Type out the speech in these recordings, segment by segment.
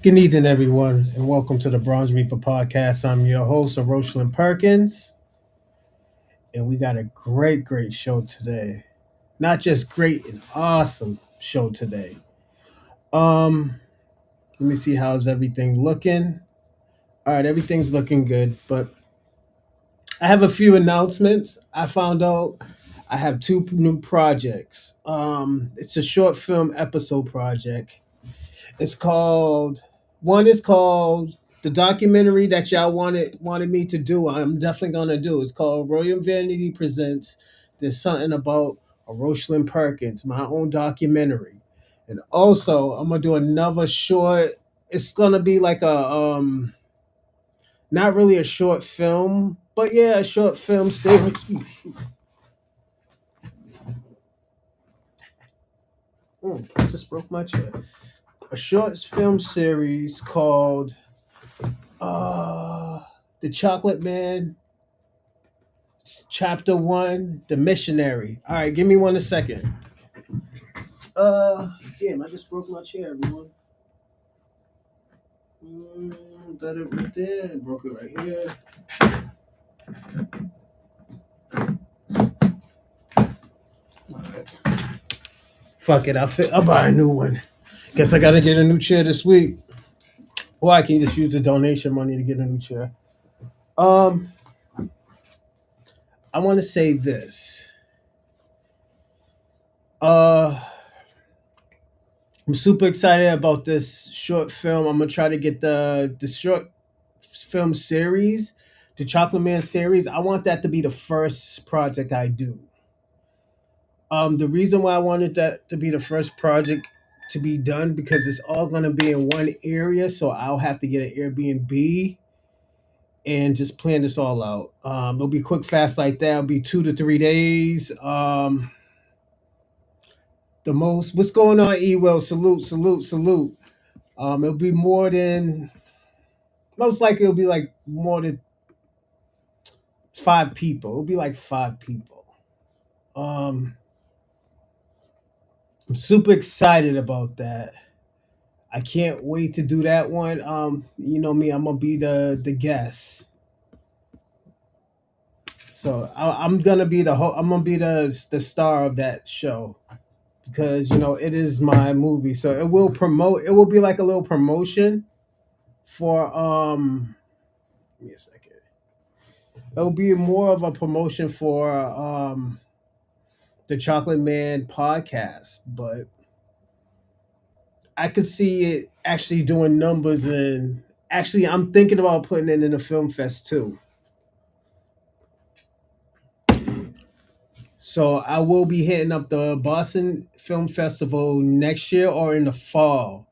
Good evening, everyone, and welcome to the Bronze Reaper podcast. I'm your host, Rosalind Perkins, and we got a great show today. Not just great, an awesome show today. Um, Let me see how's everything looking. All right, everything's looking good, but I have a few announcements. I found out I have two new projects. It's a short film episode project. It's called One is called the documentary that y'all wanted me to do. I'm definitely gonna do. It's called William Vanity Presents. There's something about a Rosalind Perkins, my own documentary, and also I'm gonna do another short. It's gonna be like a not really a short film, but yeah, a short film series. Ooh, shoot. I just broke my chair. A short film series called uh The Chocolate Man, Chapter One, The Missionary. All right, give me one a second. Damn, I just broke my chair, everyone. Got it right there. Broke it right here. All right. Fuck it, I'll buy a new one. Guess I gotta get a new chair this week. Or I can just use the donation money to get a new chair. Um, I want to say this. Uh, I'm super excited about this short film. I'm gonna try to get the short film series, the Chocolate Man series. I want that to be the first project I do. The reason why I wanted that to be the first project to be done because it's all gonna be in one area, so I'll have to get an Airbnb and just plan this all out. It'll be quick, fast like that. It'll be 2 to 3 days. The most. What's going on, Ewell? Salute. It'll be more than most likely. It'll be like more than 5 people. It'll be like 5 people. Um, I'm super excited about that. I can't wait to do that one. You know me, I'm gonna be the guest. So I'm gonna be I'm gonna be the star of that show because it is my movie. So it will promote. It will be like a little promotion for Give me a second. It'll be more of a promotion for the Chocolate Man podcast, but I could see it actually doing numbers, and actually I'm thinking about putting it in a film fest too. So I will be hitting up the Boston Film Festival next year or in the fall.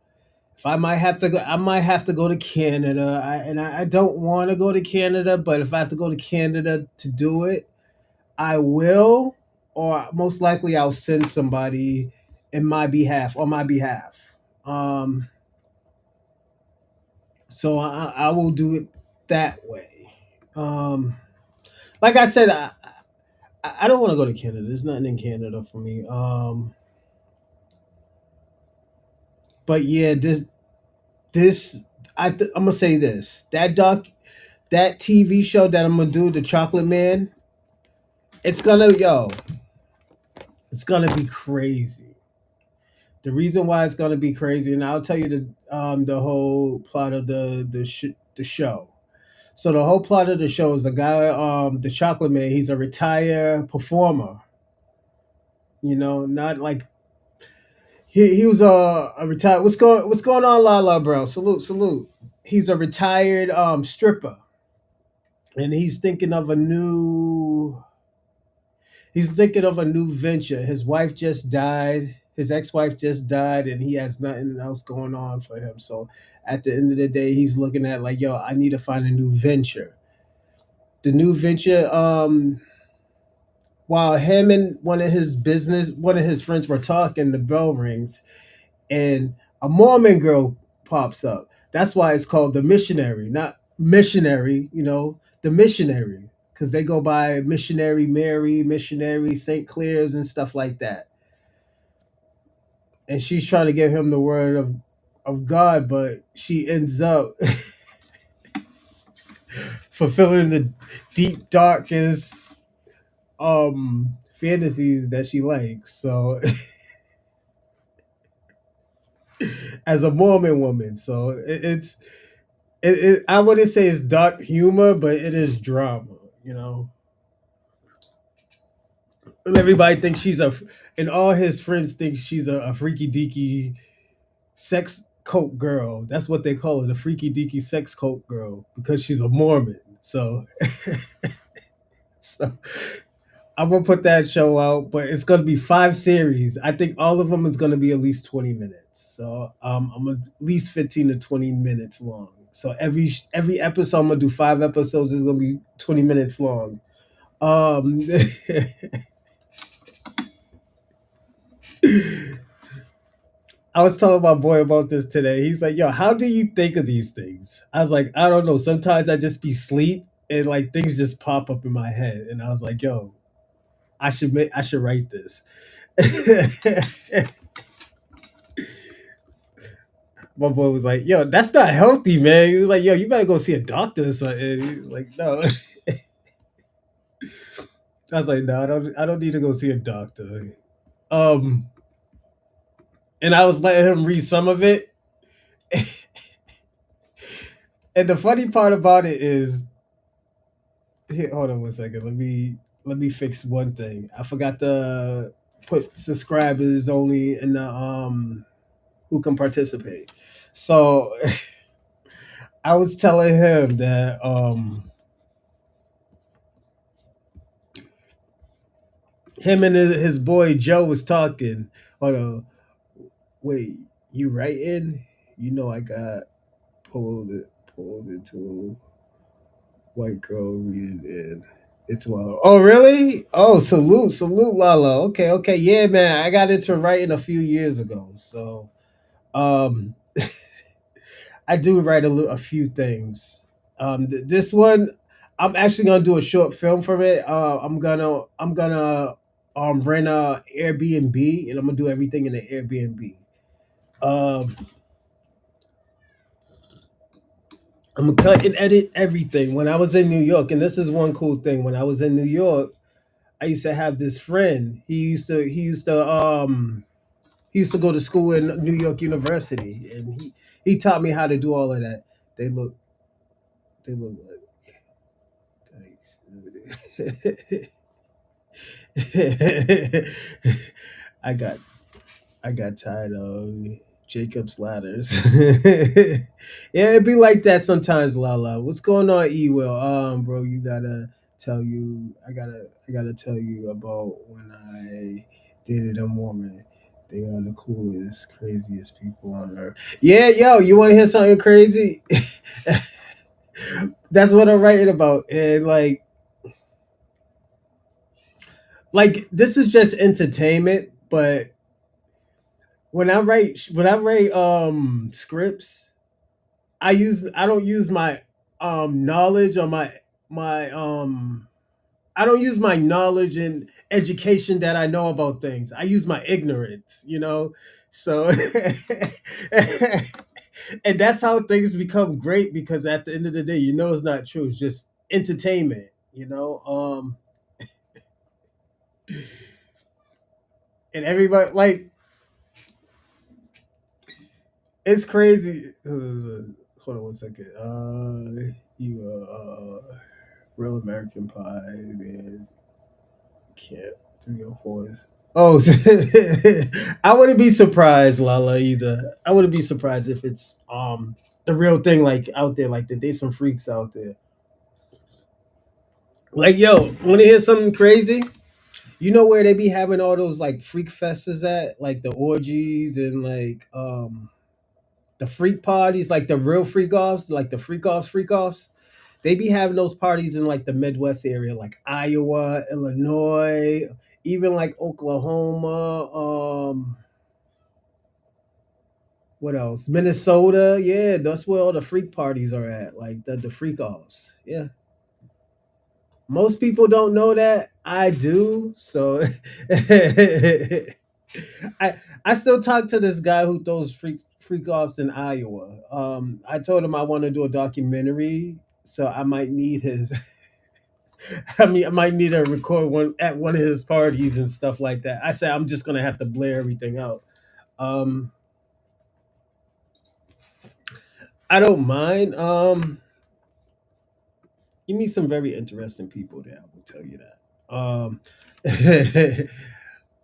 If I might have to go, I might have to go to Canada. I don't want to go to Canada, but if I have to go to Canada to do it, I will, or most likely I'll send somebody on my behalf. Um, so I will do it that way. Um, like I said, I don't want to go to Canada. There's nothing in Canada for me. But yeah, this I'm gonna say this that TV show that I'm gonna do, the Chocolate Man. It's gonna it's gonna be crazy. The reason why it's gonna be crazy, and I'll tell you the whole plot of the show. So the whole plot of the show is the guy, the Chocolate Man. He's a retired performer. Not like he was a retired. What's going on, Lala, bro? Salute. He's a retired stripper, and he's thinking of a new venture. His wife just died. His ex-wife just died, and he has nothing else going on for him. So at the end of the day, he's looking at like, yo, I need to find a new venture. The new venture, while him and one of his friends were talking, the bell rings, and a Mormon girl pops up. That's why it's called the missionary, not missionary. The missionary, because they go by missionary Mary, missionary St. Clair's, and stuff like that. And she's trying to give him the word of of God, but she ends up fulfilling the deep, darkest fantasies that she likes. So as a Mormon woman, so I wouldn't say it's dark humor, but it is drama, you know. And everybody thinks and all his friends think she's a freaky deaky sex cult girl. That's what they call it, a freaky deaky sex cult girl, because she's a Mormon. So, so I'm gonna put that show out, but it's gonna be 5 series. I think all of them is gonna be at least 20 minutes. So I'm at least 15 to 20 minutes long. So every episode I'm gonna do 5 episodes is gonna be 20 minutes long. Um, I was telling my boy about this today. He's like, "Yo, how do you think of these things?" I was like, "I don't know. Sometimes I just be sleep and like things just pop up in my head." And I was like, "Yo, I should write this." My boy was like, "Yo, that's not healthy, man." He was like, "Yo, you better go see a doctor or something." He was like, "No." I was like, "No, I don't need to go see a doctor." Um, and I was letting him read some of it. And the funny part about it is, here, hold on 1 second. Let me fix one thing. I forgot to put subscribers only in the who can participate. So I was telling him that him and his boy Joe was talking. Hold on, wait, you writing? You know I got pulled into a white girl reading in. It's wild. Oh really? Oh, salute Lala. Okay, okay, yeah, man. I got into writing a few years ago, so um I do write a few things. This one, I'm actually gonna do a short film from it. I'm gonna rent a Airbnb, and I'm gonna do everything in the Airbnb. Um, I'm gonna cut and edit everything. When I was in New York, and this is one cool thing. When I was in New York, I used to have this friend. He used to go to school in New York University, and he taught me how to do all of that. They look they look like thanks. I got I got tired of Jacob's ladders. Yeah, it be like that sometimes, Lala. What's going on, E Will? Bro, you gotta I gotta tell you about when I dated a woman. They are the coolest, craziest people on earth. Yeah, yo, you wanna hear something crazy? That's what I'm writing about. And like this is just entertainment, but when I write scripts, I don't use my knowledge or my I don't use my knowledge and education that I know about things. I use my ignorance, you know? So and that's how things become great, because at the end of the day, you know it's not true. It's just entertainment, you know? And everybody like it's crazy. Hold on 1 second. You real American Pie, man. Can't 304s. Oh, I wouldn't be surprised, Lala, either. I wouldn't be surprised if it's the real thing, like out there, like there's some freaks out there. Like, yo, want to hear something crazy? You know where they be having all those like freak fests at, like the orgies and like the freak parties, like the real freak offs, like the freak offs. They be having those parties in like the Midwest area, like Iowa, Illinois, even like Oklahoma. What else? Minnesota. Yeah, that's where all the freak parties are at, like the freak offs. Yeah, most people don't know that. I do. So I I still talk to this guy who throws freak offs in Iowa. I told him I want to do a documentary, so I might need his. I mean, I might need to record one at one of his parties and stuff like that. I said I'm just gonna have to blare everything out. Um, I don't mind. You meet some very interesting people there. I will tell you that.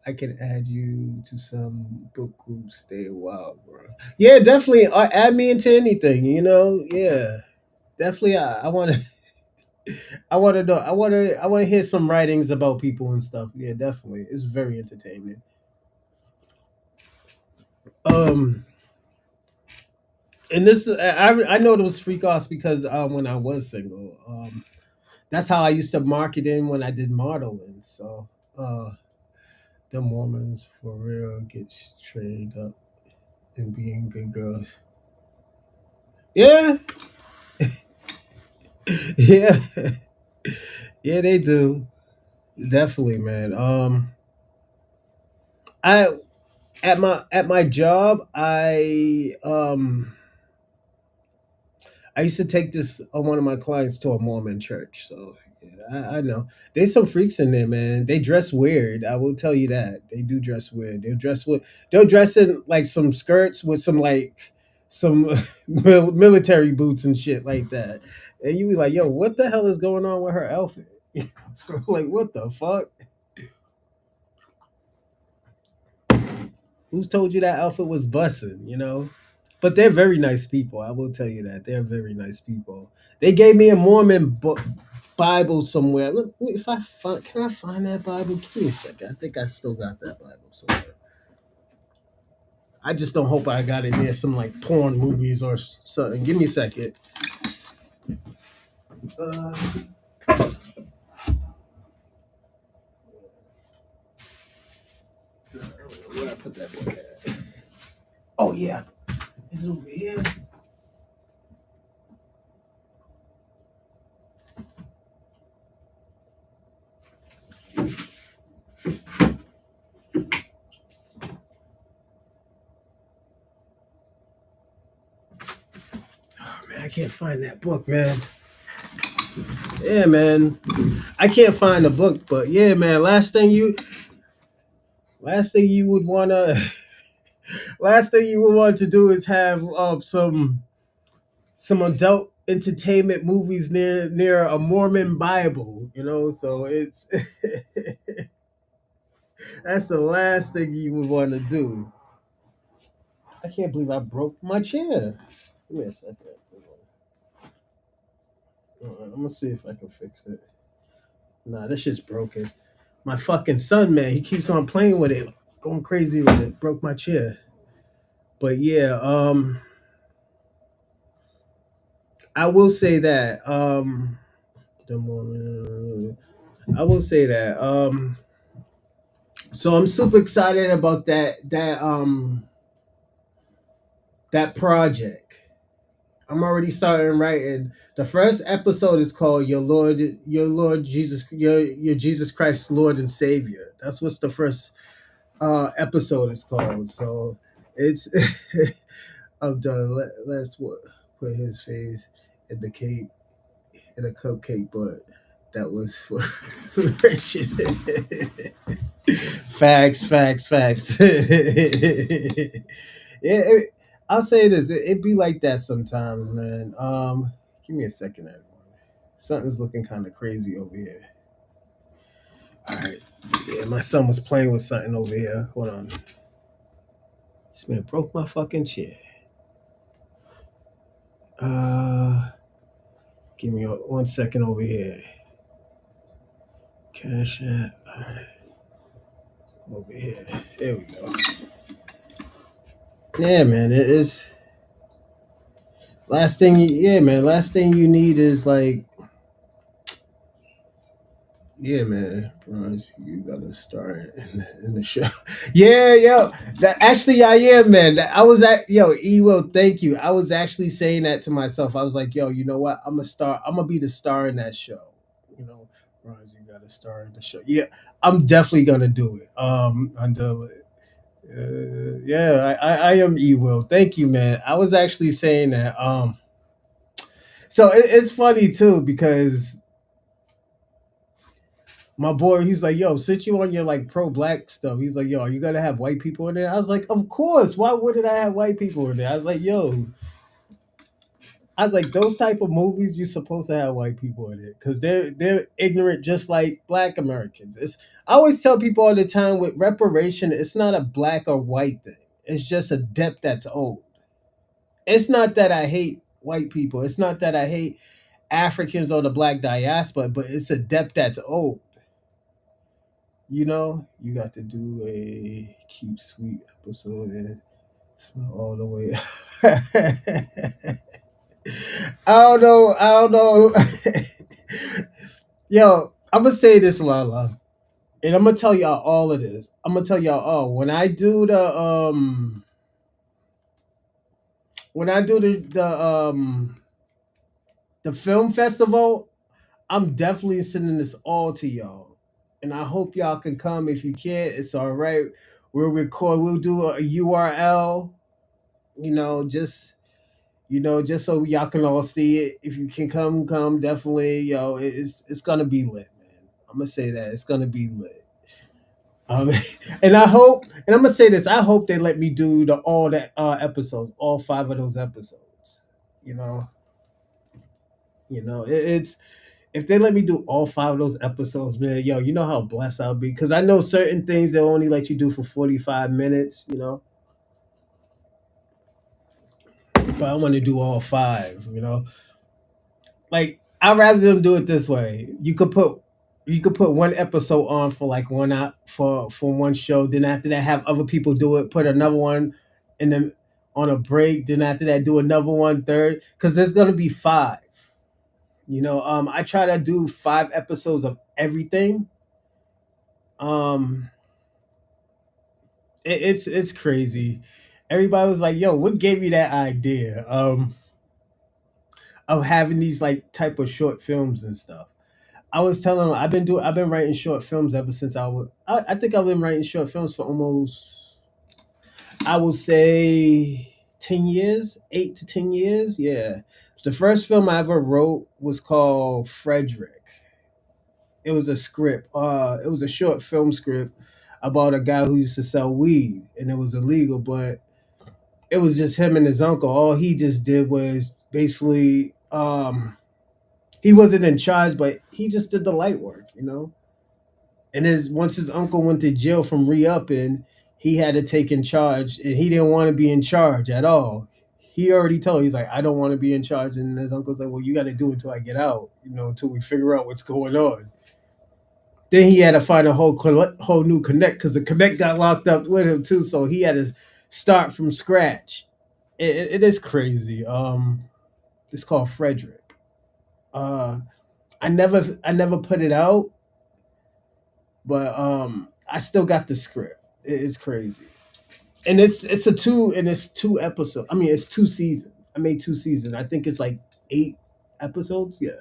I can add you to some book groups. Stay a while, bro. Yeah, definitely. Add me into anything. Yeah, definitely. I want to. I want to know. I want to. I want to hear some writings about people and stuff. Yeah, definitely. It's very entertaining. Um, and this I know those freak offs because when I was single, that's how I used to market in when I did modeling. So, the Mormons for real get trained up and being good girls. Yeah, yeah, yeah. They do definitely, man. I at my job, I used to take this one of my clients to a Mormon church. So yeah, I know there's some freaks in there, man. They dress weird. I will tell you that they do dress weird. They'll dress in like some skirts with some like some military boots and shit like that, and you be like, "Yo, what the hell is going on with her outfit?" So like, what the fuck? Who told you that outfit was busting? But they're very nice people. I will tell you that they're very nice people. They gave me a Mormon book Bible somewhere. Look, if I find, can I find that Bible? Give me a second. I think I still got that Bible somewhere. I just don't hope I got it near some like porn movies or something. Give me a second. Uh, where I put that book at? Oh yeah, is it over here? Oh, man, I can't find that book, man. Yeah, man, I can't find the book, but yeah, man. Last thing you would wanna last thing you would want to do is have some adult entertainment movies near a Mormon Bible, so it's that's the last thing you would want to do. I can't believe I broke my chair. Give me a second. I'm gonna see if I can fix it. Nah, this shit's broken. My fucking son, man, he keeps on playing with it, going crazy with it. Broke my chair. But yeah, I will say that the Mormon. I will say that. So I'm super excited about that project. I'm already starting writing. The first episode is called Your Lord Jesus, your Jesus Christ, Lord and Savior. That's what's the first episode is called. So it's I'm done. Let's put his face in the cake in a cupcake, but that was for facts, facts, facts. It, I'll say this: it be like that sometimes, man. Give me a second, everyone. Something's looking kind of crazy over here. All right, yeah, my son was playing with something over here. Hold on, this man broke my fucking chair. Uh, Give me 1 second over here. Cash app. All right, over here. There we go. Yeah, man. It is. Yeah, man. Last thing you need is like, yeah, man. Bro, you gotta start in the show. Yeah, yo. That actually, I am, man. I was at yo, Ewo. Thank you. I was actually saying that to myself. I was like, yo, you know what? I'm gonna be the star in that show. You know, Bron, you gotta star in the show. Yeah, I'm definitely gonna do it. Until Yeah, I am E Will. Thank you, man. I was actually saying that. So it's funny too because my boy, he's like, "Yo, since you on your like pro black stuff, he's like, yo, are you gonna have white people in there?" I was like, "Of course. Why wouldn't I have white people in there?" I was like, "Yo, I was like, those type of movies, you're supposed to have white people in it because they're ignorant, just like Black Americans." It's I always tell people all the time with reparation, it's not a black or white thing. It's just a debt that's owed. It's not that I hate white people. It's not that I hate Africans or the Black diaspora, but it's a debt that's owed. You got to do a keep sweet episode and it's not all the way. I don't know. I don't know. Yo, I'm gonna say this, Lala, and I'm gonna tell y'all all of this. I'm gonna tell y'all all when I do the film festival. I'm definitely sending this all to y'all, and I hope y'all can come. If you can't, it's all right. We'll record. We'll do a URL. Just just so y'all can all see it. If you can come definitely. It's gonna be lit, man. I'm gonna say that it's gonna be lit. Um, and I hope, and I'm gonna say this. I hope they let me do the all that episodes, all five of those episodes. You know, it's if they let me do all five of those episodes, man. Yo, you know how blessed I'll be because I know certain things they'll only let you do for 45 minutes. But I want to do all five. Like I'd rather them do it this way. You could put one episode on for like one out for one show. Then after that, have other people do it. Put another one, and then on a break. Then after that, do another one third. Because there's gonna be five. I try to do 5 episodes of everything. Um, it's crazy. Everybody was like, "Yo, what gave you that idea of having these like type of short films and stuff?" I was telling him I've been writing short films ever since I think I've been writing short films for almost I will say 10 years, 8 to 10 years. Yeah. The first film I ever wrote was called Frederick. It was a script. It was a short film script about a guy who used to sell weed and it was illegal, but it was just him and his uncle. All he just did was basically he wasn't in charge, but he just did the light work. And his once his uncle went to jail from re-upping, he had to take in charge, and he didn't want to be in charge at all. He already told he's like, I don't want to be in charge, and his uncle's like, well, you got to do it until I get out, until we figure out what's going on. Then he had to find a whole new connect because the connect got locked up with him too, so he had to start from scratch. It is crazy. It's called Frederick. Uh, I never put it out, but I still got the script. It's crazy, and it's 2 episodes. I mean, it's 2 seasons. I made 2 seasons. I think it's like 8 episodes. Yeah,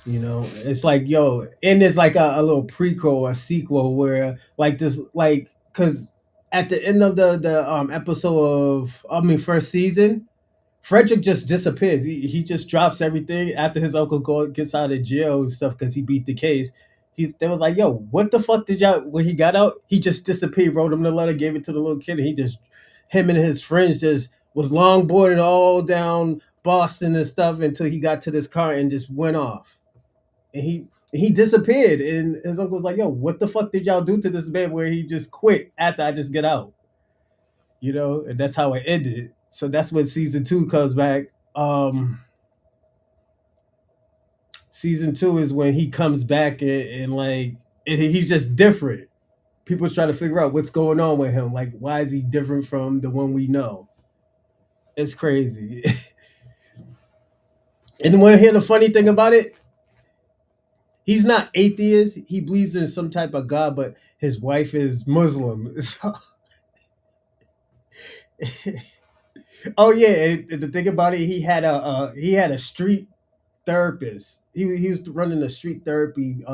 it's like yo, and it's like a little prequel, a sequel where like this, like because at the end of the episode of I mean first season, Frederick just disappears. He just drops everything after his uncle gets out of jail and stuff because he beat the case. They was like, yo, what the fuck did y'all when he got out? He just disappeared, wrote him the letter, gave it to the little kid, and him and his friends just was longboarding all down Boston and stuff until he got to this car and just went off. And he disappeared. And his uncle was like, yo, what the fuck did y'all do to this man where he just quit after I just get out? And that's how it ended. So that's when season two comes back. Season two is when he comes back and like he's just different. People try to figure out what's going on with him. Like, why is he different from the one we know? It's crazy. And want to hear the funny thing about it? He's not atheist. He believes in some type of God, but his wife is Muslim. So, oh yeah, and the thing about it, he had a street therapist. He was running a street therapy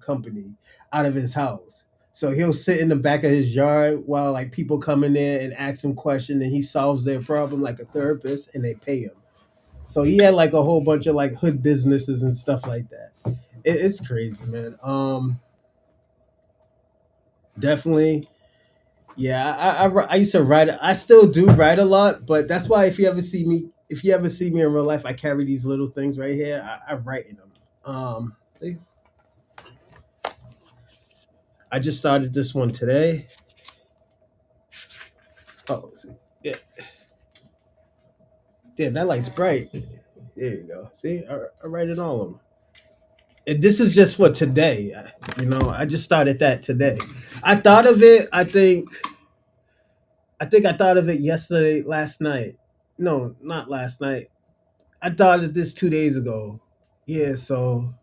company out of his house. So he'll sit in the back of his yard while like people come in there and ask him questions, and he solves their problem like a therapist, and they pay him. So he had like a whole bunch of like hood businesses and stuff like that. It's crazy, man. Definitely. Yeah, I used to write. I still do write a lot, but that's why if you ever see me in real life, I carry these little things right here. I write in them. See, I just started this one today. Oh, see, yeah, damn, that light's bright. There you go. See, I write in all of them. And this is just for today. I just started that today. I thought of it. I think I thought of it yesterday, last night. No, not last night. I thought of this 2 days ago. Yeah, so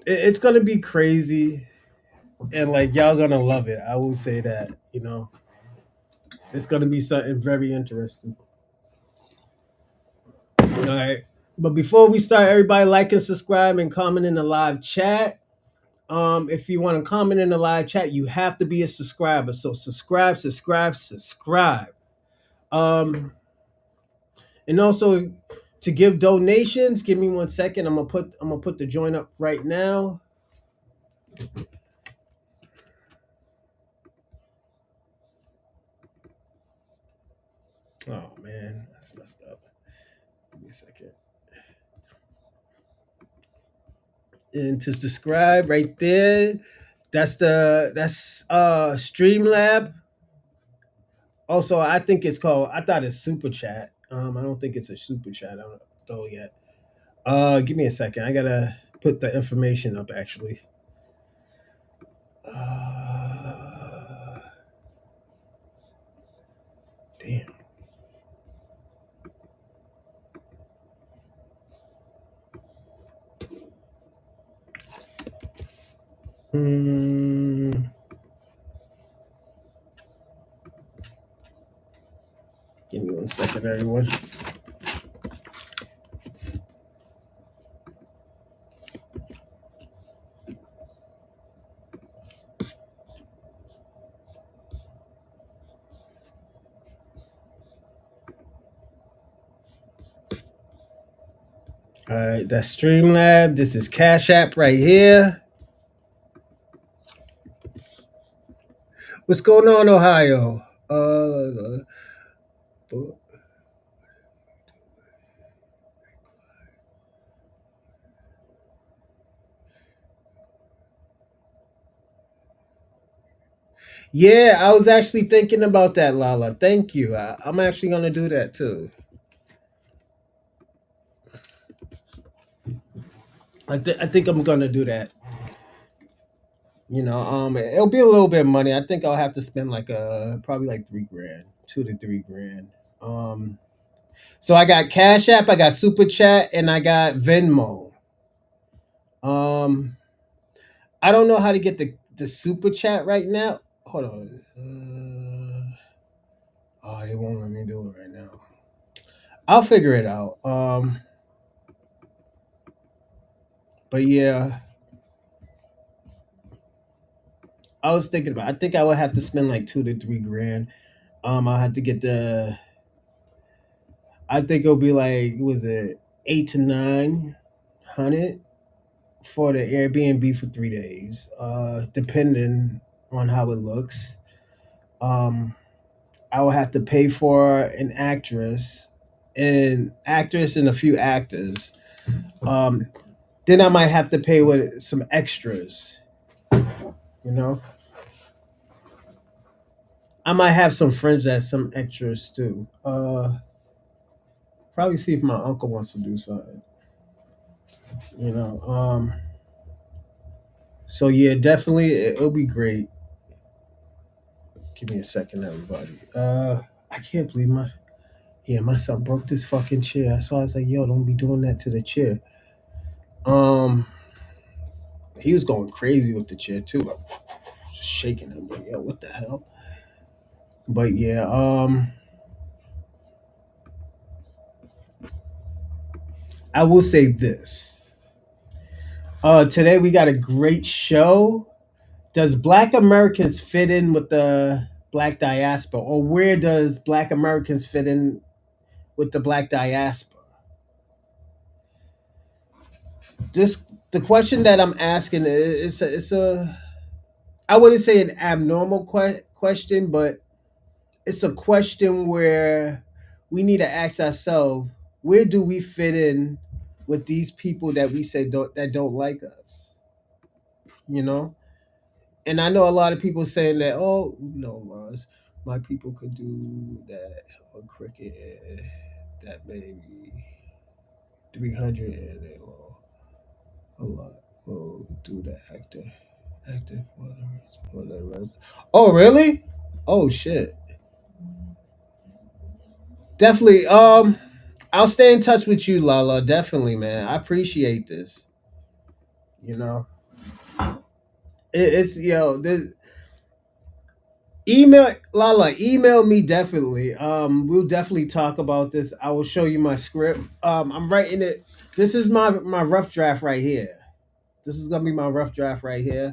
it's gonna be crazy, and like y'all gonna love it. I will say that. It's gonna be something very interesting. All right, but before we start, everybody like and subscribe and comment in the live chat. If you want to comment in the live chat, you have to be a subscriber. So subscribe, subscribe, subscribe. And also to give donations, give me 1 second. I'm gonna put the joint up right now. Oh man, that's messed up. Give me a second. And to subscribe right there, that's Streamlab. Also, I thought it's Super Chat. I don't think it's a Super Chat. I don't know yet. Give me a second. I gotta put the information up actually. Damn. Hmm. Give me 1 second, everyone. All right, that's Streamlab. This is Cash App right here. What's going on, Ohio? Yeah, I was actually thinking about that, Lala. Thank you. I'm actually gonna do that too. I think I'm gonna do that. It'll be a little bit of money. I think I'll have to spend like probably like 3 grand, 2 to 3 grand. So I got Cash App, I got Super Chat, and I got Venmo. Um, I don't know how to get the Super Chat right now. Hold on. Oh, they won't let me do it right now. I'll figure it out. But yeah, I was thinking about. I think I would have to spend like 2 to 3 grand. I'll have to get the. I think it'll be like, was it 8 to 9 hundred for the Airbnb for 3 days, depending on how it looks. Um, I will have to pay for an actress and a few actors. Um, then I might have to pay with some extras. You know, I might have some friends that's some extras too. Probably see if my uncle wants to do something. You know, so yeah, definitely it'll be great. Give me a second, everybody. I can't believe my son broke this fucking chair. That's why I was like, yo, don't be doing that to the chair. Um, he was going crazy with the chair too, like just shaking him. Like, yo, what the hell? But yeah, I will say this. Today we got a great show. Does Black Americans fit in with the Black diaspora, or where does Black Americans fit in with the Black diaspora? This the question that I'm asking is it's a I wouldn't say an abnormal question, but it's a question where we need to ask ourselves, where do we fit in with these people that we say don't like us, you know? And I know a lot of people saying that, oh no, Mars, my people could do that on cricket, that maybe 300 and they will a lot will do the active for the rest. Oh really? Oh shit. Definitely. I'll stay in touch with you, Lala. Definitely, man. I appreciate this. You know, it's the email Lala. Email me definitely. We'll definitely talk about this. I will show you my script. I'm writing it. This is my rough draft right here. This is gonna be my rough draft right here.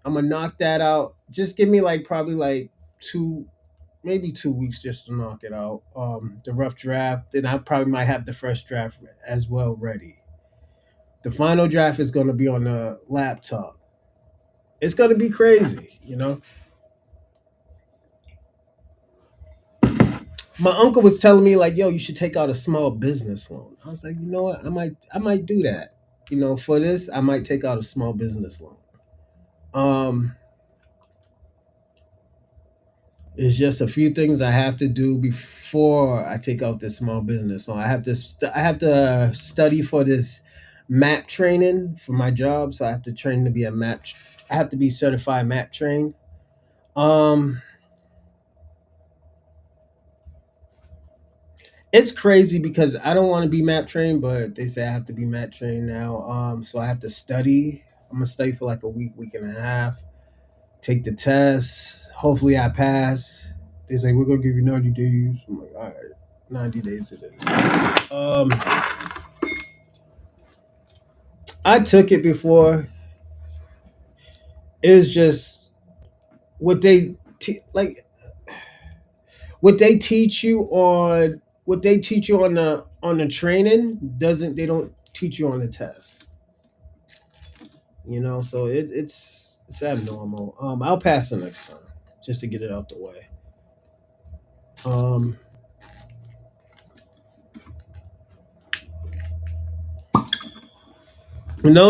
I'm gonna knock that out. Just give me like probably like two, maybe 2 weeks just to knock it out. The rough draft. Then I probably might have the first draft as well ready. The final draft is going to be on the laptop. It's going to be crazy, you know. My uncle was telling me like, "Yo, you should take out a small business loan." I was like, "You know what? I might do that. You know, for this, I might take out a small business loan." Um, it's just a few things I have to do before I take out this small business loan. I have to study for this map training for my job, so I have to train to be a map. I have to be certified map trained. Um, It's crazy because I don't want to be map trained, but they say I have to be map trained now. So I have to study. I'm gonna study for like a week and a half. Take the test. Hopefully I pass. They say we're gonna give you 90 days. I'm like, all right, 90 days it is. I took it before. It's just what like what they teach you on what they teach you on the training doesn't they don't teach you on the test. So it's abnormal. I'll pass the next time just to get it out the way. um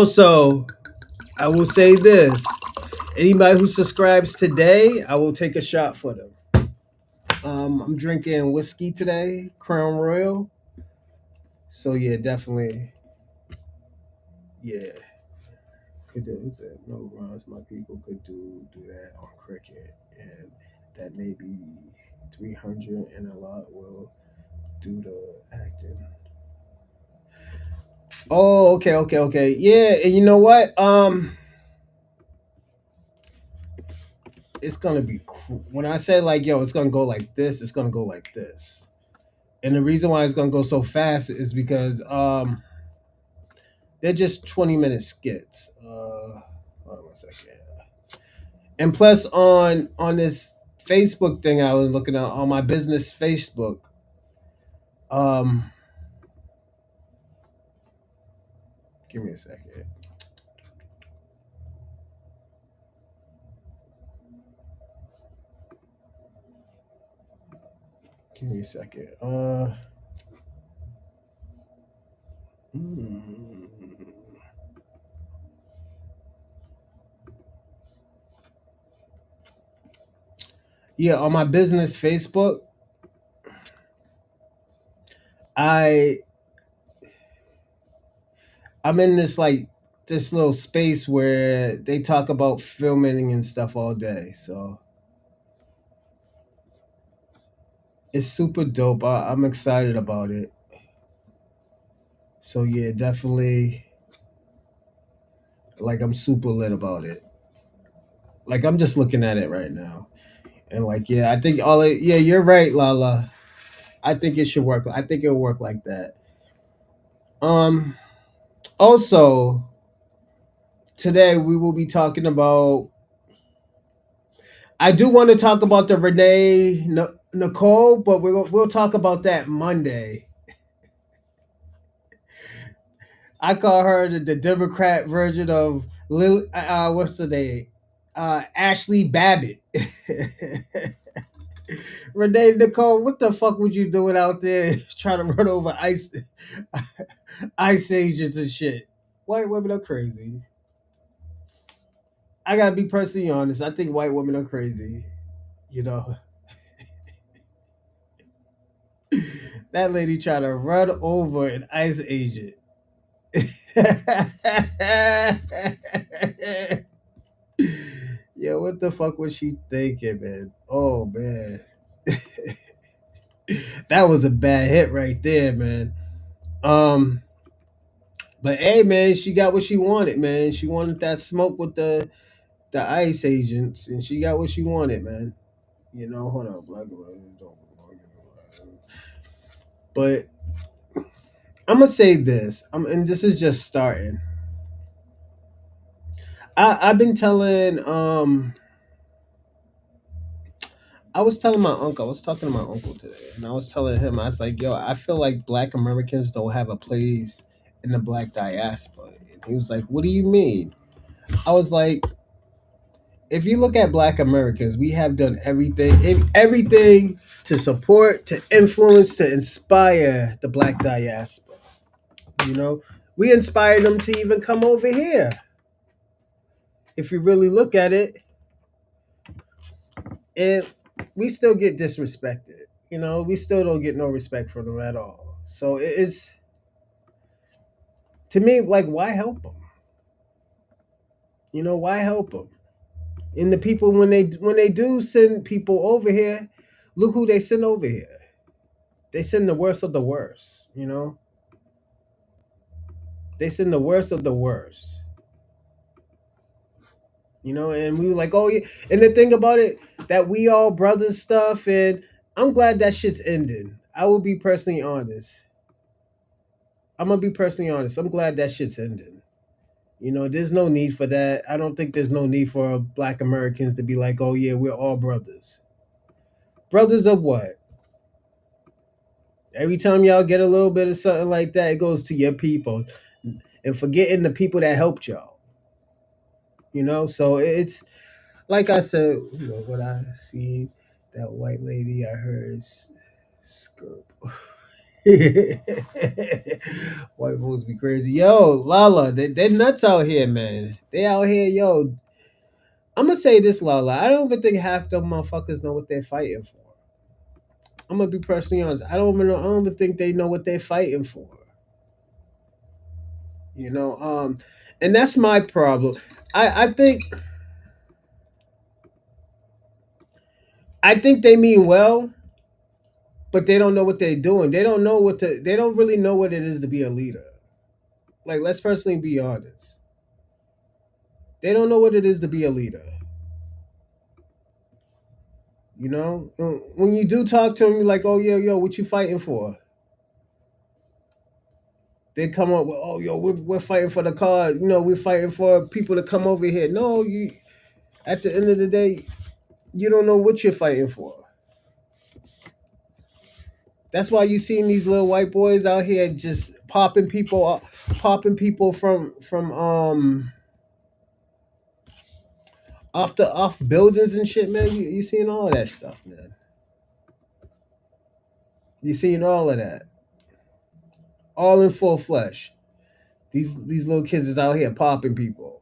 so I will say this: anybody who subscribes today, I will take a shot for them. I'm drinking whiskey today, Crown Royal. So yeah, definitely. Yeah, could do it. Said, no runs my people could do that on cricket, and that maybe 300 and a lot will do the acting. Oh, okay. Yeah, and you know what? It's gonna be when I say like, yo, it's gonna go like this. It's gonna go like this. And the reason why it's gonna go so fast is because they're just 20-minute skits. Hold on one second. And plus, on this Facebook thing I was looking at on my business Facebook. Um, Give me a second. Give me a second. Hmm. Yeah, on my business Facebook, I I'm in this little space where they talk about filming and stuff all day. So it's super dope. I'm excited about it. So yeah, definitely like I'm super lit about it. Like I'm just looking at it right now. And like yeah, I think yeah, you're right, Lala. I think it should work. I think it'll work like that. Um Also, today we will be talking about I do want to talk about the Nicole, but we'll talk about that Monday. I call her the Democrat version of what's the name? Ashley Babbitt. Renee Nicole, what the fuck would you doing out there trying to run over ice agents and shit? White women are crazy. I gotta be personally honest. I think white women are crazy. You know, that lady tried to run over an ICE agent. Yo, what the fuck was she thinking, man? Oh man, that was a bad hit right there, man. Um, but hey, man, she got what she wanted, man. She wanted that smoke with the ICE agents, and she got what she wanted, man. You know, hold on, black women don't belong in the line. But I'm gonna say this, and this is just starting. I've been telling I was telling my uncle, I was talking to my uncle today, and I was telling him, I was like, yo, I feel like black Americans don't have a place in the black diaspora. And he was like, what do you mean? I was like, if you look at black Americans, we have done everything to support, to influence, to inspire the black diaspora. You know, we inspired them to even come over here. If you really look at it, and we still get disrespected. You know, we still don't get no respect from them at all. So it's to me like, why help them? You know, why help them? And the people when they do send people over here, look who they send over here. They send the worst of the worst. You know, they send the worst of the worst. You know, and we were like, oh yeah. And the thing about it, that we all brothers stuff, and I'm glad that shit's ending. I will be personally honest. I'm gonna be personally honest. I'm glad that shit's ending. You know, there's no need for that. I don't think there's no need for black Americans to be like, oh yeah, we're all brothers. Brothers of what? Every time y'all get a little bit of something like that, it goes to your people. And forgetting the people that helped y'all. You know, so it's like I said, you know, what I see that white lady, I heard skirt. White folks be crazy. Yo, Lala, they nuts out here, man. They out here, yo. I'm gonna say this, Lala. I don't even think half them motherfuckers know what they're fighting for. I'm gonna be personally honest. I don't even think they know what they're fighting for. You know, and that's my problem. I think they mean well, but they don't know what they're doing. They don't know what to. They don't really know what it is to be a leader. Like, let's personally be honest. They don't know what it is to be a leader. You know, when you do talk to them, you're like, "Oh, yo, what you fighting for?" They come up with, "Oh, yo, we're fighting for the cause. You know, we're fighting for people to come over here." No, you. At the end of the day, you don't know what you're fighting for. That's why you seeing these little white boys out here just popping people from off buildings and shit, man. You seeing all of that stuff, man. You seeing all of that, all in full flesh. These little kids is out here popping people,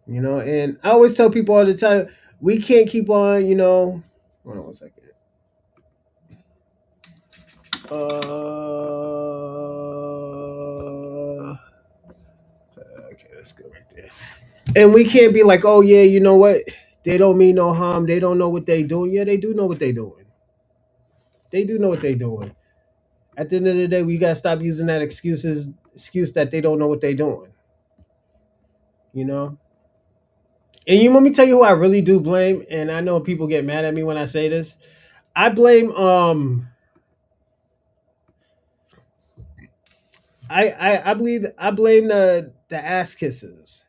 you know. And I always tell people all the time, we can't keep on, you know. Hold on one second. Okay, that's good right there. And we can't be like, oh yeah, you know what? They don't mean no harm. They don't know what they doing. Yeah, they do know what they doing. They do know what they doing. At the end of the day, we gotta stop using that excuse that they don't know what they doing. You know. And you want me to tell you who I really do blame? And I know people get mad at me when I say this. I blame I believe I blame the ass kissers.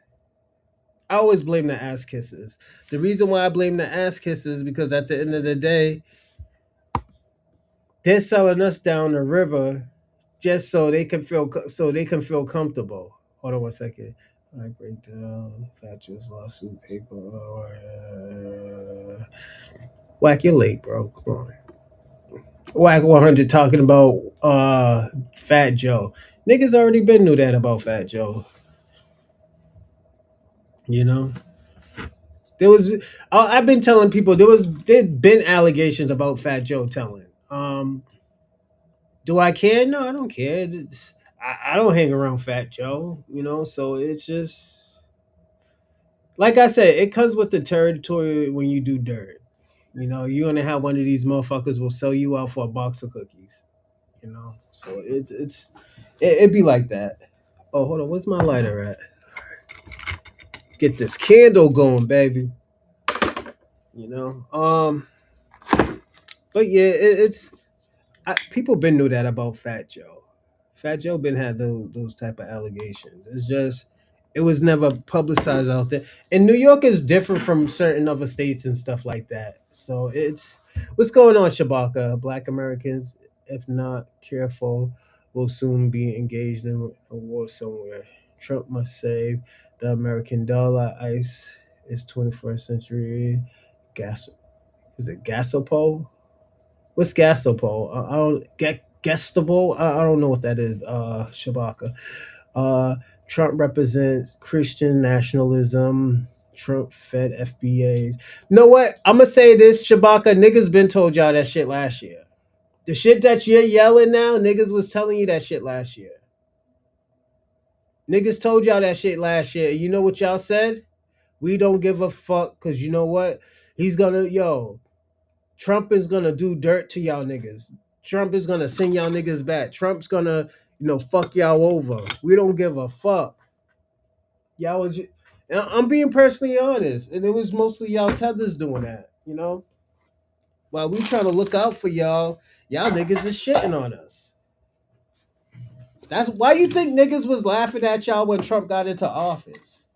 I always blame the ass kissers. The reason why I blame the ass kissers because at the end of the day, they're selling us down the river just so they can feel comfortable. Hold on one second. I break down Thatcher's lawsuit paper. Whack, you're late, bro. Come on. Whack 100 talking about Fat Joe. Niggas already been knew that about Fat Joe. You know, there was. I've been telling people there'd been allegations about Fat Joe telling. Do I care? No, I don't care. I don't hang around Fat Joe. You know, so it's just like I said. It comes with the territory when you do dirt. You know, you're gonna have one of these motherfuckers will sell you out for a box of cookies. You know, so it be like that. Oh, hold on, where's my lighter at? Get this candle going, baby. You know, but yeah, people been knew that about Fat Joe. Fat Joe been had those type of allegations. It's just it was never publicized out there. And New York is different from certain other states and stuff like that. So it's what's going on, Shabaka? Black Americans, if not careful, will soon be engaged in a war somewhere. Trump must save the American dollar. ICE is 21st century. Gas is it Gasopo? What's Gasopo? I don't get Gestapo. I don't know what that is. Shabaka. Uh, Trump represents Christian nationalism. Trump fed FBAs. Know what? I'm gonna say this, Shabaka. Niggas been told y'all that shit last year. The shit that you're yelling now, niggas was telling you that shit last year. Niggas told y'all that shit last year. You know what y'all said? We don't give a fuck because you know what? He's gonna Trump is gonna do dirt to y'all niggas. Trump is gonna send y'all niggas back. Trump's gonna, fuck y'all over. We don't give a fuck. Y'all was, and I'm being personally honest, and it was mostly y'all tethers doing that. While we trying to look out for y'all niggas is shitting on us. That's why you think niggas was laughing at y'all when Trump got into office.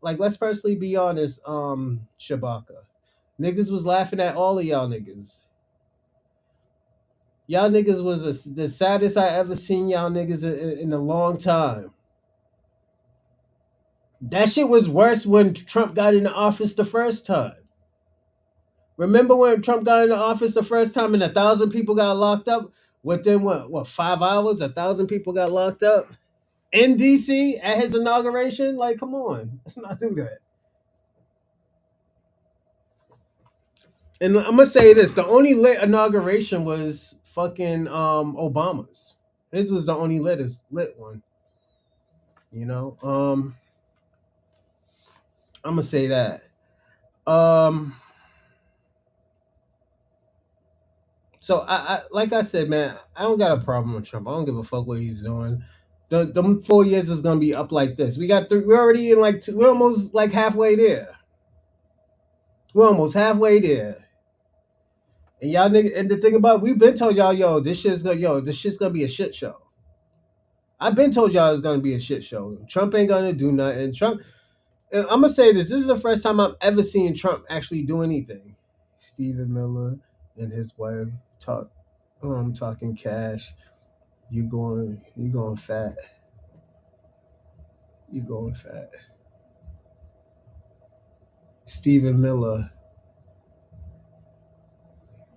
Like, let's personally be honest, Shabaka. Niggas was laughing at all of y'all niggas. Y'all niggas was the saddest I ever seen y'all niggas in a long time. That shit was worse when Trump got into office the first time. Remember when Trump got into office the first time and 1,000 people got locked up? Within what 5 hours, 1,000 people got locked up in DC at his inauguration? Like, come on, let's not do that. And I'm gonna say this: the only lit inauguration was fucking Obama's. His was the only lit one. You know, I'm gonna say that. Um, so I like I said, man, I don't got a problem with Trump. I don't give a fuck what he's doing. The 4 years is gonna be up like this. We got three. We're already in like we're almost like halfway there. We're almost halfway there. And y'all nigga, and the thing about we've been told y'all, this shit's gonna be a shit show. I've been told y'all it's gonna be a shit show. Trump ain't gonna do nothing. Trump. I'm gonna say this. This is the first time I've ever seen Trump actually do anything. Stephen Miller and his wife talking cash. You going fat. You going fat. Stephen Miller,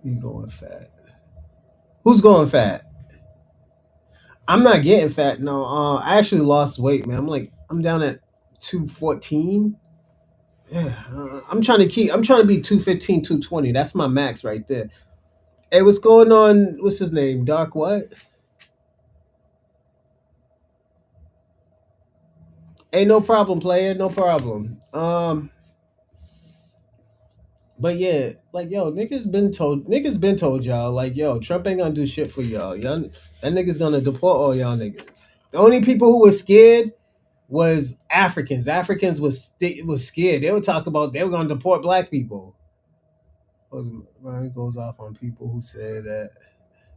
you going fat. Who's going fat? I'm not getting fat. No, I actually lost weight, man. I'm down at 214. Yeah, I'm trying to be 215, 220. That's my max right there. Hey, what's going on? What's his name? Dark what? Hey, no problem, player. No problem. But yeah, like niggas been told y'all, like, yo, Trump ain't gonna do shit for y'all. That nigga's gonna deport all y'all niggas. The only people who were scared was Africans. Africans was scared. They would talk about they were gonna deport black people. Ryan goes off on people who say that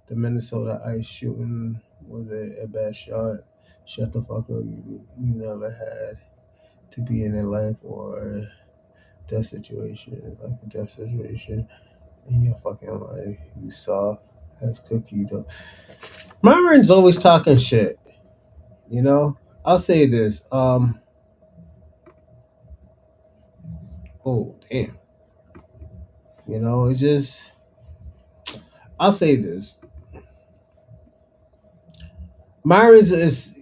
the Minnesota ice shooting was a bad shot. Shut the fuck up. You never had to be in their life or death situation, like a death situation in your fucking life. You soft as cookie dough. Myron's always talking shit. You know, I'll say this. Oh damn. You know, it just. I'll say this. Myron's is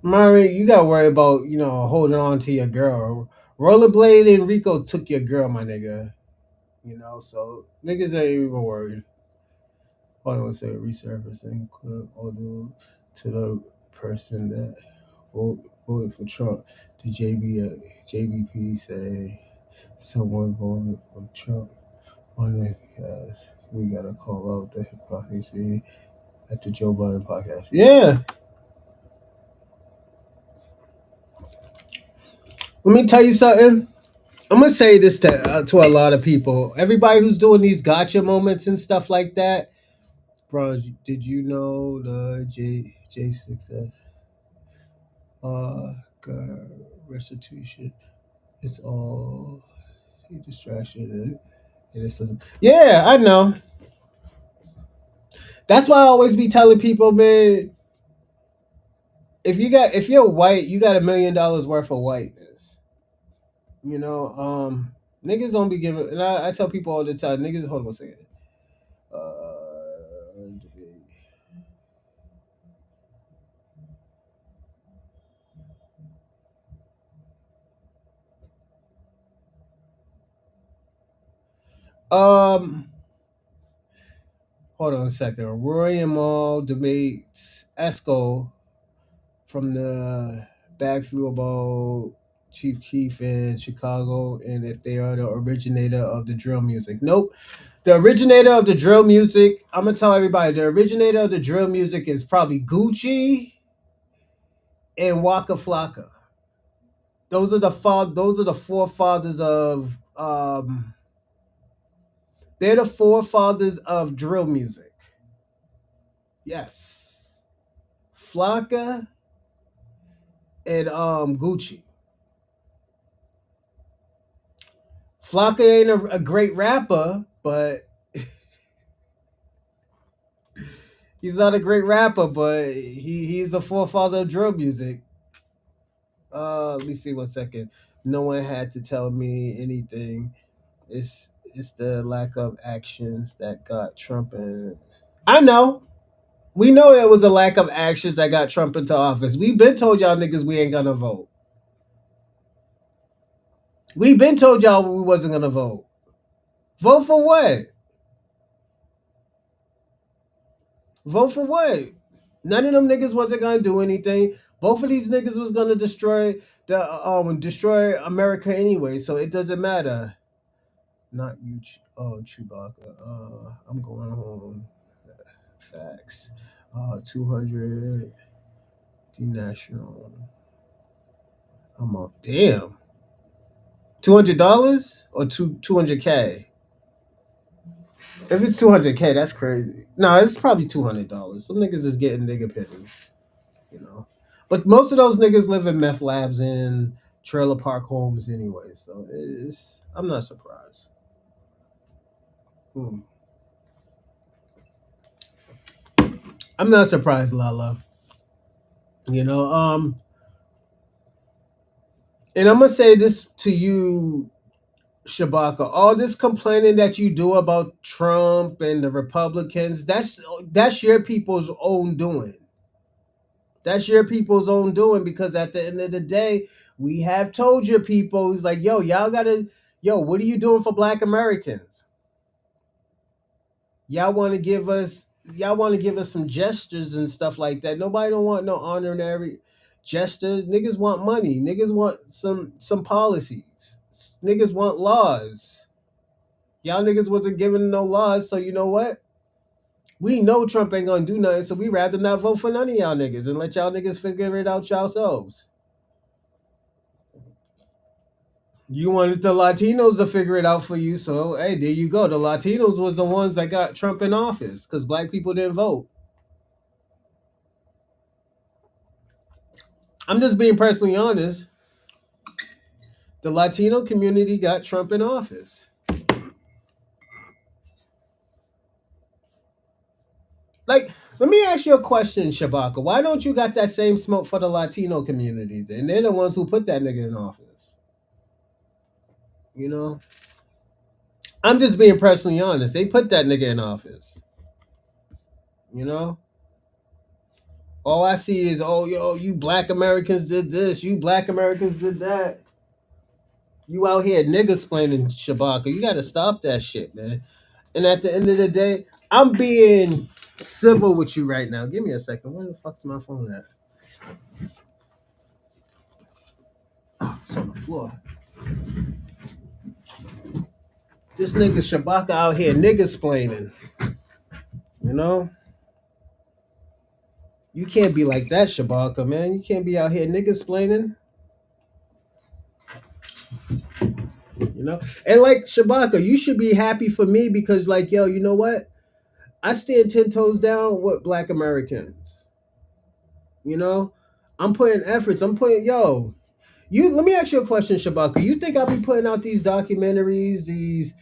Myron. You gotta worry about holding on to your girl. Rollerblade and Rico took your girl, my nigga. So niggas ain't even worried. Hold on, say resurfacing clip audio to the person that voted for Trump. The JVP say someone voted for Trump on the podcast. We gotta call out the hypocrisy at the Joe Biden podcast. Yeah, let me tell you something. I'm gonna say this to a lot of people. Everybody who's doing these gotcha moments and stuff like that, bro. Did you know the J6S God, restitution? It's all a distraction. And it says, yeah, I know. That's why I always be telling people, man. If you're white, you got $1 million worth of whiteness. Niggas don't be giving. And I tell people all the time, niggas. Hold on a second. Um, Hold on a second. Roy and Maul debates Esco from the backfield about Chief Keef in Chicago and if they are the originator of the drill music. Nope. The originator of the drill music, I'm gonna tell everybody, the originator of the drill music is probably Gucci and Waka Flocka. Those are the forefathers of they're the forefathers of drill music. Yes. Flocka and Gucci. Flocka ain't a great rapper, but he's not a great rapper, but he's the forefather of drill music. Let me see 1 second. No one had to tell me anything. It's the lack of actions that got Trump in. I know. We know it was a lack of actions that got Trump into office. We've been told y'all niggas we ain't gonna vote. We've been told y'all we wasn't gonna vote. Vote for what? Vote for what? None of them niggas wasn't gonna do anything. Both of these niggas was gonna destroy America anyway, so it doesn't matter. Not you, Chewbacca. I'm going home. Facts. 200 D national. I'm up. Damn. $200 or 200K? If it's 200K, that's crazy. No, it's probably $200. Some niggas is getting nigga pennies, you know. But most of those niggas live in meth labs and trailer park homes anyway, so I'm not surprised. Hmm. I'm not surprised, Lala. You know, and I'm gonna say this to you, Shabaka. All this complaining that you do about Trump and the Republicans, that's your people's own doing. That's your people's own doing because at the end of the day, we have told your people, it's like, y'all gotta, what are you doing for Black Americans? Y'all want to give us some gestures and stuff like that. Nobody don't want no honorary gestures. Niggas want money. Niggas want some policies. Niggas want laws. Y'all niggas wasn't giving no laws, so you know what? We know Trump ain't gonna do nothing, so we rather not vote for none of y'all niggas and let y'all niggas figure it out yourselves. You wanted the Latinos to figure it out for you, so hey, there you go. The Latinos was the ones that got Trump in office because black people didn't vote. I'm just being personally honest. The Latino community got Trump in office. Like, let me ask you a question, Shabaka. Why don't you got that same smoke for the Latino communities? And they're the ones who put that nigga in office. You know? I'm just being personally honest. They put that nigga in office. You know? All I see is, oh, yo, you black Americans did this. You black Americans did that. You out here nigga splaining, Shabaka. You got to stop that shit, man. And at the end of the day, I'm being civil with you right now. Give me a second. Where the fuck's my phone at? Oh, it's on the floor. This nigga Shabaka out here nigga splaining. You know? You can't be like that, Shabaka, man. You can't be out here nigga splaining. You know? And like Shabaka, you should be happy for me because, like, yo, you know what? I stand 10 toes down with black Americans. You know? I'm putting efforts. I'm putting, yo, you let me ask you a question, Shabaka. You think I'll be putting out these documentaries, these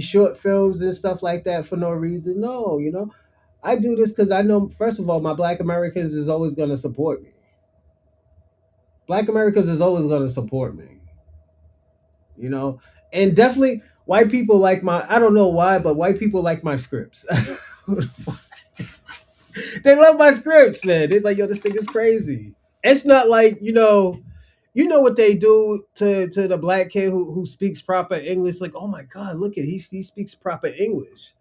short films and stuff like that for no reason? No, you know. I do this because I know, first of all, my black Americans is always gonna support me. Black Americans is always gonna support me. You know? And definitely white people like my I don't know why, but white people like my scripts. They love my scripts, man. It's like, yo, this thing is crazy. It's not like, you know what they do to the black kid who speaks proper English. Like, oh my God, look at he speaks proper English.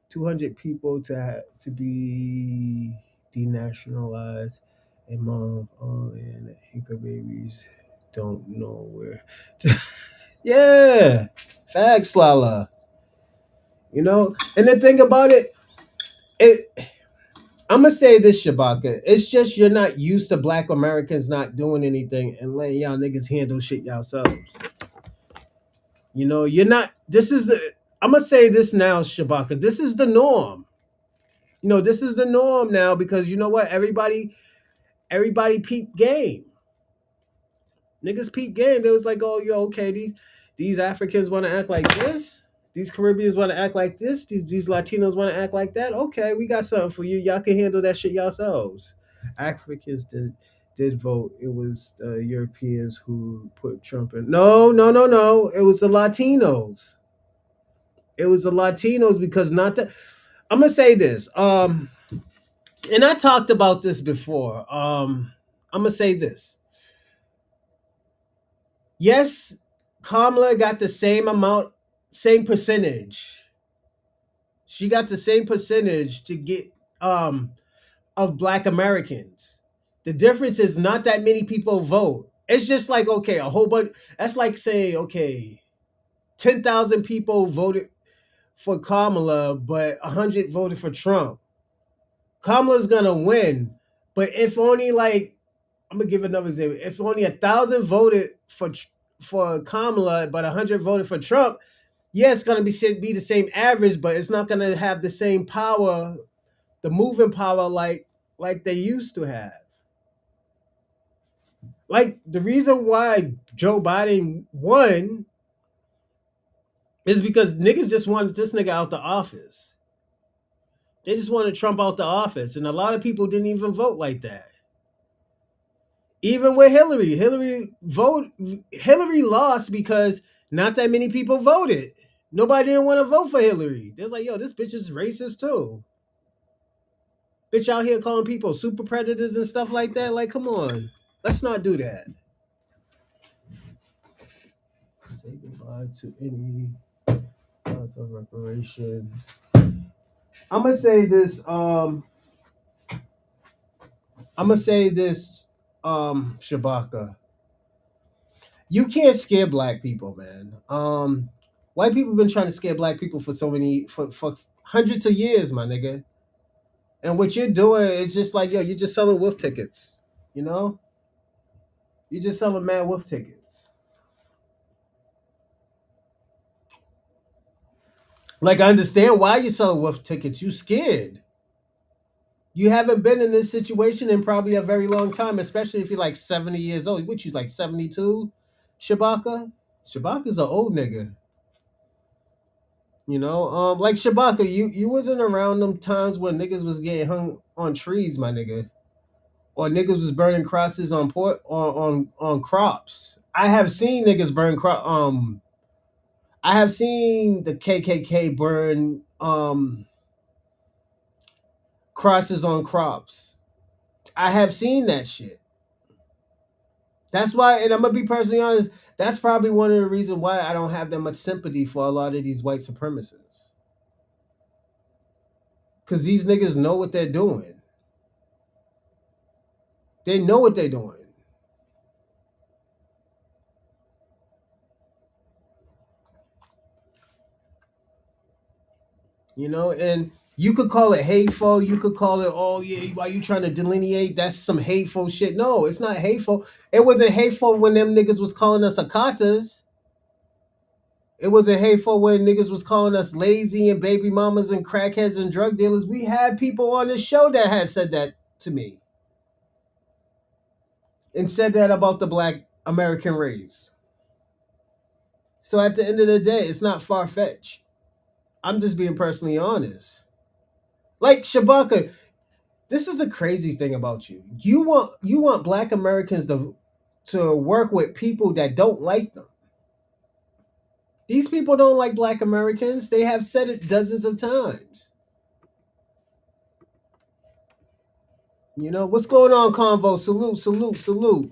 200 people to be denationalized, and mom, oh, and the anchor babies don't know where. Yeah, facts, Lala. You know, and the thing about it. I'm gonna say this, Shabaka. It's just you're not used to black Americans not doing anything and letting y'all niggas handle shit yourselves. You know, you're not. This is the. I'm gonna say this now, Shabaka. This is the norm. You know, this is the norm now because you know what? Everybody peep game. Niggas peep game. They was like, oh, yo, okay, these Africans want to act like this. These Caribbeans want to act like this. These Latinos want to act like that. Okay, we got something for you. Y'all can handle that shit yourselves. Africans did vote. It was the Europeans who put Trump in. No, no, no, no. It was the Latinos. It was the Latinos because not that. I'm gonna say this. And I talked about this before. I'm gonna say this. Yes, Kamala got the same amount, same percentage. She got the same percentage to get of black Americans. The difference is not that many people vote. It's just like, okay, a whole bunch. That's like saying, okay, 10,000 people voted for Kamala, but 100 voted for Trump. Kamala's gonna win, but if only like I'm gonna give another example. If only 1,000 voted for Kamala, but 100 voted for Trump, yeah, it's gonna be the same average, but it's not gonna have the same power, the moving power like they used to have. Like the reason why Joe Biden won is because niggas just wanted this nigga out the office. They just wanted Trump out the office, and a lot of people didn't even vote like that. Even with Hillary lost because not that many people voted. Nobody didn't want to vote for Hillary. They're like, yo, this bitch is racist too. Bitch out here calling people super predators and stuff like that. Like, come on. Let's not do that. Say goodbye to any thoughts of reparation. I'm gonna say this. Shabaka. You can't scare black people, man. White people been trying to scare black people for for hundreds of years, my nigga. And what you're doing is just like, yo, you're just selling wolf tickets. You know? You're just selling mad wolf tickets. Like, I understand why you're selling wolf tickets. You scared. You haven't been in this situation in probably a very long time, especially if you're like 70 years old. Which you like 72, Shabaka? Shabaka's an old nigga. Like Shabaka, you wasn't around them times when niggas was getting hung on trees, my nigga, or niggas was burning crosses on on crops. I have seen niggas burn I have seen the KKK burn crosses on crops. I have seen that shit. That's why, and I'm gonna be personally honest. That's probably one of the reasons why I don't have that much sympathy for a lot of these white supremacists, because these niggas know what they're doing. They know what they're doing. And you could call it hateful. You could call it, oh yeah, why you trying to delineate? That's some hateful shit. No, it's not hateful. It wasn't hateful when them niggas was calling us akatas. It wasn't hateful when niggas was calling us lazy and baby mamas and crackheads and drug dealers. We had people on this show that had said that to me and said that about the black American race. So at the end of the day, it's not far fetched. I'm just being personally honest. Like Shabaka, this is the crazy thing about you. You want black Americans to work with people that don't like them. These people don't like black Americans. They have said it dozens of times. What's going on, Convo? Salute, salute, salute.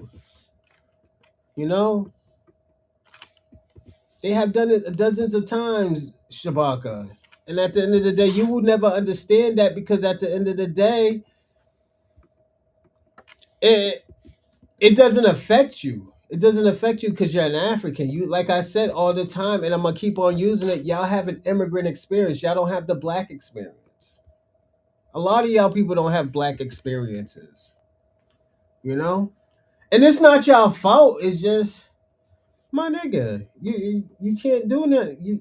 You know, they have done it dozens of times, Shabaka. And at the end of the day, you will never understand that, because at the end of the day, it it doesn't affect you. It doesn't affect you because you're an African. You, like I said all the time, and I'm gonna keep on using it. Y'all have an immigrant experience. Y'all don't have the black experience. A lot of y'all people don't have black experiences. And it's not y'all fault. It's just, my nigga, you can't do that.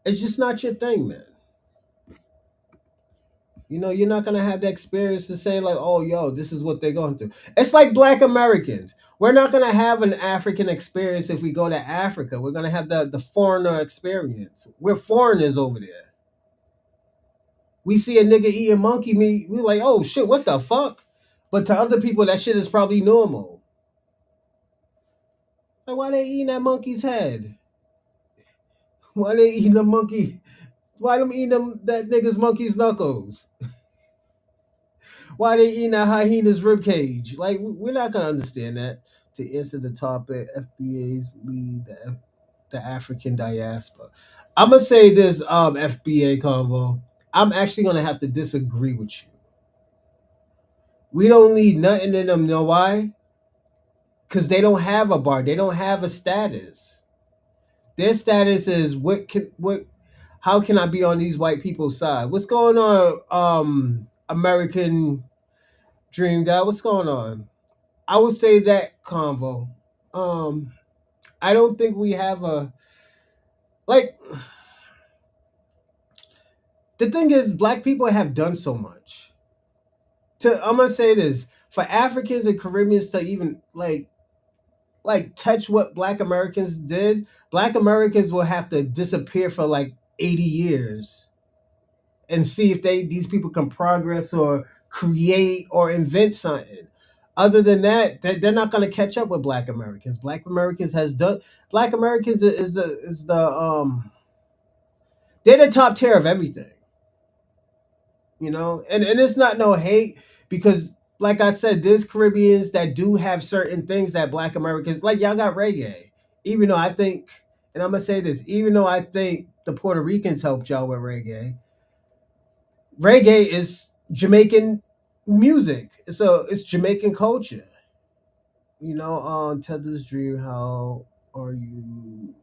It's just not your thing, man. You're not gonna have the experience to say like, oh, yo, this is what they're going through. It's like black Americans. We're not gonna have an African experience if we go to Africa. We're gonna have the foreigner experience. We're foreigners over there. We see a nigga eating monkey meat, we're like, oh shit, what the fuck? But to other people, that shit is probably normal. Like, why they eating that monkey's head? Why they eating the monkey? Why them eating that nigga's monkey's knuckles? Why they eating that hyena's rib cage? Like, we're not gonna understand that. To answer the topic, FBA's lead the African diaspora. I'm gonna say this, FBA combo. I'm actually gonna have to disagree with you. We don't need nothing in them. Know why? Because they don't have a bar. They don't have a status. Their status is what. How can I be on these white people's side? What's going on, American Dream Guy? What's going on? I would say that convo. Um, I don't think we have a, like. The thing is, black people have done so much. I'm gonna say this, for Africans and Caribbeans to even like touch what Black Americans did. Black Americans will have to disappear for like 80 years and see if these people can progress or create or invent something. Other than that, they're not going to catch up with Black Americans. Black Americans is the they're the top tier of everything. And it's not no hate, because like I said, there's Caribbeans that do have certain things that Black Americans, like, y'all got reggae. Even though I think, and I'm gonna say this, even though I think the Puerto Ricans helped y'all with reggae is Jamaican music. It's Jamaican culture. On Tether's Dream, how are you?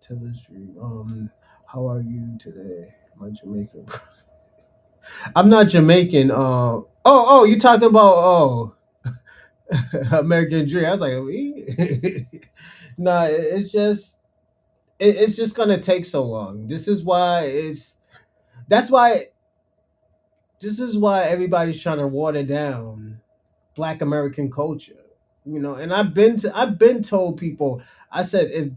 Tether's Dream, how are you today? My Jamaican. I'm not Jamaican. Oh, you talking about, American Dream? I was like, we. Nah, it's just gonna take so long. That's why this is why everybody's trying to water down Black American culture. And I've been told people. I said if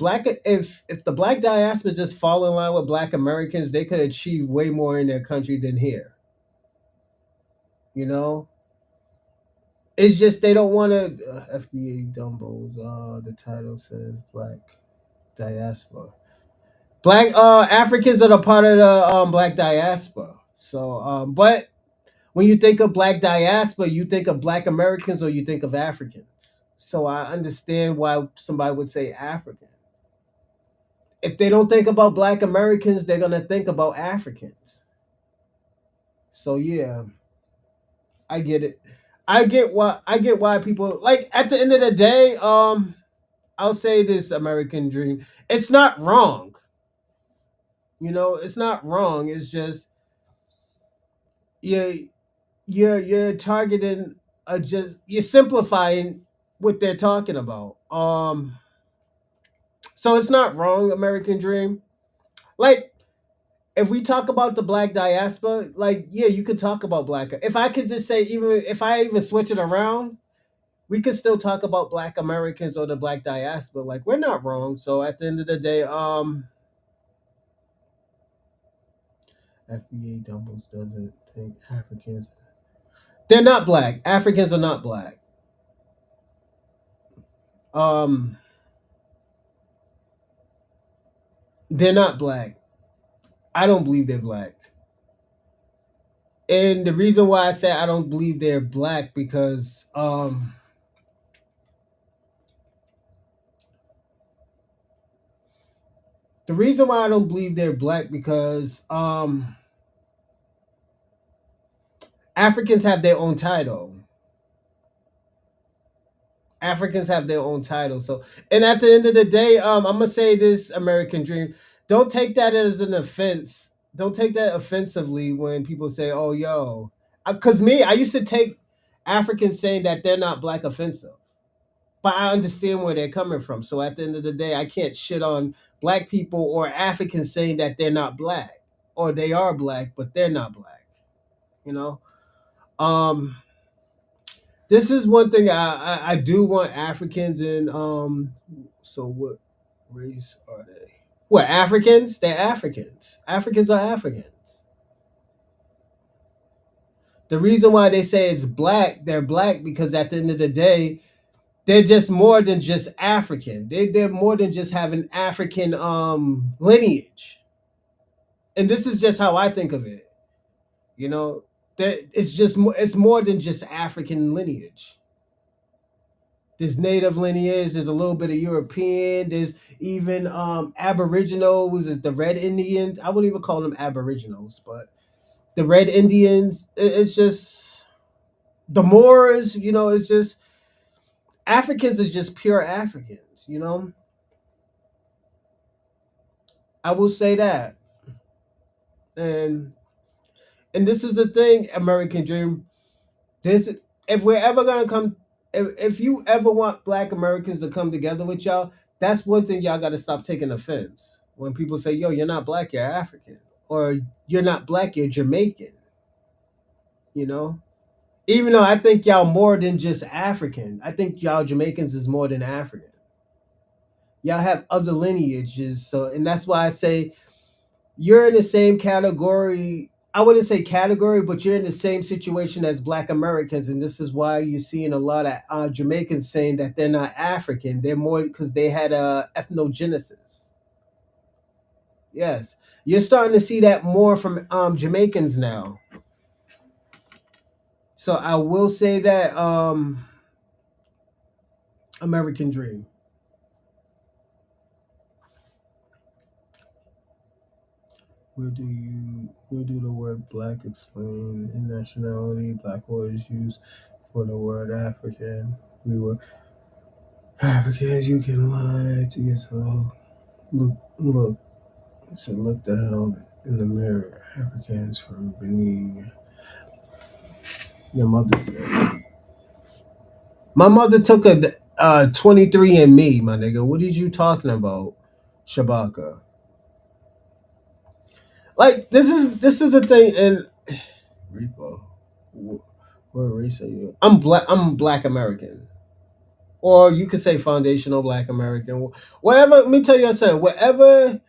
the black diaspora just fall in line with black Americans, they could achieve way more in their country than here. You know, it's just they don't want to. FBA Dumbos. The title says black diaspora. Black Africans are a part of the black diaspora. So, but when you think of black diaspora, you think of black Americans or you think of Africans. So I understand why somebody would say African. If they don't think about black Americans, they're gonna think about Africans. So yeah, I get it. I get why people like at the end of the day, I'll say this American dream. It's not wrong. It's not wrong. It's just you you're targeting just you're simplifying what they're talking about. So it's not wrong, American dream. Like if we talk about the black diaspora, like yeah, you could talk about black. If I could just say, even if I even switch it around, we could still talk about black Americans or the black diaspora. Like we're not wrong. So at the end of the day, FBA Dumbles doesn't think Africans. They're not black. Africans are not black. Um, they're not black. I don't believe they're black. And the reason why I say I don't believe they're black because the reason why I don't believe they're black because Africans have their own title. Africans have their own title. So, and at the end of the day, I'm gonna say this American dream. Don't take that as an offense. Don't take that offensively when people say, "Oh, yo," because me, I used to take Africans saying that they're not black offensive, but I understand where they're coming from. So at the end of the day, I can't shit on black people or Africans saying that they're not black or they are black, but they're not black. You know. Um, this is one thing I do want Africans in. So what race are they? What Africans? They're Africans. Africans are Africans. The reason why they say it's black, they're black because at the end of the day, they're just more than just African. They're more than just having African lineage. And this is just how I think of it. You know, that it's more than just African lineage. There's native lineage. There's a little bit of European. There's even Aboriginals. The Red Indians. I wouldn't even call them Aboriginals, but the Red Indians. It's just the Moors. It's just Africans are just pure Africans. I will say that. And this is the thing, American Dream. This if we're ever gonna come, if you ever want Black Americans to come together with y'all, that's one thing y'all got to stop taking offense when people say, "Yo, you're not black, you're African," or "You're not black, you're Jamaican." You know, even though I think y'all more than just African, I think y'all Jamaicans is more than African. Y'all have other lineages, so and that's why I say you're in the same category. I wouldn't say category, but you're in the same situation as Black Americans, and this is why you're seeing a lot of Jamaicans saying that they're not African. They're more because they had a ethnogenesis. Yes, you're starting to see that more from Jamaicans now. So I will say that American Dream. Where do the word black explain in nationality? Black word is used for the word African. We were Africans, you can lie to yourself. Look. It said, look the hell in the mirror. Africans from being. Your mother said. My mother took a 23 and me, my nigga. What are you talking about, Shabaka? Like this is the thing, and Repo. What race are you? I'm black. I'm Black American. or you could say foundational Black American. Whatever. Let me tell you something. Whatever.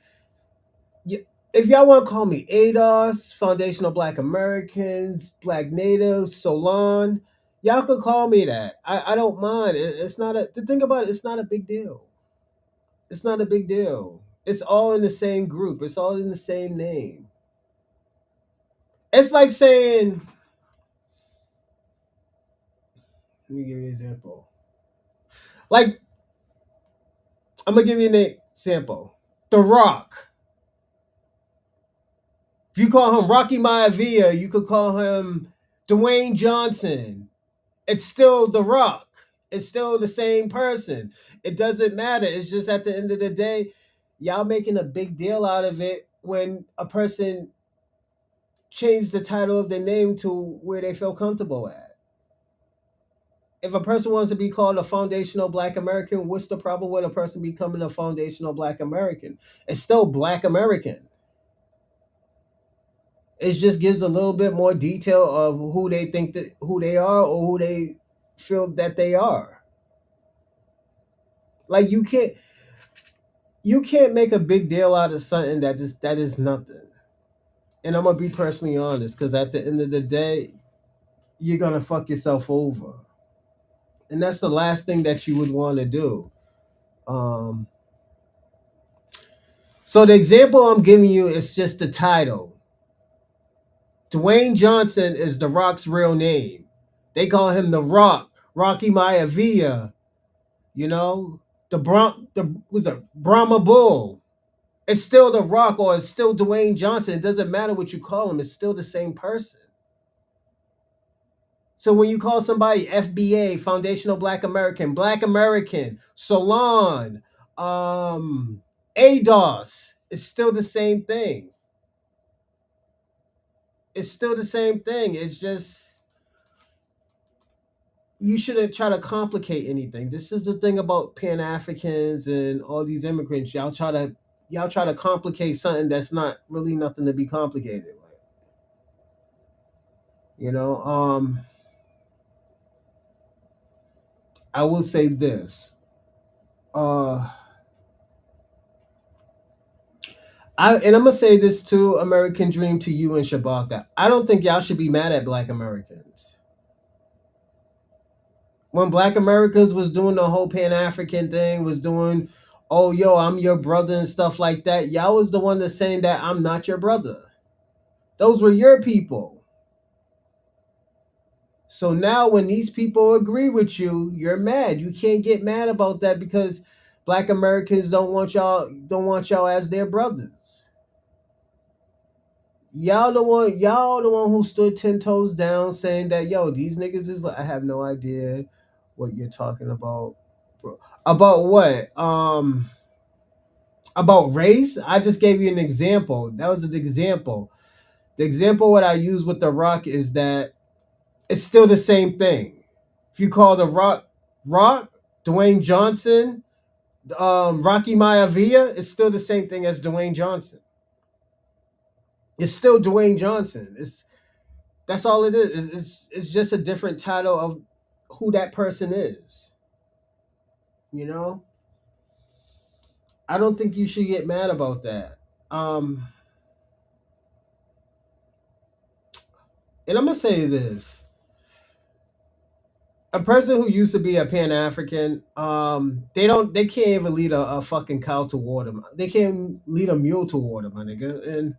If y'all want to call me ADOS, Foundational Black Americans, Black Natives, Solon, y'all could call me that. I don't mind. It's not a. To think about it, it's not a big deal. It's not a big deal. It's all in the same group. It's all in the same name. It's like saying, let me give you an example. Like, I'm gonna give you an example. The Rock. If you call him Rocky Maivia, you could call him Dwayne Johnson. It's still The Rock. It's still the same person. It doesn't matter. It's just at the end of the day, y'all making a big deal out of it when a person changed the title of their name to where they feel comfortable at. If a person wants to be called a foundational Black American, what's the problem with a person becoming a foundational Black American? It's still Black American. It just gives a little bit more detail of who they think that who they are or who they feel that they are. Like you can't make a big deal out of something that is nothing. And I'm gonna be personally honest, because at the end of the day, you're gonna fuck yourself over, and that's the last thing that you would want to do. Um, so the example I'm giving you is just the title. Dwayne Johnson is The Rock's real name. They call him The Rock, Rocky Maivia. You know, the was a Brahma Bull. It's still The Rock or it's still Dwayne Johnson. It doesn't matter what you call him. It's still the same person. So when you call somebody FBA, Foundational Black American, Solon, ADOS, it's still the same thing. It's still the same thing. It's just you shouldn't try to complicate anything. This is the thing about Pan Africans and all these immigrants. Y'all try to complicate something that's not really nothing to be complicated. Like, you know, I will say this. Uh, I'm gonna say this to American Dream, to you and Shabaka. I don't think y'all should be mad at Black Americans. When Black Americans was doing the whole Pan African thing, was doing, oh yo, I'm your brother and stuff like that. Y'all was the one that's saying that I'm not your brother. Those were your people. So now when these people agree with you, you're mad. You can't get mad about that because Black Americans don't want y'all as their brothers. Y'all the one who stood 10 toes down saying that yo, these niggas is like, I have no idea what you're talking about, bro. About what? About race? I just gave you an example. That was an example. The example what I use with The Rock is that it's still the same thing. If you call The Rock, Dwayne Johnson, Rocky Maivia, it's still the same thing as Dwayne Johnson. It's still Dwayne Johnson. That's all it is. It's just a different title of who that person is. You know, I don't think you should get mad about that. Um, and I'm gonna say this: a person who used to be a Pan African, they can't even lead a fucking cow to water. They can't lead a mule to water, my nigga, and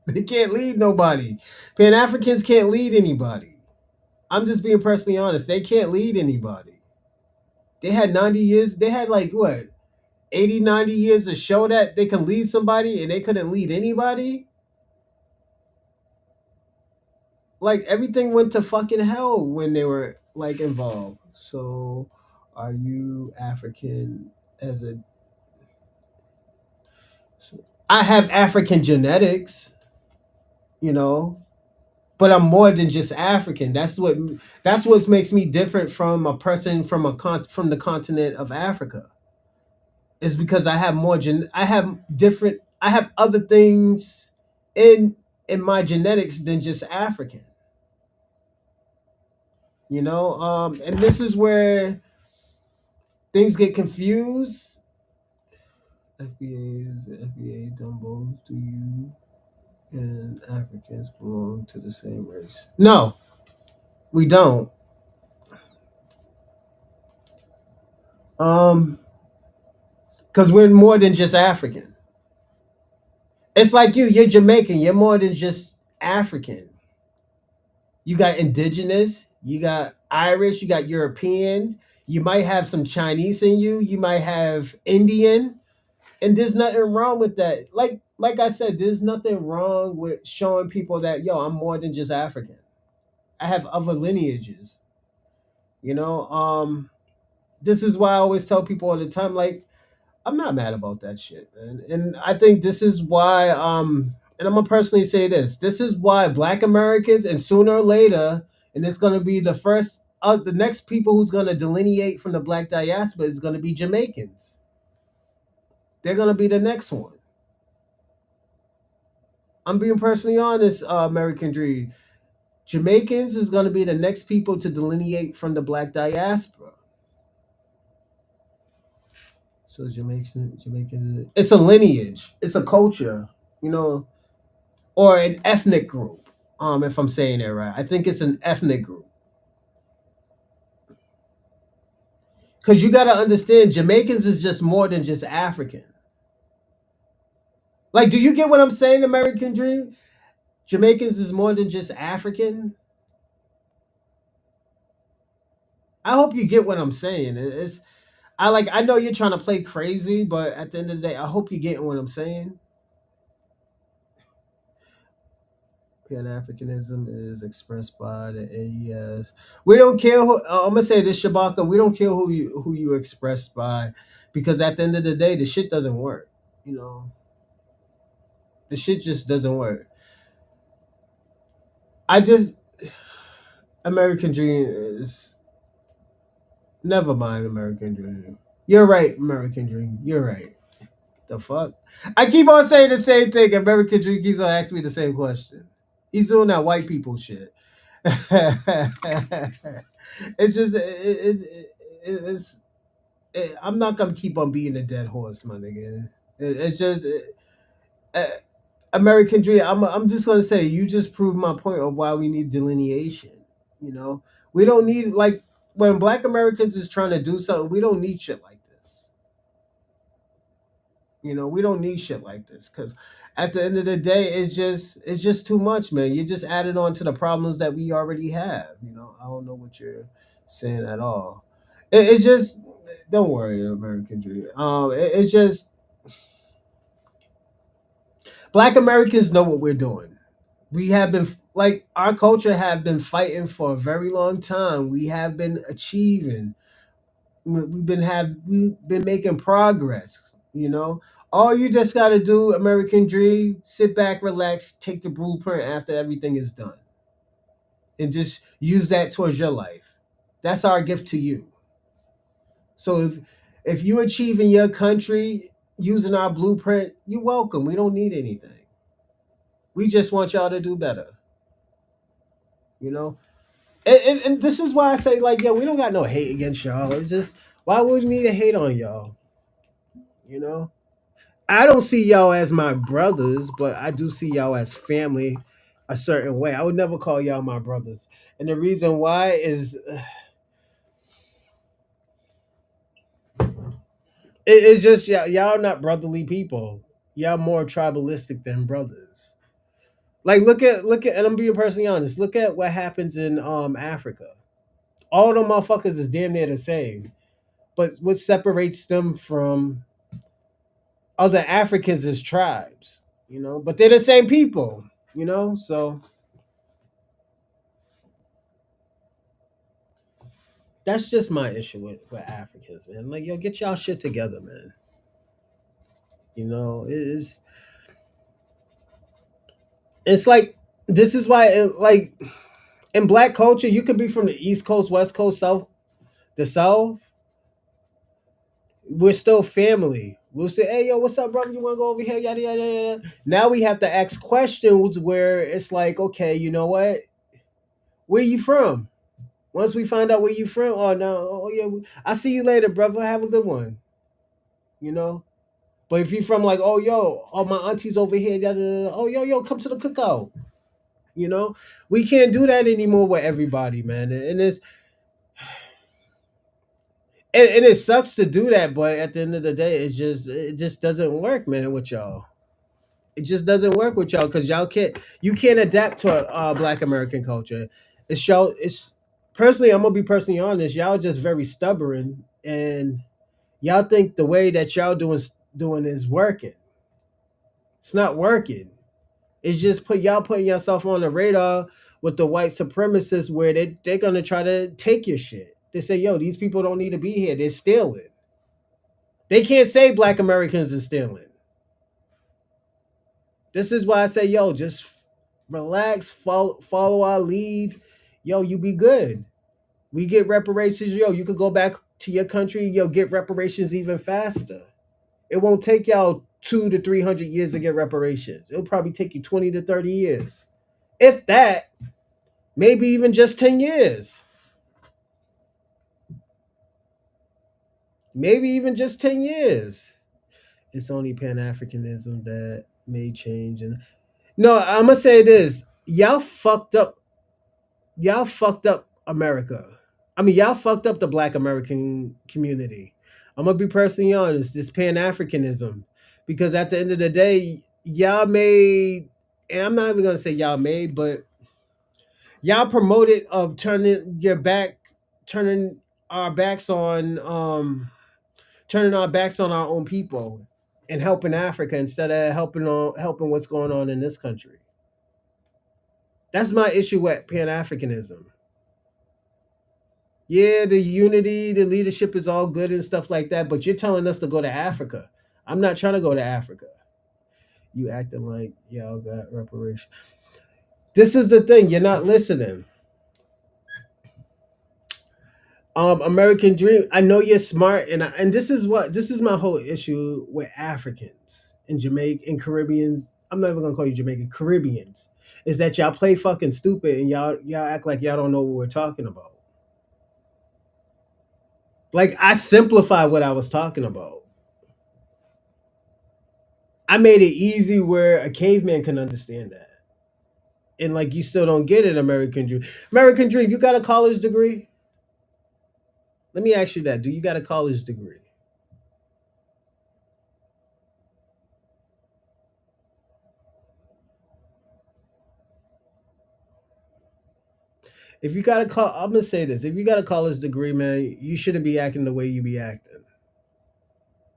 they can't lead nobody. Pan Africans can't lead anybody. I'm just being personally honest. They can't lead anybody. They had 90 years. They had like what, 80, 90 years to show that they can lead somebody and they couldn't lead anybody. Like everything went to fucking hell when they were like involved. So are you African as a so, I have African genetics, you know, but I'm more than just African. That's what makes me different from a person from the continent of Africa. Is because I have other things in my genetics than just African. And this is where things get confused. FBA Dumbos, do you and Africans belong to the same race? No, we don't. Um, because we're more than just African. It's like you're Jamaican. You're more than just African. You got indigenous, you got Irish, you got European, you might have some Chinese in you, you might have Indian, and there's nothing wrong with that. Like I said, there's nothing wrong with showing people that I'm more than just African. I have other lineages. You know, this is why I always tell people all the time, like, I'm not mad about that shit, man. And I think this is why, and I'm gonna personally say this: this is why Black Americans, and sooner or later, and it's gonna be the next people who's gonna delineate from the Black diaspora is gonna be Jamaicans. They're gonna be the next one. I'm being personally honest, American Dream. Jamaicans is gonna be the next people to delineate from the Black diaspora. So Jamaicans, it's a lineage, it's a culture, you know, or an ethnic group. If I'm saying it right, I think it's an ethnic group. Because you got to understand, Jamaicans is just more than just African. Like, do you get what I'm saying, American Dream? Jamaicans is more than just African. I hope you get what I'm saying. I know you're trying to play crazy, but at the end of the day, I hope you're getting what I'm saying. Pan Africanism is expressed by the AES. We don't care who. I'm gonna say this, Shabaka. We don't care who you expressed by, because at the end of the day, the shit doesn't work. You know, the shit just doesn't work. I just American Dream is never mind. American Dream. You're right, American Dream. You're right. The fuck? I keep on saying the same thing. American Dream keeps on asking me the same question. He's doing that white people shit. It's just it's I'm not gonna keep on being a dead horse, my nigga. It's just uh, American Dream. I'm just gonna say you just proved my point of why we need delineation. You know, we don't need like when Black Americans is trying to do something. We don't need shit like this. We don't need shit like this because at the end of the day, it's just too much, man. You're just adding on to the problems that we already have. I don't know what you're saying at all. It's just don't worry, American Dream. It's just Black Americans know what we're doing. We have been like our culture have been fighting for a very long time. We have been achieving. We've been making progress. All you just got to do, American Dream, sit back, relax, take the blueprint after everything is done, and just use that towards your life. That's our gift to you. So if you achieve in your country using our blueprint, you're welcome. We don't need anything. We just want y'all to do better. You know, and this is why I say like, yo, we don't got no hate against y'all. It's just why would we need to hate on y'all? You know, I don't see y'all as my brothers, but I do see y'all as family a certain way. I would never call y'all my brothers. And the reason why is it's just y'all not brotherly people. Y'all more tribalistic than brothers. Like look at and I'm being personally honest, look at what happens in Africa. All the motherfuckers is damn near the same. But what separates them from other Africans is tribes, but they're the same people, so that's just my issue with Africans, man. Like, yo, get y'all shit together, man. It's like this is why, like in Black culture, you could be from the East Coast, West Coast, South, the South. We're still family. We'll say, "Hey, yo, what's up, brother? You want to go over here?" Yada yada yada. Now we have to ask questions where it's like, okay, you know what? Where you from? Once we find out where you from, oh no, oh yeah, I see you later, brother. Have a good one. You know. But if you from like, oh yo, oh my auntie's over here, da, da, da, oh yo, come to the cookout. You know, we can't do that anymore with everybody, man. And and it sucks to do that, but at the end of the day, it just doesn't work, man, with y'all. It just doesn't work with y'all because you can't adapt to Black American culture. It's personally, I'm gonna be personally honest. Y'all just very stubborn, and y'all think the way that y'all doing is working. It's not working. It's just putting yourself on the radar with the white supremacists where they're gonna try to take your shit. They say, yo, these people don't need to be here. They're stealing. They can't say Black Americans are stealing. This is why I say, yo, just relax, follow our lead. Yo, you be good. We get reparations. Yo, you could go back to your country. Yo, get reparations even faster. It won't take y'all 200 to 300 years to get reparations. It'll probably take you 20 to 30 years, if that. Maybe even just 10 years. Maybe even just 10 years. It's only Pan Africanism that may change. And no, I'm gonna say this: y'all fucked up America. I mean, y'all fucked up the Black American community. I'm gonna be personally honest. This Pan Africanism, because at the end of the day, y'all made, and I'm not even gonna say y'all made, but y'all promoted of turning our backs on, turning our backs on our own people and helping Africa instead of helping what's going on in this country. That's my issue with Pan Africanism. Yeah, the unity, the leadership is all good and stuff like that, but you're telling us to go to Africa. I'm not trying to go to Africa. You acting like y'all got reparations. This is the thing, you're not listening. American dream. I know you're smart, and this is my whole issue with Africans and Jamaican and Caribbeans. I'm not even gonna call you Jamaican Caribbeans. Is that y'all play fucking stupid and y'all act like y'all don't know what we're talking about. Like I simplified what I was talking about. I made it easy where a caveman can understand that. And like you still don't get it, American dream. American dream, you got a college degree? Let me ask you that. Do you got a college degree? If you got a I'm gonna say this: if you got a college degree, man, you shouldn't be acting the way you be acting.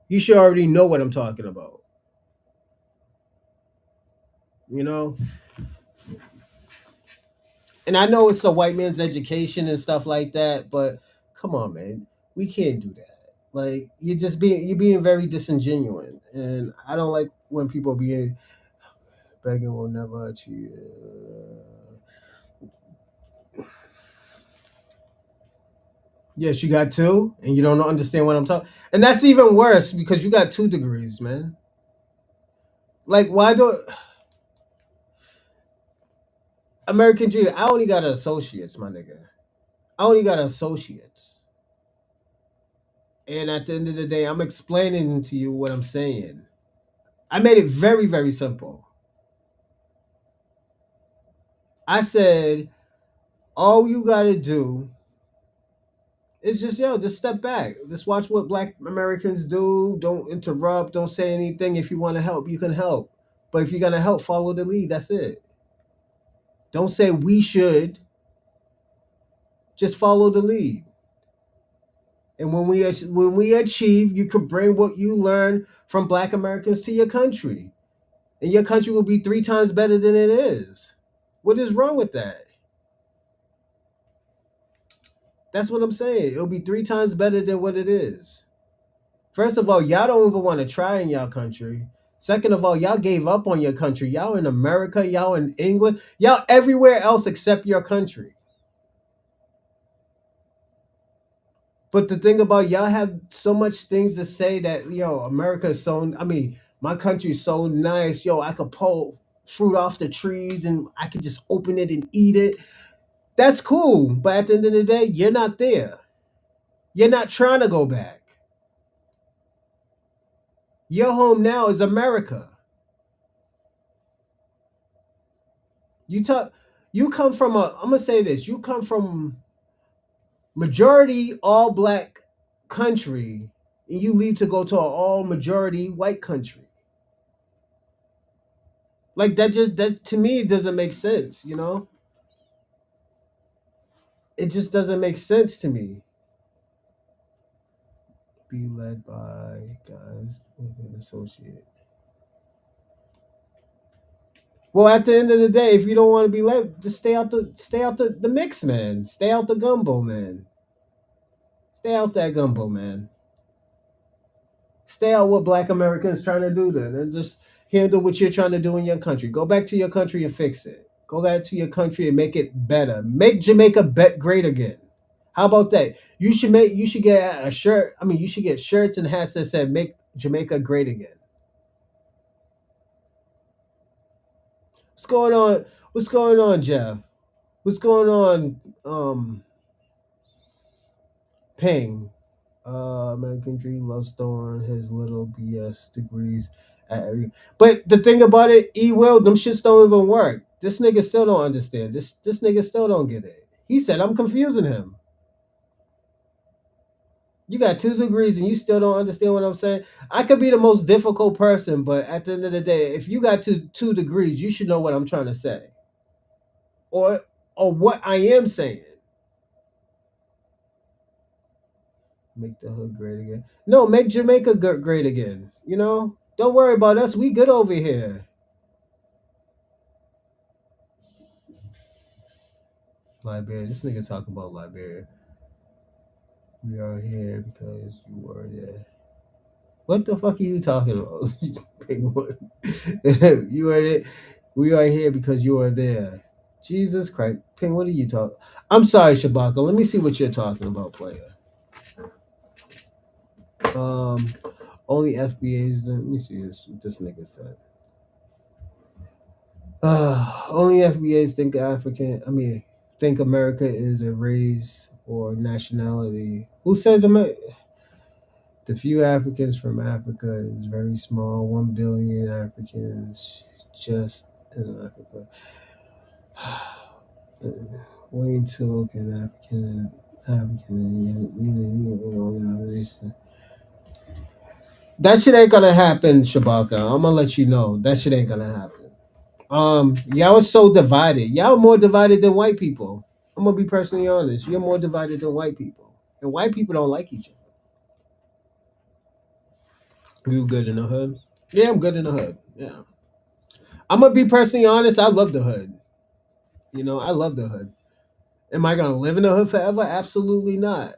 You should already know what I'm talking about. You know, and I know it's a white man's education and stuff like that, but come on, man, we can't do that. Like you're being very disingenuous, and I don't like when people being begging will never achieve. Yes, you got two, and you don't understand what I'm talking. And that's even worse because you got 2 degrees, man. Like, why do American Dream? I only got an associates, my nigga. I only got associates. And at the end of the day, I'm explaining to you what I'm saying. I made it very, very simple. I said, all you gotta do is just step back. Just watch what Black Americans do. Don't interrupt. Don't say anything. If you want to help, you can help. But if you're gonna help, follow the lead. That's it. Don't say we should. Just follow the lead. And when we achieve, you could bring what you learn from Black Americans to your country, and your country will be 3 times better than it is. What is wrong with that? That's what I'm saying. It'll be 3 times better than what it is. First of all, y'all don't even want to try in y'all country. Second of all, y'all gave up on your country. Y'all in America, y'all in England, y'all everywhere else except your country. But the thing about y'all have so much things to say that America is so. I mean, my country is so nice. Yo, I could pull fruit off the trees and I could just open it and eat it. That's cool, but at the end of the day, you're not there. You're not trying to go back. Your home now is America. You talk. You come from a. I'm gonna say this. You come from majority all black country, and you leave to go to an all majority white country. Like that to me it doesn't make sense. It just doesn't make sense to me. Be led by guys with an associate. Well, at the end of the day, if you don't want to be led, just stay out the mix, man. Stay out the gumbo, man. Stay out that gumbo, man. Stay out what black Americans trying to do then and just handle what you're trying to do in your country. Go back to your country and fix it. Go back to your country and make it better. Make Jamaica great again. How about that? You should get a shirt. I mean, you should get shirts and hats that said make Jamaica great again. What's going on? What's going on, Jeff? What's going on? Ping. American Dream, Love Storm, his little BS degrees at every. But the thing about it, Will, them shits don't even work. This nigga still don't understand. This nigga still don't get it. He said I'm confusing him. You got 2 degrees and you still don't understand what I'm saying. I could be the most difficult person, but at the end of the day, if you got two degrees, you should know what I'm trying to say, or what I am saying. Make the hood great again. No, make Jamaica great again. Don't worry about us. We good over here. Liberia. This nigga talking about Liberia. We are here because you were there. What the fuck are you talking about? Penguin. You are there. We are here because you are there. Jesus Christ. Ping, what are you talking? I'm sorry, Shabaka. Let me see what you're talking about, player. Um, only FBA's. Let me see what this nigga said. Only FBA's think African. I mean, think America is a race or nationality. Who said the few Africans from Africa is very small? 1 billion Africans just in Africa. Waiting to look at African organization. That shit ain't gonna happen, Shabaka. I'm gonna let you know that shit ain't gonna happen. Y'all are so divided. Y'all more divided than white people. I'm gonna be personally honest. You're more divided than white people, and white people don't like each other. You good in the hood? Yeah, I'm good in the hood. Yeah, I'm gonna be personally honest. I love the hood. I love the hood. Am I gonna live in the hood forever? Absolutely not.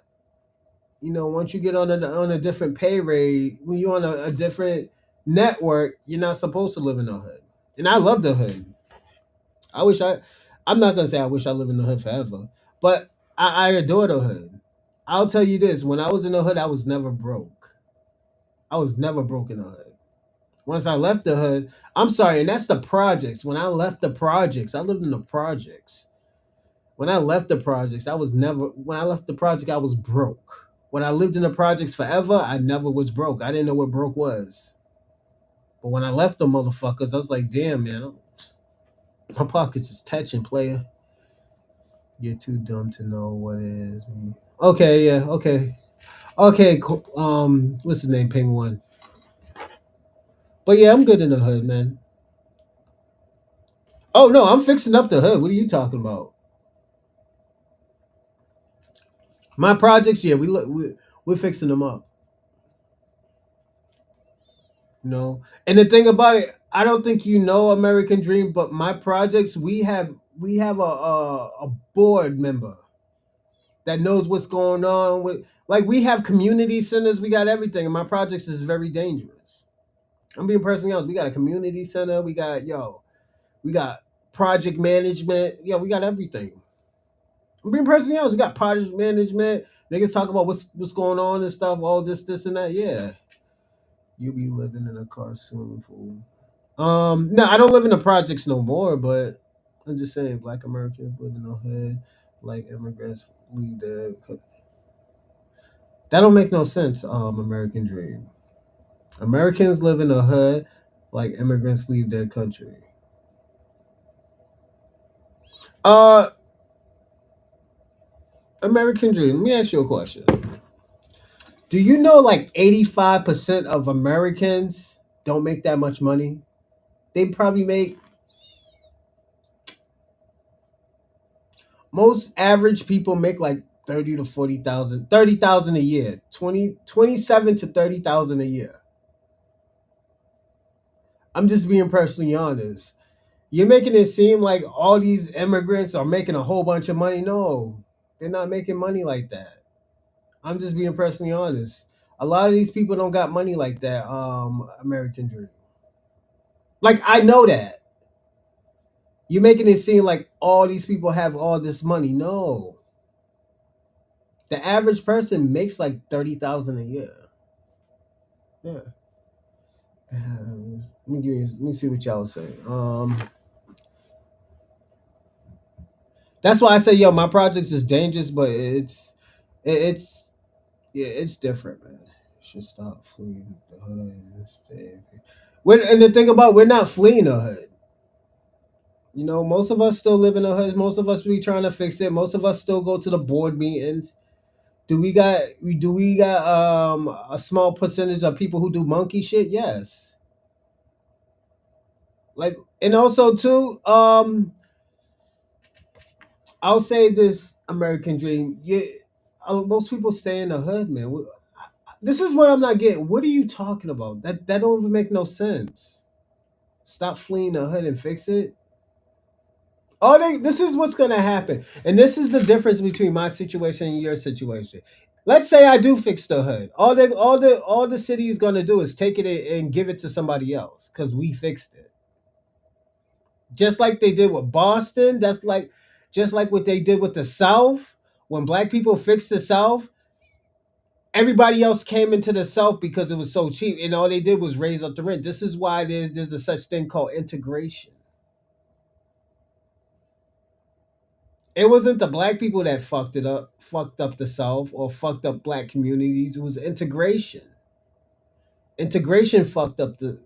Once you get on a different pay rate, when you're on a different network, you're not supposed to live in the hood. And I love the hood. I wish I. I'm not gonna say I wish I live in the hood forever, but I adore the hood. I'll tell you this: when I was in the hood, I was never broke. I was never broke in the hood. Once I left the hood, I'm sorry, and that's the projects. When I left the projects, I lived in the projects. When I left the projects, I was never. When I left the project, I was broke. When I lived in the projects forever, I never was broke. I didn't know what broke was. But when I left the motherfuckers, I was like, damn, man, my pockets is touching, player. You're too dumb to know what it is. Okay, yeah, okay. Okay, cool. What's his name? Ping one. But yeah, I'm good in the hood, man. Oh no, I'm fixing up the hood. What are you talking about? My projects, yeah, we're fixing them up. And the thing about it, I don't think you know American Dream, but my projects, we have a board member that knows what's going on with. Like we have community centers, we got everything, and my projects is very dangerous. I'm being personally honest. We got a community center. We got project management. Yeah, we got everything. I'm being personally honest. We got project management. Niggas talk about what's going on and stuff. All this, and that. Yeah, you be living in a car soon, fool. No, I don't live in the projects no more. But I'm just saying, Black Americans live in the hood. like immigrants leave the. That don't make no sense. American dream. Americans live in a hood, like immigrants leave their country. Uh, American dream. Let me ask you a question. Do you know like 85% of Americans don't make that much money? They probably make most average people make like 30 to 40,000, 30,000 a year, 27 to 30,000 a year. I'm just being personally honest. You're making it seem like all these immigrants are making a whole bunch of money. No, they're not making money like that. I'm just being personally honest. A lot of these people don't got money like that. American dream. Like I know that. You're making it seem like all these people have all this money. No. The average person makes like 30,000 a year. Yeah. Let me see what y'all was saying. That's why I say, yo, my projects is dangerous, but it's yeah, it's different, man. Should stop fleeing the hood and stay. And the thing about we're not fleeing the hood. You know, most of us still live in the hood. Most of us be trying to fix it. Most of us still go to the board meetings. Do we got a small percentage of people who do monkey shit? Yes. Like and also too, I'll say this American dream. Yeah, most people stay in the hood, man. This is what I'm not getting. What are you talking about? That don't even make no sense. Stop fleeing the hood and fix it. This is what's gonna happen, and this is the difference between my situation and your situation. Let's say I do fix the hood. All the city is gonna do is take it and give it to somebody else because we fixed it. Just like they did with Boston. Just like what they did with the South. When black people fixed the South, everybody else came into the South because it was so cheap, and all they did was raise up the rent. This is why there's a such thing called integration. It wasn't the black people that fucked up the South, or fucked up black communities. It was integration. Integration fucked up the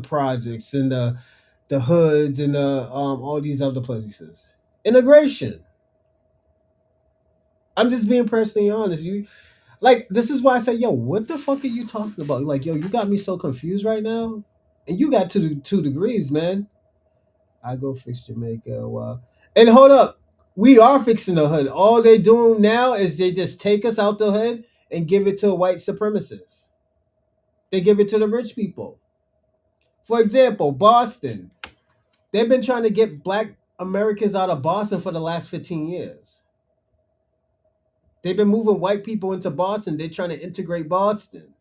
projects and the hoods and the all these other places. Integration. I'm just being personally honest. This is why I say, yo, what the fuck are you talking about? Like, yo, you got me so confused right now. And you got 2 degrees, man. I go fix Jamaica. Wow. And hold up. We are fixing the hood. All they doing now is they just take us out the hood and give it to white supremacists. They give it to the rich people. For example, Boston. They've been trying to get black Americans out of Boston for the last 15 years. They've been moving white people into Boston. They're trying to integrate Boston.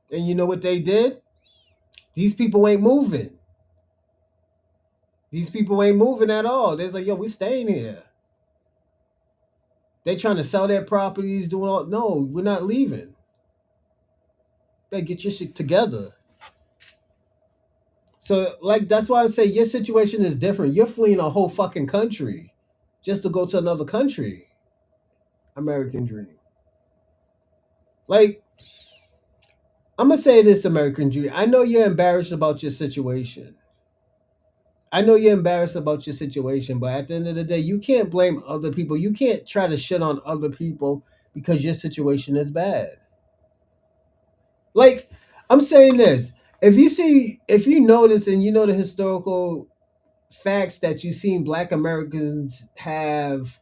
And you know what they did? These people ain't moving. These people ain't moving at all. They're like, yo, we staying here. They trying to sell their properties, doing all. No, we're not leaving. Better get your shit together. So, like, that's why I say your situation is different. You're fleeing a whole fucking country just to go to another country. American dream. Like, I'm gonna say this, American dream. I know you're embarrassed about your situation. I know you're embarrassed about your situation, but at the end of the day, you can't blame other people. You can't try to shit on other people because your situation is bad. Like, I'm saying this. If you notice and you know the historical facts that you've seen black Americans have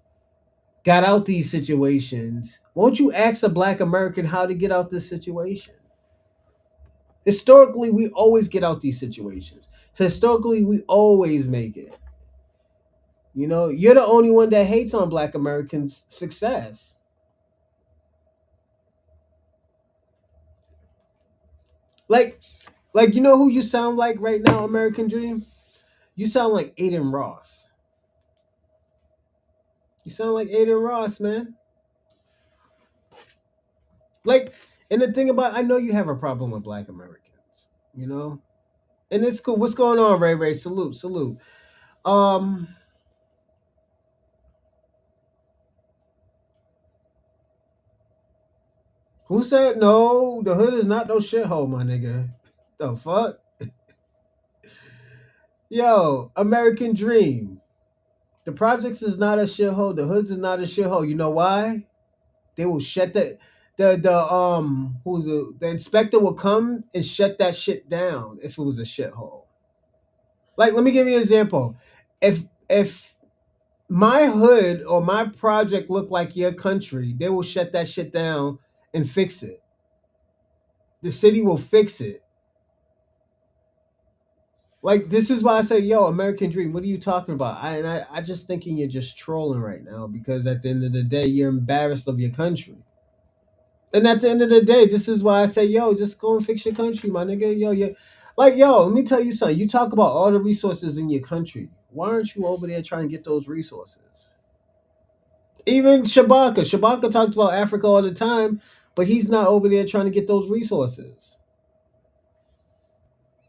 got out these situations, won't you ask a black American how to get out this situation? Historically, we always get out these situations. So historically, we always make it. You know, you're the only one that hates on black Americans' success. Like, you know who you sound like right now, American Dream? You sound like Aiden Ross. You sound like Aiden Ross, man. Like, and the thing about, I know you have a problem with black Americans, you know? And it's cool. What's going on, Ray Ray? Salute, salute. Um, Who said no? The hood is not no shithole, my nigga. The fuck? Yo, American Dream. The projects is not a shithole. The hoods is not a shithole. You know why? They will shut the who's it? The inspector will come and shut that shit down if it was a shithole. Like, let me give you an example. If my hood or my project look like your country, they will shut that shit down and fix it. The city will fix it. Like, this is why I say, yo, American Dream. What are you talking about? I just thinking you're just trolling right now because at the end of the day, you're embarrassed of your country. And at the end of the day, this is why I say, yo, just go and fix your country, my nigga. Yo, yeah. Like, yo, let me tell you something. You talk about all the resources in your country. Why aren't you over there trying to get those resources? Even Shabaka talks about Africa all the time, but he's not over there trying to get those resources.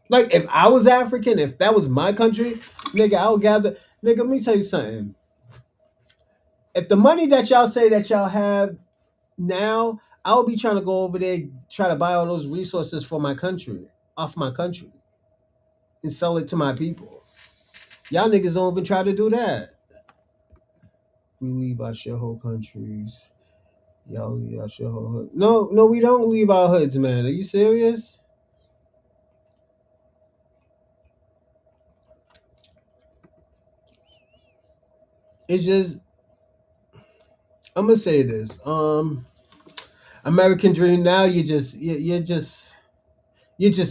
Like, if I was African, if that was my country, nigga, I would gather. Nigga, let me tell you something. If the money that y'all say that y'all have now, I would be trying to go over there, try to buy all those resources for my country, off my country, and sell it to my people. Y'all niggas don't even try to do that. We leave our shithole countries. Y'all leave our shithole hood. No, no, we don't leave our hoods, man. Are you serious? It's just, I'm gonna say this. American Dream. Now you're just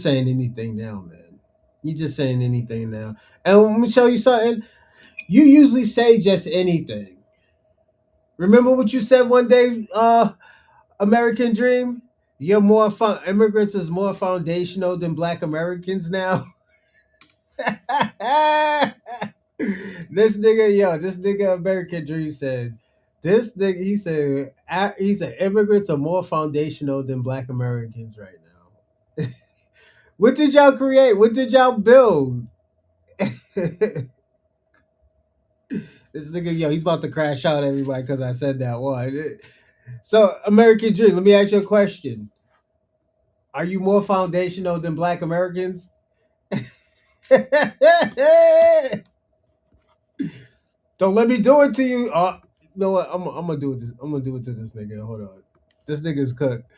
saying anything now, man. You're just saying anything now. And let me show you something. You usually say just anything. Remember what you said one day, American Dream? You're immigrants is more foundational than black Americans now. This nigga American Dream said, this nigga, he said immigrants are more foundational than black Americans right now. What did y'all create? What did y'all build? This nigga, yo, he's about to crash out everybody because I said that one. So, American Dream, let me ask you a question. Are you more foundational than black Americans? Don't let me do it to you. You know what? I'm gonna do it. I'm gonna do it to this nigga. Hold on. This nigga's cooked.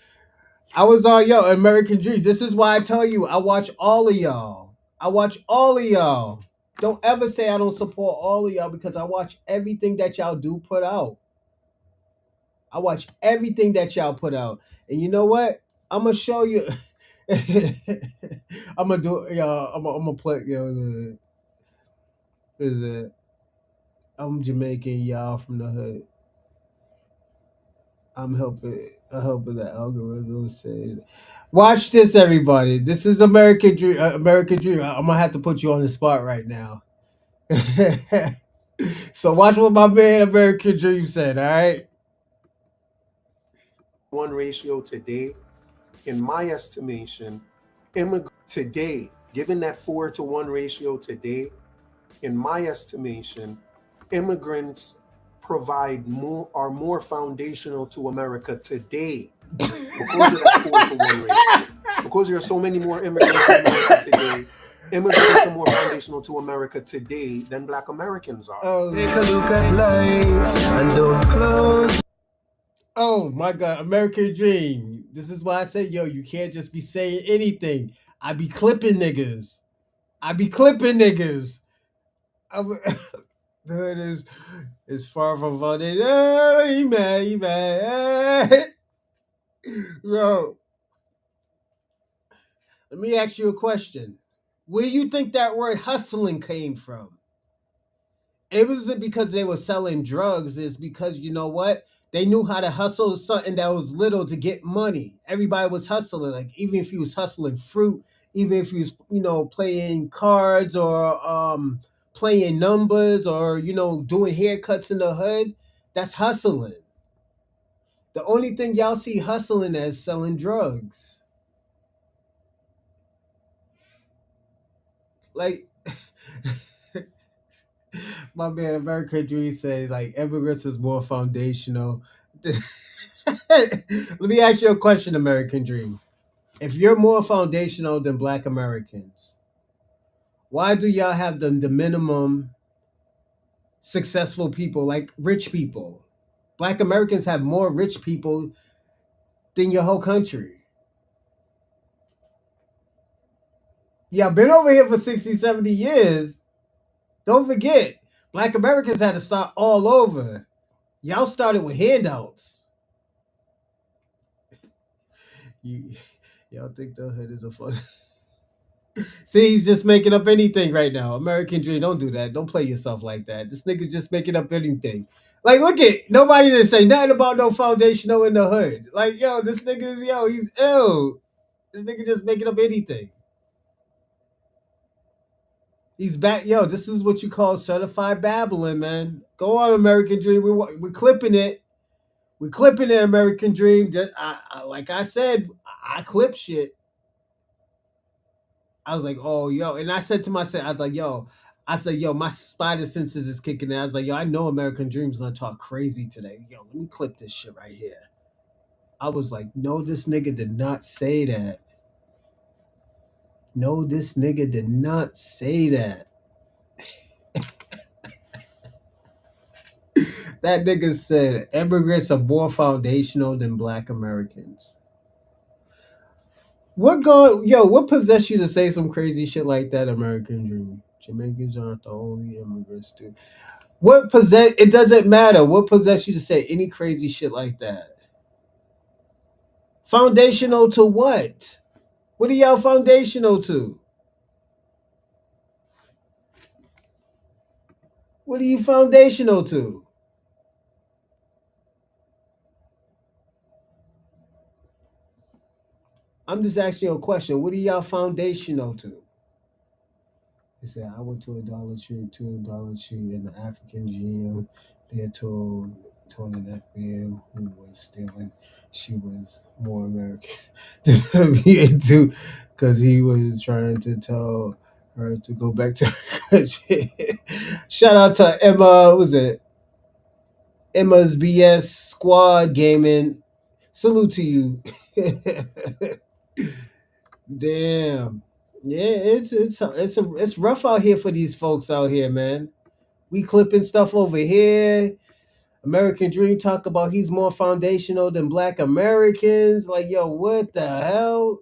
I was on American Dream. This is why I tell you I watch all of y'all. I watch all of y'all. Don't ever say I don't support all of y'all because I watch everything that y'all do put out. I watch everything that y'all put out. And you know what? I'm gonna show you. I'm gonna do y'all. I'm gonna play is it? I'm Jamaican, y'all from the hood. I'm helping the algorithm say. Watch this, everybody. This is American Dream. American Dream. I'm gonna have to put you on the spot right now. So watch what my man American Dream said. All right. One ratio today, in my estimation, immigrant today, given that 4-to-1 ratio today, in my estimation, immigrants provide are more foundational to America today because of that 4-to-1 ratio. Because there are so many more immigrants in America today, immigrants are more foundational to America today than black Americans are. Take a look at life and don't close. Oh my God, American Dream. This is why I say, yo, you can't just be saying anything. I be clipping niggas. I be clipping niggas. The hood is far from funny. Oh, he mad, he mad. Bro, let me ask you a question. Where do you think that word hustling came from? It wasn't because they were selling drugs. It's because you know what? They knew how to hustle something that was little to get money. Everybody was hustling. Like even if he was hustling fruit, even if he was, playing cards or playing numbers or doing haircuts in the hood, that's hustling. The only thing y'all see hustling as selling drugs. Like my man American Dream said, like immigrants is more foundational. Let me ask you a question, American Dream. If you're more foundational than Black Americans, why do y'all have the minimum successful people, like rich people? Black Americans have more rich people than your whole country. Y'all been over here for 60, 70 years. Don't forget, Black Americans had to start all over. Y'all started with handouts. You, y'all think the hood is a fun. See, he's just making up anything right now. American Dream, don't do that. Don't play yourself like that. This nigga just making up anything. Like, look at nobody didn't say nothing about no foundational in the hood. Like, yo, this nigga is he's ill. This nigga just making up anything. He's back, yo. This is what you call certified babbling, man. Go on, American Dream. We're clipping it. We're clipping it, American Dream. Like I said, I clip shit. I was like, oh, yo. And I said to myself, I was like, yo, my spider senses is kicking in. I was like, yo, I know American Dream's gonna talk crazy today. Yo, let me clip this shit right here. I was like, no, this nigga did not say that. No, this nigga did not say that. That nigga said immigrants are more foundational than Black Americans. What possessed you to say some crazy shit like that, American Dream? Jamaicans aren't the only immigrants, dude. It doesn't matter. What possessed you to say any crazy shit like that? Foundational to what? What are y'all foundational to? What are you foundational to? I'm just asking you a question. What are y'all foundational to? They said I went to a Dollar Tree in the African gym. They told an FBA who was stealing, she was more American than me too, because he was trying to tell her to go back to her country. Shout out to Emma. What was it Emma's BS Squad Gaming? Salute to you. Damn. Yeah, it's rough out here for these folks out here, man. We clipping stuff over here. American Dream talk about he's more foundational than Black Americans. Like, yo, what the hell?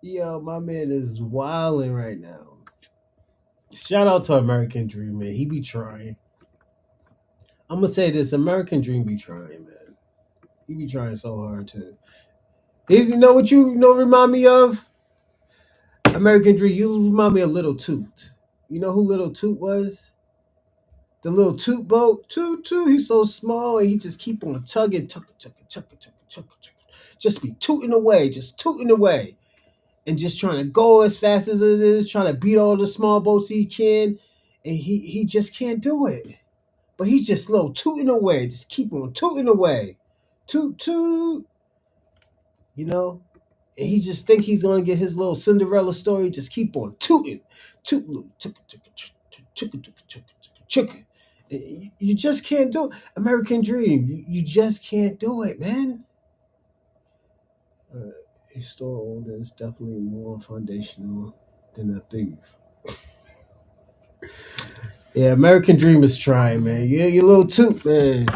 Yo, my man is wilding right now. Shout out to American Dream, man. He be trying. I'm gonna say this: American Dream be trying, man. He be trying so hard to. He's you know what you know remind me of? American Dream. You remind me of Little Toot. You know who Little Toot was? The little toot boat, toot toot. He's so small and he just keep on tugging, just be tooting away, just tooting away, and just trying to go as fast as it is, trying to beat all the small boats he can, and he just can't do it. But he's just slow tooting away, just keep on tooting away, toot toot. You know, and he just think he's gonna get his little Cinderella story. Just keep on tooting, toot, chicken. You just can't do it. American Dream. You just can't do it, man. A store owner is definitely more foundational than a thief. Yeah, American Dream is trying, man. Yeah, you little toot, man.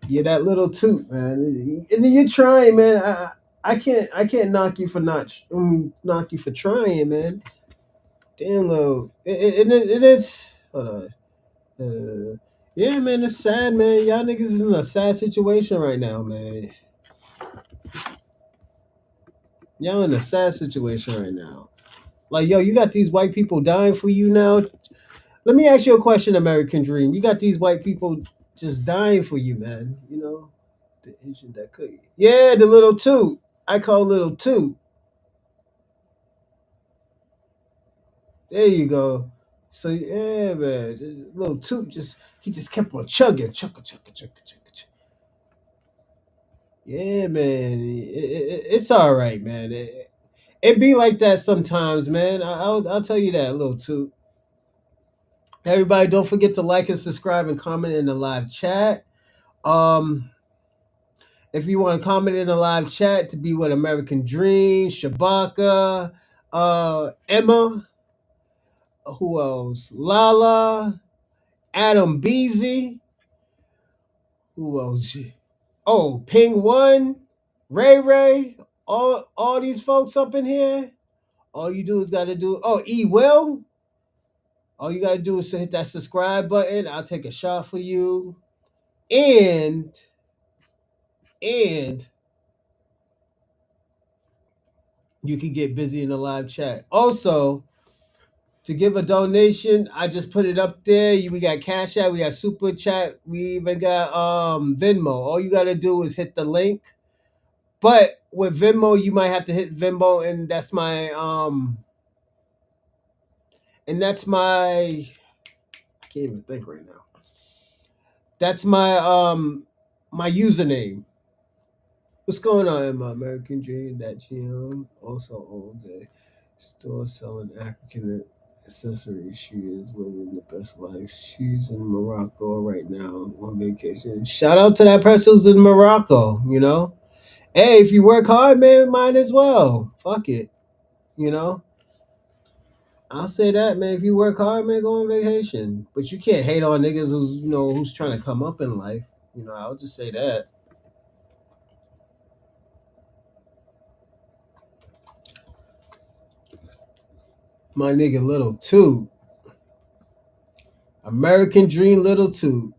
You're that little toot, man. And you're trying, man. I can't knock you for trying, man. Damn, though. It is. Hold on. Yeah, man, it's sad, man. Y'all niggas is in a sad situation right now, man. Y'all in a sad situation right now. Like, yo, you got these white people dying for you now. Let me ask you a question, American Dream. You got these white people just dying for you, man. You know, the Asian that could. Yeah, the little two. I call little two. There you go. So yeah, man, just little two. Just he just kept on chugging, chugga. Yeah, man, it's all right, man. It be like that sometimes, man. I'll tell you that, little two. Everybody, don't forget to like and subscribe and comment in the live chat. Um, if you want to comment in the live chat to be with American Dream, Shabaka, Emma, who else? Lala, Adam Beasy, who else? Oh, Ping One, Ray Ray, all these folks up in here. All you do is gotta do E Will. All you gotta do is hit that subscribe button. I'll take a shot for you. And you can get busy in the live chat. Also, to give a donation, I just put it up there. We got Cash App, we got Super Chat, we even got Venmo. All you gotta do is hit the link. But with Venmo, you might have to hit Venmo, and that's my I can't even think right now. That's my username. What's going on in my American Dream? That GM also owns a store selling African accessories. She is living the best life. She's in Morocco right now on vacation. Shout out to that person who's in Morocco, you know? Hey, if you work hard, man, might as well. Fuck it. You know? I'll say that, man. If you work hard, man, go on vacation. But you can't hate on niggas who's trying to come up in life. I'll just say that. My nigga Little Two. American Dream Little Two.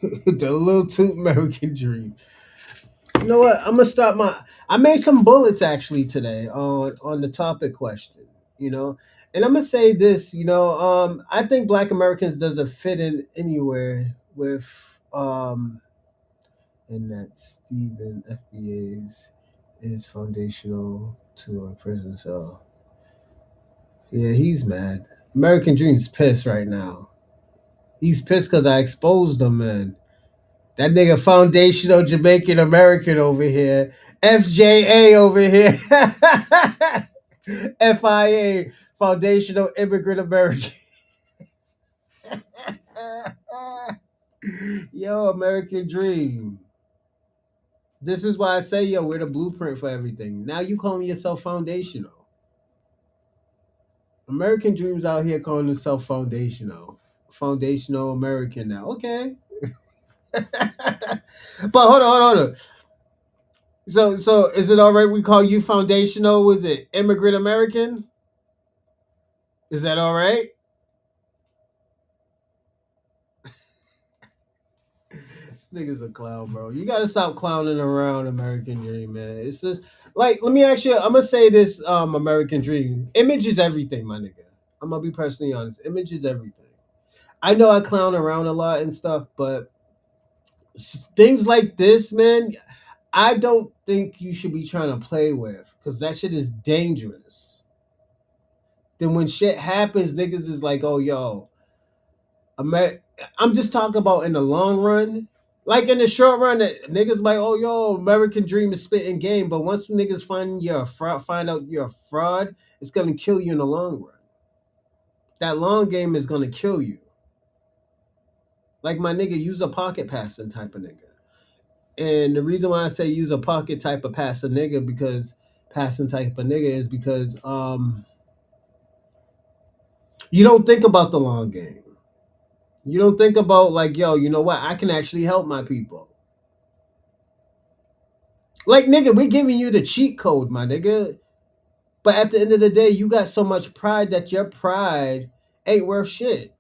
The Little Two American Dream. You know what? I'm gonna start I made some bullets actually today on the topic question, you know. And I'm gonna say this, I think Black Americans doesn't fit in anywhere with and that Stephen FBA's is foundational to our prison cell. Yeah, he's mad. American Dream's pissed right now. He's pissed because I exposed him, man. That nigga foundational Jamaican American over here. FJA over here. FIA, foundational immigrant American. Yo, American Dream. This is why I say, yo, we're the blueprint for everything. Now you calling yourself foundational. American Dream's out here calling himself foundational. Foundational American now. Okay. But hold on. So is it all right we call you foundational? Was it immigrant American? Is that all right? This nigga's a clown, bro. You gotta stop clowning around American Dream, man. It's just like, let me ask you. I'm gonna say this, American Dream. Image is everything, my nigga. I'm gonna be personally honest. Image is everything. I know I clown around a lot and stuff, but things like this, man, I don't think you should be trying to play with because that shit is dangerous. Then when shit happens, niggas is like, oh, yo, Amer- I'm just talking about in the long run. Like in the short run, niggas like, oh, yo, American Dream is spitting game. But once niggas find out you're a fraud, it's gonna kill you in the long run. That long game is gonna kill you. Like my nigga, use a pocket passing type of nigga. And the reason why I say use a pocket type of passing nigga because passing type of nigga is because you don't think about the long game. You don't think about like, yo, you know what? I can actually help my people. Like, nigga, we giving you the cheat code, my nigga. But at the end of the day, you got so much pride that your pride ain't worth shit.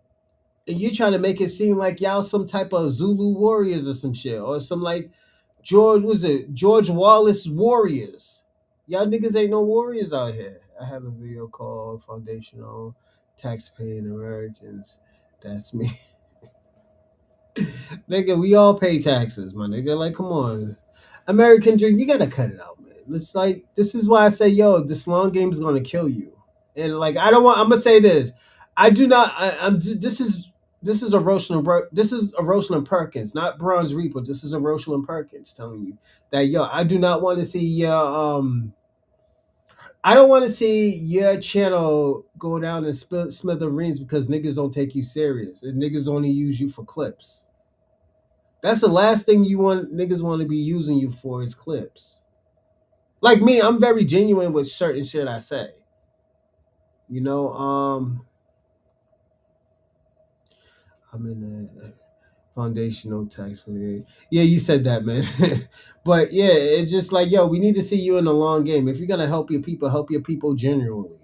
And you trying to make it seem like y'all some type of Zulu warriors or some shit. Or some like George Wallace warriors. Y'all niggas ain't no warriors out here. I have a video called Foundational Taxpaying Americans. That's me. Nigga, we all pay taxes, my nigga. Like, come on. American Dream, you gotta cut it out, man. It's like, this is why I say, yo, this long game is gonna kill you. And like, I'm gonna say this. I do not, this is a Rochland Perkins, not Bronze Reaper. This is a Rochland Perkins telling you that, yo, I do not want to see I don't want to see your channel go down and smithereens because niggas don't take you serious and niggas only use you for clips. That's the last thing you want niggas want to be using you for is clips. Like me, I'm very genuine with certain shit I say. You know, I'm in a foundational tax for the yeah, you said that, man. But yeah, it's just like, yo, we need to see you in the long game. If you're gonna help your people genuinely.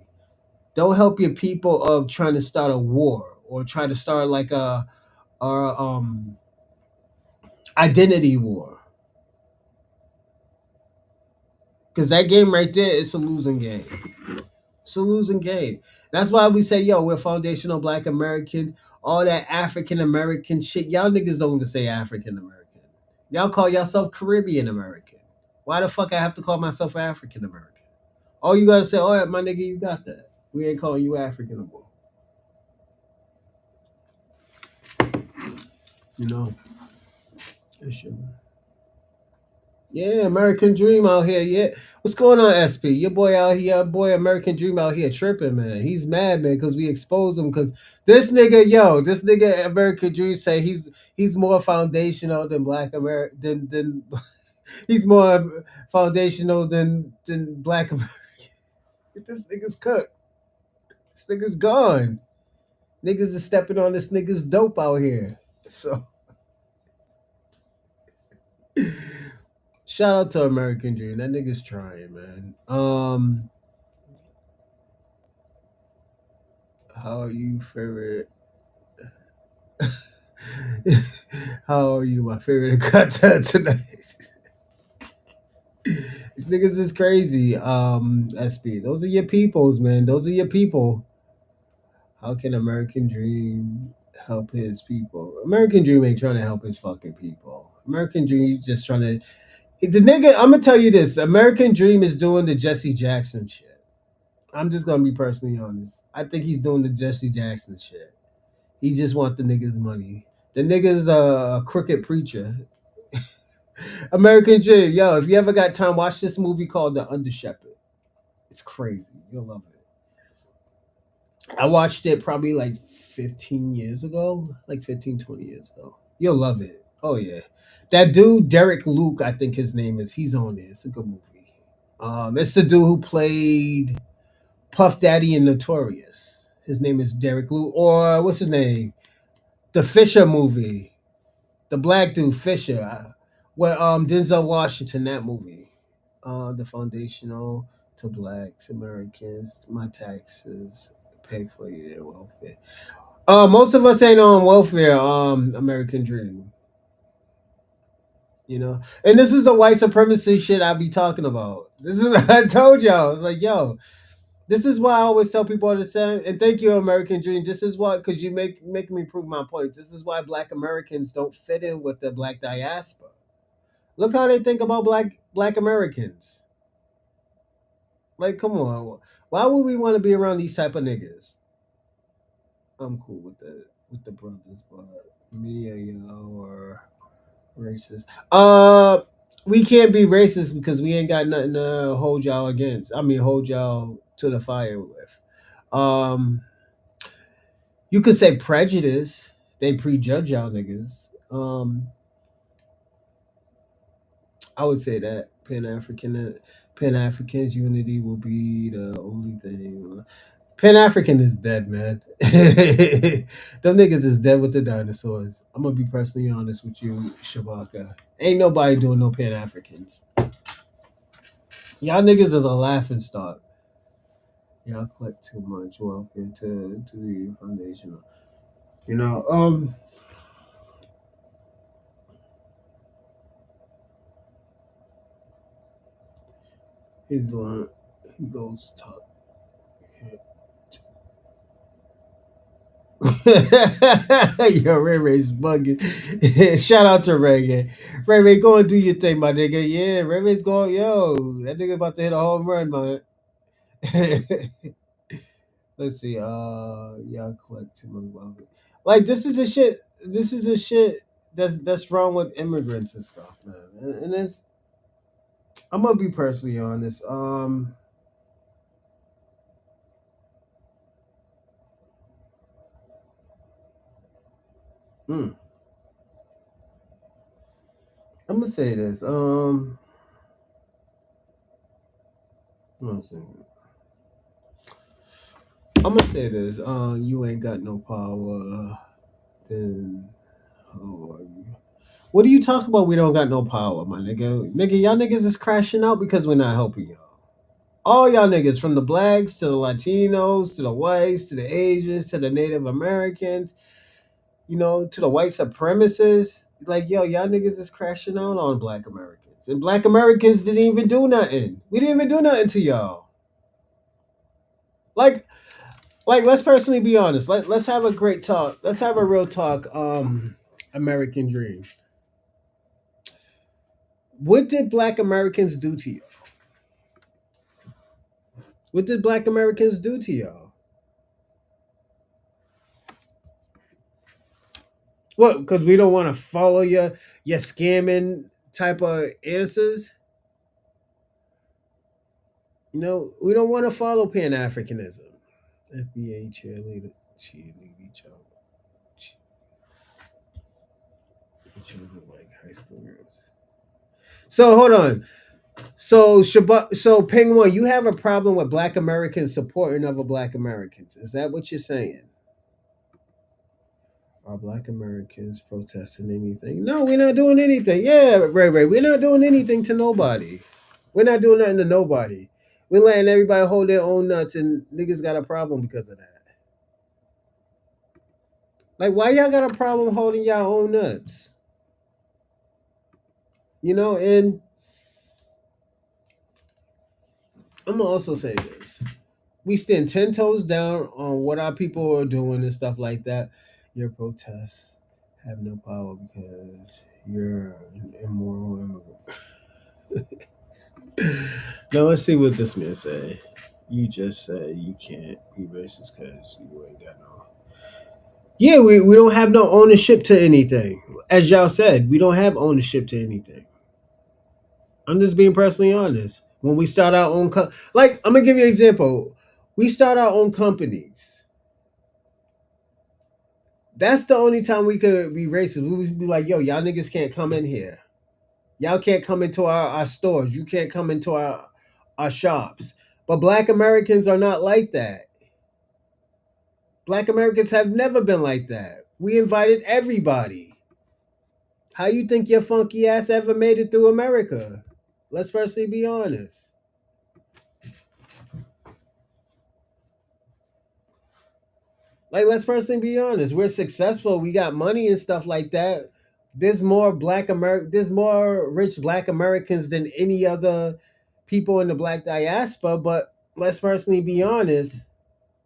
Don't help your people of trying to start a war or try to start like a identity war. Cause that game right there is a losing game. It's a losing game. That's why we say, yo, we're foundational black American, all that African American shit. Y'all niggas don't even say African American. Y'all call yourself Caribbean American. Why the fuck I have to call myself African American? All you gotta say, all right, my nigga, you got that. We ain't calling you African no more. You know? That shit. Yeah, American Dream out here. Yeah, what's going on, SP? Your boy out here, boy, American Dream out here tripping, man. He's mad, man, because we exposed him. Because this nigga, American Dream, say he's more foundational than Black America than he's more foundational than Black America. This nigga's cooked. This nigga's gone. Niggas is stepping on this nigga's dope out here. So shout out to American Dream. That nigga's trying, man. How are you favorite? How are you my favorite content tonight? These niggas is crazy. SP. Those are your peoples, man. Those are your people. How can American Dream help his people? American Dream ain't trying to help his fucking people. American Dream just trying to the nigga, I'm gonna tell you this. American Dream is doing the Jesse Jackson shit. I'm just gonna be personally honest. I think he's doing the Jesse Jackson shit. He just want the niggas money. The nigga's a crooked preacher. American Dream, yo, if you ever got time, watch this movie called The Under Shepherd. It's crazy. You'll love it. I watched it probably like 15 years ago, like 15, 20 years ago. You'll love it. Oh, yeah. That dude, Derek Luke, I think his name is, he's on there. It's a good movie. It's the dude who played Puff Daddy in Notorious. His name is Derek Luke. Or what's his name? The Fisher movie. The black dude Fisher, where Denzel Washington that movie, the foundational to blacks Americans, my taxes pay for your welfare. Most of us ain't on welfare. American Dream, you know, and this is the white supremacy shit I be talking about. This is I told y'all. It's like yo. This is why I always tell people all the time, and thank you, American Dream. This is why, because you make me prove my point. This is why Black Americans don't fit in with the Black diaspora. Look how they think about Black Americans. Like, come on, why would we want to be around these type of niggas? I'm cool with the brothers, but me and y'all are racist. We can't be racist because we ain't got nothing to hold y'all against. I mean, hold y'all to the fire with. Um, you could say prejudice. They prejudge y'all niggas. I would say that Pan Africans unity will be the only thing. Pan African is dead, man. Them niggas is dead with the dinosaurs. I'm gonna be personally honest with you, Shabaka. Ain't nobody doing no Pan Africans. Y'all niggas is a laughing stock. Y'all collect too much wealth into to the foundation. You know, he's going. He goes top. Yo, Ray Ray's bugging. Shout out to Ray. Ray Ray, go and do your thing, my nigga. Yeah, Ray Ray's going. Yo, that nigga about to hit a home run, man. Let's see. Y'all collect too much wealth. Like this is the shit. This is the shit that's wrong with immigrants and stuff, man. And it's. I'm gonna be personally honest. Hmm. I'm gonna say this. One second. I'm gonna say this. You ain't got no power. Then, oh, what are you talking about? We don't got no power, my nigga. Nigga, y'all niggas is crashing out because we're not helping y'all. All y'all niggas, from the blacks to the Latinos to the whites to the Asians to the Native Americans, to the white supremacists. Like, yo, y'all niggas is crashing out on black Americans. And black Americans didn't even do nothing. We didn't even do nothing to y'all. Like, let's personally be honest. Let's have a great talk. Let's have a real talk. American dream. What did black Americans do to you? What did black Americans do to y'all? What? Because we don't want to follow your scamming type of answers. We don't want to follow Pan Africanism. FBA cheerleader each other. Like high school girls. So hold on. So Ping One, you have a problem with Black Americans supporting other Black Americans. Is that what you're saying? Are Black Americans protesting anything? No, we're not doing anything. Yeah, Ray. We're not doing anything to nobody. We're not doing nothing to nobody. We're letting everybody hold their own nuts, and niggas got a problem because of that. Like, why y'all got a problem holding y'all own nuts? And I'm gonna also say this: we stand 10 toes down on what our people are doing and stuff like that. Your protests have no power because you're an immoral immigrant. Now let's see what this man say. You just said you can't be racist because you ain't got no. Yeah, we don't have no ownership to anything. As y'all said, we don't have ownership to anything. I'm just being personally honest. When we start our own, like, I'm gonna give you an example. We start our own companies. That's the only time we could be racist. We would be like, yo, y'all niggas can't come in here. Y'all can't come into our stores. You can't come into our shops. But black Americans are not like that. Black Americans have never been like that. We invited everybody. How you think your funky ass ever made it through America? Let's firstly be honest. Like, let's personally be honest. We're successful. We got money and stuff like that. There's more rich black Americans than any other people in the black diaspora, but let's personally be honest,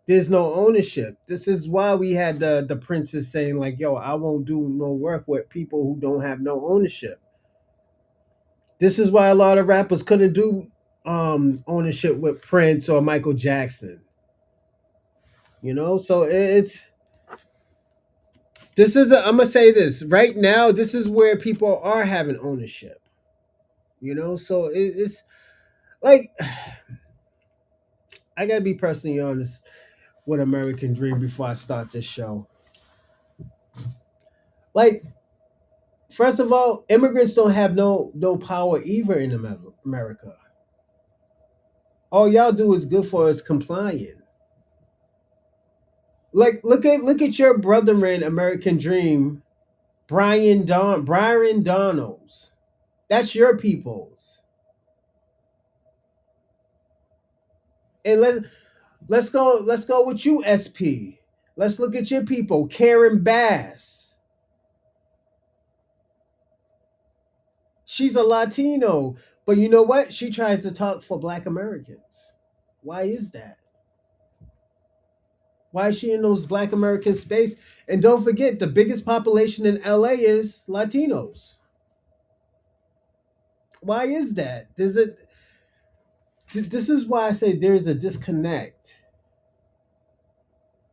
there's no ownership. This is why we had the princes saying, like, yo, I won't do no work with people who don't have no ownership. This is why a lot of rappers couldn't do ownership with Prince or Michael Jackson. So it's I'm gonna say this right now. This is where people are having ownership. So it's like, I gotta be personally honest with American Dream before I start this show. Like, first of all, immigrants don't have no power either in America. All y'all do is good for is complying. Like, look at your brother in American Dream, Brian Donalds. That's your people's. And let's go with you, SP. Let's look at your people, Karen Bass. She's a Latino, but you know what? She tries to talk for Black Americans. Why is that? Why is she in those Black American space? And don't forget, the biggest population in LA is Latinos. Why is that? This is why I say there's a disconnect.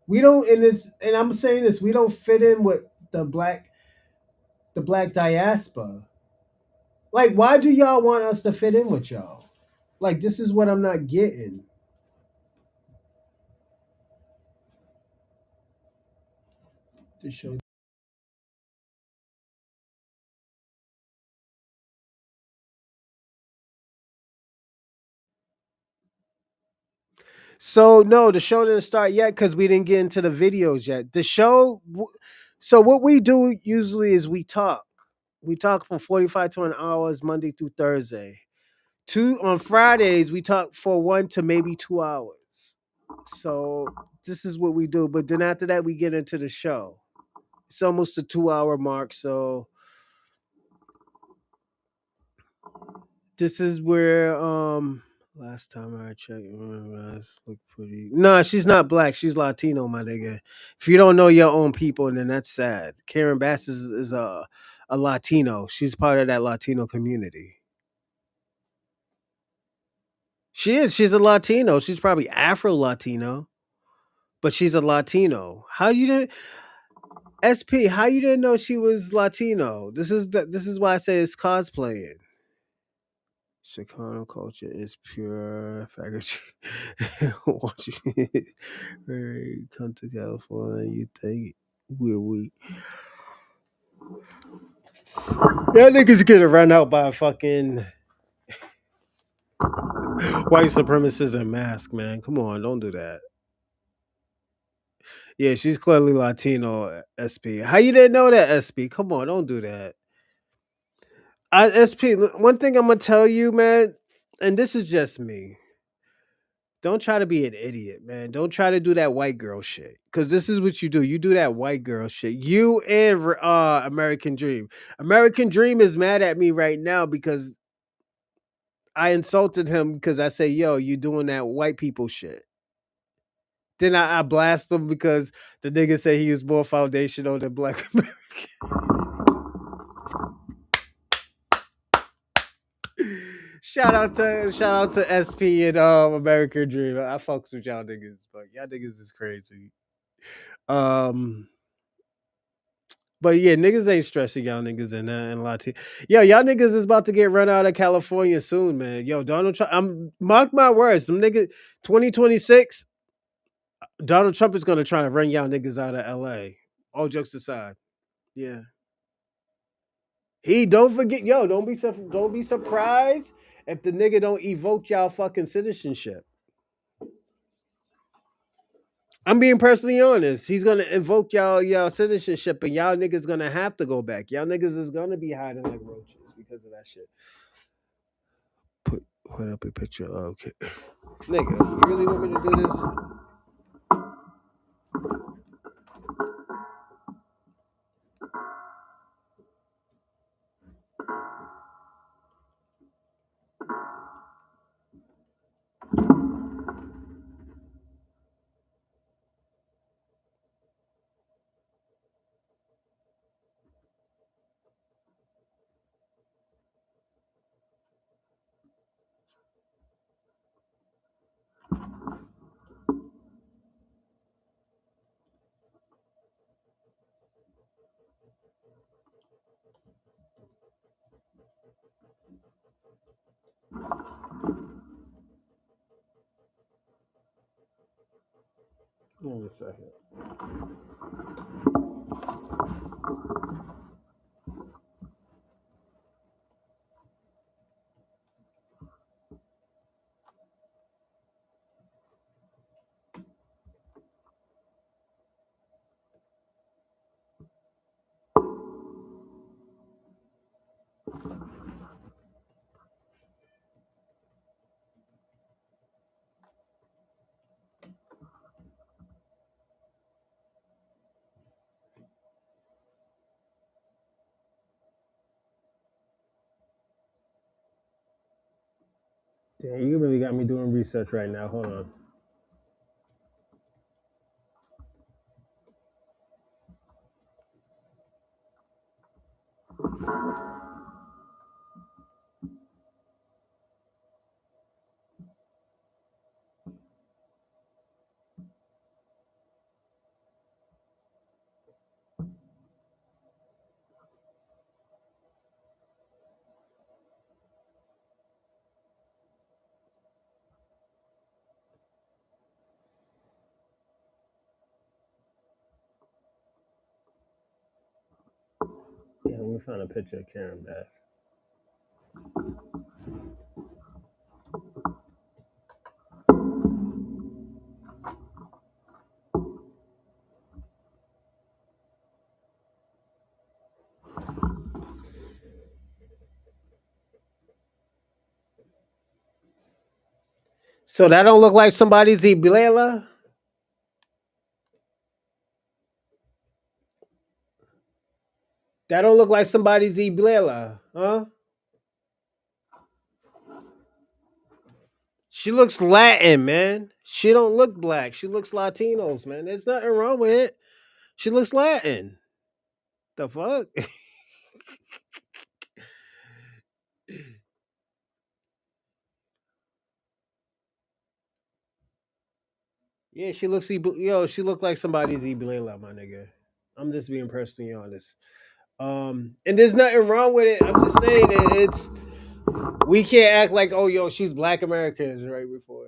We don't in this, and I'm saying this, we don't fit in with the black diaspora. Like, why do y'all want us to fit in with y'all? Like, this is what I'm not getting. To show So no, the show didn't start yet because we didn't get into the videos yet. The show. So what we do usually is we talk. We talk for 45 to an hours Monday through Thursday. Two on Fridays we talk for 1 to maybe 2 hours. So this is what we do. But then after that we get into the show. It's almost a 2 hour mark. So this is where last time I checked, look pretty. No, she's not black. She's Latino, my nigga. If you don't know your own people, then that's sad. Karen Bass is a Latino. She's part of that Latino community. She is. She's a Latino. She's probably Afro Latino, but she's a Latino. How you didn't SP? How you didn't know she was Latino? This is why I say it's cosplaying. Chicano culture is pure faggotry. Once you come to California, you think we're weak. Y'all niggas getting run out by a fucking white supremacist and mask, man. Come on, don't do that. Yeah, she's clearly Latino, SP. How you didn't know that, SP? Come on, don't do that. SP, one thing I'm gonna tell you, man, and this is just me. Don't try to be an idiot, man. Don't try to do that white girl shit. Cause this is what you do. You do that white girl shit. You and American Dream. American Dream is mad at me right now because I insulted him because I say, yo, you doing that white people shit. Then I blast him because the nigga say he was more foundational than black American. Shout out to SP and American Dream. I fucks with y'all niggas, but y'all niggas is crazy. Um But yeah, niggas ain't stressing y'all niggas and Latino. Yo, y'all niggas is about to get run out of California soon, man. Yo, Donald Trump. I'm mark my words. Some nigga 2026, Donald Trump is gonna try to run y'all niggas out of LA. All jokes aside. Yeah. He don't forget, yo, don't be surprised if the nigga don't evoke y'all fucking citizenship. I'm being personally honest. He's gonna invoke y'all citizenship, and y'all niggas gonna have to go back. Y'all niggas is gonna be hiding like roaches because of that shit. Put up a picture. Okay, nigga, you really want me to do this? Give me a second. Damn, you really got me doing research right now. Hold on. Yeah, let me find a picture of Karen Bass. So that don't look like somebody's Iblela? That don't look like somebody's Iblela, huh? She looks Latin, man. She don't look black. She looks Latinos, man. There's nothing wrong with it. She looks Latin. The fuck? Yeah, she looks yo. She looked like somebody's Iblela, my nigga. I'm just being personally honest. And there's nothing wrong with it. I'm just saying it's we can't act like oh yo she's Black Americans right before.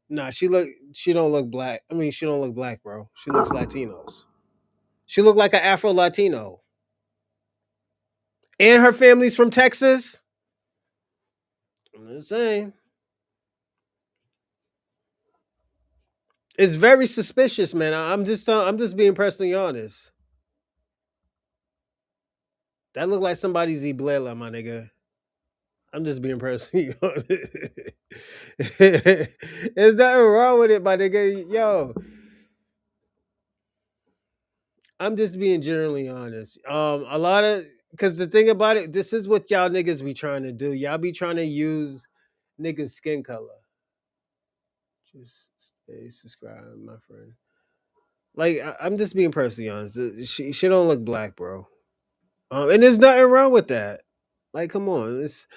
Nah, she don't look black. I mean she don't look black, bro. She looks Latinos. She looked like an Afro Latino. And her family's from Texas. I'm just saying. It's very suspicious, man. I'm just being personally honest. That looked like somebody's Iblela, my nigga. I'm just being personally honest. There's nothing wrong with it, my nigga. Yo, I'm just being generally honest. A lot of because the thing about it, this is what y'all niggas be trying to do. Y'all be trying to use niggas' skin color. Just stay subscribed, my friend. Like I'm just being personally honest. She don't look black, bro. And there's nothing wrong with that. Like, come on, it's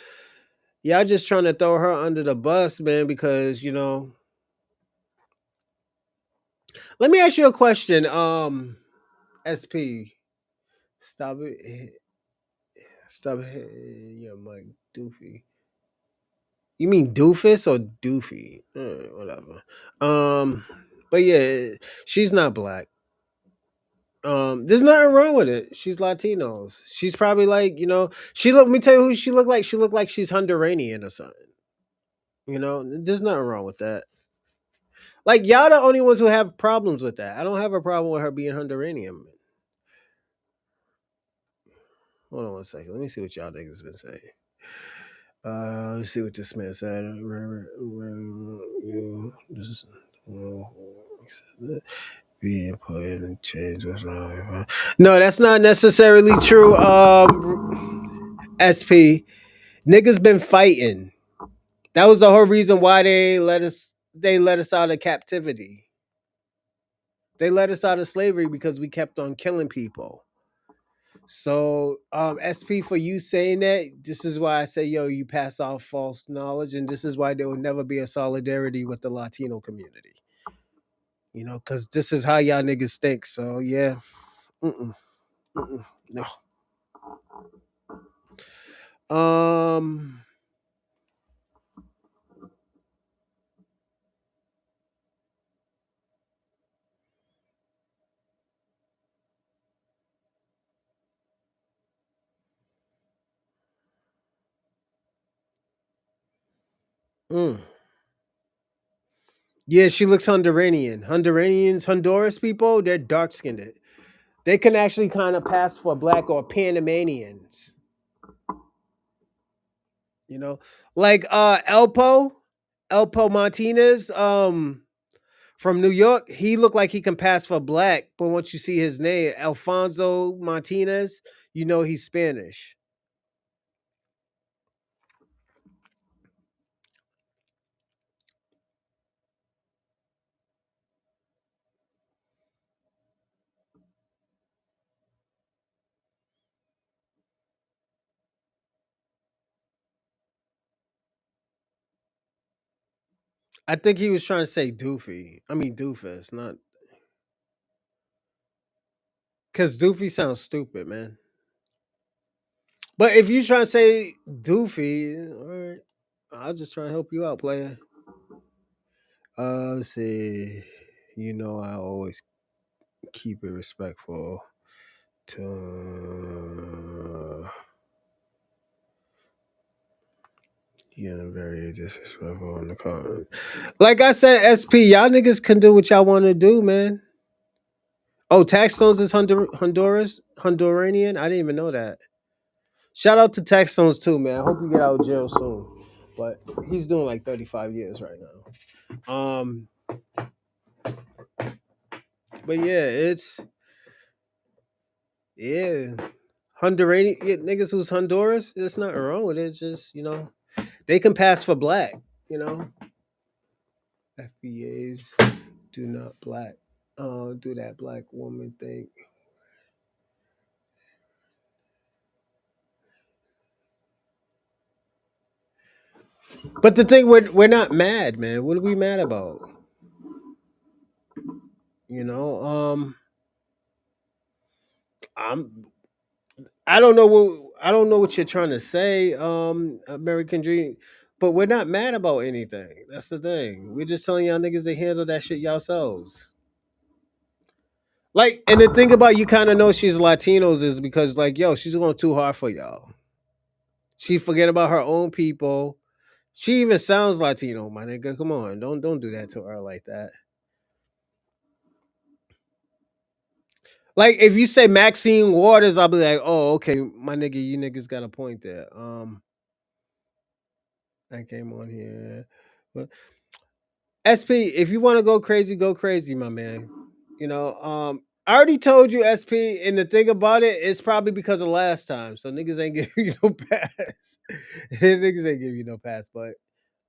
y'all just trying to throw her under the bus, man. Because you know, let me ask you a question. SP, stop it, stop it, yeah, Mike Doofy. You mean doofus or doofy? Whatever. Um, but yeah, she's not black. There's nothing wrong with it. She's Latinos. She's probably like, you know, she look. Let me tell you who she looked like. She looked like she's Honduranian or something. You know, there's nothing wrong with that. Like y'all the only ones who have problems with that. I don't have a problem with her being Honduranian. Hold on one second. Let me see what y'all niggas been saying. Let's see what this man said. This is being put in change. No, that's not necessarily true. SP niggas been fighting. That was the whole reason why they let us out of captivity. They let us out of slavery because we kept on killing people. So, SP, for you saying that, this is why I say, yo, you pass off false knowledge, and this is why there will never be a solidarity with the Latino community. You know, because this is how y'all niggas think. So, yeah, mm-mm, mm-mm, no. Um, mm. Yeah, she looks Honduranian. Honduras people, they're dark skinned. They can actually kind of pass for black or Panamanians. You know, like Elpo Martinez, from New York. He looked like he can pass for black, but once you see his name, Alfonso Martinez, you know he's Spanish. I think he was trying to say doofy. I mean doofus, not because doofy sounds stupid, man. But if you trying to say doofy, all right, I'll just try to help you out, player. Let's see. You know, I always keep it respectful to getting very disrespectful in the comments. Like I said, SP, y'all niggas can do what y'all want to do, man. Oh, Tax Stones is Honduranian. I didn't even know that. Shout out to Tax Stones too, man. I hope you get out of jail soon. but he's doing like 35 years right now. But yeah, it's yeah. Honduran yeah, niggas who's Honduras, there's nothing wrong with it. It's just, they can pass for black, you know. FBAs do not black. Do that black woman thing. But the thing, we're not mad, man. What are we mad about? You know, I'm I don't know what you're trying to say, American Dream, but we're not mad about anything. That's the thing. We're just telling y'all niggas to handle that shit yourselves. Like, and the thing about you kind of know she's Latinos is because like, yo, she's going too hard for y'all. She forget about her own people. She even sounds Latino, my nigga. Come on, don't do that to her like that. Like if you say Maxine Waters, I'll be like, oh, okay, my nigga, you niggas got a point there. I came on here. But SP, if you want to go crazy, my man. I already told you SP, and the thing about it, it's probably because of last time. So niggas ain't giving you no pass. Niggas ain't giving you no pass, but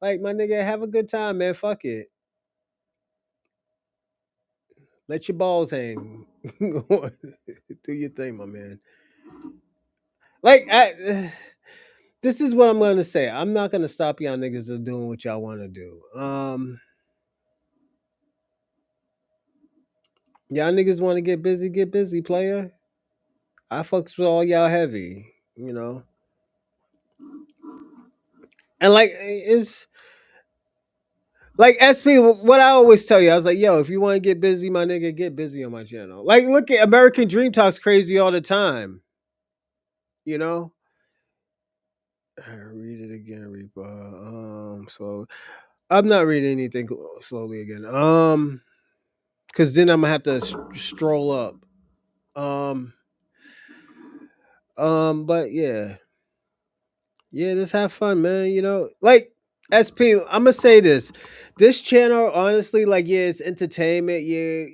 like my nigga, have a good time, man. Fuck it. Let your balls hang. Do your thing, my man. Like this is what I'm gonna say. I'm not gonna stop y'all niggas from doing what y'all want to do. Y'all niggas want to get busy, player. I fucks with all y'all heavy, you know. And like it's like SP. What I always tell you, I was like, yo, if you want to get busy, my nigga, get busy on my channel. Like, look at American Dream talks crazy all the time, you know. Read it again, Reaper. So I'm not reading anything slowly again. Because then I'm gonna have to stroll up. Um, but yeah, yeah, just have fun, man. Like SP. I'm gonna say this channel, honestly, like yeah, it's entertainment. Yeah,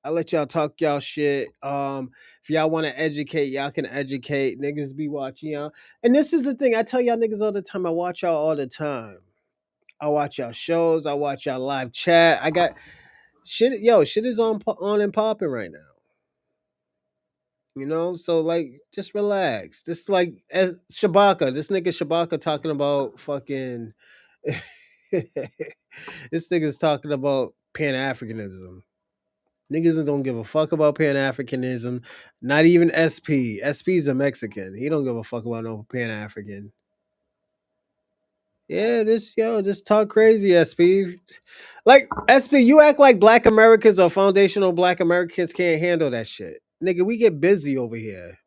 I let y'all talk y'all shit. If y'all want to educate, y'all can educate. Niggas be watching y'all, and this is the thing. I tell y'all niggas all the time. I watch y'all all the time. I watch y'all shows. I watch y'all live chat. I got shit. Yo, shit is on and popping right now. So like, just relax. Just like as Shabaka, this nigga Shabaka talking about fucking. This nigga's talking about Pan Africanism. Niggas don't give a fuck about Pan Africanism. Not even SP. SP's a Mexican. He don't give a fuck about no Pan African. Yeah, just talk crazy, SP. Like SP, you act like Black Americans or foundational Black Americans can't handle that shit. Nigga, we get busy over here.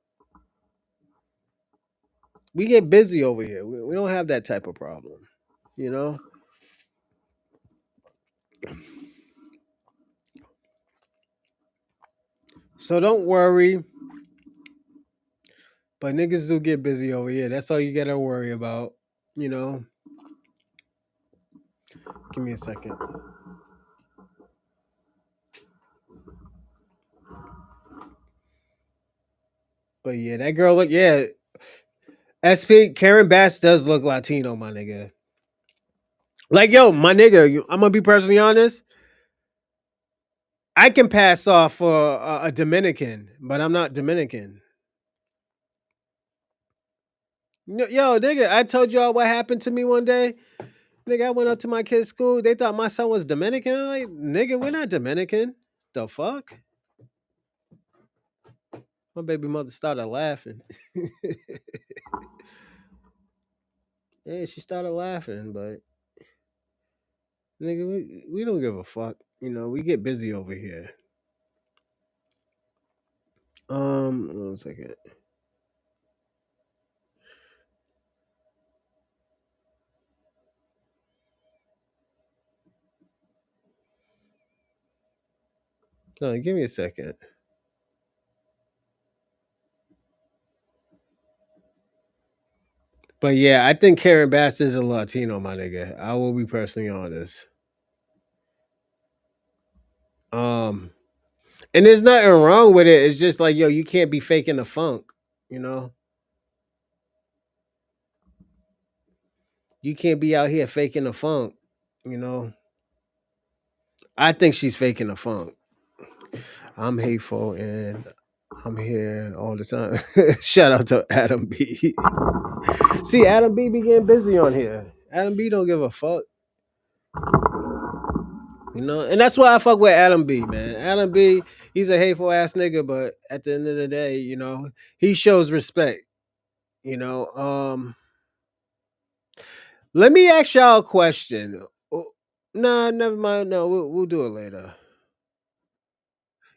We get busy over here. We don't have that type of problem, you know. So don't worry. But niggas do get busy over here. That's all you gotta worry about, you know. Give me a second. But yeah, that girl look yeah. SP Karen Bass does look Latino, my nigga. Like yo, my nigga, I'm gonna be personally honest. I can pass off for a Dominican, but I'm not Dominican. Yo, nigga, I told y'all what happened to me one day. Nigga, I went up to my kid's school. They thought my son was Dominican. I'm like, nigga, we're not Dominican. The fuck? My baby mother started laughing. Yeah, she started laughing, but nigga, we don't give a fuck. We get busy over here. 1 second. No, give me a second. But yeah, I think Karen Bass is a Latino, my nigga. I will be personally honest. Um, and there's nothing wrong with it. It's just like, yo, you can't be faking the funk, you know? You can't be out here faking the funk, you know? I think she's faking the funk. I'm hateful and I'm here all the time. Shout out to Adam B. See, Adam B be getting busy on here. Adam B don't give a fuck, you know, and that's why I fuck with Adam B, man. Adam B, he's a hateful ass nigga, but at the end of the day, you know, he shows respect, you know. Let me ask y'all a question. Oh, nah, never mind. No, we'll do it later.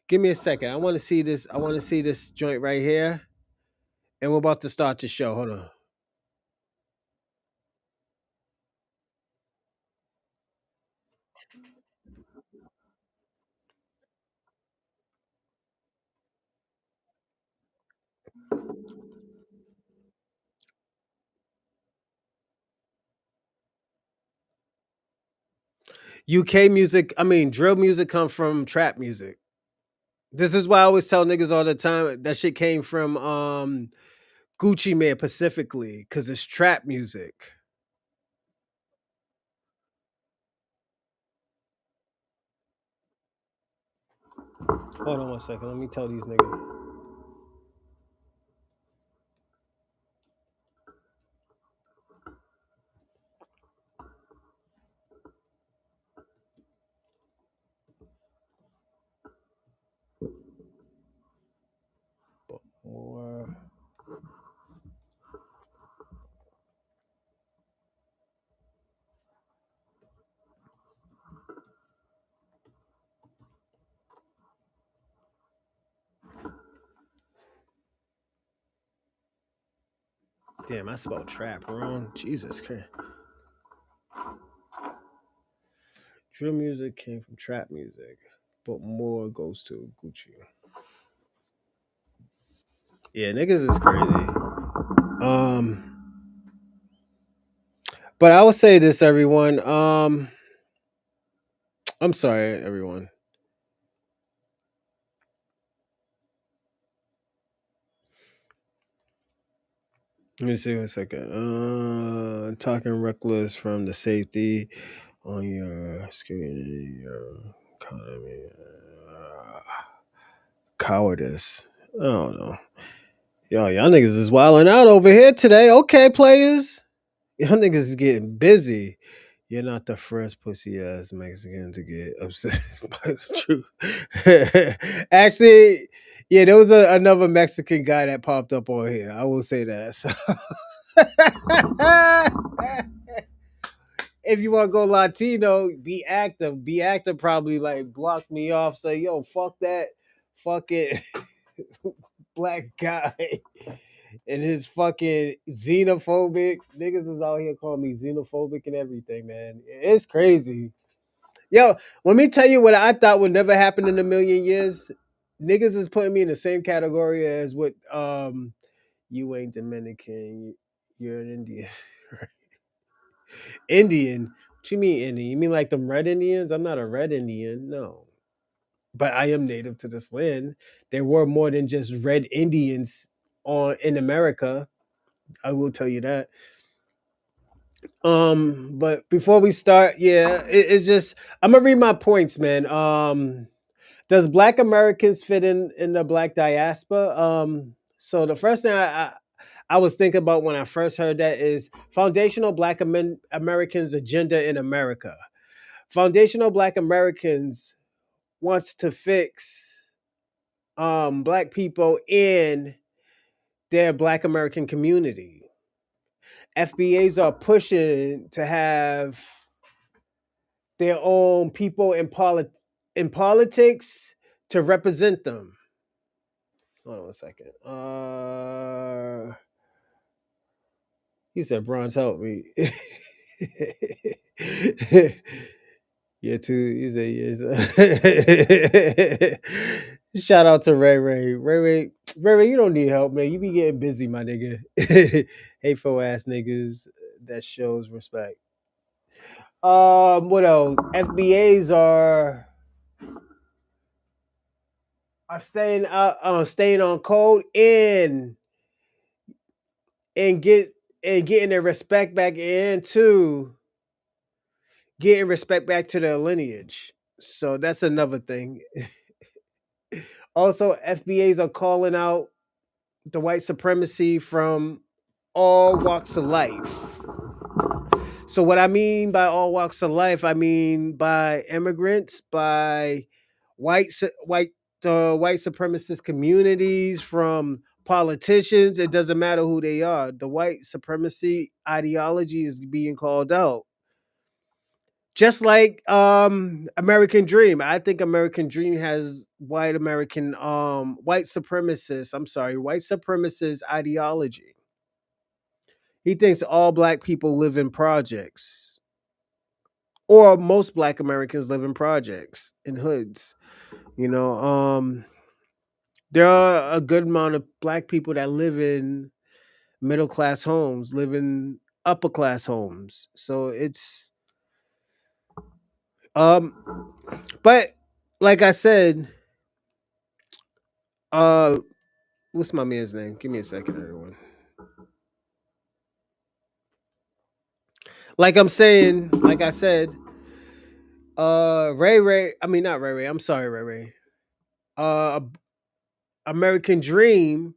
Give me a second. I want to see this. I want to see this joint right here, and we're about to start the show. Hold on. UK music, I mean, drill music comes from trap music. This is why I always tell niggas all the time that shit came from Gucci Man specifically because it's trap music. Hold on one second. Let me tell these niggas. More. Damn, I spelled trap wrong. Jesus Christ. Drill music came from trap music, but more goes to Gucci. Yeah, niggas is crazy. Um, but I will say this, everyone. I'm sorry, everyone. Let me see one second. Talking reckless from the safety on your screen, your economy, cowardice. I don't know. Y'all niggas is wilding out over here today. Okay, players. Y'all niggas is getting busy. You're not the first pussy ass Mexican to get obsessed by the truth. Actually, yeah, there was another Mexican guy that popped up on here. I will say that. So. If you want to go Latino, be active. Be active probably like block me off. Say, yo, fuck that fucking black guy and his fucking xenophobic niggas is out here calling me xenophobic and everything, man. It's crazy. Yo, let me tell you what I thought would never happen in a million years. Niggas is putting me in the same category as what you ain't Dominican, you're an Indian. Indian? What you mean Indian? You mean like them red Indians? I'm not a red Indian, no. But I am native to this land. There were more than just red Indians on in America. I will tell you that. But before we start, yeah, it's just I'm gonna read my points, man. Does Black Americans fit in the Black diaspora? So the first thing I was thinking about when I first heard that is foundational Black Americans agenda in America. Foundational Black Americans wants to fix Black people in their Black American community. FBAs are pushing to have their own people in politics to represent them. Hold on a second. He said, "Bronze, help me." Yeah, too. He said, "Yes." Shout out to Ray Ray. Ray Ray. Ray, you don't need help, man. You be getting busy, my nigga. Hateful ass niggas that shows respect. What else? FBAs are staying on code and get and getting their respect back into getting respect back to their lineage. So that's another thing. Also, FBAs are calling out the white supremacy from all walks of life. So what I mean by all walks of life, I mean by immigrants, by white white supremacist communities, from politicians. It doesn't matter who they are. The white supremacy ideology is being called out. Just like American Dream. I think American Dream has white supremacist, I'm sorry, white supremacist ideology. He thinks all black people live in projects, or most black Americans live in projects in hoods. You know, there are a good amount of black people that live in middle class homes, live in upper class homes. So it's um but like I said, uh what's my man's name? Give me a second, everyone. Like I said, I mean not Ray Ray, I'm sorry, Ray Ray. Uh American Dream,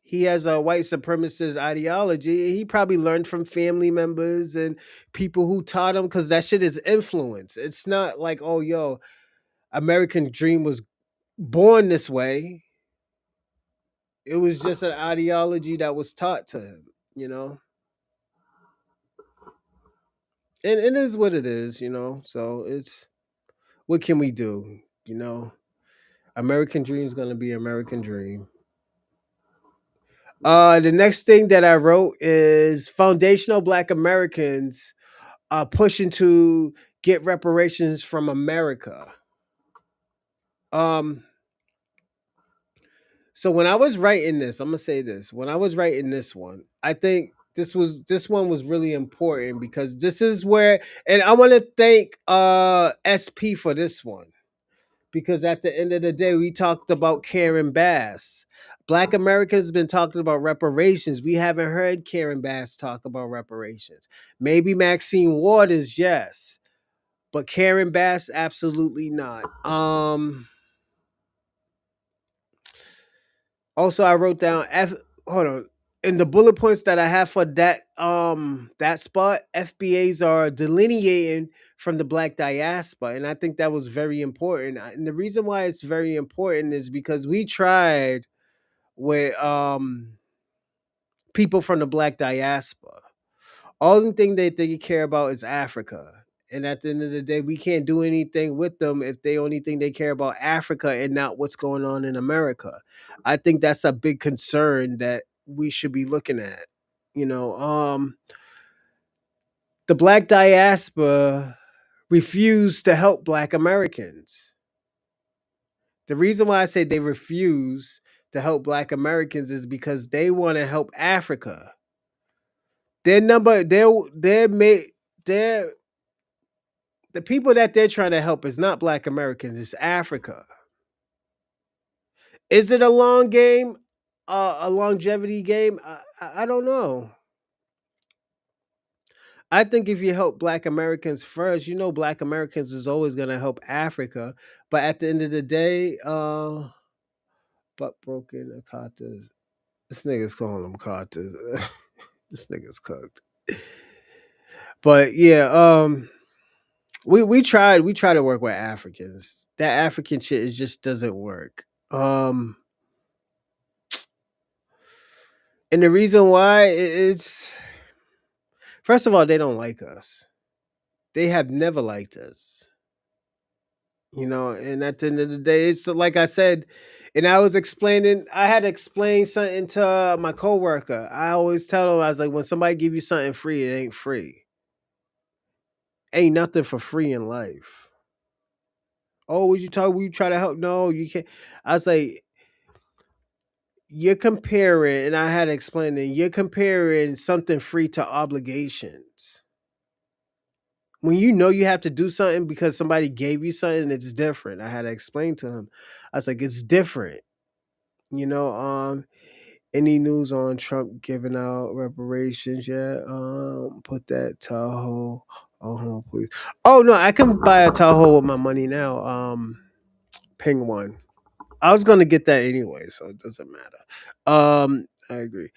he has a white supremacist ideology. He probably learned from family members and people who taught him, because that shit is influence. It's not like, oh, yo, American Dream was born this way. It was just an ideology that was taught to him, you know? And it is what it is, you know? So it's, what can we do, you know? American Dream is going to be American Dream. The next thing that I wrote is foundational Black Americans pushing to get reparations from America. Um, so when I was writing this, I'm gonna say this. When I was writing this one, I think this one was really important, because this is where, and I want to thank SP for this one, because at the end of the day, we talked about Karen Bass. Black Americans been talking about reparations. We haven't heard Karen Bass talk about reparations. Maybe Maxine Waters, yes, but Karen Bass, absolutely not. Also, I wrote down Hold on. In the bullet points that I have for that spot, FBAs are delineating from the Black diaspora, and I think that was very important. And the reason why it's very important is because we tried with people from the Black diaspora. All the thing they care about is Africa. And at the end of the day, we can't do anything with them if they only think they care about Africa and not what's going on in America. I think that's a big concern that we should be looking at. You know, the Black diaspora refused to help Black Americans. The reason why I say they refuse to help Black Americans is because they want to help Africa. Their number, their the people that they're trying to help is not Black Americans, it's Africa. Is it a long game? A longevity game? I don't know. I think if you help Black Americans first, you know Black Americans is always gonna help Africa. But at the end of the day, butt broken Akatas. This nigga's calling them Katas. This nigga's cooked. But yeah, we try to work with Africans. That African shit, it just doesn't work. And the reason why it's, first of all, they don't like us. They have never liked us. You know, and at the end of the day, it's like I said, and I had to explain something to my coworker. I always tell them, I was like, when somebody give you something free, it ain't free. Ain't nothing for free in life. Oh, would you try to help? No, you can't. I was like, you're comparing, and I had to explain it. You're comparing something free to obligations. When you know you have to do something because somebody gave you something, it's different. I had to explain to him. I was like, it's different. You know, any news on Trump giving out reparations yet? Put that Tahoe on home, please. Oh no, I can buy a Tahoe with my money now. Ping one. I was gonna get that anyway, so it doesn't matter. I agree.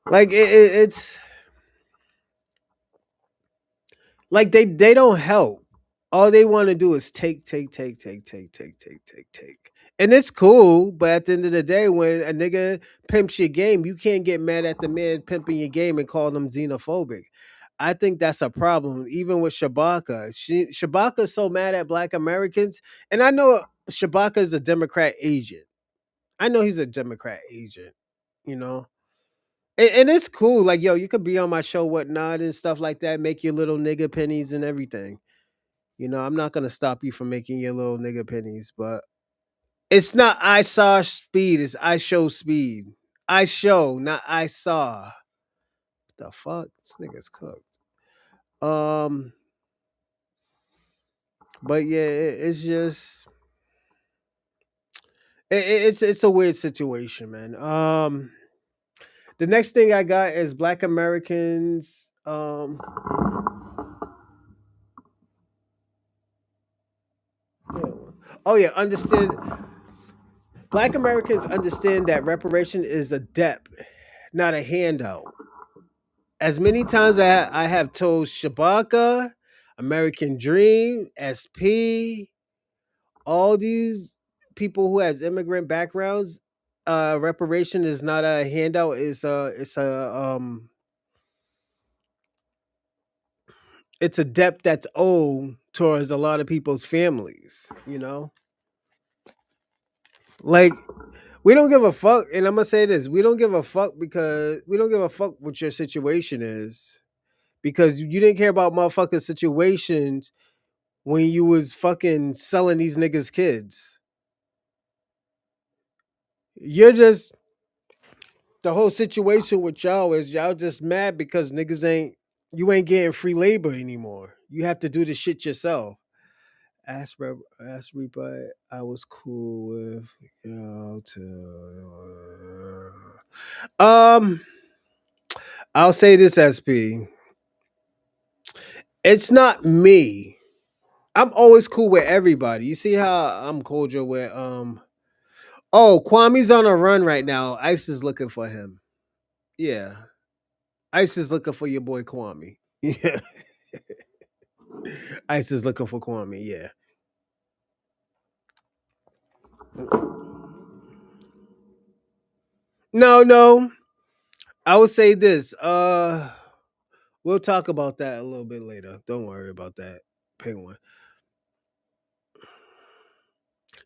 Like it's like they don't help. All they want to do is take. And it's cool, but at the end of the day, when a nigga pimps your game, you can't get mad at the man pimping your game and call them xenophobic. I think that's a problem, even with Shabaka. Shabaka's so mad at Black Americans, and I know Shabaka is a Democrat agent. I know he's a Democrat agent. You know, and it's cool. Like, yo, you could be on my show, whatnot, and stuff like that. Make your little nigga pennies and everything. You know, I'm not gonna stop you from making your little nigga pennies, but it's not I saw speed. It's I show speed. I show, not I saw. The fuck, this nigga's cooked. Um, but yeah, it's just it's a weird situation, man. The next thing I got is Black Americans. Yeah. Oh yeah, understand. Black Americans understand that reparation is a debt, not a handout. As many times I have told Shabaka, American Dream, SP, all these people who has immigrant backgrounds, reparation is not a handout. It's a debt that's owed towards a lot of people's families. You know, like we don't give a fuck. And I'm gonna say this: we don't give a fuck because we don't give a fuck what your situation is because you didn't care about motherfucking situations when you was fucking selling these niggas kids. You're just the whole situation with y'all is y'all just mad because niggas ain't you ain't getting free labor anymore. You have to do the shit yourself. Ask Reaper, I was cool with y'all too. I'll say this, SP. It's not me. I'm always cool with everybody. You see how I'm cordial with oh, Kwame's on a run right now. Ice is looking for him. Yeah. Ice is looking for your boy Kwame. Yeah. Ice is looking for Kwame, yeah. No, no. I would say this. We'll talk about that a little bit later. Don't worry about that. Penguin.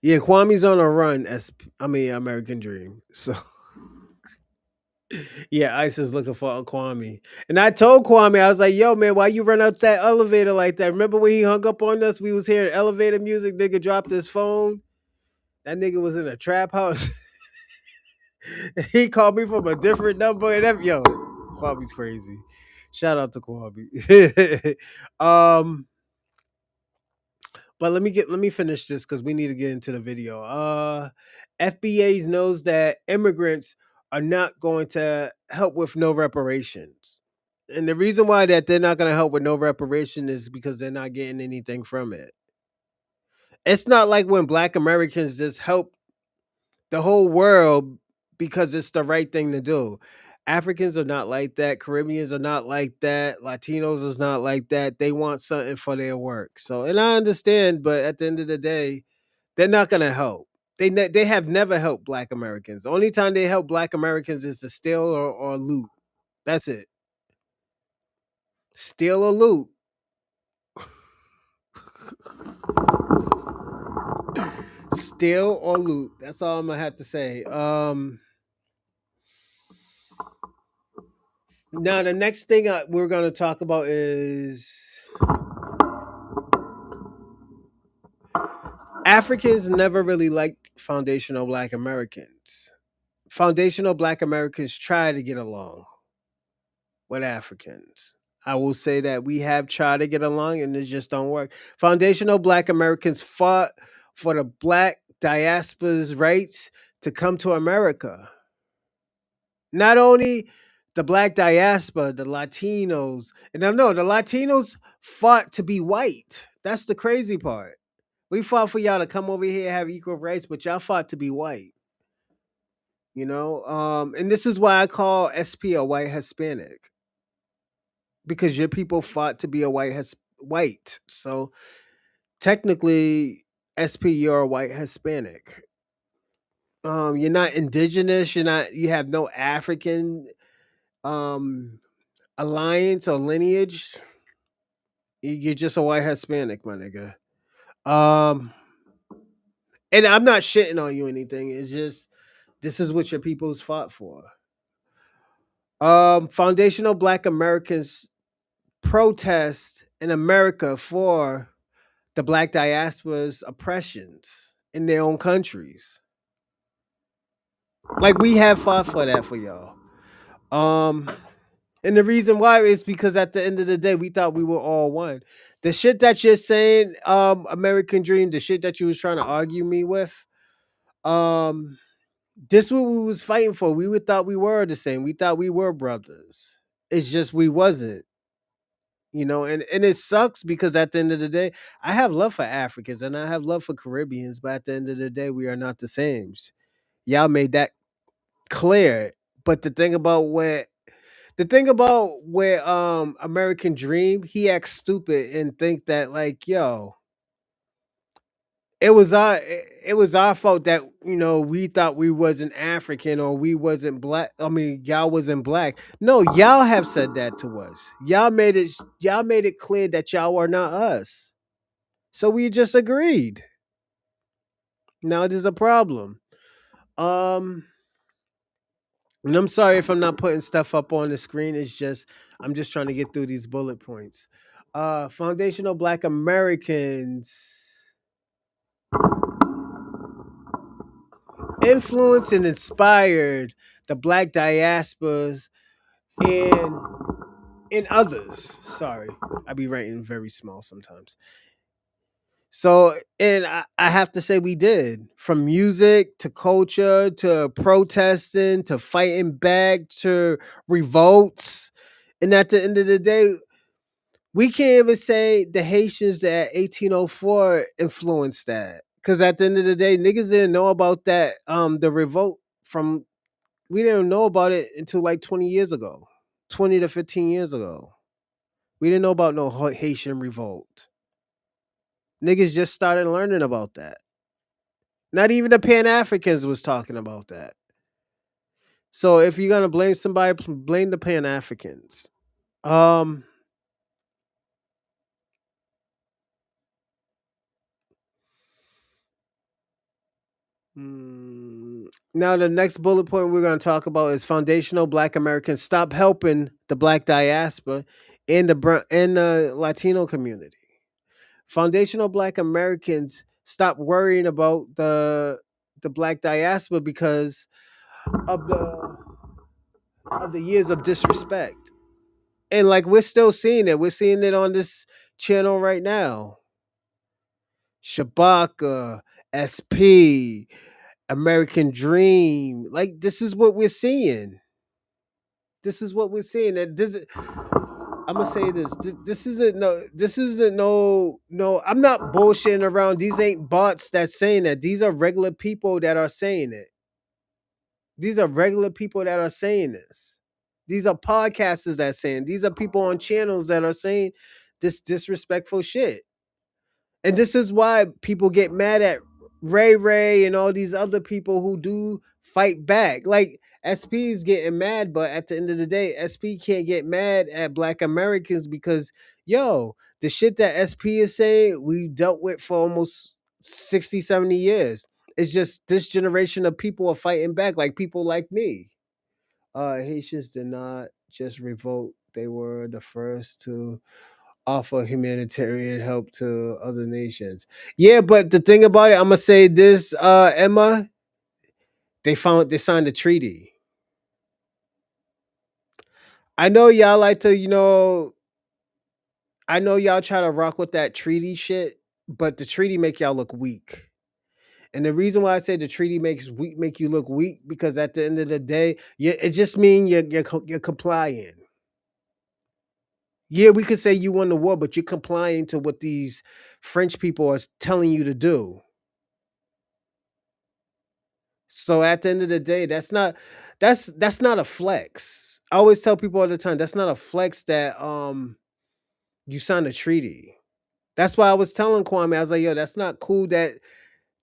Yeah, Kwame's on a run as I mean American Dream. So yeah, Ice is looking for Kwame. And I told Kwame, I was like, yo, man, why you run up that elevator like that? Remember when he hung up on us? We was hearing elevator music, nigga dropped his phone. That nigga was in a trap house. He called me from a different number and every yo, Kwame's crazy. Shout out to Kwame. But let me finish this because we need to get into the video. FBA knows that immigrants are not going to help with no reparations. And the reason why that they're not going to help with no reparation is because they're not getting anything from it. It's not like when Black Americans just help the whole world because it's the right thing to do. Africans are not like that. Caribbeans are not like that. Latinos is not like that. They want something for their work. So, and I understand, but at the end of the day, they're not going to help. They have never helped Black Americans. The only time they help Black Americans is to steal or loot. That's it. Steal or loot. Steal or loot. That's all I'm gonna have to say. Now the next thing we're gonna talk about is Africans never really liked foundational Black Americans. foundational Black Americans try to get along with Africans. I will say that we have tried to get along and it just don't work. Foundational Black Americans fought for the Black diaspora's rights to come to America. Not only the Black diaspora, the Latinos, and I know the Latinos fought to be white. That's the crazy part. We fought for y'all to come over here and have equal rights, but y'all fought to be white. And this is why I call SP a white Hispanic, because your people fought to be a white. So technically, SP, you're a white Hispanic. You're not indigenous. You have no African um alliance or lineage. You're just a white Hispanic, my nigga. Um, and I'm not shitting on you or anything. It's just this is what your people's fought for. Foundational Black Americans protest in America for the Black diaspora's oppressions in their own countries. Like we have fought for that for y'all. Um, and the reason why is because at the end of the day, we thought we were all one. The shit that you're saying, American Dream, the shit that you was trying to argue me with, um, this what we was fighting for. We would thought we were the same. We thought we were brothers. It's just we wasn't. And it sucks because at the end of the day, I have love for Africans and I have love for Caribbeans, but at the end of the day, we are not the same. Y'all made that clear. But the thing about where American Dream, he acts stupid and think that like, yo, it was our fault that we thought we wasn't African or we wasn't black. I mean, y'all wasn't black. No, y'all have said that to us. Y'all made it clear that y'all are not us. So we just agreed. Now there's a problem. Um and I'm sorry if I'm not putting stuff up on the screen. It's just I'm just trying to get through these bullet points. Foundational Black Americans influenced and inspired the Black diasporas and others. Sorry, I be writing very small sometimes. So, and I have to say, we did, from music to culture to protesting to fighting back to revolts. And at the end of the day, we can't even say the Haitians at 1804 influenced that. Because at the end of the day, niggas didn't know about that, the revolt from, we didn't know about it until like 20 years ago, 20 to 15 years ago. We didn't know about no Haitian revolt. Niggas just started learning about that. Not even the Pan Africans was talking about that. So if you're gonna blame somebody, blame the Pan Africans. Um, Now the next bullet point we're gonna talk about is foundational Black Americans stop helping the Black diaspora and the Latino community. Foundational Black Americans stop worrying about the Black diaspora because of the years of disrespect. And like we're still seeing it. We're seeing it on this channel right now. Shabaka, SP, American Dream. Like this is what we're seeing. This is what we're seeing. And I'm gonna say this. This isn't no. This isn't no. No, I'm not bullshitting around. These ain't bots that's saying that. These are regular people that are saying it. These are regular people that are saying this. These are podcasters that are saying. These are people on channels that are saying this disrespectful shit. And this is why people get mad at Ray and all these other people who do fight back. Like SP is getting mad, but at the end of the day, SP can't get mad at Black Americans because the shit that SP is saying, we dealt with for almost 60, 70 years. It's just this generation of people are fighting back, like people like me. Haitians did not just revolt, they were the first to offer humanitarian help to other nations. Yeah, but the thing about it, I'm gonna say this, Emma, They signed a treaty. I know y'all like to, I know y'all try to rock with that treaty shit, but the treaty make y'all look weak. And the reason why I say the treaty make you look weak because at the end of the day, it just means you're complying. Yeah, we could say you won the war, but you're complying to what these French people are telling you to do. So at the end of the day, that's not a flex. I always tell people all the time that's not a flex that you signed a treaty. That's why I was telling Kwame, I was like, yo, that's not cool that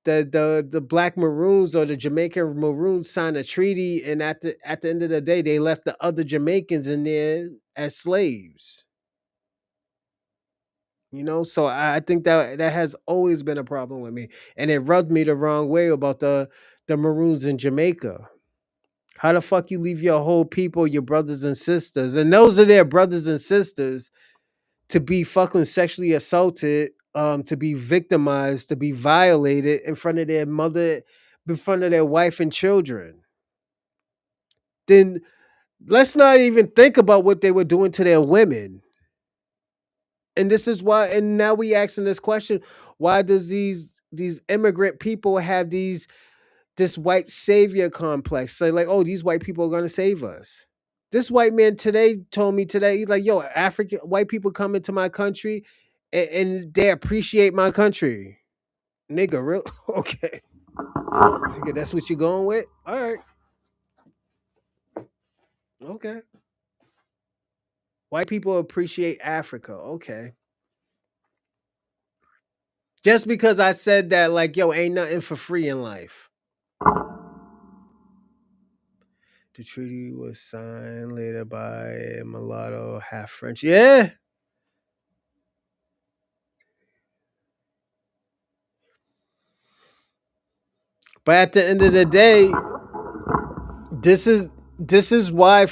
the black Maroons or the Jamaican Maroons signed a treaty, and at the end of the day, they left the other Jamaicans in there as slaves. So I think that has always been a problem with me, and it rubbed me the wrong way about the Maroons in Jamaica. How the fuck you leave your whole people, your brothers and sisters, and those are their brothers and sisters to be fucking sexually assaulted, to be victimized, to be violated in front of their mother, in front of their wife and children. Then let's not even think about what they were doing to their women. And this is why, and now we asking this question: why does these immigrant people have this white savior complex? So like, oh, these white people are gonna save us. This white man today told me today, he's like, yo, African white people come into my country and they appreciate my country. Nigga, real okay. Nigga, that's what you're going with? All right. Okay. White people appreciate Africa. Okay. Just because I said that, like, yo, ain't nothing for free in life. The treaty was signed later by a mulatto, half French. Yeah. But at the end of the day, this is this is why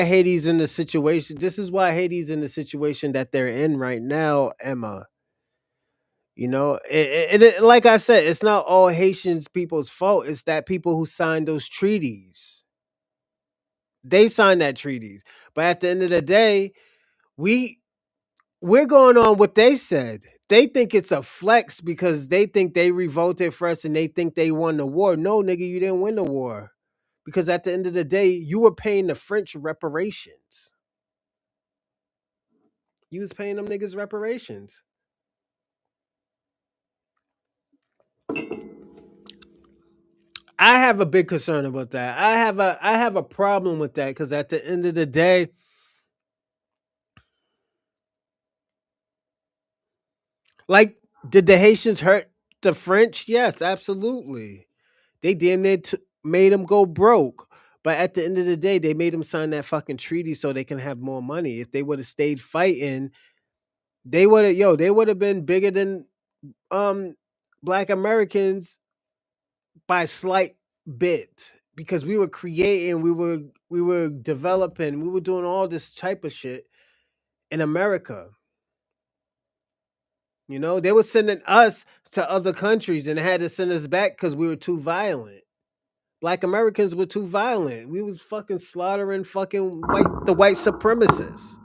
Haiti's in the situation. This is why Haiti's in the situation that they're in right now, Emma. Like I said, it's not all Haitians people's fault. It's that people who signed those treaties. They signed that treaties. But at the end of the day, we we're going on what they said. They think it's a flex because they think they revolted for us and they think they won the war. No, nigga, you didn't win the war. Because at the end of the day, you were paying the French reparations. You was paying them niggas reparations. I have a big concern about that. I have a problem with that because at the end of the day, like, did the Haitians hurt the French? Yes, absolutely. They damn near made them go broke. But at the end of the day, they made them sign that fucking treaty so they can have more money. If they would have stayed fighting, they would have been bigger than um black Americans by a slight bit because we were creating, we were developing, we were doing all this type of shit in America. They were sending us to other countries and had to send us back because we were too violent. Black Americans were too violent. We was fucking slaughtering fucking the white supremacists.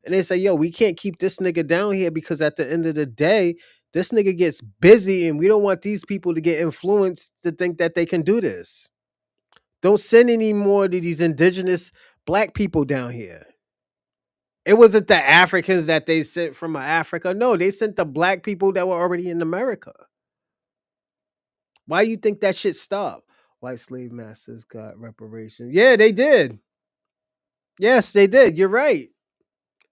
And they say, yo, we can't keep this nigga down here because at the end of the day, this nigga gets busy and we don't want these people to get influenced to think that they can do this. Don't send any more to these indigenous black people down here. It wasn't the Africans that they sent from Africa. No, they sent the black people that were already in America. Why you think that shit stopped? White slave masters got reparations. Yeah, they did. Yes, they did. You're right.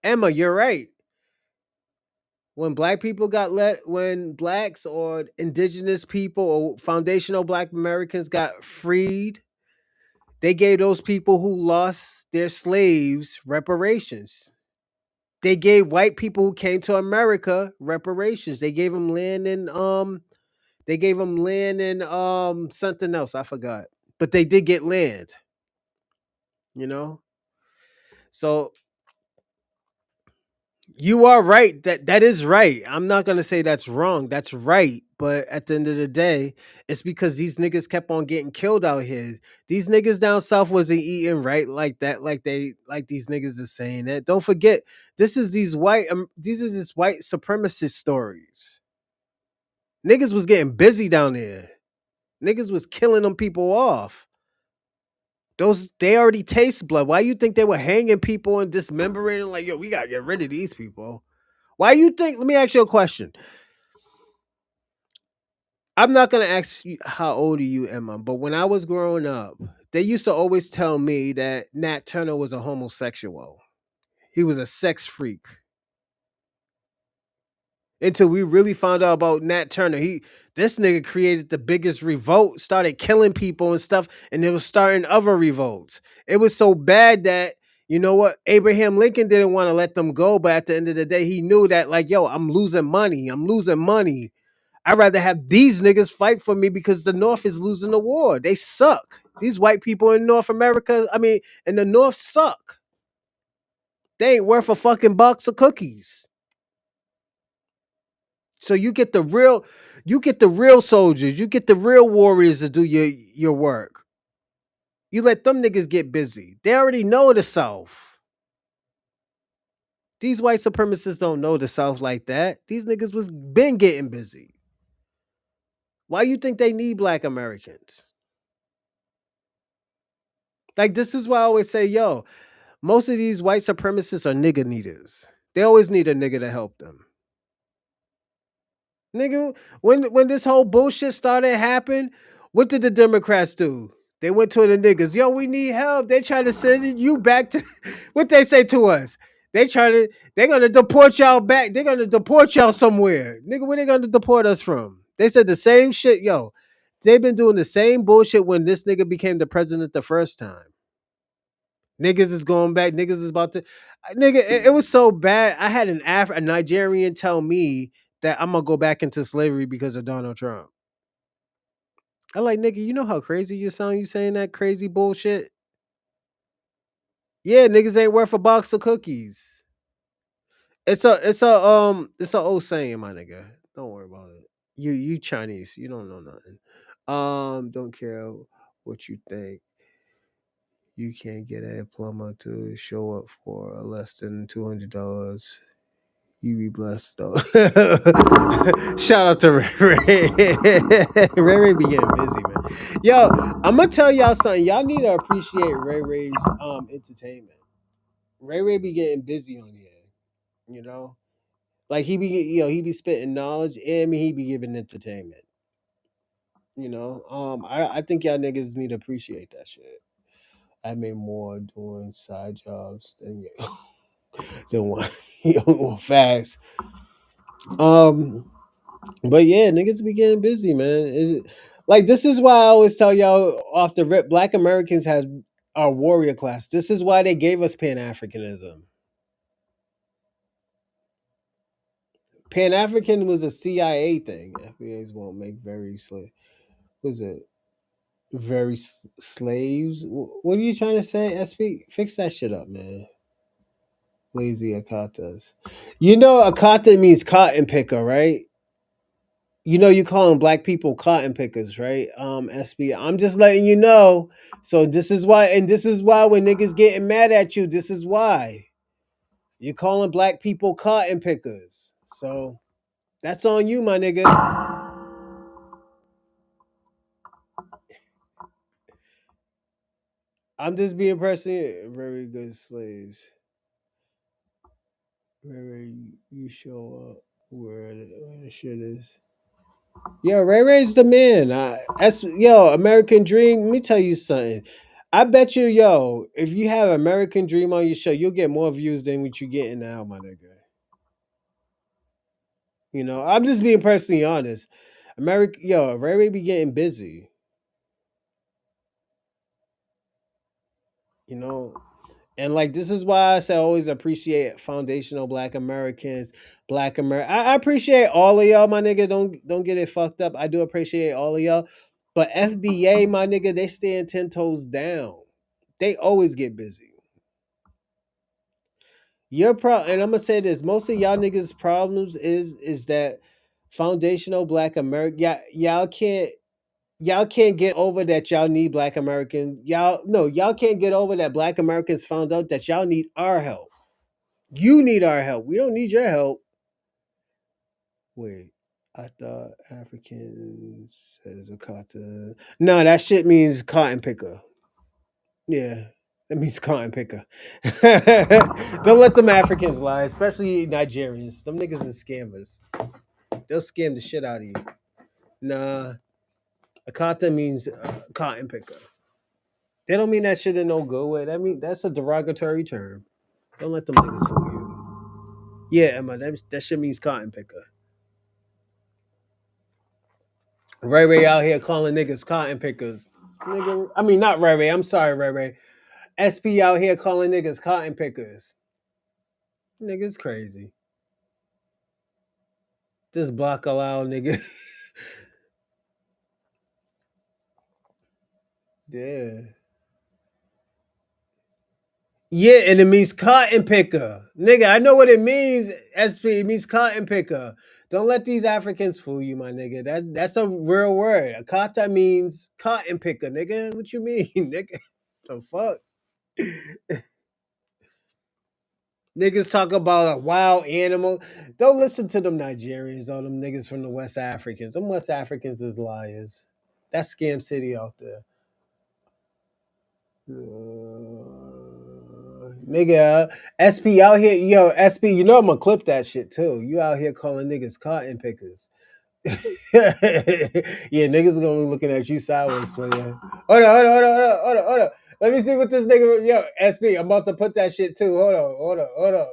Emma, you're right. When blacks or indigenous people or foundational black Americans got freed, they gave those people who lost their slaves reparations. They gave white people who came to America reparations. They gave them land and something else, I forgot. But they did get land, you know? So you are right. That is right. I'm not gonna say that's wrong. That's right. but at the end of the day, it's because these niggas kept on getting killed out here. These niggas down south wasn't eating right like that, like these niggas are saying that. Don't forget, these is this white supremacist stories. Niggas was getting busy down there. Niggas was killing them people off. Those they already taste blood. Why you think they were hanging people and dismembering? Like, yo, we gotta get rid of these people. Why you think? Let me ask you a question. I'm not gonna ask you how old are you, Emma, but when I was growing up, they used to always tell me that Nat Turner was a homosexual. He was a sex freak. Until we really found out about Nat Turner. This nigga created the biggest revolt, started killing people and stuff, and it was starting other revolts. It was so bad that you know what? Abraham Lincoln didn't want to let them go, but at the end of the day, he knew that, like, yo, I'm losing money. I'm losing money. I'd rather have these niggas fight for me because the North is losing the war. They suck. These white people in North America, I mean, in the North suck. They ain't worth a fucking box of cookies. So you get the real soldiers, you get the real warriors to do your work. You let them niggas get busy. They already know the South. These white supremacists don't know the South like that. These niggas was been getting busy. Why you think they need black Americans? Like this is why I always say, yo, most of these white supremacists are nigga needers. They always need a nigga to help them. Nigga, when this whole bullshit started happening, what did the Democrats do? They went to the niggas, yo, we need help. They try to send you back to what they say to us. They're gonna deport y'all back. They're gonna deport y'all somewhere. Nigga, where they gonna deport us from? They said the same shit, yo. They've been doing the same bullshit when this nigga became the president the first time. Niggas is going back. Niggas is about to. Nigga, it was so bad. I had a Nigerian tell me that I'm gonna go back into slavery because of Donald Trump. I like, nigga, you know how crazy you sound. You saying that crazy bullshit. Yeah, niggas ain't worth a box of cookies. It's a old saying, my nigga. Don't worry about it. You Chinese. You don't know nothing. Don't care what you think. You can't get a plumber to show up for less than $200. You be blessed though. Shout out to Ray Ray. Ray Ray be getting busy, man. Yo, I'm gonna tell y'all something. Y'all need to appreciate Ray Ray's entertainment. Ray Ray be getting busy on here. You know, like he be spitting knowledge and he be giving entertainment. I think y'all niggas need to appreciate that shit. I made more doing side jobs than than one fast. Um, but yeah, niggas be getting busy, man. Like this is why I always tell y'all off the rip, Black Americans has our warrior class. This is why they gave us Pan Africanism. Pan African was a CIA thing. FBA's won't make very slave. Was it very slaves? What are you trying to say? SP, fix that shit up, man. Lazy Akatas. You know, Akata means cotton picker, right? You know, you calling black people cotton pickers, right? SB. I'm just letting you know. So this is why when niggas getting mad at you, this is why you're calling black people cotton pickers. So that's on you, my nigga. I'm just being personally very good slaves. Very you show up where the shit is. Yo, Ray Ray's the man. American Dream. Let me tell you something. I bet you, yo, if you have American Dream on your show, you'll get more views than what you getting now, my nigga. You know, I'm just being personally honest. Ray Ray be getting busy. You know, and like this is why I say I always appreciate foundational Black Americans, Black America. I appreciate all of y'all, my nigga. Don't get it fucked up. I do appreciate all of y'all, but FBA, my nigga, they stand 10 toes down. They always get busy. And I'm gonna say this: most of y'all niggas' problems is that Foundational Black American. Yeah, y'all can't get over that y'all need Black Americans. Y'all can't get over that Black Americans found out that y'all need our help. You need our help. We don't need your help. Wait, I thought Africans says a cotton. No, that shit means cotton picker. Yeah, that means cotton picker. Don't let them Africans lie, especially Nigerians. Them niggas is scammers. They'll scam the shit out of you. Nah, a cotton means cotton picker. They don't mean that shit in no good way. That's a derogatory term. Don't let them niggas fool you. Yeah, Emma, that shit means cotton picker. Ray Ray out here calling niggas cotton pickers. Nigga, I mean not Ray Ray. I'm sorry, Ray Ray. SP out here calling niggas cotton pickers. Niggas crazy. This block allow nigga. Yeah. Yeah, and it means cotton picker. Nigga, I know what it means. SP, it means cotton picker. Don't let these Africans fool you, my nigga. That's a real word. A kata means cotton picker, nigga. What you mean, nigga? The fuck? Niggas talk about a wild animal. Don't listen to them Nigerians or them niggas from the West Africans. Them West Africans is liars. That's scam city out there. Nigga, SP out here, yo, SP, you know I'm gonna clip that shit too. You out here calling niggas cotton pickers. Yeah, niggas gonna be looking at you sideways, player. Hold on. Let me see what this nigga. Yo, SP, I'm about to put that shit too. Hold on.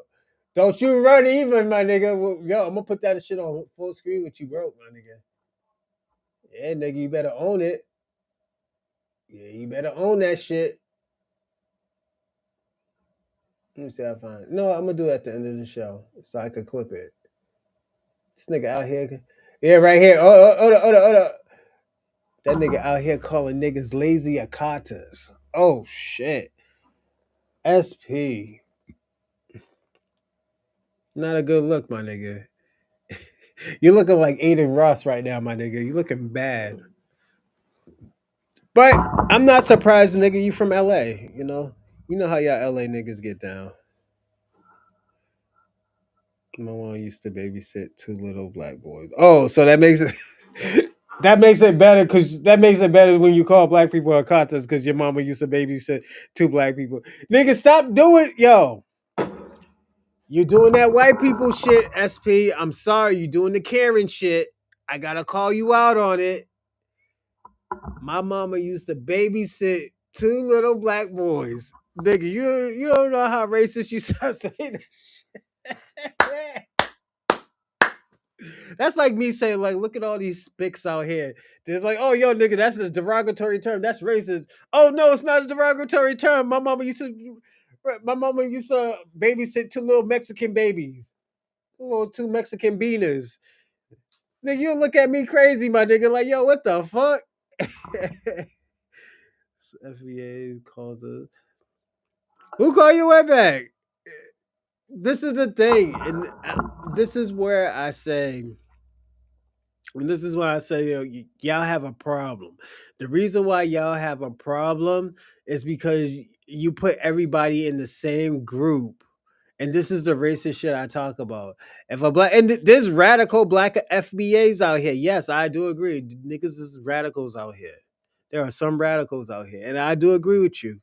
Don't you run even, my nigga. Yo, I'm gonna put that shit on full screen what you wrote, my nigga. Yeah, nigga, you better own it. Yeah, you better own that shit. Let me see if I find it. No, I'm gonna do it at the end of the show so I can clip it. This nigga out here. Yeah, right here. Hold on. That nigga out here calling niggas lazy akatas. Oh shit. SP. Not a good look, my nigga. You looking like Aiden Ross right now, my nigga. You looking bad. But I'm not surprised, nigga. You from LA, you know? You know how y'all LA niggas get down. My mom used to babysit two little black boys. Oh, so that makes it that makes it better because that makes it better when you call black people akatas because your mama used to babysit two black people. Nigga, stop doing yo. You doing that white people shit, SP. I'm sorry, you doing the Karen shit. I gotta call you out on it. My mama used to babysit two little black boys. Nigga, you don't know how racist you stop saying that shit. That's like me saying, like, look at all these spics out here. They're like, oh, yo, nigga, that's a derogatory term. That's racist. Oh no, it's not a derogatory term. My mama used to babysit two little Mexican babies. Little two Mexican beaners. Nigga, you look at me crazy, my nigga. Like, yo, what the fuck? FBA calls us. Who call you right back? This is the thing, and this is where I say, and this is why I say, y'all have a problem. The reason why y'all have a problem is because you put everybody in the same group. And this is the racist shit I talk about. If a black and there's radical black FBAs out here. Yes, I do agree. Niggas is radicals out here. There are some radicals out here, and I do agree with you.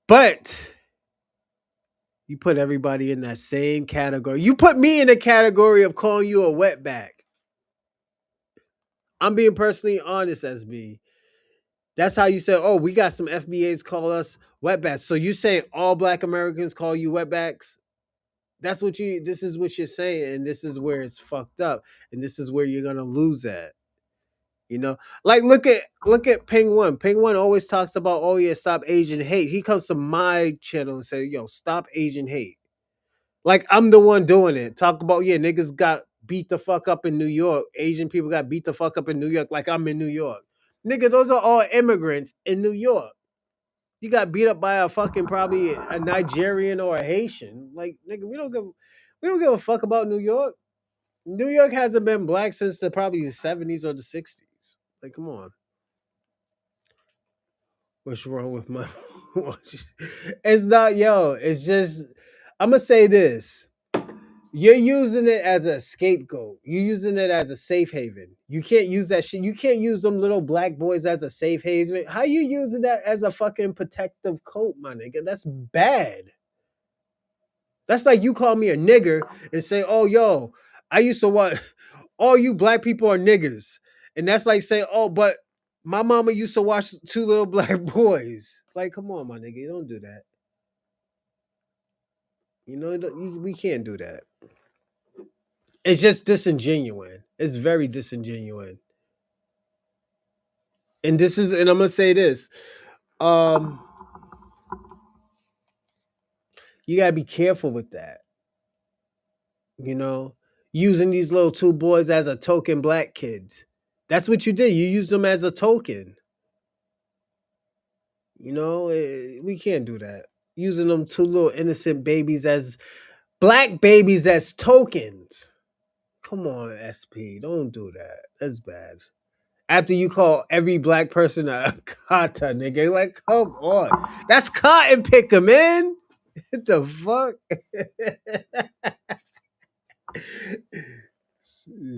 But you put everybody in that same category. You put me in the category of calling you a wetback. I'm being personally honest, SB. That's how you say, oh, we got some FBAs call us wetbacks. So you saying all black Americans call you wetbacks? This is what you're saying, and this is where it's fucked up, and this is where you're gonna lose at. You know, like look at Ping One. Ping One always talks about, oh yeah, stop Asian hate. He comes to my channel and say, yo, stop Asian hate. Like I'm the one doing it. Talk about, yeah, niggas got beat the fuck up in New York. Asian people got beat the fuck up in New York. Like I'm in New York. Nigga, those are all immigrants in New York. You got beat up by a fucking probably a Nigerian or a Haitian. Like nigga, we don't give a fuck about New York. New York hasn't been black since the probably the 70s or the 60s. Like, come on. What's wrong with my it's not yo, it's just I'm gonna say this. You're using it as a scapegoat. You're using it as a safe haven. You can't use that shit. You can't use them little black boys as a safe haven. How you using that as a fucking protective coat, my nigga? That's bad. That's like you call me a nigger and say, "Oh, yo, I used to what? All you black people are niggers," and that's like saying, "Oh, but my mama used to watch two little black boys." Like, come on, my nigga, you don't do that. You know, we can't do that. It's just disingenuous. It's very disingenuous. And this is, and I'm gonna say this. Um, you gotta be careful with that. You know, using these little two boys as a token black kids. That's what you did. You used them as a token. You know, we can't do that. Using them two little innocent babies as black babies as tokens. Come on, SP. Don't do that. That's bad. After you call every black person a kata, nigga. Like, come on. That's cotton picker, man. What the fuck?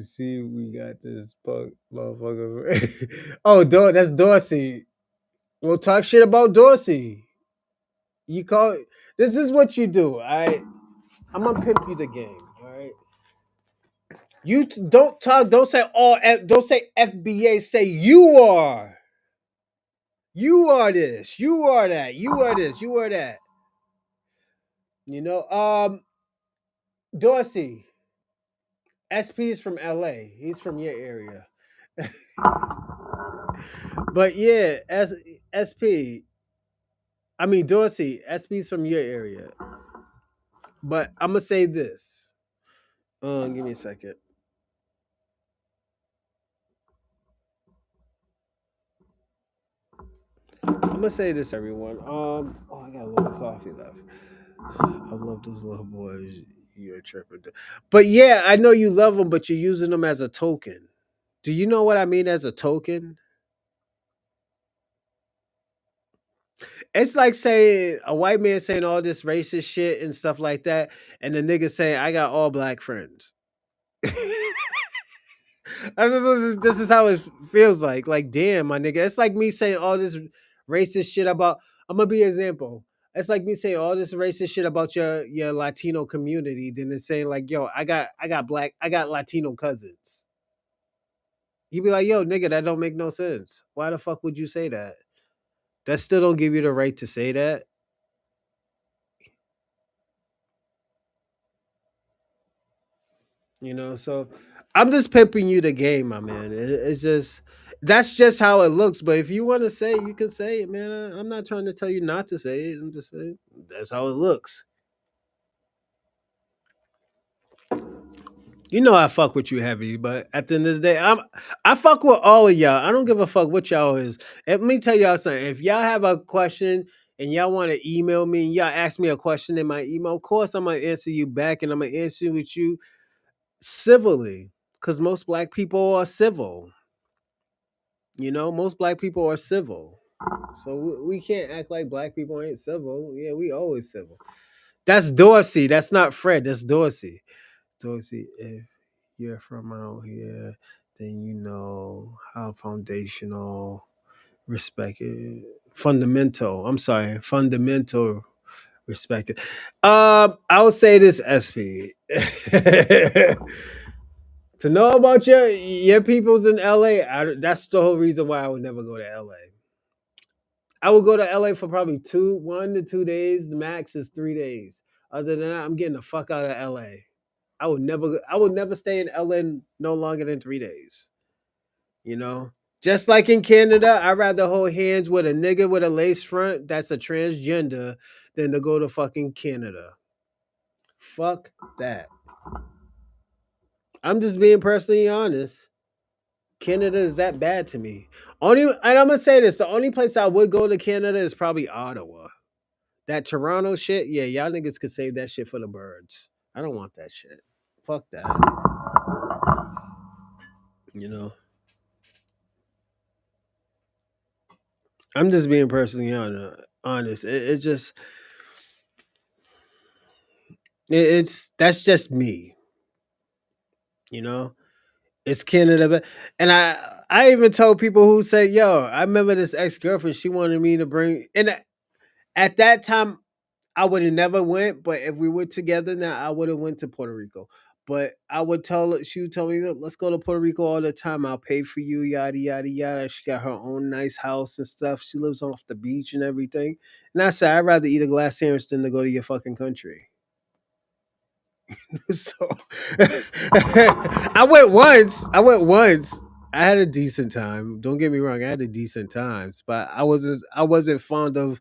See, we got this punk motherfucker. Oh, that's Dorsey. We'll talk shit about Dorsey. You call this is what you do. I'm gonna pimp you the game. All right. Don't talk. Don't say all. Don't say FBA. Say you are. You are this. You are that. You are this. You are that. You know. Dorsey. SP is from LA. He's from your area. But yeah, SP. I mean Dorsey. SP's from your area. But I'm gonna say this. Give me a second. I'm gonna say this, everyone. Oh, I got a little coffee left. I love those little boys. You're tripping, but yeah, I know you love them, but you're using them as a token. Do you know what I mean as a token? It's like saying a white man saying all this racist shit and stuff like that, and the nigga saying I got all black friends. This is how it feels like. Like, damn, my nigga. It's like me saying all this racist shit about. I'm gonna be an example. It's like me saying all this racist shit about your Latino community, then it's saying like, yo, I got Latino cousins. You be like, yo, nigga, that don't make no sense. Why the fuck would you say that? That still don't give you the right to say that. You know, so I'm just pimping you the game, my man. It's just that's just how it looks. But if you want to say, you can say it, man. I'm not trying to tell you not to say it. I'm just saying that's how it looks. You know I fuck with you heavy, but at the end of the day, I fuck with all of y'all. I don't give a fuck what y'all is. Let me tell y'all something. If y'all have a question and y'all want to email me and y'all ask me a question in my email, of course I'm gonna answer you back and I'm gonna answer with you civilly. Cause most black people are civil. You know, most black people are civil. So we can't act like black people ain't civil. Yeah, we always civil. That's Dorsey. That's not Fred. That's Dorsey. Dorsey, if you're from out here, then you know how foundational respect is. Fundamental. I'm sorry. Fundamental respect. I would say this, SP. To know about your peoples in LA, that's the whole reason why I would never go to LA. I would go to LA for probably 1 to 2 days. The max is 3 days. Other than that, I'm getting the fuck out of LA. I would never stay in LA no longer than 3 days. You know? Just like in Canada, I'd rather hold hands with a nigga with a lace front that's a transgender than to go to fucking Canada. Fuck that. I'm just being personally honest. Canada is that bad to me. Only and I'm gonna say this: the only place I would go to Canada is probably Ottawa. That Toronto shit, yeah, y'all niggas could save that shit for the birds. I don't want that shit. Fuck that. You know, I'm just being personally honest. It just it's that's just me. You know, it's Canada, and I even told people who say, "Yo, I remember this ex girlfriend. She wanted me to bring." And at that time, I would have never went. But if we were together now, I would have went to Puerto Rico. But I would tell her. She would tell me, "Look, let's go to Puerto Rico all the time. I'll pay for you." Yada yada yada. She got her own nice house and stuff. She lives off the beach and everything. And I said, I'd rather eat a glass sandwich than to go to your fucking country. So I went once. I went once. I had a decent time. Don't get me wrong. I had a decent times, but I wasn't fond of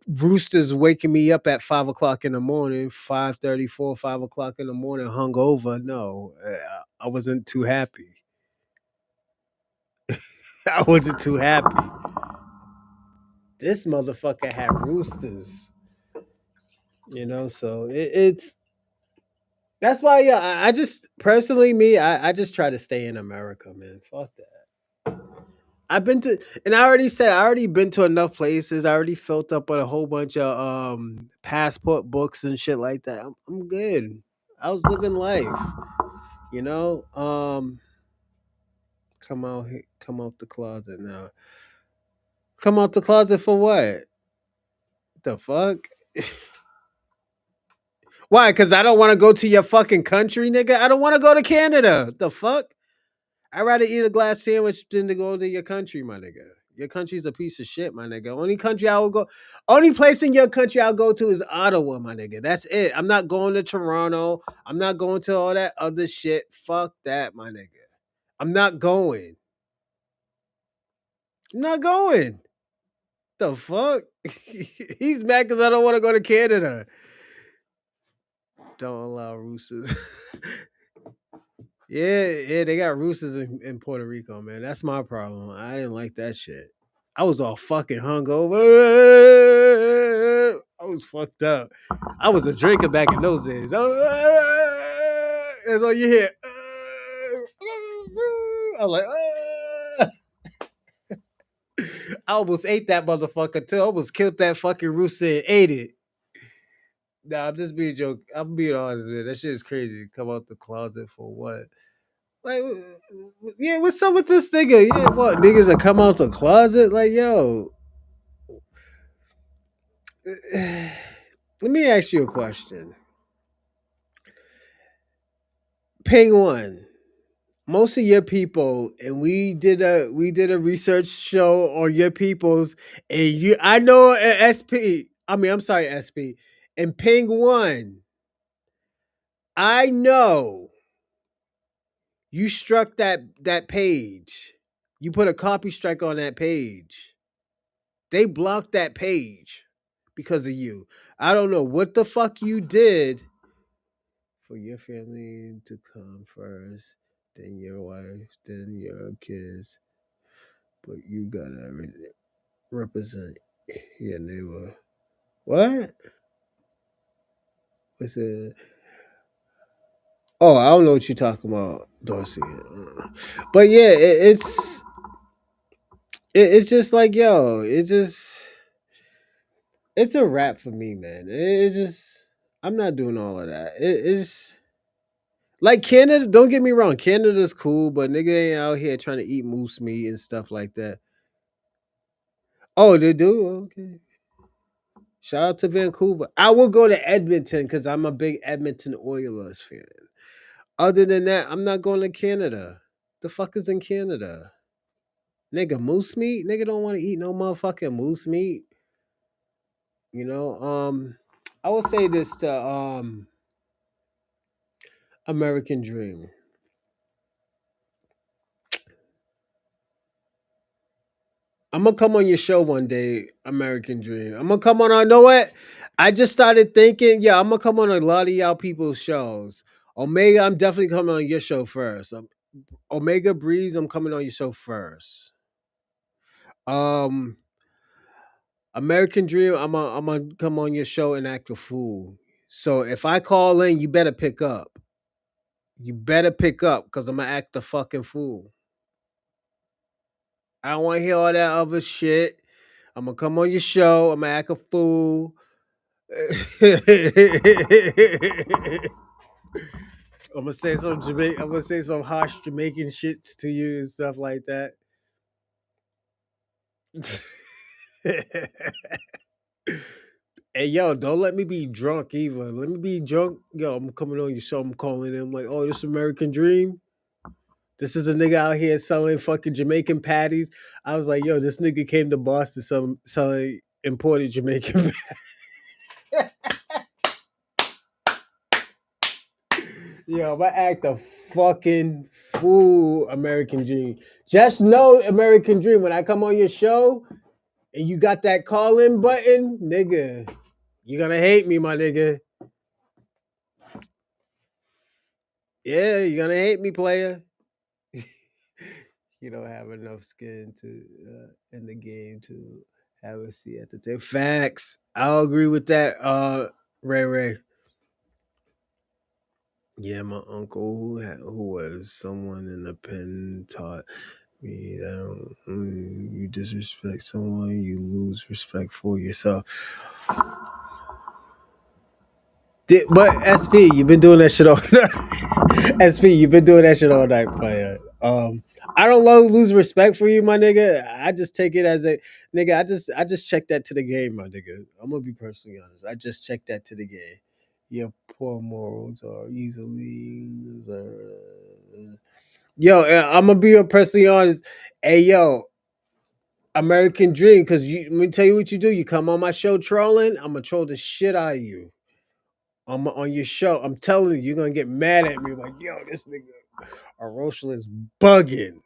roosters waking me up at 5 o'clock in the morning, 5:30, 5 o'clock in the morning, hungover. No, I wasn't too happy. I wasn't too happy. This motherfucker had roosters, so it's that's why, yeah, I just personally me, I just try to stay in America, man. Fuck that. I've been to, and I already said I already been to enough places. I already filled up on a whole bunch of passport books and shit like that. I'm good. I was living life, you know. Come out the closet now. Come out the closet for what? The fuck? Why? Because I don't want to go to your fucking country, nigga. I don't want to go to Canada. The fuck? I'd rather eat a glass sandwich than to go to your country, my nigga. Your country's a piece of shit, my nigga. Only place in your country I'll go to is Ottawa, my nigga. That's it. I'm not going to Toronto. I'm not going to all that other shit. Fuck that, my nigga. I'm not going. I'm not going. The fuck? He's mad because I don't want to go to Canada. Don't allow roosters. Yeah, they got roosters in Puerto Rico, man. That's my problem. I didn't like that shit. I was all fucking hungover. I was fucked up. I was a drinker back in those days. That's all you hear. I was like, I almost ate that motherfucker too. I almost killed that fucking rooster and ate it. Nah, I'm just being joke. I'm being honest, man. That shit is crazy. Come out the closet for what? Like, yeah, what's up with this nigga? Yeah, what niggas that come out the closet? Like, yo, let me ask you a question. Ping one. Most of your people, and we did a research show on your peoples, and I know SP. I mean, I'm sorry, SP. And ping one. I know you struck that page. You put a copy strike on that page. They blocked that page because of you. I don't know what the fuck you did for your family to come first, then your wife, then your kids. But you gotta represent your neighbor. What? What's it? Oh, I don't know what you're talking about, Dorsey. But yeah, it's just like, yo, it's a wrap for me, man. It's just I'm not doing all of that. It's like Canada. Don't get me wrong, Canada's cool, but nigga ain't out here trying to eat moose meat and stuff like that. Oh, they do. Okay. Shout out to Vancouver. I will go to Edmonton because I'm a big Edmonton Oilers fan. Other than that, I'm not going to Canada. The fuck is in Canada? Nigga, moose meat? Nigga don't want to eat no motherfucking moose meat. You know, I will say this to American Dream. I'm gonna come on your show one day, American Dream. I'm gonna come on. I know what? I just started thinking. Yeah, I'm gonna come on a lot of y'all people's shows. Omega, I'm definitely coming on your show first. Omega Breeze, I'm coming on your show first. Um, American Dream, I'm gonna come on your show and act a fool. So if I call in, you better pick up. You better pick up because I'm gonna act a fucking fool. I don't want to hear all that other shit. I'm gonna come on your show. I'm gonna act a fool. I'm gonna say some Jamaican. I'm gonna say some harsh Jamaican shits to you and stuff like that. Hey yo, don't let me be drunk either. Let me be drunk. Yo, I'm coming on your show. I'm calling him like, oh, this American Dream. This is a nigga out here selling fucking Jamaican patties. I was like, yo, this nigga came to Boston selling imported Jamaican. Yo, I'm act a fucking fool, American Dream. Just know, American Dream, when I come on your show and you got that call in button, nigga, you're gonna hate me, my nigga. Yeah, you're gonna hate me, player. You don't have enough skin to in the game to have a seat at the table. Facts. I'll agree with that. Ray Ray. Yeah, my uncle who was someone in the pen taught me that you disrespect someone, you lose respect for yourself. But SP, you've been doing that shit all night. SP, you've been doing that shit all night, player. I don't lose respect for you, my nigga. I just take it as a nigga. I just check that to the game, my nigga. I'm gonna be personally honest. I just check that to the game. Your poor morals are easily. Yo, I'm gonna be personally honest. Hey, yo, American Dream, because let me tell you what you do. You come on my show trolling, I'm gonna troll the shit out of you. I'm on your show. I'm telling you, you're gonna get mad at me. Like, yo, this nigga Aroshal is bugging.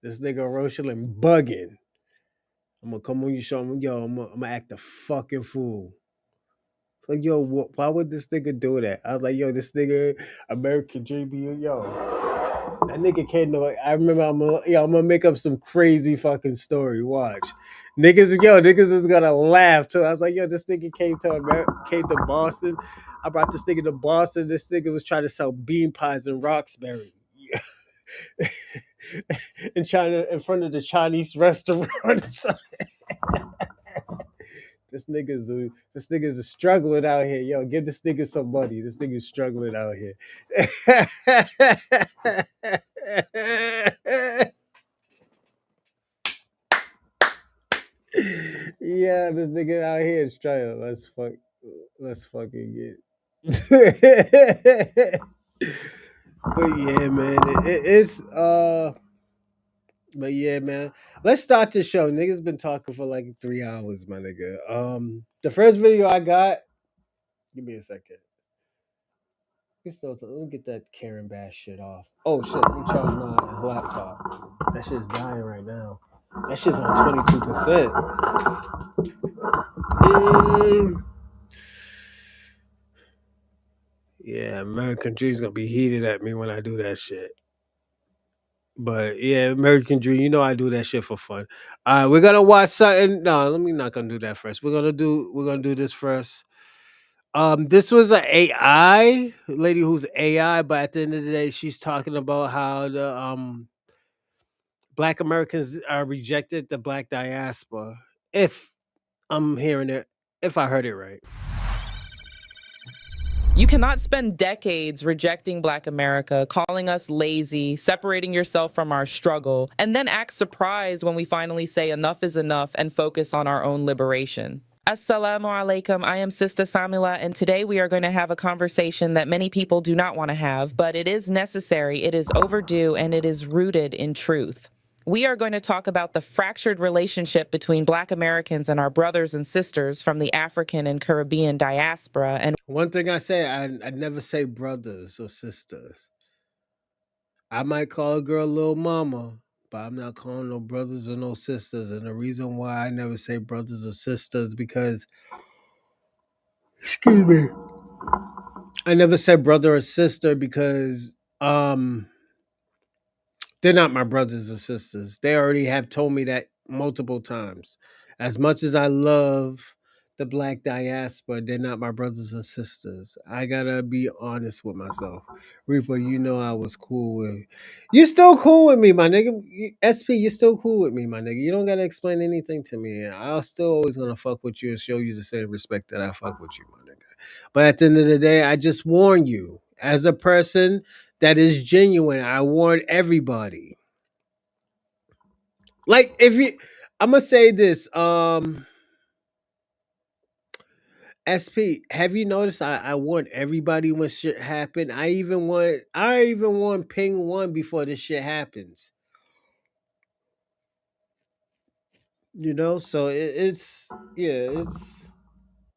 This nigga Aroshal is bugging. I'm gonna come on your show. I'm gonna act a fucking fool. It's like, yo, why would this nigga do that? I was like, yo, this nigga American Dream, yo. That nigga came to. I remember. I'm gonna make up some crazy fucking story. Watch, niggas is gonna laugh too. I was like, yo, this nigga came to Boston. I brought this nigga to Boston. This nigga was trying to sell bean pies in Roxbury, in China, in front of the Chinese restaurant. This nigga's struggling out here. Yo, give this nigga some money. This nigga's struggling out here. Yeah, this nigga out here is trying. Let's fucking get. But yeah, man, it's But yeah, man, let's start the show. Niggas been talking for like 3 hours, my nigga. The first video I got. Give me a second. Let me get that Karen Bass shit off. Oh shit, let me charge my laptop. That shit's dying right now. That shit's on 22%. Mm, yeah, American Dream's gonna be heated at me when I do that shit. But yeah, American Dream, you know I do that shit for fun. All right, we're gonna watch something. No, let me not gonna do that first. We're gonna do this first. This was an AI lady who's AI, but at the end of the day, she's talking about how the Black Americans are rejected the Black diaspora. If I'm hearing it, if I heard it right. You cannot spend decades rejecting Black America, calling us lazy, separating yourself from our struggle, and then act surprised when we finally say enough is enough and focus on our own liberation. Assalamu alaikum. I am Sister Samila, and today we are going to have a conversation that many people do not want to have, but it is necessary, it is overdue, and it is rooted in truth. We are going to talk about the fractured relationship between Black Americans and our brothers and sisters from the African and Caribbean diaspora. And One thing I say, I never say brothers or sisters. I might call a girl little mama, but I'm not calling no brothers or no sisters. And the reason why I never say brothers or sisters because, excuse me, I never said brother or sister because they're not my brothers or sisters. They already have told me that multiple times. As much as I love the black diaspora, they're not my brothers and sisters. I gotta be honest with myself. Reaper, you know I was cool with you. Still cool with me, my nigga. SP, you still cool with me, my nigga. You don't gotta explain anything to me. I'll still always gonna fuck with you and show you the same respect that I fuck with you, my nigga. But at the end of the day, I just warn you, as a person that is genuine, I warn everybody. Like if you I'm gonna say this, SP, have you noticed I warn everybody when shit happen? I even want ping one before this shit happens. You know, so it's yeah, it's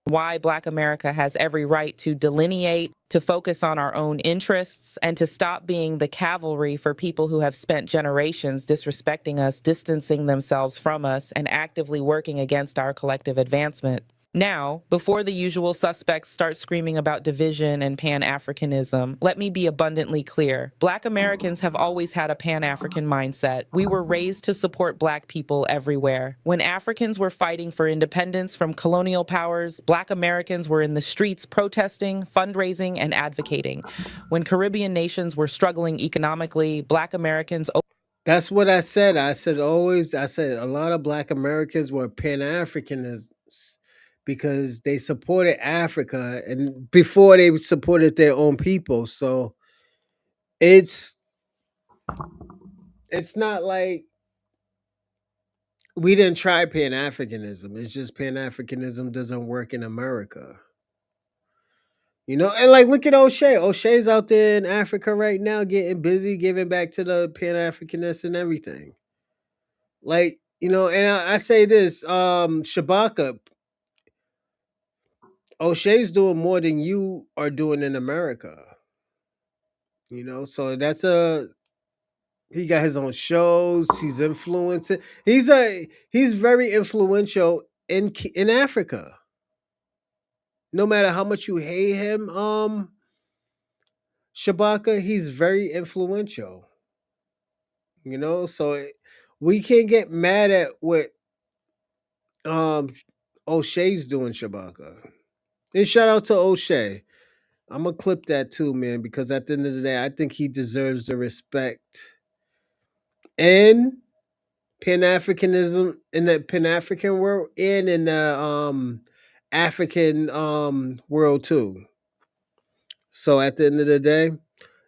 Why Black America has every right to delineate, to focus on our own interests, and to stop being the cavalry for people who have spent generations disrespecting us, distancing themselves from us, and actively working against our collective advancement. Now, before the usual suspects start screaming about division and Pan-Africanism, let me be abundantly clear. Black Americans have always had a Pan-African mindset. We were raised to support Black people everywhere. When Africans were fighting for independence from colonial powers, Black Americans were in the streets protesting, fundraising, and advocating. When Caribbean nations were struggling economically, Black Americans that's what I said. I said a lot of black Americans were Pan Africanists because they supported Africa and before they supported their own people. So it's it's not like we didn't try Pan Africanism. It's just Pan Africanism doesn't work in America. You know, and like look at O'Shea. O'Shea's out there in Africa right now getting busy, giving back to the Pan Africanists and everything. Like, you know, and I say this, Shabaka, O'Shea's doing more than you are doing in America. You know, so that's a he got his own shows, he's influencing. He's very influential in Africa. No matter how much you hate him, Shabaka, he's very influential. You know, so we can't get mad at what um O'Shea's doing, Shabaka. And shout out to O'Shea. I'm gonna clip that too, man, because at the end of the day, I think he deserves the respect and Pan Africanism in the Pan African world and in the African world too. So at the end of the day,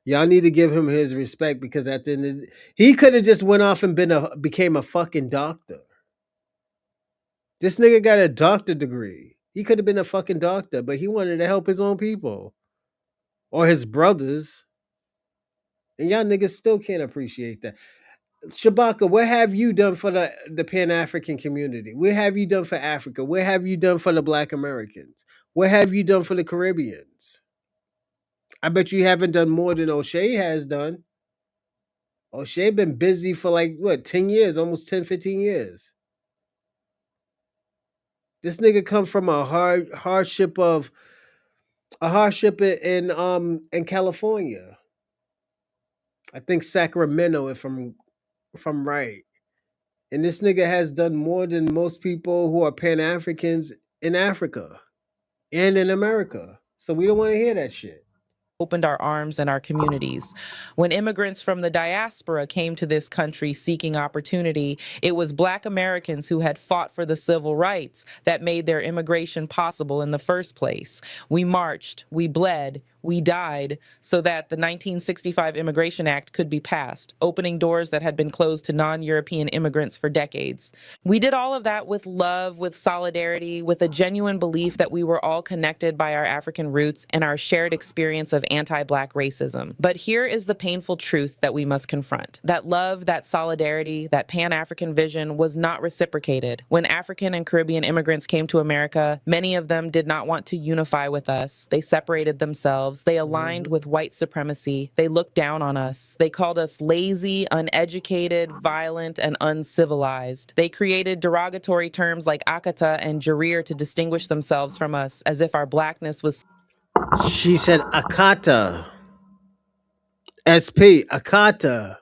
y'all need to give him his respect because at the end of he could have just went off and became a fucking doctor. This nigga got a doctor degree. He could have been a fucking doctor, but he wanted to help his own people or his brothers. And y'all niggas still can't appreciate that. Shabaka, what have you done for the Pan African community? What have you done for Africa? What have you done for the Black Americans? What have you done for the Caribbeans? I bet you haven't done more than O'Shea has done. O'Shea been busy for like what 10 years, almost 10, 15 years. This nigga come from a hardship in California. I think Sacramento, if I'm right. And this nigga has done more than most people who are Pan Africans in Africa and in America. So we don't want to hear that shit. opened our arms and our communities. When immigrants from the diaspora came to this country seeking opportunity, it was Black Americans who had fought for the civil rights that made their immigration possible in the first place. We marched, we bled, we died so that the 1965 Immigration Act could be passed, opening doors that had been closed to non-European immigrants for decades. We did all of that with love, with solidarity, with a genuine belief that we were all connected by our African roots and our shared experience of anti-Black racism. But here is the painful truth that we must confront. That love, that solidarity, that Pan-African vision was not reciprocated. When African and Caribbean immigrants came to America, many of them did not want to unify with us. They separated themselves. They aligned with white supremacy. They looked down on us. They called us lazy, uneducated, violent, and uncivilized. They created derogatory terms like Akata and Jarir to distinguish themselves from us, as if our Blackness was She said Akata. SP, Akata.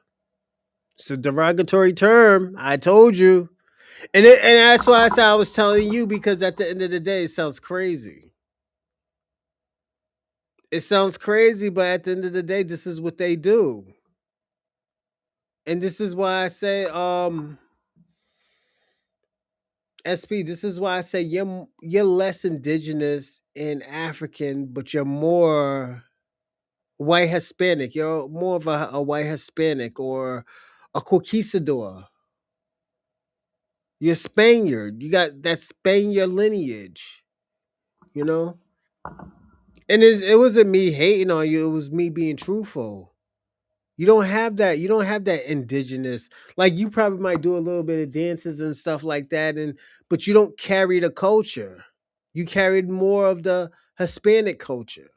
It's a derogatory term. I told you. And that's why I said I was telling you, because at the end of the day, it sounds crazy. It sounds crazy, but at the end of the day, this is what they do. And this is why I say, SP, this is why I say you're less indigenous and African, but you're more white Hispanic. You're more of a white Hispanic or a conquistador. You're Spaniard. You got that Spaniard lineage, you know? And it wasn't me hating on you, it was me being truthful. You don't have that. You don't have that indigenous. Like you probably might do a little bit of dances and stuff like that, and but you don't carry the culture. You carried more of the Hispanic culture.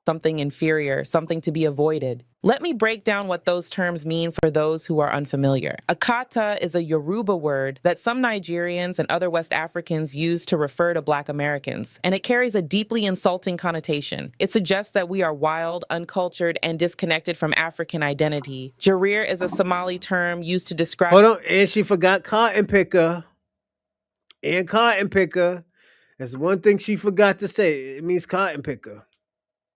Something inferior, something to be avoided. Let me break down what those terms mean for those who are unfamiliar. Akata is a Yoruba word that some Nigerians and other West Africans use to refer to Black Americans, and it carries a deeply insulting connotation. It suggests that we are wild, uncultured, and disconnected from African identity. Jarir is a Somali term used to describe. Hold on, and she forgot cotton picker. And cotton picker. That's one thing she forgot to say. It means cotton picker.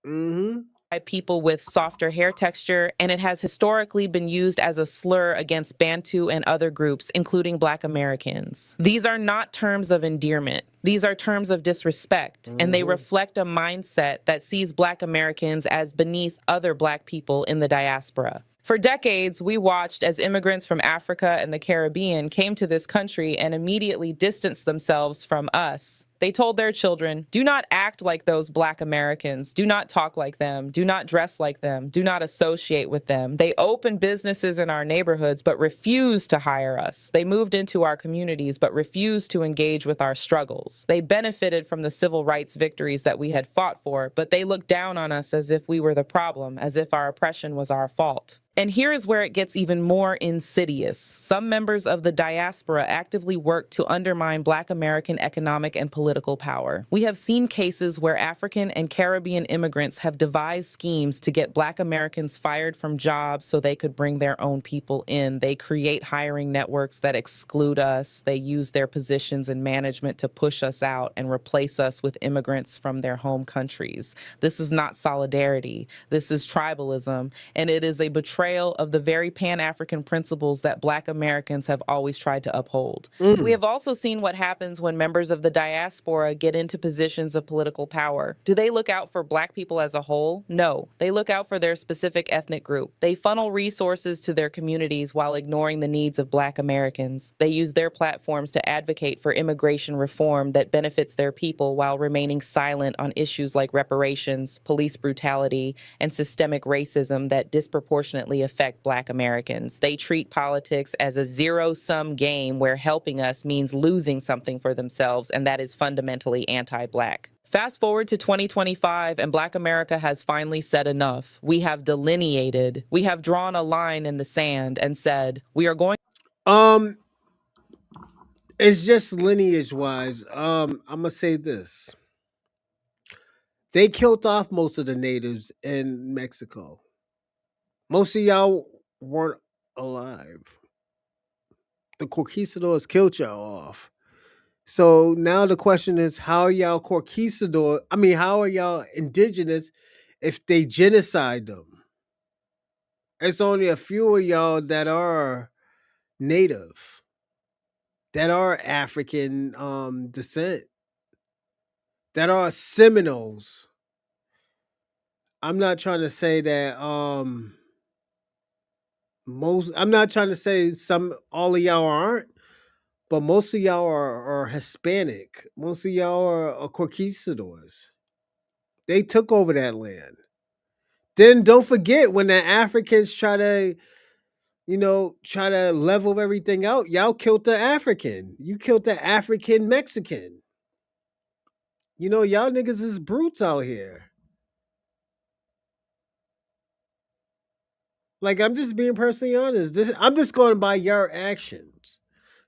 Mm-hmm. People with softer hair texture, and it has historically been used as a slur against Bantu and other groups, including Black Americans. These are not terms of endearment. These are terms of disrespect, and they reflect a mindset that sees Black Americans as beneath other Black people in the diaspora. For decades, we watched as immigrants from Africa and the Caribbean came to this country and immediately distanced themselves from us. They told their children, do not act like those Black Americans. Do not talk like them. Do not dress like them. Do not associate with them. They opened businesses in our neighborhoods, but refused to hire us. They moved into our communities, but refused to engage with our struggles. They benefited from the civil rights victories that we had fought for, but they looked down on us as if we were the problem, as if our oppression was our fault. And here is where it gets even more insidious. Some members of the diaspora actively work to undermine Black American economic and political power. We have seen cases where African and Caribbean immigrants have devised schemes to get Black Americans fired from jobs so they could bring their own people in. They create hiring networks that exclude us. They use their positions in management to push us out and replace us with immigrants from their home countries. This is not solidarity. This is tribalism, and it is a betrayal of the very Pan-African principles that Black Americans have always tried to uphold. We have also seen what happens when members of the diaspora get into positions of political power. Do they look out for Black people as a whole? No. They look out for their specific ethnic group. They funnel resources to their communities while ignoring the needs of Black Americans. They use their platforms to advocate for immigration reform that benefits their people while remaining silent on issues like reparations, police brutality, and systemic racism that disproportionately affect Black Americans. They treat politics as a zero-sum game where helping us means losing something for themselves, and that is fundamentally anti-Black. Fast forward to 2025, and Black America has finally said enough. We have delineated, we have drawn a line in the sand and said, we are going. Um, it's just lineage wise. I'm gonna say this. They killed off most of the natives in Mexico. Most of y'all weren't alive. The conquistadors killed y'all off. So now the question is, how are y'all conquistador? I mean, how are y'all indigenous if they genocide them? It's only a few of y'all that are native, that are African descent, that are Seminoles. I'm not trying to say that most. I'm not trying to say some all of y'all aren't, but most of y'all are Hispanic. Most of y'all are conquistadors. They took over that land. Then don't forget when the Africans try to, try to level everything out, y'all killed the African. You killed the African Mexican. Y'all niggas is brutes out here. Like, I'm just being personally honest. I'm just going by your actions.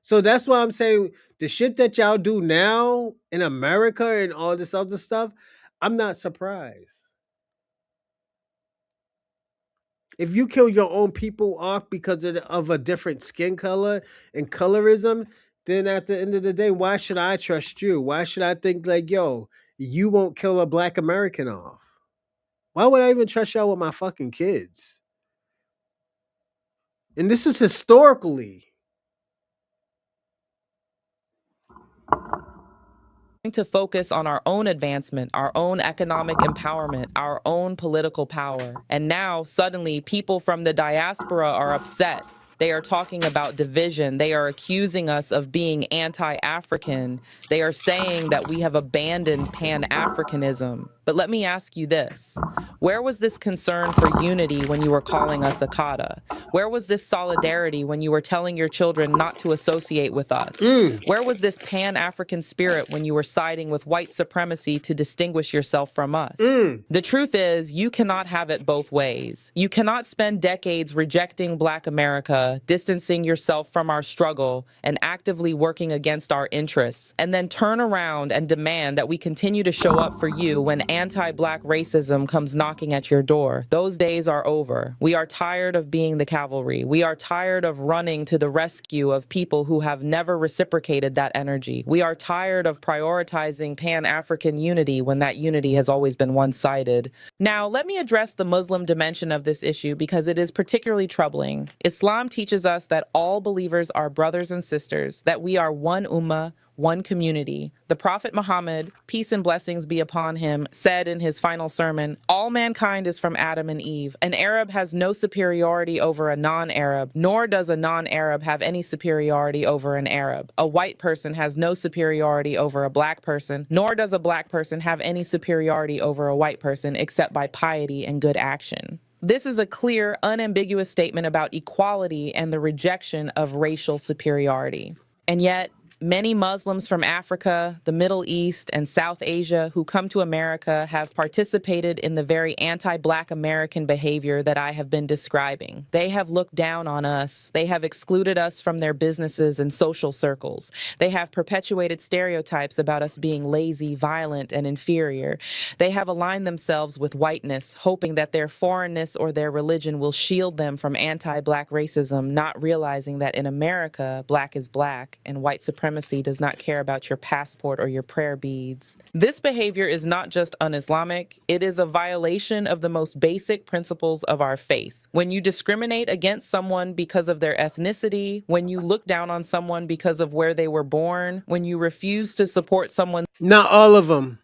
So that's why I'm saying the shit that y'all do now in America and all this other stuff, I'm not surprised. If you kill your own people off because of a different skin color and colorism, then at the end of the day, why should I trust you? Why should I think like, yo, you won't kill a black American off? Why would I even trust y'all with my fucking kids? And this is historically. To focus on our own advancement, our own economic empowerment, our own political power. And now, suddenly, people from the diaspora are upset. They are talking about division. They are accusing us of being anti-African. They are saying that we have abandoned Pan-Africanism. But let me ask you this. Where was this concern for unity when you were calling us Akata? Where was this solidarity when you were telling your children not to associate with us? Where was this Pan-African spirit when you were siding with white supremacy to distinguish yourself from us? The truth is, you cannot have it both ways. You cannot spend decades rejecting Black America, distancing yourself from our struggle, and actively working against our interests, and then turn around and demand that we continue to show up for you when anti-Black racism comes knocking at your door. Those days are over. We are tired of being the cavalry. We are tired of running to the rescue of people who have never reciprocated that energy. We are tired of prioritizing Pan-African unity when that unity has always been one-sided. Now, let me address the Muslim dimension of this issue because it is particularly troubling. Islam teaches us that all believers are brothers and sisters, that we are one ummah, one community. The Prophet Muhammad, peace and blessings be upon him, said in his final sermon, all mankind is from Adam and Eve. An Arab has no superiority over a non-Arab, nor does a non-Arab have any superiority over an Arab. A white person has no superiority over a black person, nor does a black person have any superiority over a white person except by piety and good action. This is a clear, unambiguous statement about equality and the rejection of racial superiority. And yet, many Muslims from Africa, the Middle East, and South Asia who come to America have participated in the very anti-Black American behavior that I have been describing. They have looked down on us. They have excluded us from their businesses and social circles. They have perpetuated stereotypes about us being lazy, violent, and inferior. They have aligned themselves with whiteness, hoping that their foreignness or their religion will shield them from anti-Black racism, not realizing that in America, Black is Black, and white supremacy does not care about your passport or your prayer beads. This behavior is not just un-Islamic, it is a violation of the most basic principles of our faith. When you discriminate against someone because of their ethnicity, when you look down on someone because of where they were born, when you refuse to support someone... Not all of them.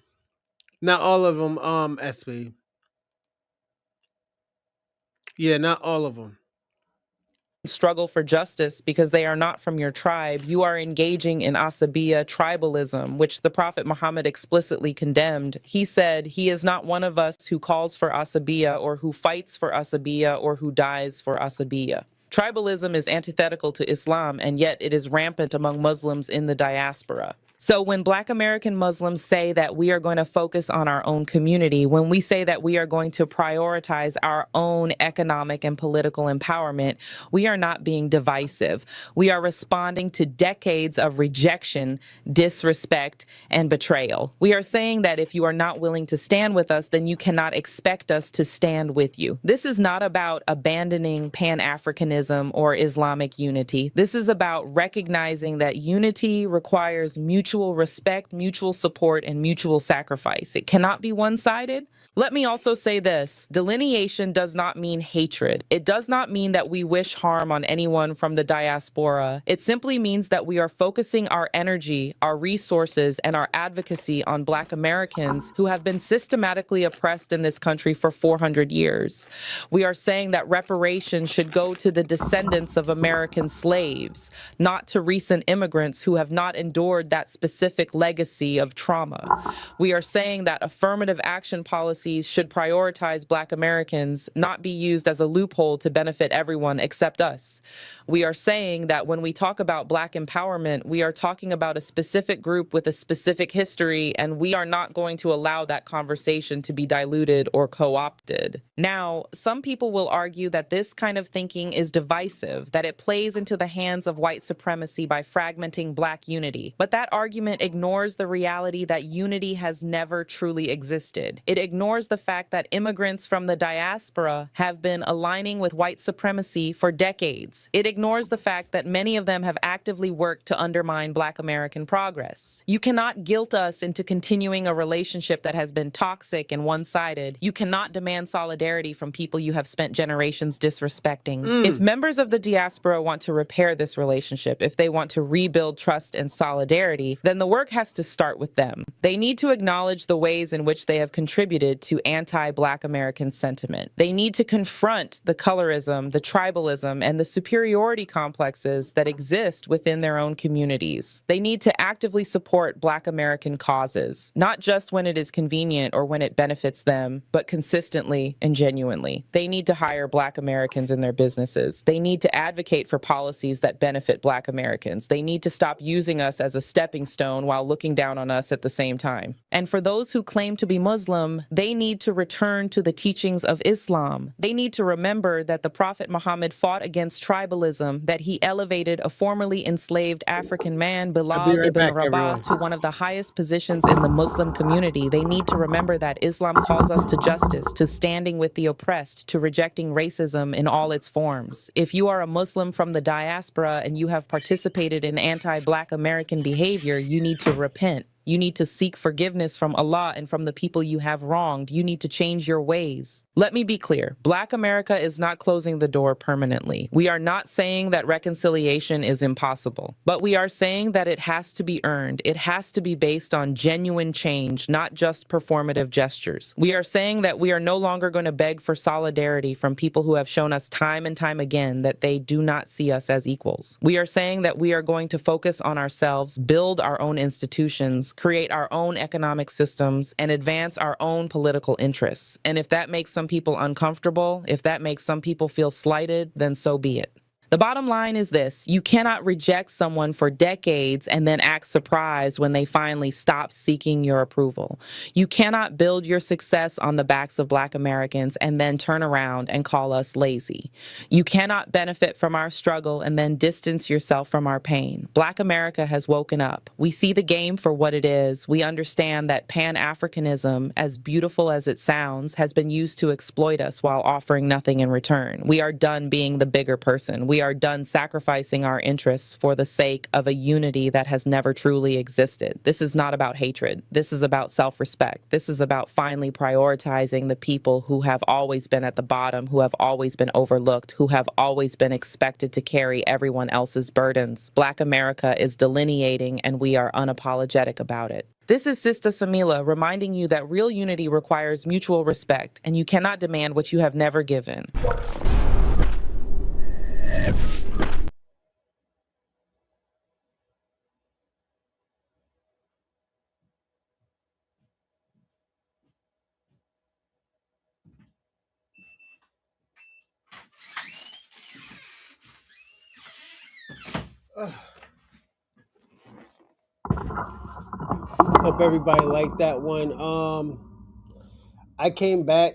Not all of them, SB. Yeah, not all of them. Struggle for justice because they are not from your tribe, you are engaging in asabiya tribalism, which the Prophet Muhammad explicitly condemned. He said, he is not one of us who calls for asabiya or who fights for asabiya or who dies for asabiya. Tribalism is antithetical to Islam, and yet it is rampant among Muslims in the diaspora. So when Black American Muslims say that we are going to focus on our own community, when we say that we are going to prioritize our own economic and political empowerment, we are not being divisive. We are responding to decades of rejection, disrespect, and betrayal. We are saying that if you are not willing to stand with us, then you cannot expect us to stand with you. This is not about abandoning Pan-Africanism or Islamic unity. This is about recognizing that unity requires mutual respect, mutual support, and mutual sacrifice. It cannot be one-sided. Let me also say this. Delineation does not mean hatred. It does not mean that we wish harm on anyone from the diaspora. It simply means that we are focusing our energy, our resources, and our advocacy on Black Americans who have been systematically oppressed in this country for 400 years. We are saying that reparations should go to the descendants of American slaves, not to recent immigrants who have not endured that specific legacy of trauma. We are saying that affirmative action policies should prioritize Black Americans, not be used as a loophole to benefit everyone except us. We are saying that when we talk about Black empowerment, we are talking about a specific group with a specific history, and we are not going to allow that conversation to be diluted or co-opted. Now, some people will argue that this kind of thinking is divisive, that it plays into the hands of white supremacy by fragmenting Black unity. But that argument ignores the reality that unity has never truly existed. It ignores the fact that immigrants from the diaspora have been aligning with white supremacy for decades. It ignores the fact that many of them have actively worked to undermine Black American progress. You cannot guilt us into continuing a relationship that has been toxic and one-sided. You cannot demand solidarity from people you have spent generations disrespecting. If members of the diaspora want to repair this relationship, if they want to rebuild trust and solidarity, then the work has to start with them. They need to acknowledge the ways in which they have contributed to anti-Black American sentiment. They need to confront the colorism, the tribalism, and the superiority complexes that exist within their own communities. They need to actively support Black American causes, not just when it is convenient or when it benefits them, but consistently and genuinely. They need to hire Black Americans in their businesses. They need to advocate for policies that benefit Black Americans. They need to stop using us as a stepping stone while looking down on us at the same time. And for those who claim to be Muslim, they need to return to the teachings of Islam. They need to remember that the Prophet Muhammad fought against tribalism, that he elevated a formerly enslaved African man, Bilal ibn Rabah, to one of the highest positions in the Muslim community. They need to remember that Islam calls us to justice, to standing with the oppressed, to rejecting racism in all its forms. If you are a Muslim from the diaspora and you have participated in anti-Black American behavior, you need to repent. You need to seek forgiveness from Allah and from the people you have wronged. You need to change your ways. Let me be clear. Black America is not closing the door permanently. We are not saying that reconciliation is impossible, but we are saying that it has to be earned. It has to be based on genuine change, not just performative gestures. We are saying that we are no longer going to beg for solidarity from people who have shown us time and time again that they do not see us as equals. We are saying that we are going to focus on ourselves, build our own institutions, create our own economic systems, and advance our own political interests. And if that makes some people uncomfortable, if that makes some people feel slighted, then so be it. The bottom line is this: you cannot reject someone for decades and then act surprised when they finally stop seeking your approval. You cannot build your success on the backs of Black Americans and then turn around and call us lazy. You cannot benefit from our struggle and then distance yourself from our pain. Black America has woken up. We see the game for what it is. We understand that Pan-Africanism, as beautiful as it sounds, has been used to exploit us while offering nothing in return. We are done being the bigger person. We are done sacrificing our interests for the sake of a unity that has never truly existed. This is not about hatred. This is about self-respect. This is about finally prioritizing the people who have always been at the bottom, who have always been overlooked, who have always been expected to carry everyone else's burdens. Black America is delineating, and we are unapologetic about it. This is Sister Samila reminding you that real unity requires mutual respect, and you cannot demand what you have never given. Hope everybody liked that one. I came back.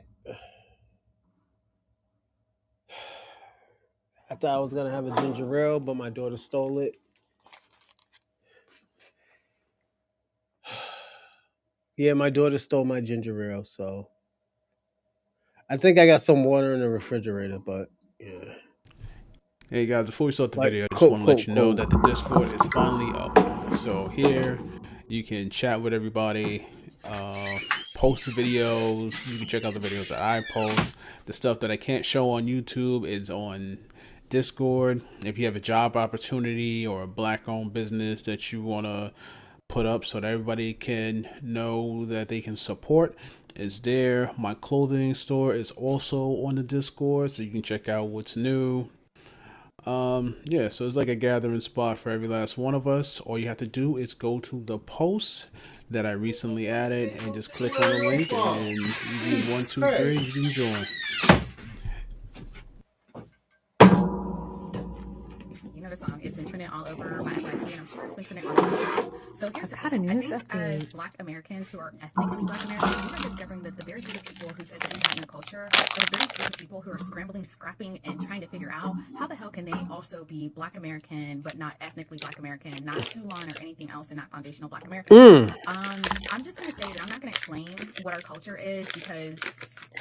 I thought I was gonna have a ginger ale, but my daughter stole it. Yeah, my daughter stole my ginger ale, so I think I got some water in the refrigerator, but yeah. Hey guys, before we start the video, I just want to let you know that the Discord is finally up. So here you can chat with everybody, post the videos. You can check out the videos that I post. The stuff that I can't show on YouTube is on Discord. If you have a job opportunity or a Black-owned business that you want to put up so that everybody can know that they can support, is there. My clothing store is also on the Discord, so you can check out what's new. Yeah, so it's like a gathering spot for every last one of us. All you have to do is go to the post that I recently added and just click on the link, and you do 1, 2, 3, you can join. song. It's been trending all over my FYP, and I'm sure it's been trending all over the place. So here's the thing. I think as Black Americans who are ethnically Black Americans, we are discovering that the very group of people who said that we have no culture are the very group of people who are scrambling, scrapping, and trying to figure out how the hell can they also be Black American, but not ethnically Black American, not Sulan or anything else, and not foundational Black American. I'm just going to say that I'm not going to explain what our culture is because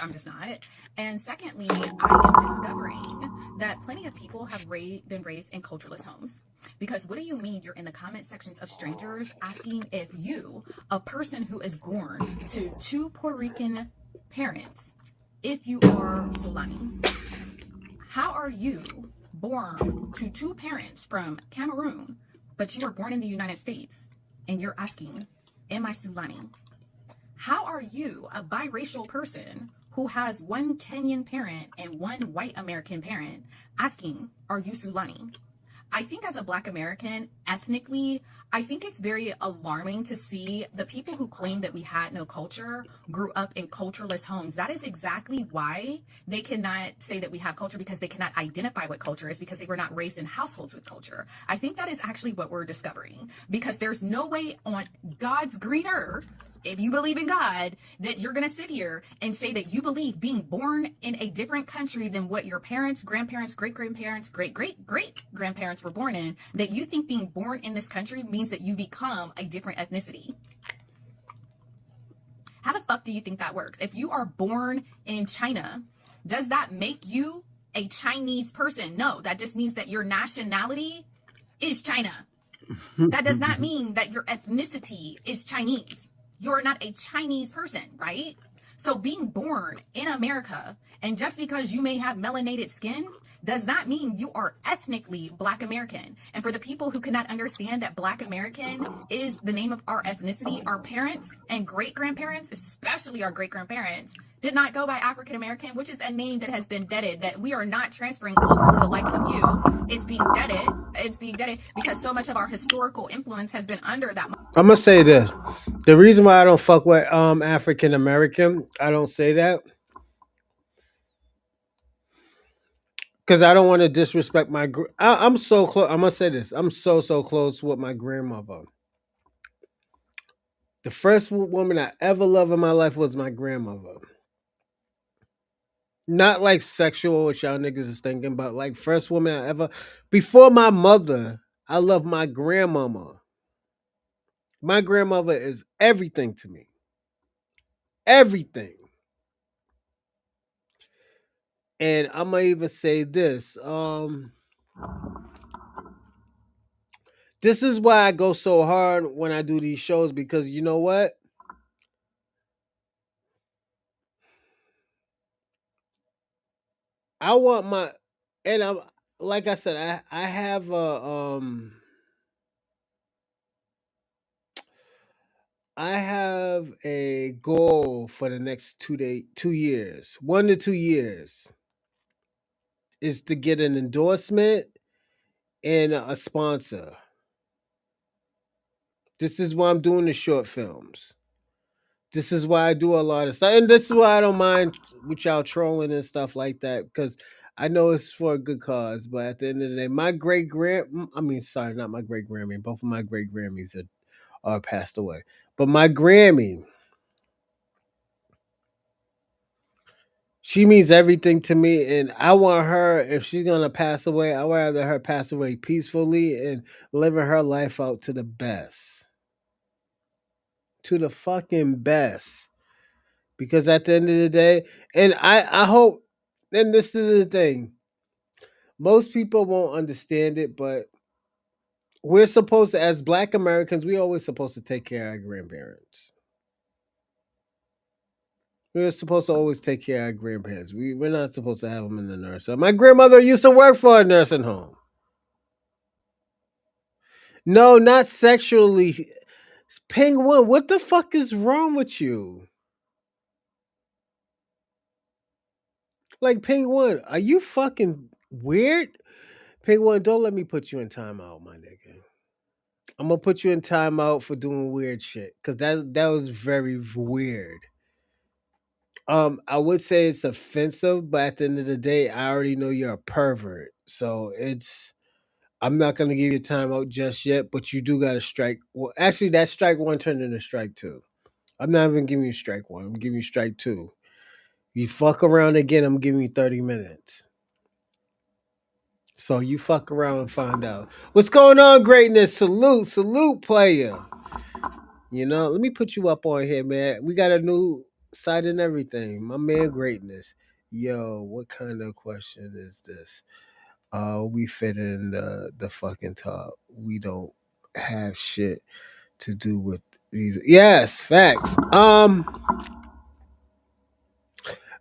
I'm just not. And secondly, I am discovering that plenty of people have been raised in cultureless homes. Because what do you mean you're in the comment sections of strangers asking if you, a person who is born to two Puerto Rican parents, if you are Solani? How are you born to two parents from Cameroon, but you were born in the United States, and you're asking, am I Sulani? How are you, a biracial person who has one Kenyan parent and one white American parent, asking, are you Sulani? I think as a Black American, ethnically, I think it's very alarming to see the people who claim that we had no culture grew up in cultureless homes. That is exactly why they cannot say that we have culture, because they cannot identify what culture is, because they were not raised in households with culture. I think that is actually what we're discovering, because there's no way on God's green earth, if you believe in God, that you're going to sit here and say that you believe being born in a different country than what your parents, grandparents, great-grandparents, great-great-great-grandparents were born in, that you think being born in this country means that you become a different ethnicity. How the fuck do you think that works? If you are born in China, does that make you a Chinese person? No, that just means that your nationality is China. That does not mean that your ethnicity is Chinese. You're not a Chinese person, right? So being born in America, and just because you may have melanated skin, does not mean you are ethnically Black American. And for the people who cannot understand that Black American is the name of our ethnicity, our parents and great-grandparents, especially our great-grandparents, did not go by African American, which is a name that has been deaded, that we are not transferring over to the likes of you. It's being deaded. It's being deaded because so much of our historical influence has been under that. I'm gonna say this: the reason why I don't fuck with African American, I don't say that because I don't want to disrespect my. I'm so close. I'm gonna say this: I'm so close with my grandmother. The first woman I ever loved in my life was my grandmother. Not like sexual, what y'all niggas is thinking, but like first woman I ever. Before my mother, I love my grandmama. My grandmother is everything to me. Everything. And I'm gonna even say this. This is why I go so hard when I do these shows, because you know what? I want my, and I'm like I said, I have I have a goal for the next 2 years, 1 to 2 years, is to get an endorsement and a sponsor. This is why I'm doing the short films. This is why I do a lot of stuff, and this is why I don't mind with y'all trolling and stuff like that, because I know it's for a good cause. But at the end of the day, my sorry, not my great Grammy. Both of my great Grammys are passed away, but my Grammy, she means everything to me, and I want her. If she's gonna pass away, I would rather her pass away peacefully and living her life out to the best, to the fucking best. Because at the end of the day, and I hope, and this is the thing, most people won't understand it, but we're supposed to, as Black Americans, we always supposed to take care of our grandparents. We're supposed to always take care of our grandparents. We're not supposed to have them in the nursing home. My grandmother used to work for a nursing home. No, not sexually. Penguin, what the fuck is wrong with you? Like, Penguin, are you fucking weird? Penguin, don't let me put you in timeout, my nigga. I'm gonna put you in timeout for doing weird shit, because that was very weird. I would say it's offensive, but at the end of the day, I already know you're a pervert. So it's I'm not gonna give you a timeout just yet, but you do got to strike. Well, actually, that strike one turned into strike two. I'm not even giving you strike one. I'm giving you strike two. You fuck around again, I'm giving you 30 minutes. So you fuck around and find out what's going on. Greatness, salute, salute, player. You know, let me put you up on here, man. We got a new site and everything. My man, greatness. Yo, what kind of question is this? We fit in the fucking top. We don't have shit to do with these. Yes, facts.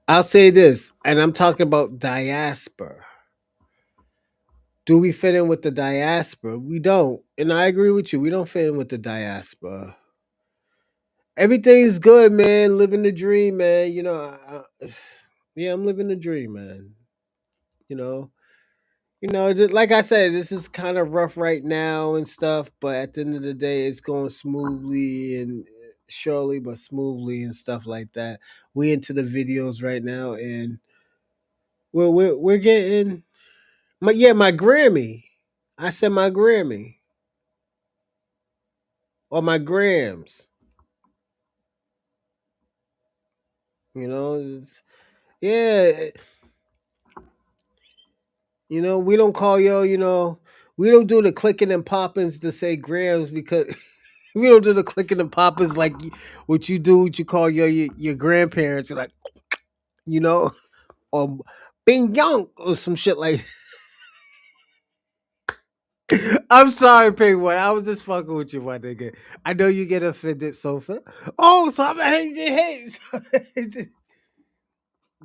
I'll say this, and I'm talking about diaspora. Do we fit in with the diaspora? We don't. And I agree with you. We don't fit in with the diaspora. Everything's good, man. Living the dream, man. You know, yeah, I'm living the dream, man. You know, just, like I said, this is kind of rough right now and stuff, but at the end of the day, it's going smoothly and surely, but smoothly and stuff like that. We into the videos right now, and we're getting my Grammy. I said my Grammy or my grams. You know, yeah. We don't call we don't do the clicking and poppins to say grams because we don't do the clicking and poppins like what you do, what you call your grandparents, like, you know, or bing yong or some shit like. I'm sorry, Penguin. I was just fucking with you, my nigga. I know you get offended, Sofa. Oh, so I'm hates.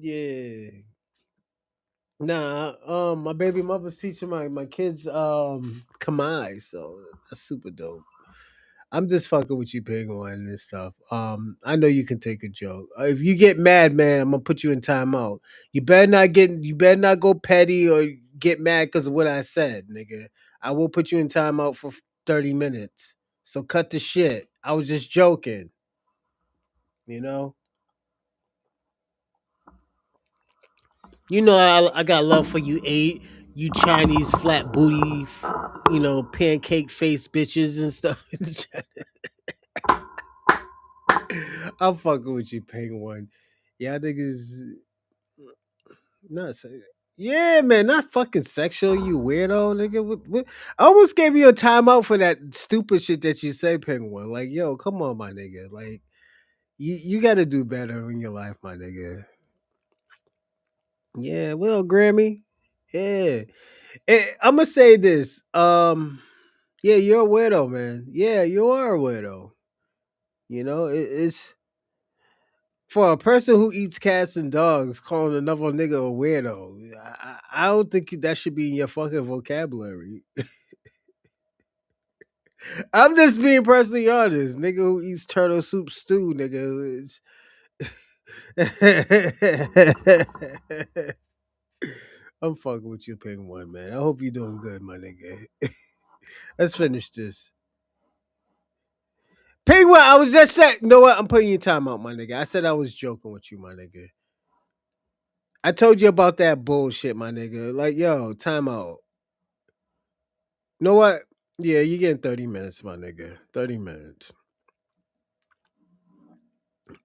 Yeah. Nah, my baby mother's teaching my kids Khmer, so that's super dope. I'm just fucking with you, Penguin, and stuff. I know you can take a joke. If you get mad, man, I'm gonna put you in timeout. You better not go petty or get mad because of what I said, nigga. I will put you in timeout for 30 minutes. So cut the shit. I was just joking, you know. I got love for you, you Chinese flat booty, pancake face bitches and stuff. I'm fucking with you, Penguin. Yeah, I think it's not say. Yeah, man, not fucking sexual, you weirdo, nigga. I almost gave you a timeout for that stupid shit that you say, Penguin. Like, yo, come on, my nigga. Like, you got to do better in your life, my nigga. Yeah, well, Grammy. Yeah, I'm gonna say this. Yeah, you're a weirdo, man. Yeah, you are a weirdo. It's for a person who eats cats and dogs, calling another nigga a weirdo. I don't think that should be in your fucking vocabulary. I'm just being personally honest. Nigga who eats turtle soup stew, nigga. I'm fucking with you, Penguin, man. I hope you're doing good, my nigga. Let's finish this. Penguin, I was just saying, you know what? I'm putting you time out, my nigga. I said I was joking with you, my nigga. I told you about that bullshit, my nigga. Like, yo, time out. You know what? Yeah, you getting 30 minutes, my nigga. 30 minutes.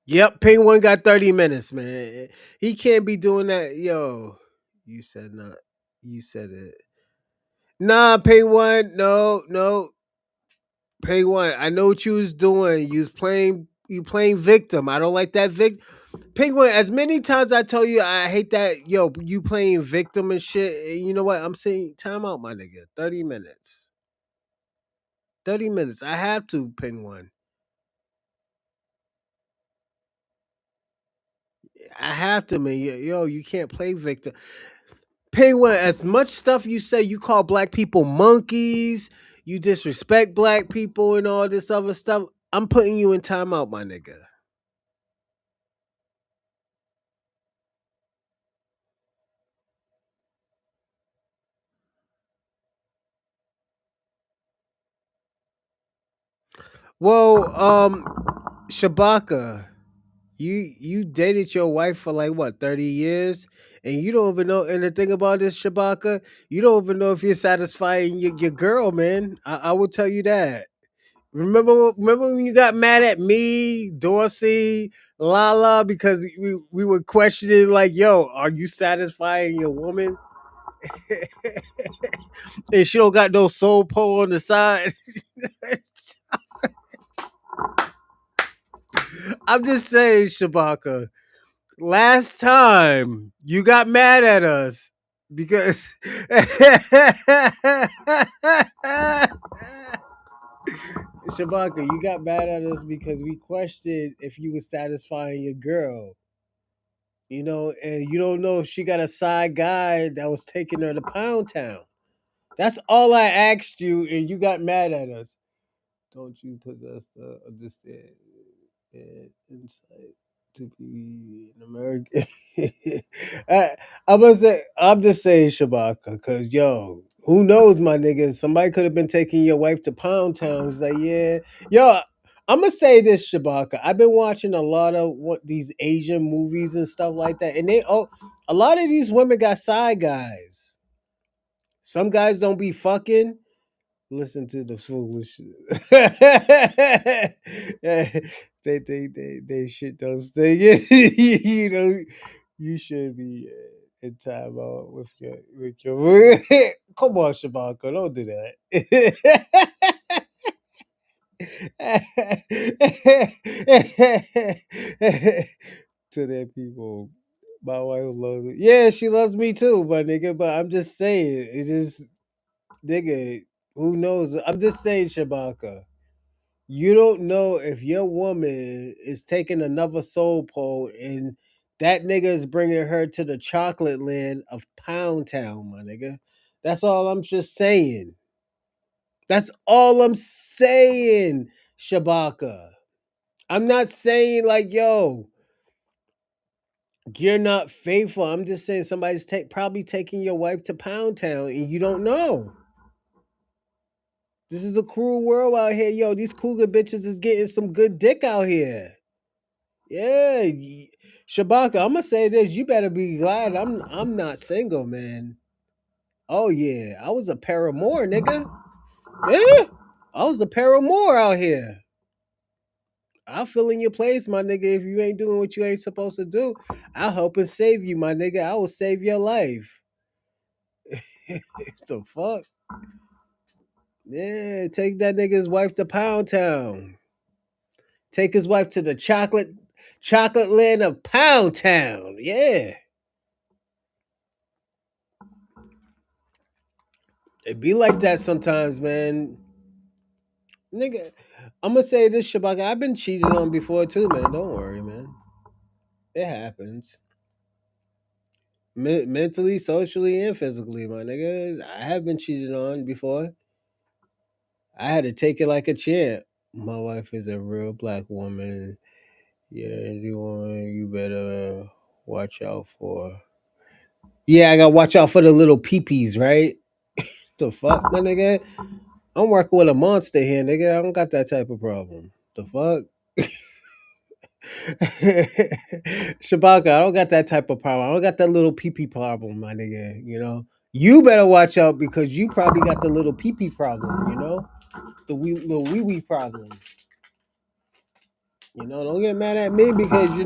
Yep, Penguin got 30 minutes, man. He can't be doing that. Yo, you said not. You said it. Nah, Penguin. No, no. Penguin, I know what you was doing. You playing victim. I don't like that Penguin, as many times I tell you I hate that, you playing victim and shit. And you know what? I'm saying time out, my nigga. 30 minutes. 30 minutes. I have to, Penguin. I have to, man. Yo, you can't play victim. Penguin, as much stuff you say, you call black people monkeys, you disrespect black people and all this other stuff. I'm putting you in timeout, my nigga. Well, Shabaka. You dated your wife for like what 30 years, and you don't even know. And the thing about this, Shabaka, you don't even know if you're satisfying your girl, man. I will tell you that. Remember when you got mad at me, Dorsey, Lala, because we were questioning like, yo, are you satisfying your woman? And she don't got no soul pole on the side. I'm just saying, Shabaka. Last time you got mad at us because Shabaka, you got mad at us because we questioned if you were satisfying your girl. And you don't know if she got a side guy that was taking her to Pound Town. That's all I asked you, and you got mad at us. Don't you possess the understand insight to be an American? I'm just saying, Shabaka, because who knows, my nigga? Somebody could have been taking your wife to Pound Town. It's like, yeah, yo. I'm gonna say this, Shabaka. I've been watching a lot of these Asian movies and stuff like that, and a lot of these women got side guys. Some guys don't be fucking. Listen to the foolish. They shit don't stay. You should be in time out with your. Come on, Shabaka, don't do that. To their people, my wife loves me. Yeah, she loves me too, my nigga. But I'm just saying, it is, nigga. Who knows? I'm just saying, Shabaka. You don't know if your woman is taking another soul pole and that nigga is bringing her to the chocolate land of Pound Town, my nigga. That's all I'm just saying. That's all I'm saying, Shabaka. I'm not saying like, yo, you're not faithful. I'm just saying somebody's probably taking your wife to Pound Town and you don't know. This is a cruel world out here, yo. These cougar bitches is getting some good dick out here. Yeah, Shabaka. I'm gonna say this. You better be glad I'm not single, man. Oh yeah, I was a paramour, nigga. Yeah, I was a paramour out here. I'll fill in your place, my nigga. If you ain't doing what you ain't supposed to do, I'll help and save you, my nigga. I will save your life. The fuck? Yeah, take that nigga's wife to Pound Town. Take his wife to the chocolate land of Pound Town. Yeah. It be like that sometimes, man. Nigga, I'm gonna say this, Shabaka. I've been cheated on before too, man. Don't worry, man. It happens. Mentally, socially, and physically, my nigga. I have been cheated on before. I had to take it like a champ. My wife is a real black woman. Yeah, you better watch out for. Yeah, I gotta watch out for the little peepees, right? The fuck, my nigga? I'm working with a monster here, nigga. I don't got that type of problem. The fuck? Shabaka, I don't got that type of problem. I don't got that little pee-pee problem, my nigga. You better watch out because you probably got the little pee-pee problem, the little wee-wee problem. Don't get mad at me because you're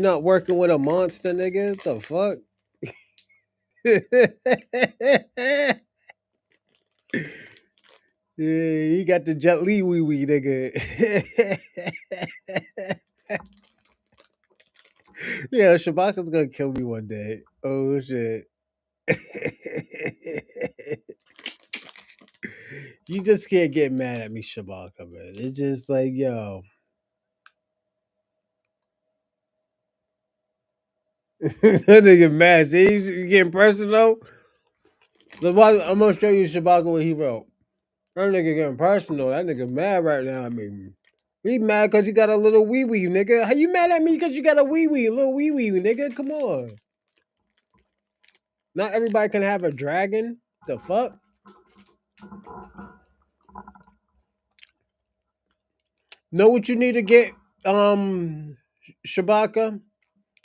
not working with a monster, nigga. The fuck? Yeah, you got the Jet Li wee-wee, nigga. Yeah, Shabaka's gonna kill me one day. Oh shit. You just can't get mad at me, Shabaka, man. It's just like, yo. That nigga mad. See, you getting personal? I'm gonna show you, Shabaka, what he wrote. That nigga getting personal. That nigga mad right now. I mean, he mad because you got a little wee wee, nigga. How you mad at me because you got a wee wee, little wee wee, nigga? Come on. Not everybody can have a dragon. The fuck? Know what you need to get, Shabaka,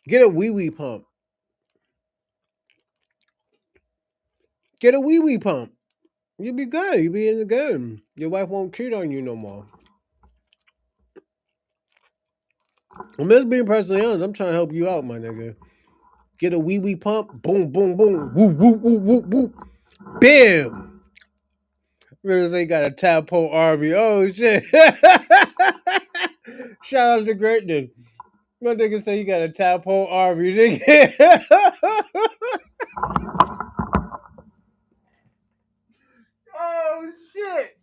get a wee pump. Get a wee pump. You'll be good. You'll be in the game. Your wife won't cheat on you no more. I'm just being personally honest. I'm trying to help you out, my nigga. Get a wee pump. Boom, boom, boom. Whoop, whoop, whoop, whoop, whoop. Bam. Because they got a tadpole army. Oh, shit. Shout out to Greatness. My nigga say you got a tadpole army, nigga. Oh, shit.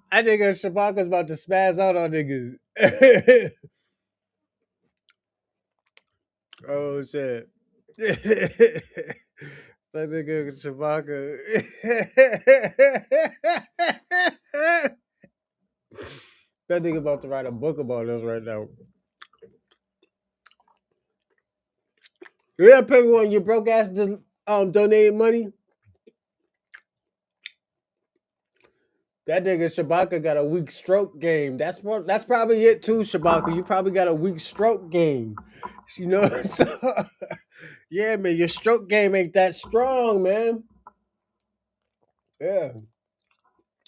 I think Shabaka's about to spaz out on niggas. Oh, shit. That nigga Shabaka. That nigga about to write a book about us right now. Yeah, people, when you broke ass donated money. That nigga Shabaka got a weak stroke game. That's probably it too, Shabaka. You probably got a weak stroke game. You know, so, yeah, man, your stroke game ain't that strong, man. Yeah,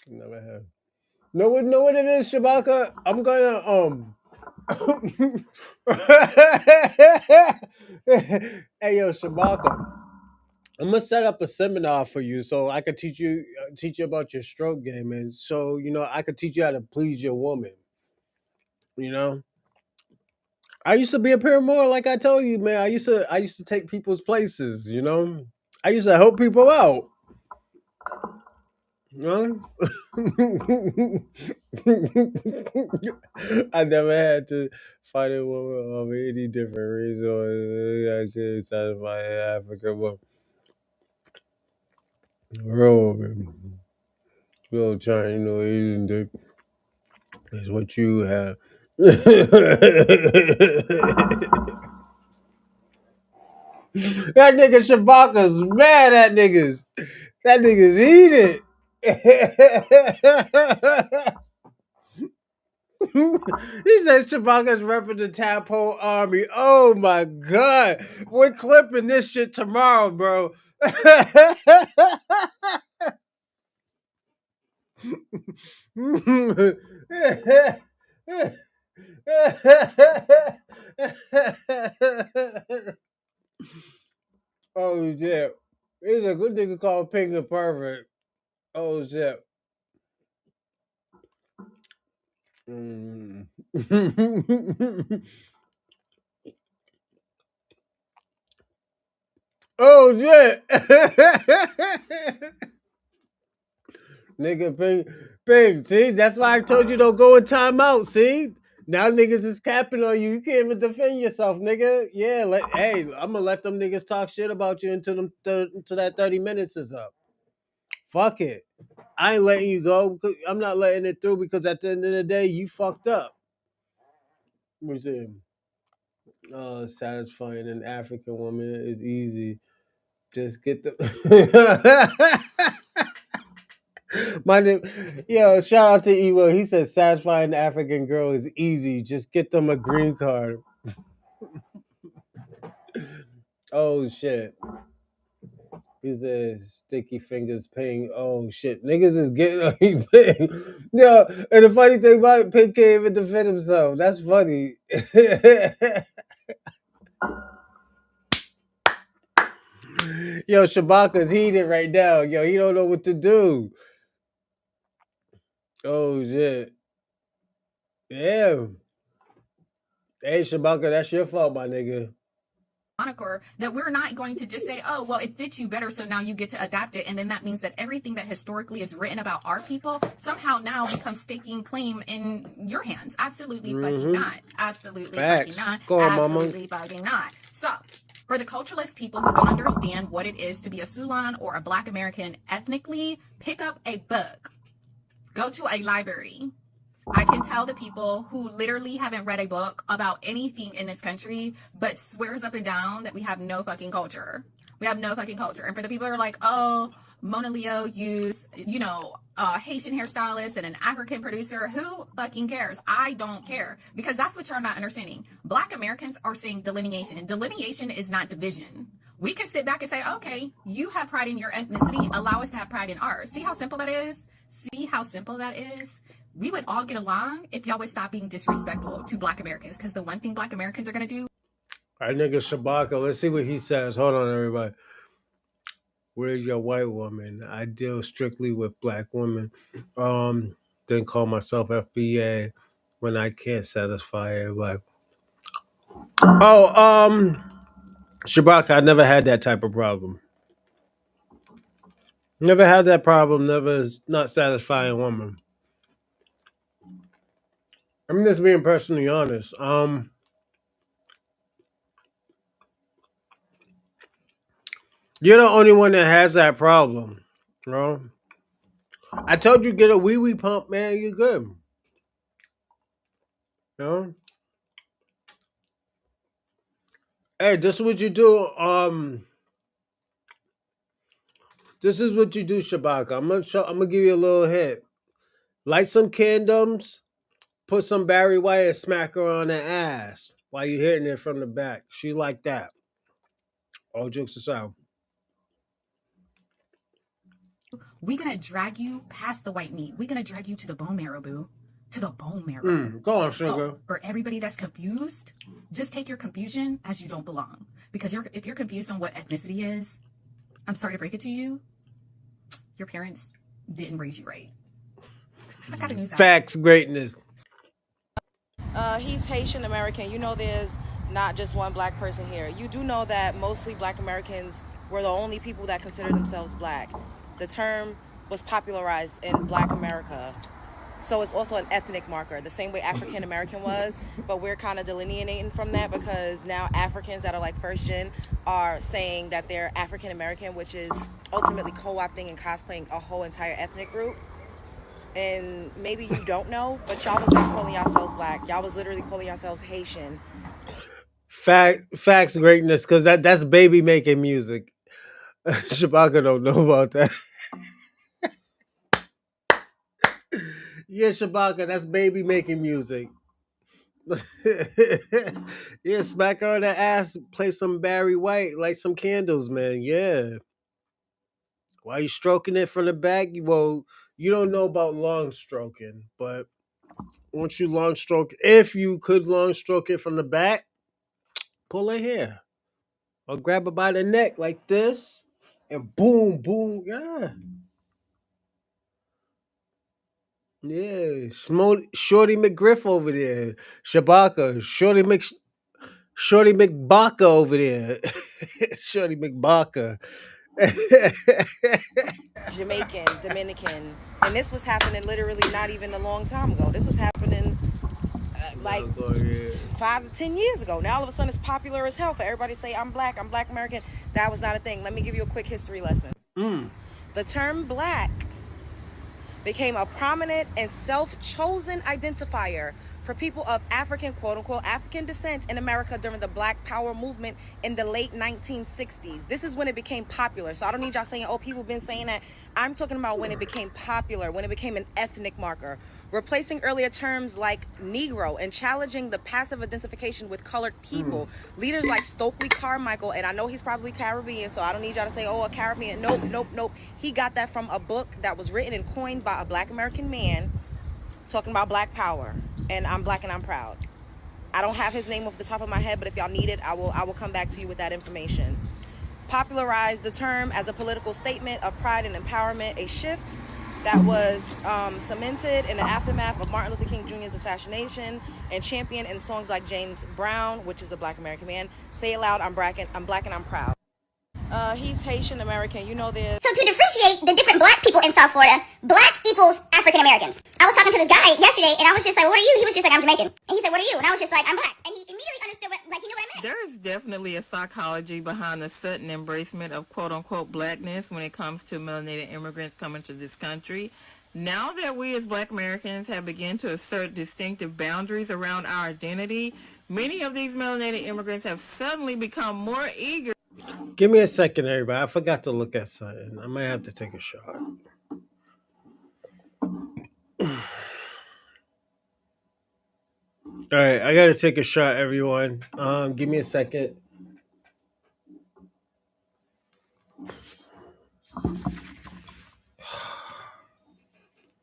never have. Know what it is, Shabaka? I'm gonna Hey yo, Shabaka. I'm gonna set up a seminar for you so I could teach you about your stroke game, and so I could teach you how to please your woman. You know, I used to be a paramour, like I told you, man. I used to take people's places. You know, I used to help people out. You know, I never had to fight a woman of any different reason. I could satisfy an African woman. Real China Asian dick is what you have. That nigga Shabaka's mad at niggas. That nigga's eating. He said Shabaka's repping the tadpole army. Oh my god. We're clipping this shit tomorrow, bro. Oh shit. He's a good nigga called Pink and Perfect. Oh shit. Oh shit. Nigga Pink. See, that's why I told you don't go in timeout. See? Now niggas is capping on you. You can't even defend yourself, nigga. Yeah, I'm gonna let them niggas talk shit about you until that 30 minutes is up. Fuck it. I ain't letting you go. I'm not letting it through because at the end of the day, you fucked up. What's it? Satisfying an African woman is easy. Just get the my name. Yo, shout out to Ewo. He said satisfying an African girl is easy. Just get them a green card. Oh shit. He says sticky fingers ping. Oh shit. Niggas is getting on you ping. Yo, and the funny thing about it, Pink can't even defend himself. That's funny. Yo, Shabaka's heated right now. Yo, he don't know what to do. Oh shit. Yeah. Hey Shabaka, that's your fault, my nigga. Moniker that we're not going to just say, oh, well, it fits you better, so now you get to adapt it. And then that means that everything that historically is written about our people somehow now becomes staking claim in your hands. Absolutely fucking not. Absolutely fucking not. Go on, absolutely fucking not. So, for the cultureless people who don't understand what it is to be a Sulan or a Black American ethnically, pick up a book. Go to a library. I can tell the people who literally haven't read a book about anything in this country, but swears up and down that we have no fucking culture. We have no fucking culture. And for the people that are like, oh, Mona Leo use, a Haitian hairstylist and an African producer. Who fucking cares? I don't care, because that's what you're not understanding. Black Americans are saying delineation, and delineation is not division. We can sit back and say, okay, you have pride in your ethnicity, allow us to have pride in ours. See how simple that is? See how simple that is? We would all get along if y'all would stop being disrespectful to Black Americans, because the one thing Black Americans are going to do. All right, nigga Shabaka, let's see what he says. Hold on, everybody. Where's your white woman? I deal strictly with Black women. Didn't call myself FBA when I can't satisfy everybody. Shabaka, I never had that type of problem. Never had that problem. Never not satisfying woman. I'm just being personally honest. You're the only one that has that problem, bro. I told you get a wee wee pump, man. You're good. You know? Hey, this is what you do. This is what you do, Shabaka. I'm gonna give you a little hint. Light some candles, put some Barry White and smack her on the ass while you're hitting it from the back. She like that. All jokes aside. We're going to drag you past the white meat. We're going to drag you to the bone marrow, boo. To the bone marrow. Go on, sugar. So, for everybody that's confused, just take your confusion as you don't belong. Because if you're confused on what ethnicity is, I'm sorry to break it to you, your parents didn't raise you right. I got a news Facts, greatness. He's Haitian American. You know there's not just one Black person here. You do know that mostly Black Americans were the only people that considered themselves Black. The term was popularized in Black America. So it's also an ethnic marker, the same way African American was, but we're kind of delineating from that because now Africans that are like first gen are saying that they're African American, which is ultimately co-opting and cosplaying a whole entire ethnic group. And maybe you don't know, but y'all was not calling yourselves Black. Y'all was literally calling yourselves Haitian. Facts, greatness, because that's baby making music. Shabaka don't know about that. Yeah, Shabaka, that's baby making music. Yeah, smack her on the ass, play some Barry White, light some candles, man. Yeah. While you stroking it from the back, well, you don't know about long stroking, but once you long stroke, if you could long stroke it from the back, pull her hair. Or grab her by the neck like this, and boom, boom, yeah. Yeah, Shorty McGriff over there. Shabaka, Shorty McBaka over there. Shorty McBaka. Jamaican, Dominican, and this was happening literally not even a long time ago. This was happening like 5 to 10 years ago. Now all of a sudden it's popular as hell for everybody to say I'm Black American. That was not a thing. Let me give you a quick history lesson. The term Black became a prominent and self-chosen identifier for people of African, quote-unquote, African descent in America during the Black Power movement in the late 1960s. This is when it became popular. So I don't need y'all saying, oh, people been saying that. I'm talking about when it became popular, when it became an ethnic marker, replacing earlier terms like Negro and challenging the passive identification with colored people. Leaders like Stokely Carmichael, and I know he's probably Caribbean, so I don't need y'all to say, oh, a Caribbean. Nope. He got that from a book that was written and coined by a Black American man talking about Black power. And I'm Black and I'm proud. I don't have his name off the top of my head, but if y'all need it, I will come back to you with that information. Popularized the term as a political statement of pride and empowerment, a shift that was cemented in the aftermath of Martin Luther King Jr.'s assassination and championed in songs like James Brown, which is a Black American man. Say it loud, I'm Black and I'm proud. He's Haitian American. You know this. So to differentiate the different Black people in South Florida, Black equals African Americans. I was talking to this guy yesterday, and I was just like, "What are you?" He was just like, "I'm Jamaican." And he said, "What are you?" And I was just like, "I'm Black." And he immediately understood he knew what I meant. There is definitely a psychology behind the sudden embracement of quote-unquote Blackness when it comes to melanated immigrants coming to this country. Now that we as Black Americans have begun to assert distinctive boundaries around our identity, many of these melanated immigrants have suddenly become more eager. Give me a second, everybody. I forgot to look at something. I might have to take a shot. All right, I gotta take a shot, everyone. Give me a second.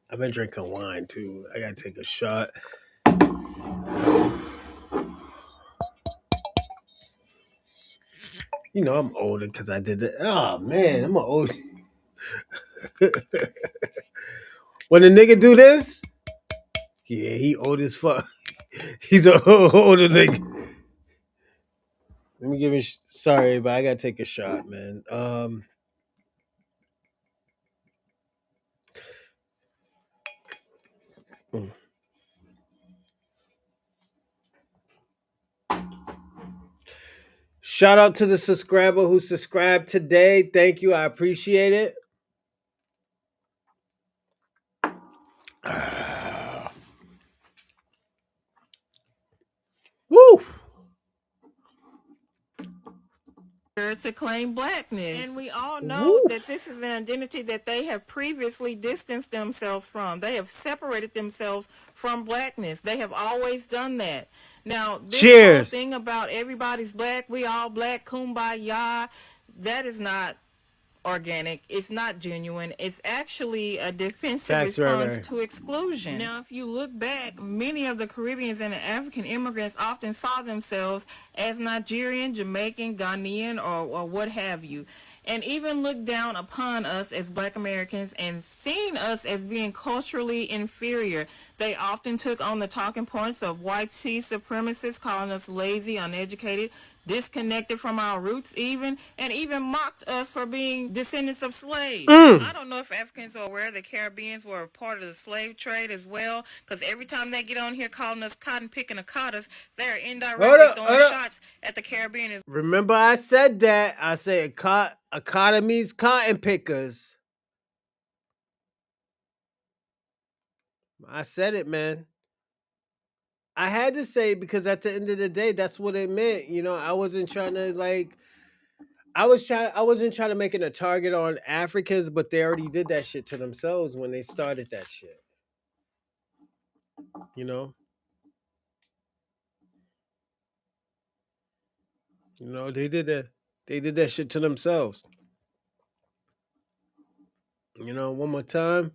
I've been drinking wine too. I gotta take a shot. You know I'm older because I did it. Oh man, I'm an old. When a nigga do this, yeah, he old as fuck. He's a older nigga. Let me give it. Sorry, but I gotta take a shot, man. Shout out to the subscriber who subscribed today. Thank you. I appreciate it. Woo! To claim blackness. And we all know Woo. that this is an identity that they have previously distanced themselves from. They have separated themselves from blackness. They have always done that. Now, this whole thing about everybody's black, we all black, kumbaya, that is not organic. It's not genuine. It's actually a defensive response to exclusion. Now, if you look back, many of the Caribbeans and the African immigrants often saw themselves as Nigerian, Jamaican, Ghanaian, or what have you, and even looked down upon us as Black Americans and seen us as being culturally inferior. They often took on the talking points of white supremacists, calling us lazy, uneducated, disconnected from our roots and even mocked us for being descendants of slaves. I don't know if Africans are aware that Caribbeans were a part of the slave trade as well, because every time they get on here calling us cotton picking Akatas, they're indirectly throwing shots at the Caribbean. Remember I said that. I said Akata means cotton pickers. I said it, man. I had to say it because at the end of the day, that's what it meant. You know, I wasn't trying to I wasn't trying to make it a target on Africans, but they already did that shit to themselves when they started that shit. You know? You know, they did that shit to themselves. You know, one more time.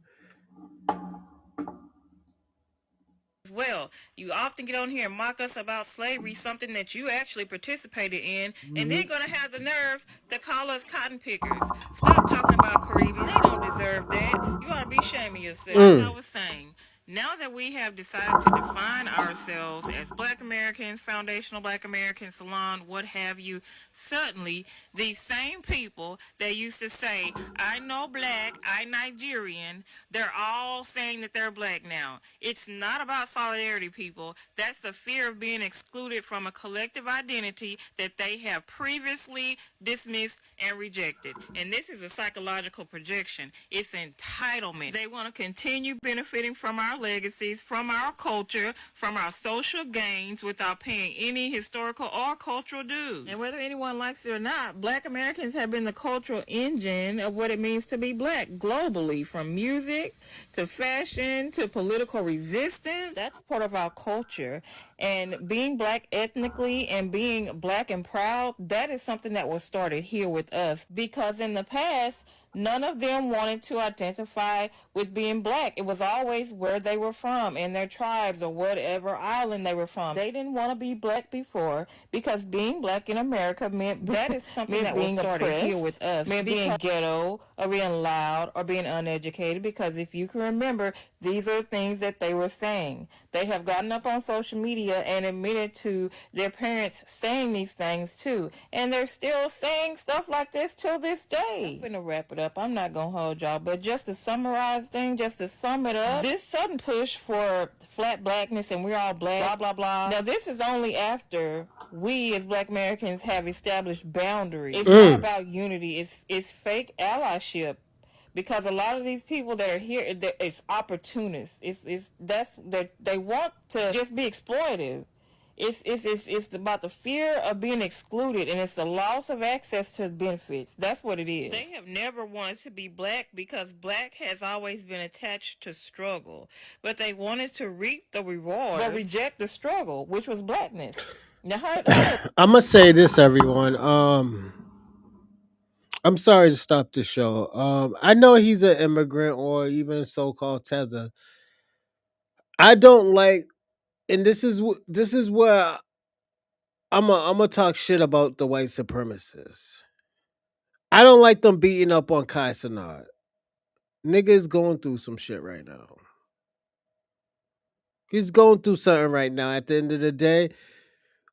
Well, you often get on here and mock us about slavery, something that you actually participated in, and they're going to have the nerves to call us cotton pickers. Stop talking about Caribbean. They don't deserve that. You ought to be ashamed of yourself. Like I was saying, now that we have decided to define ourselves as Black Americans, foundational Black American salon, what have you, suddenly these same people that used to say, I know black, I Nigerian, they're all saying that they're black now. It's not about solidarity, people. That's the fear of being excluded from a collective identity that they have previously dismissed and rejected. And this is a psychological projection. It's entitlement. They want to continue benefiting from our legacies, from our culture, from our social gains without paying any historical or cultural dues. And whether anyone likes it or not, Black Americans have been the cultural engine of what it means to be black globally, from music to fashion to political resistance. That's part of our culture. And being black ethnically and being black and proud, that is something that was started here with us, because in the past, none of them wanted to identify with being black. It was always where they were from and their tribes or whatever island they were from. They didn't want to be black before, because being black in America meant that is something that was started here with us. Meant being ghetto or being loud or being uneducated, because if you can remember, these are things that they were saying. They have gotten up on social media and admitted to their parents saying these things too. And they're still saying stuff like this till this day. I'm going to wrap it up. I'm not going to hold y'all. But just to summarize things, just to sum it up, this sudden push for flat blackness and we're all black, blah, blah, blah. Now, this is only after we as Black Americans have established boundaries. It's not about unity. It's fake allyship. Because a lot of these people that are here, it's opportunists. They want to just be exploitive. It's about the fear of being excluded, and it's the loss of access to benefits. That's what it is. They have never wanted to be black because black has always been attached to struggle, but they wanted to reap the reward but reject the struggle, which was blackness. Now, I'm gonna say this, everyone. I'm sorry to stop the show. I know he's an immigrant or even so-called tether. I don't like, and this is where I'm gonna talk shit about the white supremacists. I don't like them beating up on Kai Cenat. Nigga is going through some shit right now. He's going through something right now. At the end of the day,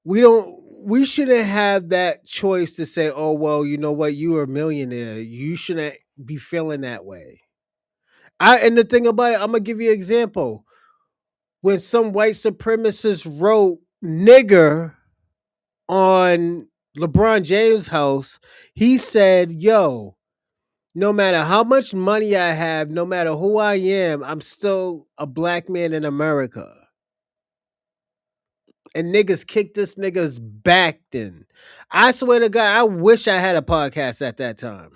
we shouldn't have that choice to say, oh well, you know what, you are a millionaire. You shouldn't be feeling that way. And the thing about it, I'm gonna give you an example. When some white supremacist wrote nigger on LeBron James' house, he said, yo, no matter how much money I have, no matter who I am, I'm still a black man in America. And niggas kicked this nigga's back then. I swear to God, I wish I had a podcast at that time.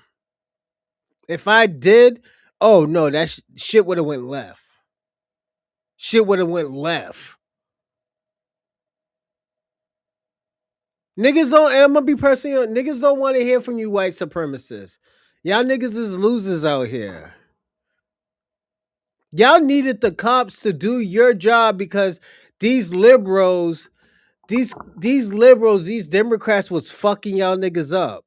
If I did, oh no, that shit would have went left. Shit would have went left. Niggas don't, and I'm gonna be personal, niggas don't want to hear from you white supremacists. Y'all niggas is losers out here. Y'all needed the cops to do your job because these liberals, these liberals, these Democrats was fucking y'all niggas up.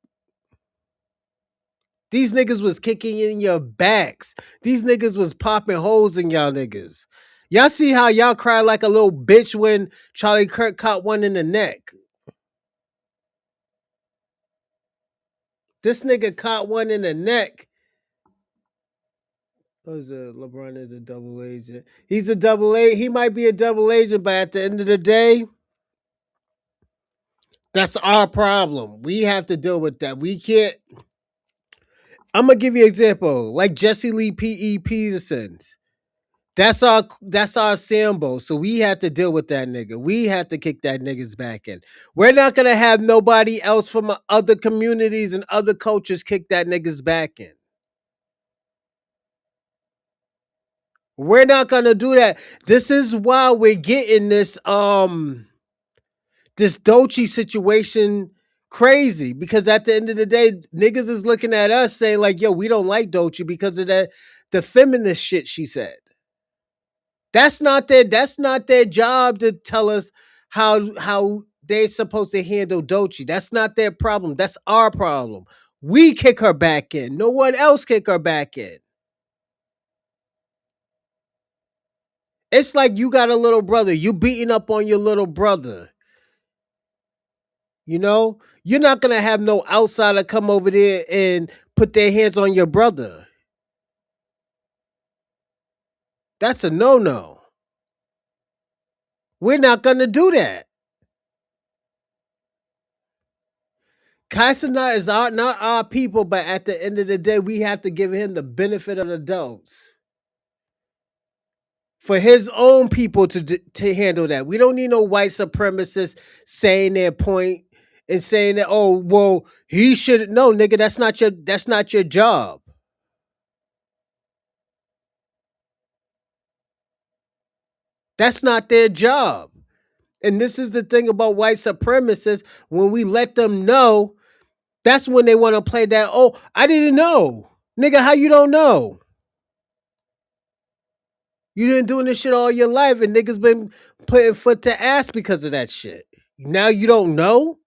These niggas was kicking in your backs. These niggas was popping holes in y'all niggas. Y'all see how y'all cry like a little bitch when Charlie Kirk caught one in the neck. This nigga caught one in the neck. LeBron is a double agent. He's a double agent. He might be a double agent, but at the end of the day, that's our problem. We have to deal with that. We can't. I'm gonna give you an example, like Jesse Lee P.E. Peterson's. That's our Sambo. So we have to deal with that nigga. We have to kick that nigga's back in. We're not gonna have nobody else from other communities and other cultures kick that nigga's back in. We're not gonna do that. This is why we're getting this Doechii situation crazy, because at the end of the day, niggas is looking at us saying like, yo, we don't like Doechii because of the feminist shit she said. That's not their job to tell us how they're supposed to handle Doechii. That's not their problem. That's our problem. We kick her back in. No one else kick her back in. It's like you got a little brother. You beating up on your little brother. You know, you're not going to have no outsider come over there and put their hands on your brother. That's a no-no. We're not going to do that. Kai Cenat is not our people, but at the end of the day, we have to give him the benefit of the doubt. For his own people to handle that. We don't need no white supremacists saying their point and saying that, oh, well, he should. No, nigga, that's not your job. That's not their job. And this is the thing about white supremacists. When we let them know, that's when they want to play that, oh, I didn't know. Nigga, how you don't know? You been doing this shit all your life and niggas been putting foot to ass because of that shit. Now you don't know?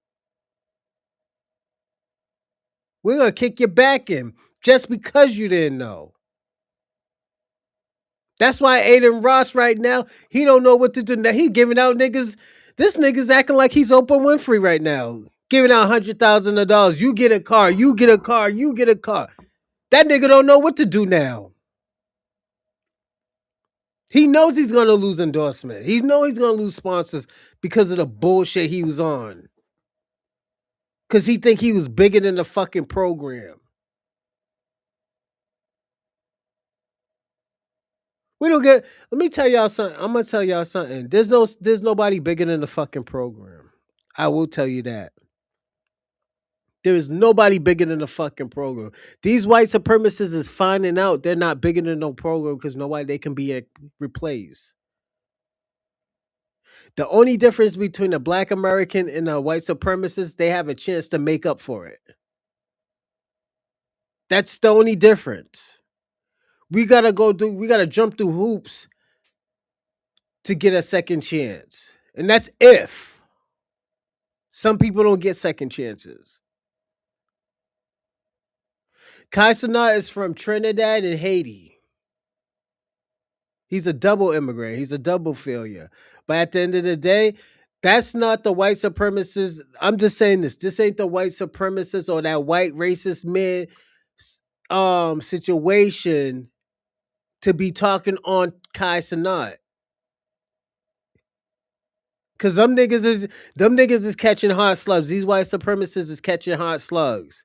We're going to kick your back in just because you didn't know. That's why Aiden Ross right now, he don't know what to do. Now he giving out niggas. This nigga's acting like he's Oprah Winfrey right now. Giving out $100,000. You get a car. You get a car. You get a car. That nigga don't know what to do now. He knows he's going to lose endorsement. He knows he's going to lose sponsors because of the bullshit he was on. Because he think he was bigger than the fucking program. We don't get. Let me tell y'all something. I'm gonna tell y'all something. There's nobody bigger than the fucking program. I will tell you that. There is nobody bigger than the fucking program. These white supremacists is finding out they're not bigger than no program because nobody they can be replaced. The only difference between a black American and a white supremacist, they have a chance to make up for it. That's the only difference. We gotta jump through hoops to get a second chance. And that's if. Some people don't get second chances. Kai Cenat is from Trinidad and Haiti. He's a double immigrant. He's a double failure. But at the end of the day, that's not the white supremacist. I'm just saying this. This ain't the white supremacist or that white racist man situation to be talking on Kai Cenat. Cause them niggas is catching hot slugs. These white supremacists is catching hot slugs.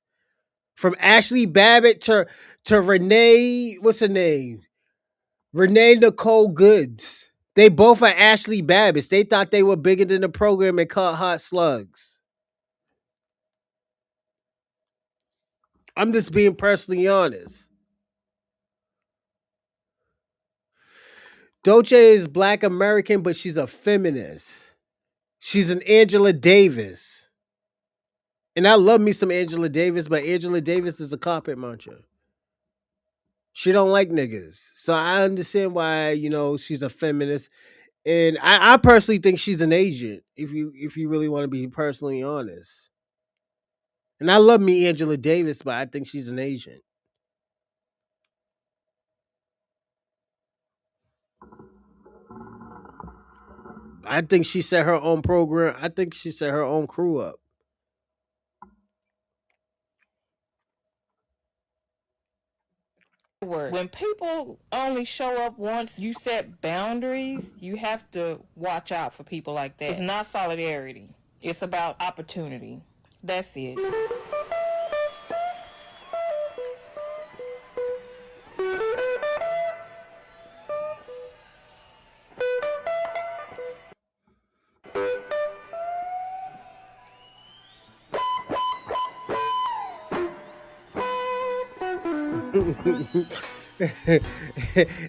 From Ashley Babbitt to Renee, what's her name? Renee Nicole Goods. They both are Ashley Babbitts. They thought they were bigger than the program and caught hot slugs. I'm just being personally honest. Dolce is black American, but she's a feminist. She's an Angela Davis. And I love me some Angela Davis, but Angela Davis is a carpet muncher. She don't like niggas. So I understand why, she's a feminist. And I personally think she's an agent, if you really want to be personally honest. And I love me Angela Davis, but I think she's an agent. I think she set her own program. I think she set her own crew up. When people only show up once you set boundaries, you have to watch out for people like that. It's not solidarity. It's about opportunity. That's it.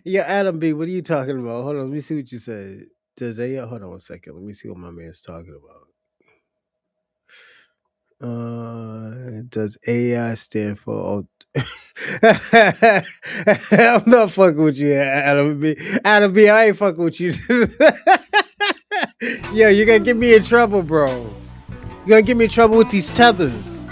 Yeah, Adam B, what are you talking about? Hold on, let me see what you said. Does AI hold on one second. Let me see what my man's talking about. Does AI stand for I'm not fucking with you, Adam B. Adam B, I ain't fucking with you. Yo, you're gonna get me in trouble, bro. You're gonna get me in trouble with these tethers.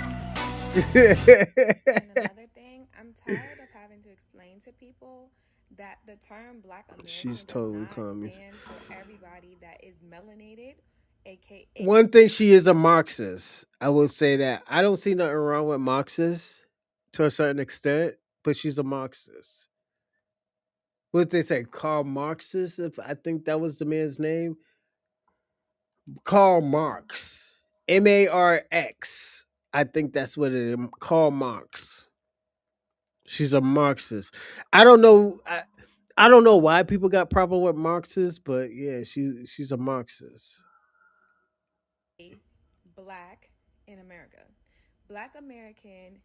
And another thing, I'm tired of having to explain to people that the term Black American She's does totally not communist. stand for everybody that is melanated, aka. One thing, she is a Marxist. I will say that. I don't see nothing wrong with Marxists to a certain extent, but she's a Marxist. What did they say? Karl Marxist? If I think that was the man's name. Karl Marx. Marx. I think that's what it is. Karl Marx. She's a Marxist. I don't know. I don't know why people got problem with Marxists, but yeah, she's a Marxist. Black in America. Black American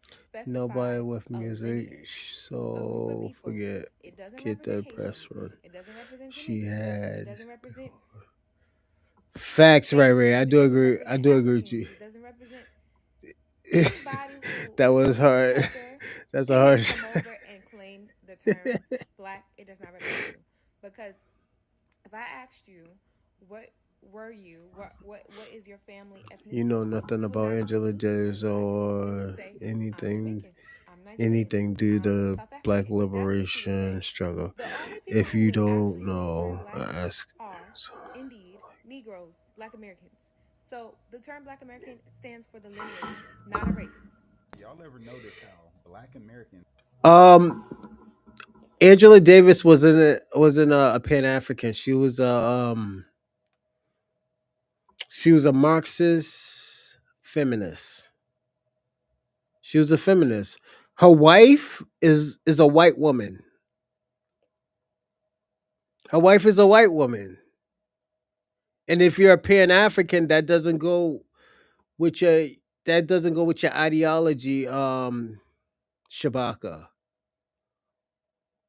Nobody specifies with a music, lineage, a group of so people. forget. It doesn't Get that represent press Haitians. run. It doesn't represent She Jamaicans. It had doesn't represent facts, right, Asians. Ray. I do It doesn't agree. I represent do agree with Africans. you. It doesn't represent anybody who That was could be hard. tether That's a and hard. come over and claim the term Black. It does not represent you, because if I asked you what were you, what is your family ethnicity, You know nothing you would about not Angela use the term Davis Black. You or would say, I'm anything, Jamaican, I'm Nigerian, due I'm to South Black African. That's what you would liberation say. struggle. The only people If who you would don't actually use the term know, Black ask. are indeed Negroes, Black Americans. So the term Black American stands for the lineage, not a race. Y'all ever notice how Black Americans? Angela Davis wasn't a Pan African. She was a Marxist feminist. She was a feminist. Her wife is a white woman. Her wife is a white woman. And if you're a Pan African, that doesn't go with your ideology, Shabaka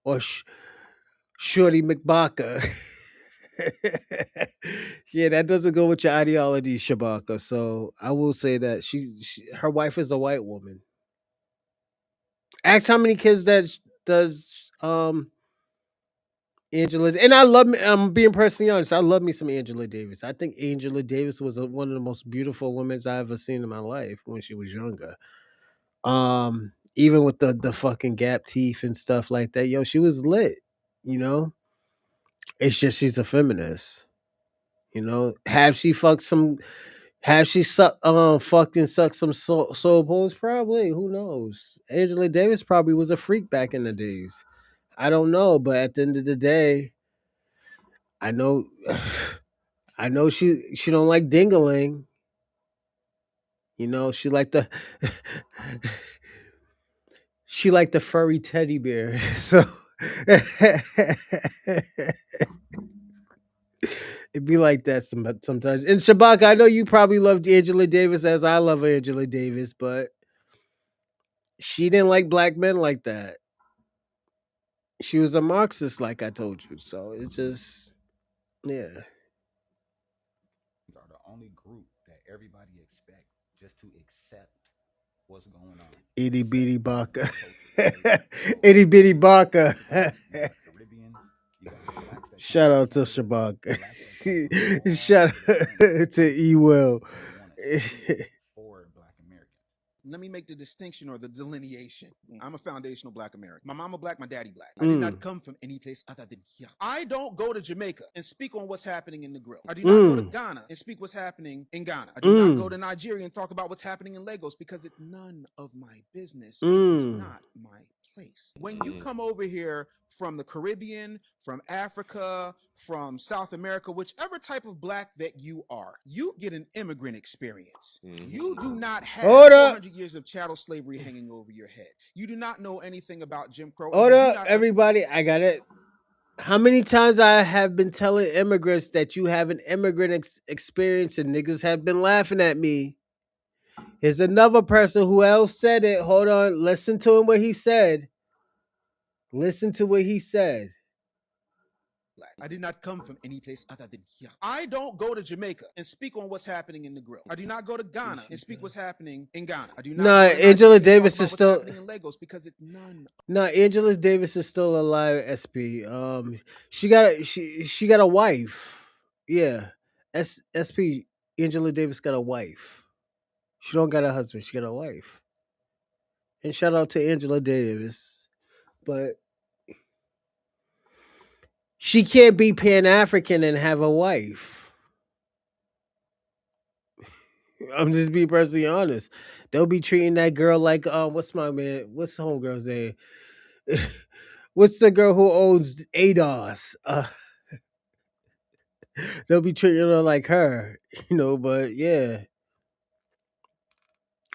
or Shorty McBaka. Yeah, that doesn't go with your ideology, Shabaka. So I will say that her wife is a white woman. Ask how many kids does Angela, and I'm being personally honest. I love me some Angela Davis. I think Angela Davis was one of the most beautiful women I ever seen in my life when she was younger. Even with the fucking gap teeth and stuff like that, yo, she was lit. You know, it's just she's a feminist. You know, have she fucking sucked some soul balls? Probably. Who knows? Angela Davis probably was a freak back in the days. I don't know, but at the end of the day, I know, I know she don't like dingling. You know, she like the she like the furry teddy bear. So it'd be like that sometimes. And Shabaka, I know you probably loved Angela Davis as I love Angela Davis, but she didn't like black men like that. She was a Marxist, like I told you. So it's just, yeah. Are the only group that everybody expect just to accept what's going on. Itty bitty baka. Culture. Itty bitty baka. You got Caribbeans. You got the blacks that Shout out to Canada, Shabaka. blacks that come from all Shout different out to E Will. want to speak for Black Americans. Let me make the distinction or the delineation. I'm a foundational Black American. My mama Black, my daddy Black. I did not come from any place other than here. I don't go to Jamaica and speak on what's happening in the grill. I do not go to Ghana and speak what's happening in Ghana. I do not go to Nigeria and talk about what's happening in Lagos because it's none of my business. It is not my place. When you come over here from the Caribbean, from Africa, from South America, whichever type of Black that you are, you get an immigrant experience. You do not have 400 years of chattel slavery hanging over your head. You do not know anything about Jim Crow. Hold up, everybody. I got it. How many times I have been telling immigrants that you have an immigrant experience and niggas have been laughing at me? Here's another person who else said it. Hold on. Listen to him what he said. Listen to what he said. I did not come from any place other than here. I don't go to Jamaica and speak on what's happening in the grill. I do not go to Ghana and speak what's happening in Ghana. I do not. No, Angela Davis is still in Lagos because it's none. No, Angela Davis is still alive. SP. She got a wife. Yeah, SP. Angela Davis got a wife. She don't got a husband. She got a wife. And shout out to Angela Davis, but she can't be Pan African and have a wife. I'm just being personally honest. They'll be treating that girl like what's my man? What's the homegirl's name? What's the girl who owns ADOS? They'll be treating her like her, you know. But yeah,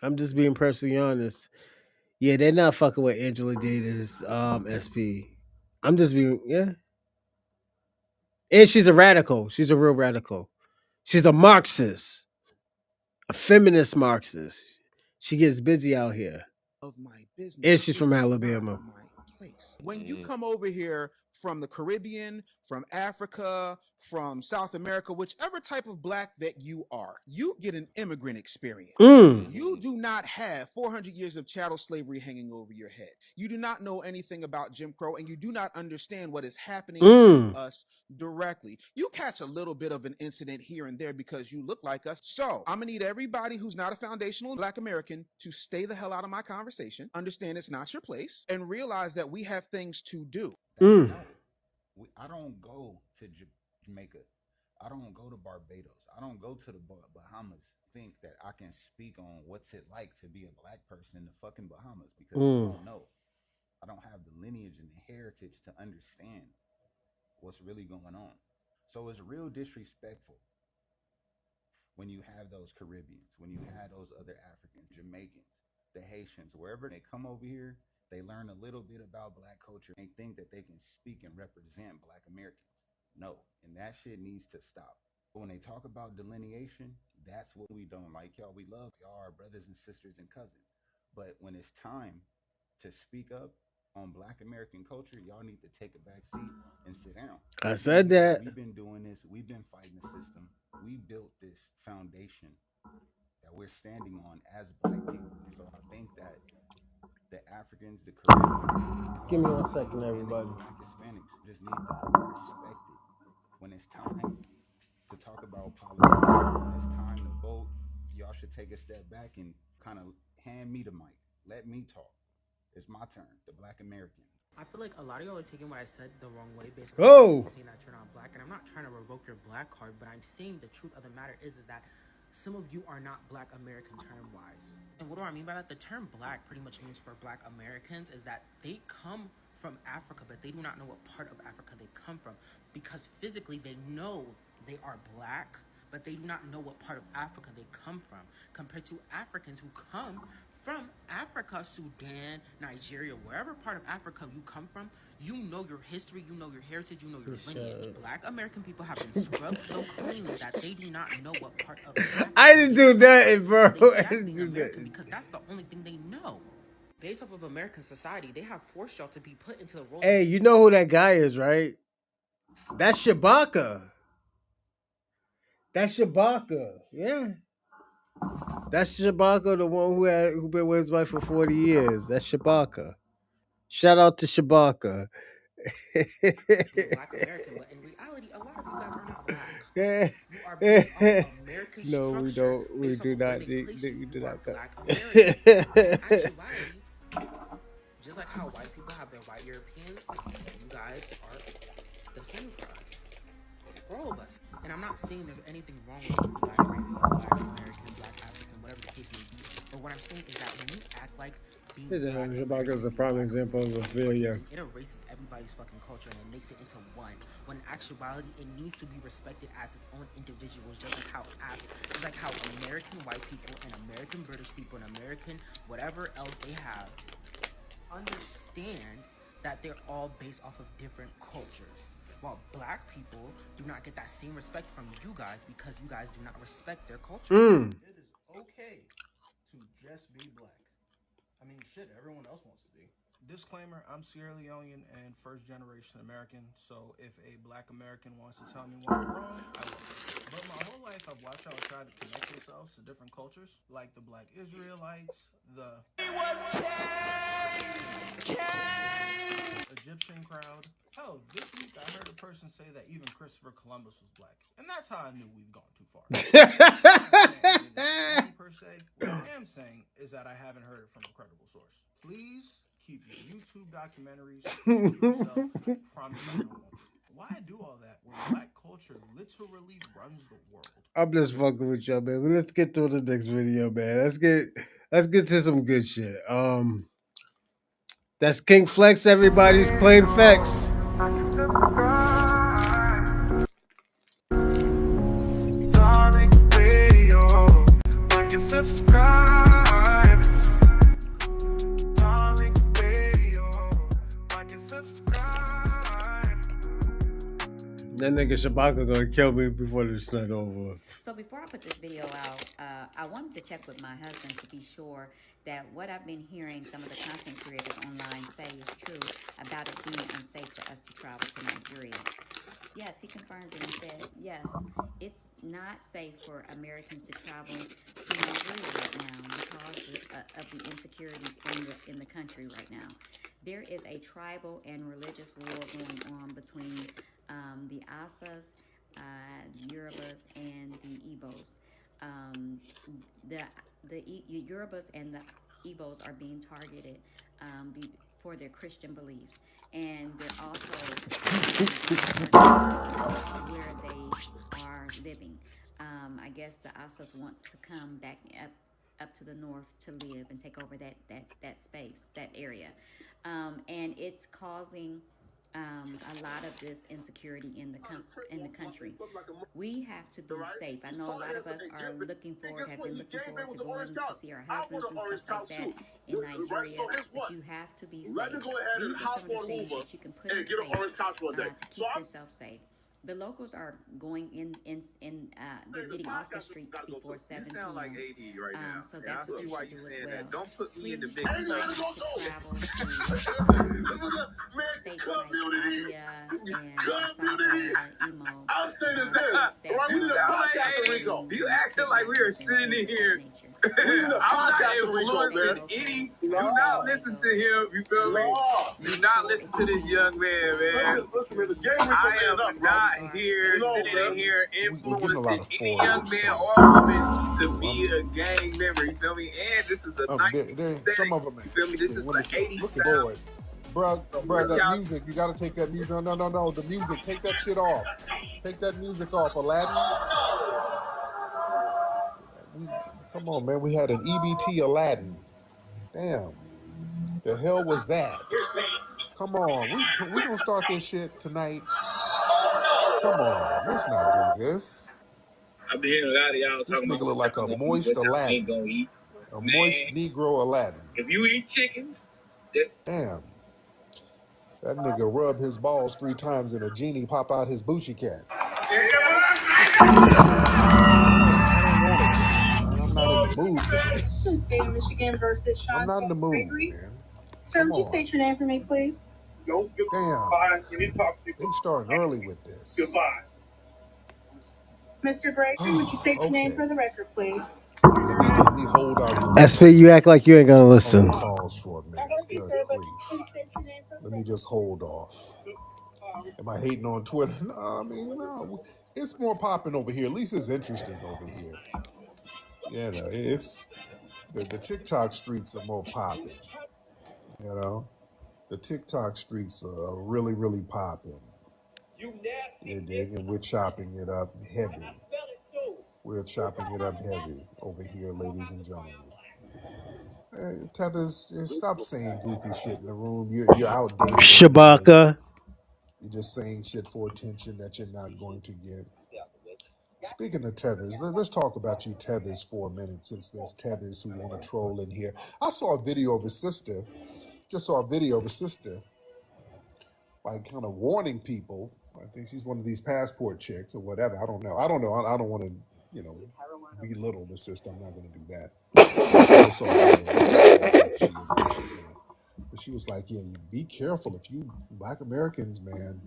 I'm just being personally honest. Yeah, they're not fucking with Angela Davis, SP. I'm just being and she's a radical. She's a real radical. She's a Marxist, a feminist Marxist. She gets busy out here. Of my business. And she's from Alabama. When you come over here from the Caribbean, from Africa, from South America, whichever type of Black that you are, you get an immigrant experience. You do not have 400 years of chattel slavery hanging over your head. You do not know anything about Jim Crow, and you do not understand what is happening to us directly. You catch a little bit of an incident here and there because you look like us. So I'm gonna need everybody who's not a foundational Black American to stay the hell out of my conversation, understand it's not your place, and realize that we have things to do. I don't go to Jamaica. I don't go to Barbados. I don't go to the Bahamas. Think that I can speak on what's it like to be a Black person in the fucking Bahamas because I don't know. I don't have the lineage and the heritage to understand what's really going on. So it's real disrespectful when you have those Caribbeans, when you have those other Africans, Jamaicans, the Haitians, wherever they come over here, they learn a little bit about Black culture. They think that they can speak and represent Black Americans. No, and that shit needs to stop. When they talk about delineation, that's what we don't like. Y'all, we love y'all, our brothers and sisters and cousins. But when it's time to speak up on Black American culture, y'all need to take a back seat and sit down. I said that. We've been doing this. We've been fighting the system. We built this foundation that we're standing on as Black people. So I think that the Africans, the Caribbean, Give me 1 second, everybody. Black Hispanics just need to respect it. When it's time to talk about politics, when it's time to vote, y'all should take a step back and kind of hand me the mic. Let me talk. It's my turn, the Black American. I feel like a lot of y'all are taking what I said the wrong way, basically saying that you're not Black, and I'm not trying to revoke your Black card, but I'm saying the truth of the matter is that some of you are not Black American term-wise. And what do I mean by that? The term Black pretty much means for Black Americans is that they come from Africa, but they do not know what part of Africa they come from, because physically they know they are Black, but they do not know what part of Africa they come from, compared to Africans who come from Africa, Sudan, Nigeria, wherever part of Africa you come from, you know your history, you know your heritage, you know your lineage. Black American people have been scrubbed so clean that they do not know what part of Africa I didn't do nothing, bro. I didn't do American, because that's the only thing they know. Based off of American society, they have forced y'all to be put into the role. Hey, you know who that guy is, right? That's Shabaka. That's Shabaka. Yeah. That's Shabaka, the one who been with his wife for 40 years. That's Shabaka. Shout out to Shabaka. Black American, but in reality, a lot of you guys are not Black. You are based off of American no, we don't. We do not. We do not. Black American. In actuality, just like how white people have their white Europeans, you guys are the same for us. For all of us. And I'm not saying there's anything wrong with being Black Caribbean, Black American, Black African, whatever the case may be. But what I'm saying is that when you act like being Black Shabaka is a prime example of a failure. It erases everybody's fucking culture and it makes it into one. When in actuality, it needs to be respected as its own individuals, just like how American white people and American British people and American whatever else they have understand that they're all based off of different cultures. While Black people do not get that same respect from you guys because you guys do not respect their culture. It is okay to just be Black. I mean, shit, everyone else wants to be. Disclaimer, I'm Sierra Leonean and first generation American, so if a Black American wants to tell me what I'm wrong, I will. But my whole life I've watched y'all try to connect yourselves to different cultures, like the Black Israelites, the Egyptian crowd. Hell, this week I heard a person say that even Christopher Columbus was Black. And that's how I knew we've gone too far. Per se, what I am saying is that I haven't heard it from a credible source. Please keep your YouTube documentaries to yourself. I promise I don't want them. Why do all that when Black culture literally runs the world? I'm just fucking with y'all, man. But let's get to the next video, man. Let's get to some good shit. That's King Flex, everybody's Claim Flex. Subscribe. Darling Radio, like and subscribe. That nigga Shabaka gonna kill me before this night over. So before I put this video out, I wanted to check with my husband to be sure that what I've been hearing some of the content creators online say is true about it being unsafe for us to travel to Nigeria. Yes, he confirmed it and said, yes, it's not safe for Americans to travel to Nigeria right now because of the insecurities in the country right now. There is a tribal and religious war going on between the Asas, Yorubas, and the Igbos. The Yorubas and the Igbos are being targeted for their Christian beliefs. And they're also where they are living. I guess the Asas want to come back up to the north to live and take over that space, that area. And it's causing a lot of this insecurity in the country. We have to be safe. I know a lot of us have been looking forward to going to see our husbands and stuff like that in Nigeria, but you have to be safe. These are some of the things that you can put in place to keep yourself safe. The locals are going they're getting off the streets before 7 p.m. sound like AD right now. So And I that's what see you why should you do as saying well. that. Don't put me in the Please mix. try not to travel to states like Abia and Asaba, Imo. I'm saying is this, right? We need a podcast in Rico. You acting like we are sitting in here. I'm not influencing any. Do not listen to him. You feel me? Do not listen to this young man, man. Listen, man. The game I am not here sitting in here influencing any young man or woman to be a gang member. You feel me? And this is the 90s some of them. You feel me? This is the 80s style. Bro, that music, you gotta take that music. No, the music, take that shit off. Take that music off, Aladdin. Come on, man, we had an EBT Aladdin. Damn, the hell was that? Come on, we gonna start this shit tonight. Come on, let's not do this. I've been hearing a lot of y'all This talking nigga about look like a moist Aladdin. A moist Negro Aladdin. If you eat chickens, damn. That nigga rub his balls 3 times and a genie pop out his Bucci cat. I'm not in the mood for this. This is State of Michigan versus Sean. I'm not in the mood, man. Sir, would you state your name for me, please? Damn. They starting early with this. Goodbye. Mr. Gregory, would you state your name for the record, please? Let me hold out. SP, you act like you ain't gonna listen. Calls for a minute. Good grief. Let me just hold off. Am I hating on Twitter? No, I mean, no. It's more popping over here. At least it's interesting over here. Yeah, no, it's the TikTok streets are more popping. You know, the TikTok streets are really, really popping. You dig? And we're chopping it up heavy. We're chopping it up heavy over here, ladies and gentlemen. Tethers, stop saying goofy shit in the room. You're outdated. Shabaka. You're just saying shit for attention that you're not going to get. Speaking of Tethers, let's talk about you Tethers for a minute, since there's Tethers who want to troll in here. I saw a video of his sister, like kind of warning people. I think she's one of these passport chicks or whatever. I don't know. I don't want to, belittle the sister. I'm not going to do that. I saw a video but she was like, yeah, be careful if you Black Americans, man.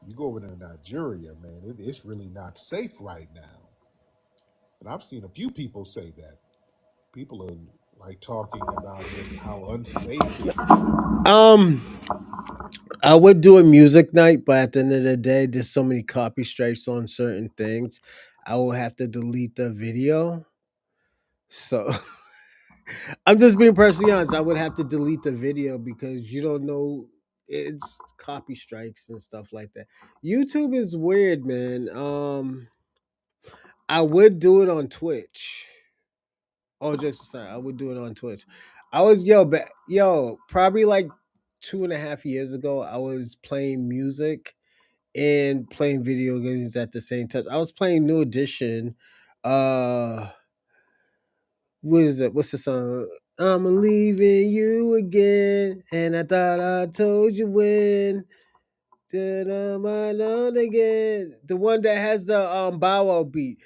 You go over to Nigeria, man, it's really not safe right now. And I've seen a few people say that. People are like talking about just how unsafe it is. I would do a music night, but at the end of the day, there's so many copy strikes on certain things. I will have to delete the video. So I'm just being personally honest. I would have to delete the video because you don't know, it's copy strikes and stuff like that. YouTube is weird, man. I would do it on Twitch. Oh, jokes aside, I would do it on Twitch. I was probably like 2.5 years ago. I was playing music and playing video games at the same time. I was playing New Edition. What is it? What's the song? I'm leaving you again, and I thought I told you when. Then I'm alone again. The one that has the Bow Wow beat.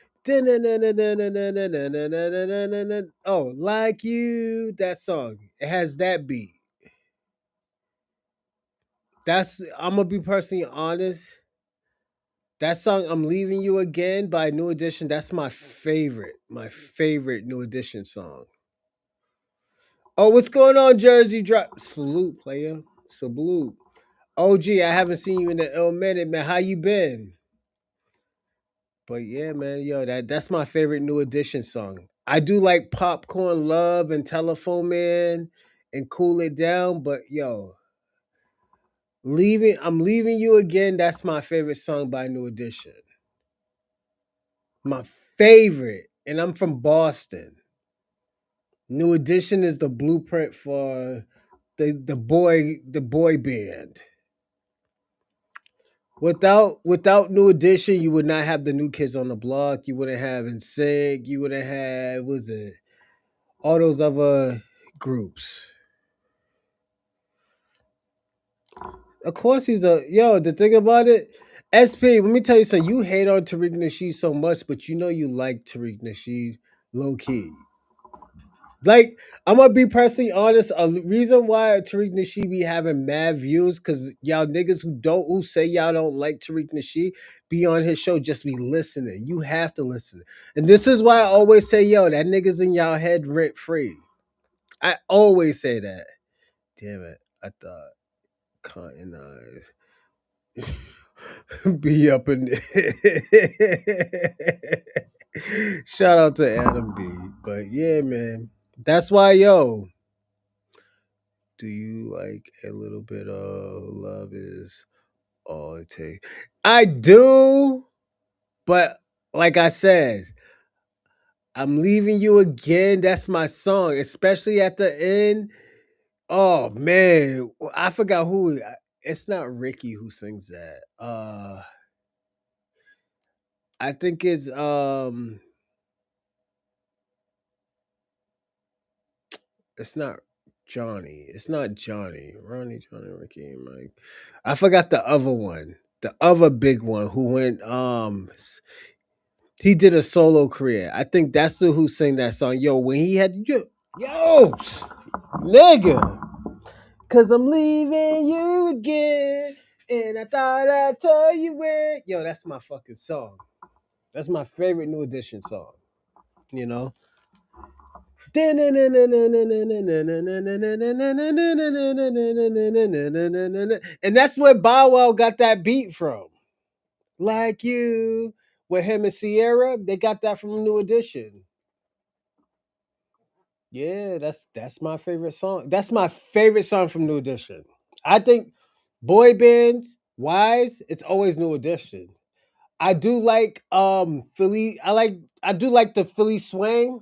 Oh, like you, that song. It has that beat. I'm gonna be personally honest. That song, I'm Leaving You Again by New Edition, that's my favorite New Edition song. Oh, what's going on, Jersey Drop? Salute, player. Salute. OG, I haven't seen you in a minute, man. How you been? But yeah, man, that's my favorite New Edition song. I do like Popcorn Love and Telephone Man and Cool It Down, but I'm Leaving You Again, that's my favorite song by New Edition. My favorite. And I'm from Boston. New Edition is the blueprint for the boy band. Without New Edition, you would not have the New Kids on the Block. You wouldn't have NSYNC. You wouldn't have all those other groups. Of course, the thing about it, SP, let me tell you something. You hate on Tariq Nasheed so much, but you know you like Tariq Nasheed low key. Like, I'm gonna be personally honest. A reason why Tariq Nasheed be having mad views, cause y'all niggas who say y'all don't like Tariq Nasheed be on his show, just be listening. You have to listen. And this is why I always say, yo, that nigga's in y'all head rent free. I always say that. Damn it. I thought Cotton Eyes be up in shout out to Adam B. But yeah, man. That's why, yo, do you like a little bit of love is all it takes? I do, but like I said, I'm leaving you again. That's my song, especially at the end. Oh man, I forgot who. It's not Ricky who sings that. I think it's not Johnny. It's not Johnny. Ronnie, Johnny, Ricky, and Mike. I forgot the other one. The other big one who went he did a solo career. I think that's the who sang that song. Yo, when he had yo nigga. Cause I'm leaving you again. And I thought I'd tell you when. Yo, that's my fucking song. That's my favorite New Edition song. You know? And that's where Bow Wow got that beat from. Like you. With him and Sierra, they got that from New Edition. Yeah, that's my favorite song. That's my favorite song from New Edition. I think boy bands wise, it's always New Edition. I do like Philly. I do like the Philly swing.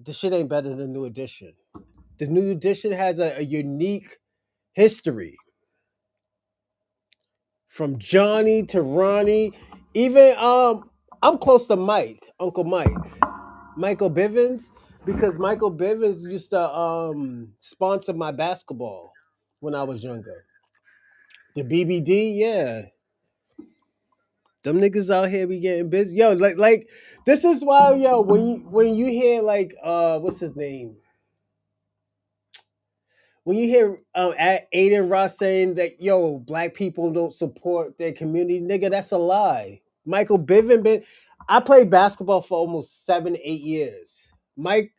The shit ain't better than New Edition. The New Edition has a unique history. From Johnny to Ronnie. Even I'm close to Mike, Uncle Mike. Michael Bivins, because Michael Bivins used to sponsor my basketball when I was younger. The BBD, yeah. Them niggas out here be getting busy. Yo, like this is why, yo, when you hear like what's his name? When you hear Aiden Ross saying that yo, black people don't support their community, nigga, that's a lie. Michael Bivin been I played basketball for almost 7-8 years. Mike,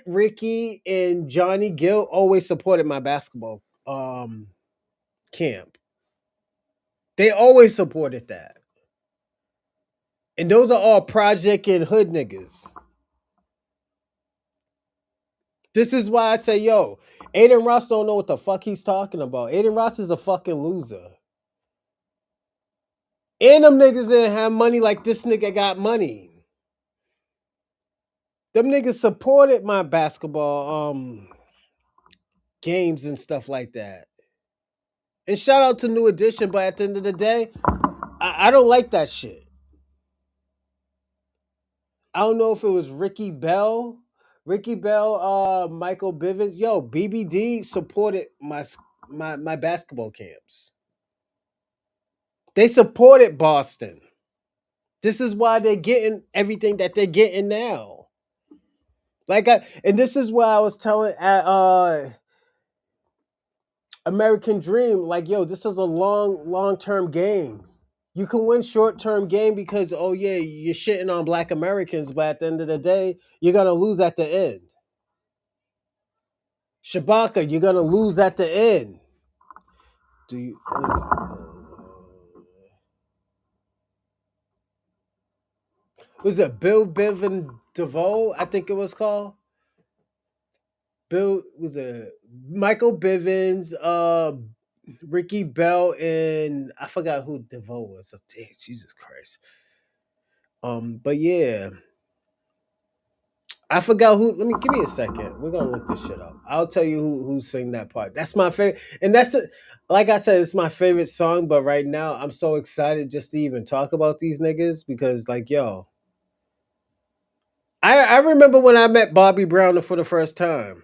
Ricky, and Johnny Gill always supported my basketball camp. They always supported that. And those are all project and hood niggas. This is why I say, yo, Aiden Ross don't know what the fuck he's talking about. Aiden Ross is a fucking loser. And them niggas didn't have money like this nigga got money. Them niggas supported my basketball games and stuff like that. And shout out to New Edition, but at the end of the day, I don't like that shit. I don't know if it was Ricky Bell, Michael Bivins. Yo, BBD supported my basketball camps. They supported Boston. This is why they're getting everything that they're getting now. And this is why I was telling American Dream, like, yo, this is a long-term game. You can win short-term game because, oh yeah, you're shitting on black Americans, but at the end of the day, you're gonna lose at the end. Shabaka, you're gonna lose at the end. Do you was it Bill Bivin DeVoe? I think it was called. Bill was a Michael Bivins, Ricky Bell, and I forgot who DeVoe was. Oh, damn, Jesus Christ. But yeah. I forgot who. Let me give me a second. We're gonna look this shit up. I'll tell you who sang that part. That's my favorite, and like I said, it's my favorite song. But right now, I'm so excited just to even talk about these niggas because, like, yo, I remember when I met Bobby Brown for the first time.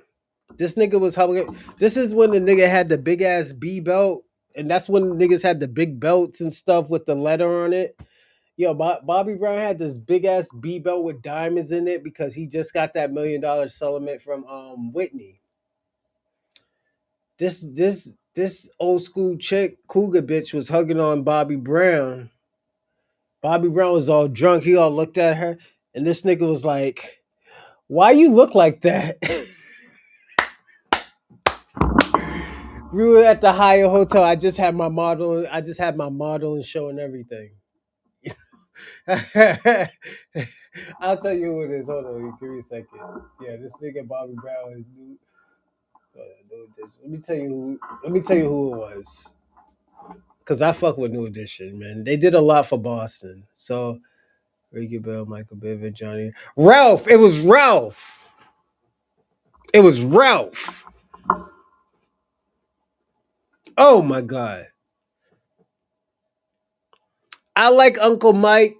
This nigga was helping. This is when the nigga had the big ass B belt and that's when niggas had the big belts and stuff with the letter on it. Yo, Bobby Brown had this big ass B belt with diamonds in it because he just got that $1 million settlement from Whitney. This old school chick, cougar bitch, was hugging on Bobby Brown. Bobby Brown was all drunk. He all looked at her, and this nigga was like, "Why you look like that?" We were at the Hyatt Hotel. I just had my modeling show and everything. I'll tell you who it is. Hold on, give me a second. Yeah, this nigga Bobby Brown is new. Let me tell you who it was. Cause I fuck with New Edition, man. They did a lot for Boston. So Ricky Bell, Michael Bivin, Johnny Ralph. It was Ralph. It was Ralph. Oh my god. I like Uncle Mike,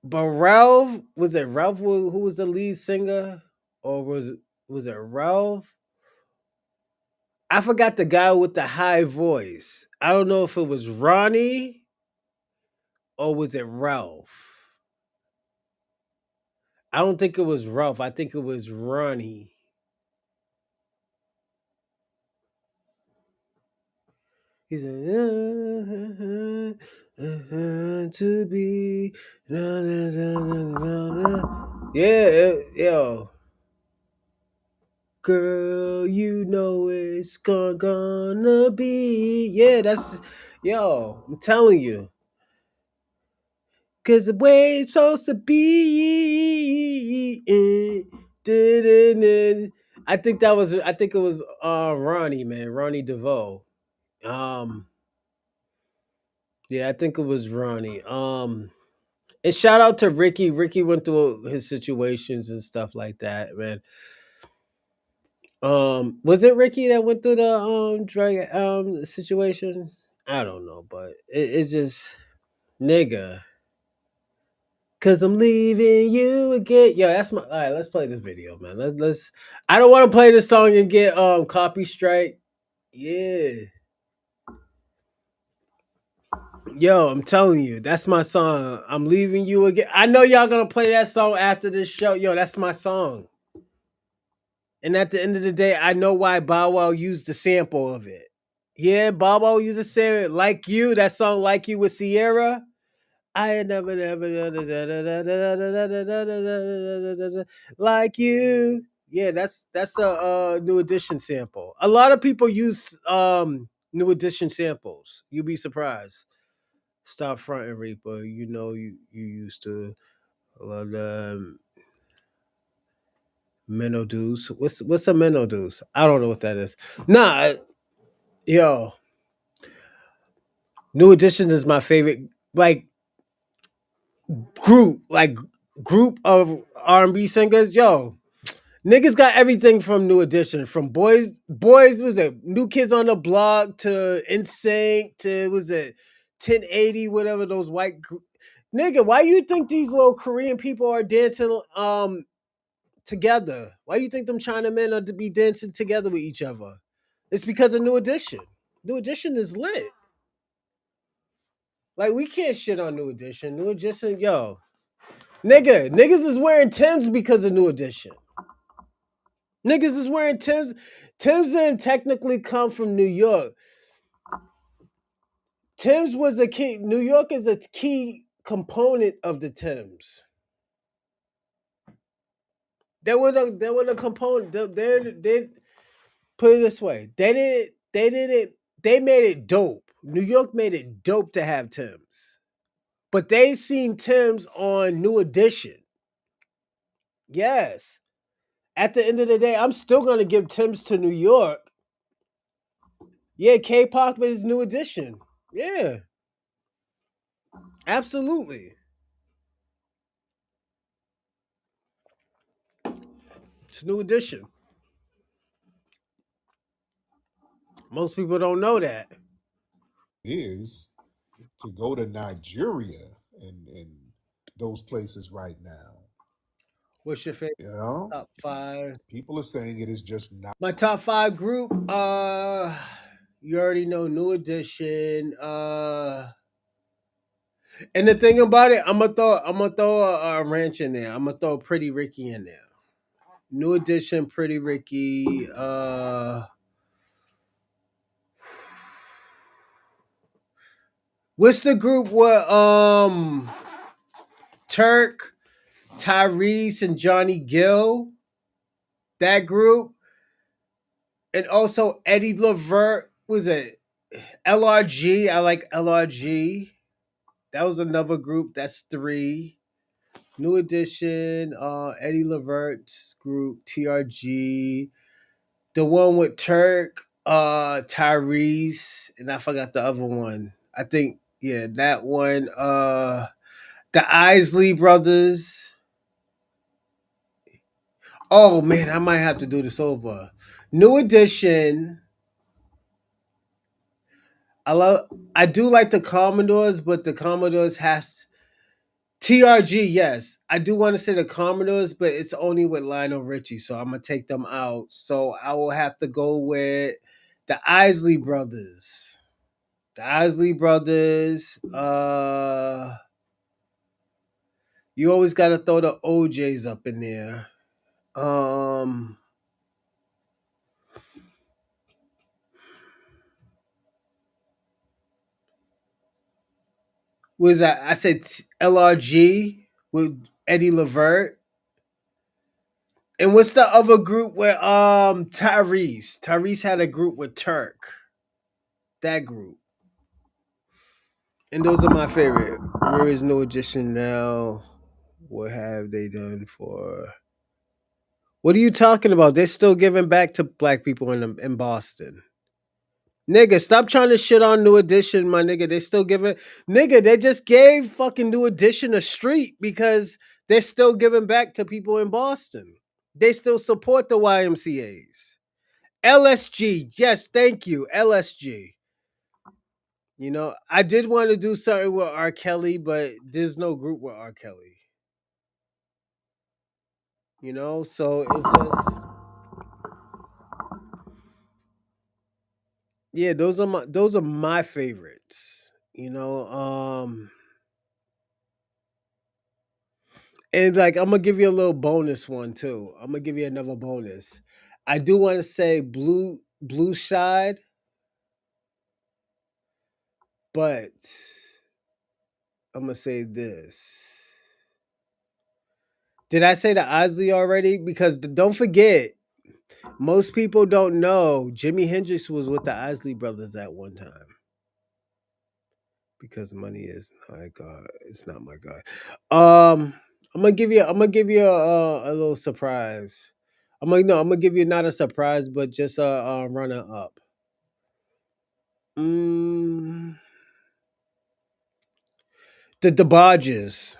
but Ralph, was it Ralph who was the lead singer? Or was it Ralph? I forgot the guy with the high voice. I don't know if it was Ronnie or was it Ralph. I don't think it was Ralph. I think it was Ronnie. He said, to be. Yeah, yo. Girl, you know it's gonna be. Yeah, that's. Yo, I'm telling you. Cause the way it's supposed to be. I think it was Ronnie, man. Ronnie DeVoe. Yeah, I think it was Ronnie. And shout out to Ricky. Ricky went through his situations and stuff like that, man. Was it Ricky that went through the drug situation? I don't know, but it's just nigga. Cause I'm leaving you again. Yo, that's my. All right, let's play this video, man. Let's. I don't want to play this song and get copy strike. Yeah. Yo, I'm telling you, that's my song. I'm leaving you again. I know y'all gonna play that song after this show. Yo, that's my song. And at the end of the day, I know why Bow Wow used the sample of it. Yeah, Bow Wow used a sample. Like You, that song Like You with Sierra. I had never like you. Yeah, that's a New Edition sample. A lot of people use New Edition samples. You'd be surprised. Stop fronting, Reaper. You know you used to a lot of minnow deuce. What's a minnow deuce? I don't know what that is. Nah, yo, New Edition is my favorite. Like group of R&B singers. Yo, niggas got everything from New Edition. From boys was it New Kids on the Block to NSYNC to was it 1080 whatever those nigga. Why you think these little Korean people are dancing together? Why you think them Chinamen are to be dancing together with each other? It's because of New Edition. New Edition is lit. Like we can't shit on New Edition. New Edition, yo, niggas is wearing Timbs because of New Edition. Niggas is wearing Timbs. Timbs didn't technically come from New York. Timbs was a key. New York is a key component of the Timbs. They were the component. They put it this way. They made it dope. New York made it dope to have Timbs. But they seen Timbs on New Edition. Yes. At the end of the day, I'm still gonna give Timbs to New York. Yeah, K-pop is New Edition. Yeah. Absolutely. It's New Edition. Most people don't know that. Is to go to Nigeria and those places right now. What's your favorite? You know, Top 5. people are saying it is just not. My top 5 group. You already know New Edition. And the thing about it, I'm gonna throw a ranch in there. I'm gonna throw Pretty Ricky in there. New Edition, Pretty Ricky. What's the group with Turk, Tyrese, and Johnny Gill? That group, and also Eddie Levert. Was it LRG? I like LRG. That was another group. That's 3. New Edition, Eddie Levert's group, TRG. The one with Turk, Tyrese, and I forgot the other one. I think, yeah, that one. The Isley Brothers. Oh man, I might have to do this over. New Edition. I do like the Commodores, but the Commodores has TRG, yes. I do want to say the Commodores, but it's only with Lionel Richie, so I'm gonna take them out. So I will have to go with the Isley Brothers. The Isley Brothers. You always gotta throw the OJs up in there. Was that? I said LRG with Eddie Levert. And what's the other group with Tyrese? Tyrese had a group with Turk. That group. And those are my favorite. Where is No Edition now? What have they done for? What are you talking about? They're still giving back to black people in Boston. Nigga, stop trying to shit on New Edition, my nigga. They still giving. Nigga, they just gave fucking New Edition a street because they're still giving back to people in Boston. They still support the YMCA's. LSG, yes, thank you, LSG. You know, I did want to do something with R. Kelly, but there's no group with R. Kelly. You know, so it's just yeah, those are my favorites. You know, and like I'm gonna give you a little bonus one too. I'm gonna give you another bonus. I do want to say Blue Side, but I'm gonna say this. Did I say the Isley already? Because don't forget, most people don't know Jimi Hendrix was with the Isley Brothers at one time. Because money is my God. It's not my God. I'm gonna give you a little surprise. I'm gonna give you not a surprise, but just a runner up. Mm, the Debodges.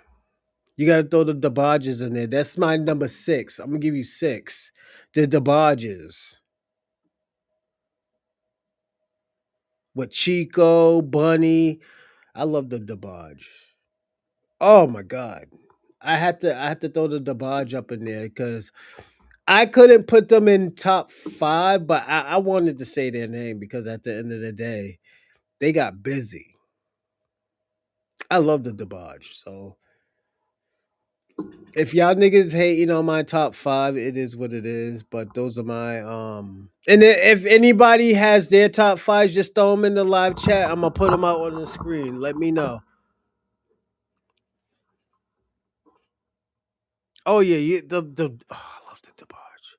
You gotta throw the Debodges in there. That's my number 6. I'm gonna give you 6. The Debodges. With Chico, Bunny. I love the Debodge. Oh my God. I had to throw the Debodge up in there because I couldn't put them in top 5, but I wanted to say their name because at the end of the day, they got busy. I love the Debauch. So if y'all niggas hating on my top 5, it is what it is. But those are my And if anybody has their top 5s, just throw them in the live chat. I'm gonna put them out on the screen. Let me know. Oh yeah, I love the Debauch.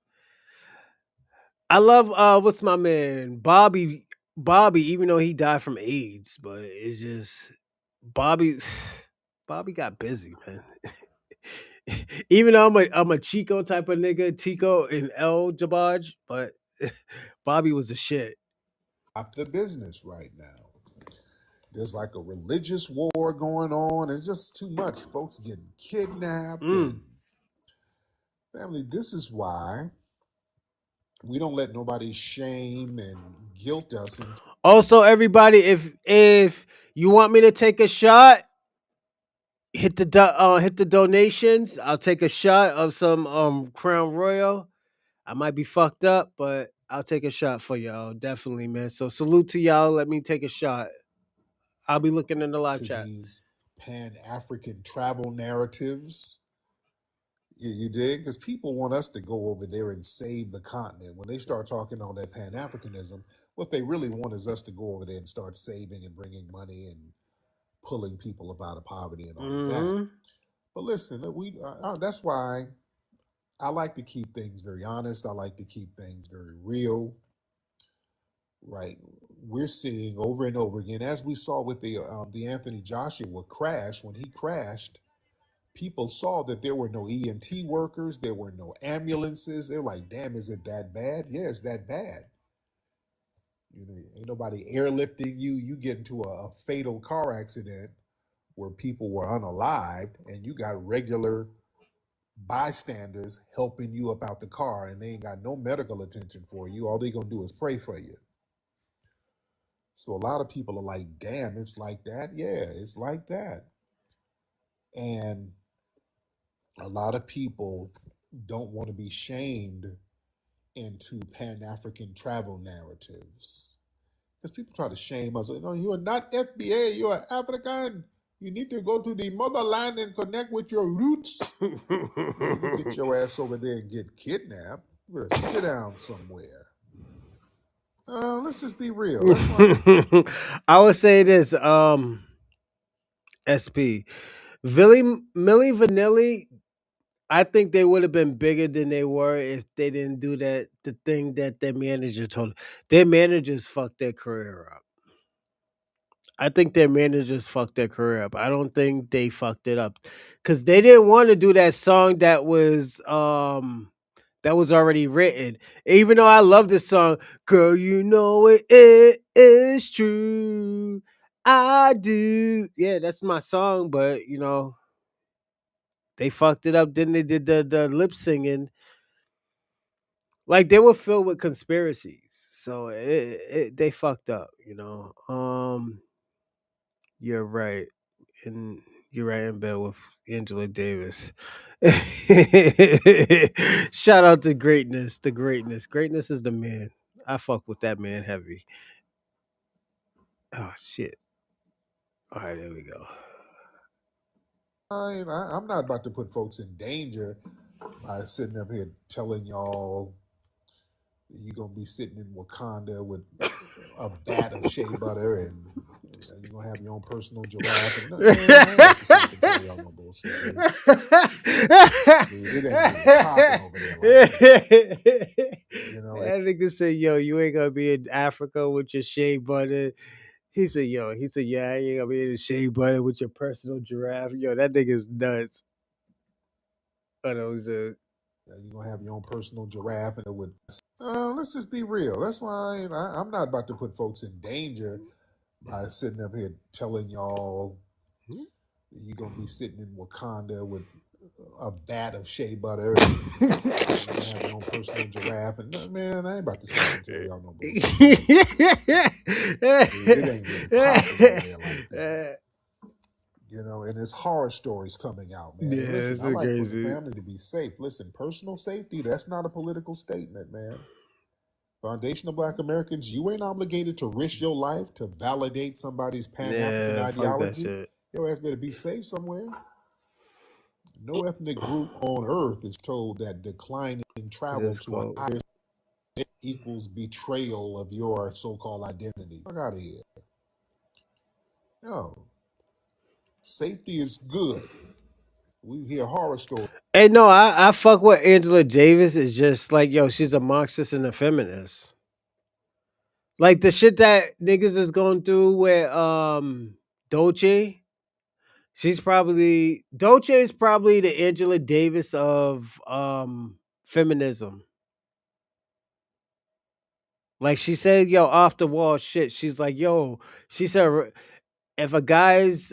I love what's my man Bobby, even though he died from AIDS, but it's just Bobby. Bobby got busy, man. Even though I'm a Chico type of nigga, Tico and El Jabaj, but Bobby was a shit. Not the business right now. There's like a religious war going on. It's just too much. Folks getting kidnapped. And family, this is why we don't let nobody shame and guilt us. Also, everybody, if you want me to take a shot, hit the donations. I'll take a shot of some Crown Royal. I might be fucked up, but I'll take a shot for y'all, definitely, man. So salute to y'all. Let me take a shot. I'll be looking in the live To chat. these Pan-African travel narratives. You dig? Because people want us to go over there and save the continent. When they start talking all that Pan-Africanism, what they really want is us to go over there and start saving and bringing money and pulling people up out of poverty and all of that. But listen, that's why I like to keep things very honest. I like to keep things very real. Right. We're seeing over and over again, as we saw with the Anthony Joshua crash. When he crashed, people saw that there were no EMT workers, there were no ambulances. They're like, "Damn, is it that bad?" Yeah, it's that bad. You know, ain't nobody airlifting you. You get into a fatal car accident where people were unalived, and you got regular bystanders helping you up out the car, and they ain't got no medical attention for you. All they gonna do is pray for you. So a lot of people are like, "Damn, it's like that." Yeah, it's like that. And a lot of people don't want to be shamed into Pan-African travel narratives. Because people try to shame us. No, you are not FBA, you are African. You need to go to the motherland and connect with your roots. You get your ass over there and get kidnapped. You're going to sit down somewhere. Let's just be real. I would say this, SP. Millie Vanilli, I think they would have been bigger than they were if they didn't do that. The thing that their manager told them. Their managers fucked their career up. I think their managers fucked their career up. I don't think they fucked it up because they didn't want to do that song that was already written. Even though I love this song, girl, you know it is true. I do. Yeah, that's my song, but they fucked it up. Then they did the lip singing. Like they were filled with conspiracies. So they fucked up, You're right. And you're right in bed with Angela Davis. Shout out to greatness. The greatness. Greatness is the man. I fuck with that man heavy. Oh shit. All right, there we go. I'm not about to put folks in danger by sitting up here telling y'all you're gonna be sitting in Wakanda with a vat of shea butter and you're gonna have your own personal giraffe. And, man, I ain't about to sit up and tell y'all no bullshit. Dude, it ain't even popping over there like that. That nigga said, "Yo, you ain't gonna be in Africa with your shea butter." He said, "Yeah, I ain't gonna be in the shea butter with your personal giraffe." Yo, that nigga's nuts. You're gonna have your own personal giraffe, and it would. Let's just be real. That's why I'm not about to put folks in danger by sitting up here telling y'all you're gonna be sitting in Wakanda with a vat of shea butter and you're gonna have your own personal giraffe. And man, I ain't about to sit up and tell y'all no bullshit. Dude, it ain't really popping over there like that. And there's horror stories coming out, man. Yeah, And listen, it's I like for crazy. the family to be safe. Listen, personal safety, that's not a political statement, man. Foundational Black Americans, you ain't obligated to risk your life to validate somebody's Pan-African ideology. Your ass better be safe somewhere. No ethnic group on earth is told that declining travel to a higher equals betrayal of your so-called identity. Fuck out of here. No. Safety is good. We hear horror stories. Hey, no, I fuck with Angela Davis. Is just like, yo, she's a Marxist and a feminist. Like the shit that niggas is going through with Dolce. Dolce is probably the Angela Davis of feminism. Like she said, yo, off the wall shit. She's like, yo, she said if a guy's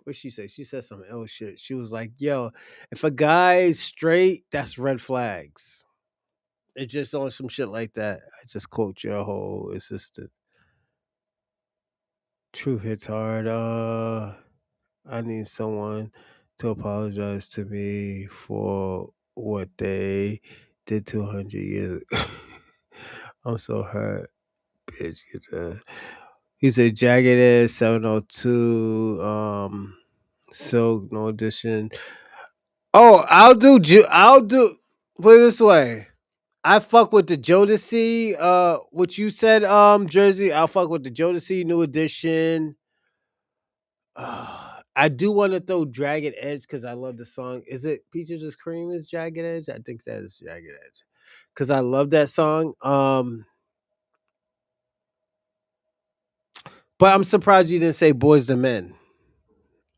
what she say? She said some ill shit. She was like, yo, if a guy's straight, that's red flags. It just on some shit like that. I just quote your whole assistant. True hits hard. I need someone to apologize to me for what they did 200 years ago. I'm so hurt, bitch. He said Jagged Edge 702. Silk, no edition. Oh, I'll do. Put it this way. I fuck with the Jodeci. What you said, Jersey. I'll fuck with the Jodeci new edition. I do want to throw Jagged Edge because I love the song. Is it Peaches is Cream is Jagged Edge? I think that is Jagged Edge because I love that song. But I'm surprised you didn't say Boys to Men.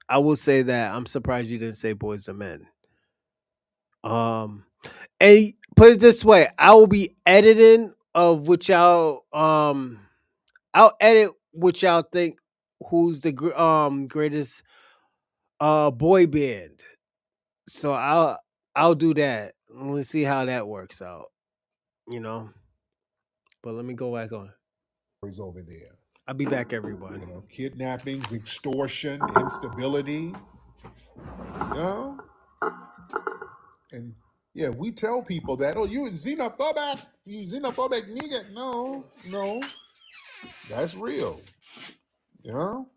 I will say that I'm surprised you didn't say Boys to Men. And put it this way, I will be editing of what y'all I'll edit what y'all think who's the greatest boy band. So I'll do that. We'll see how that works out. You know. But let me go back on. Over there. I'll be back, everyone. You know, kidnappings, extortion, instability. You know? And yeah, we tell people that, oh, you xenophobic nigga. No. That's real. You know?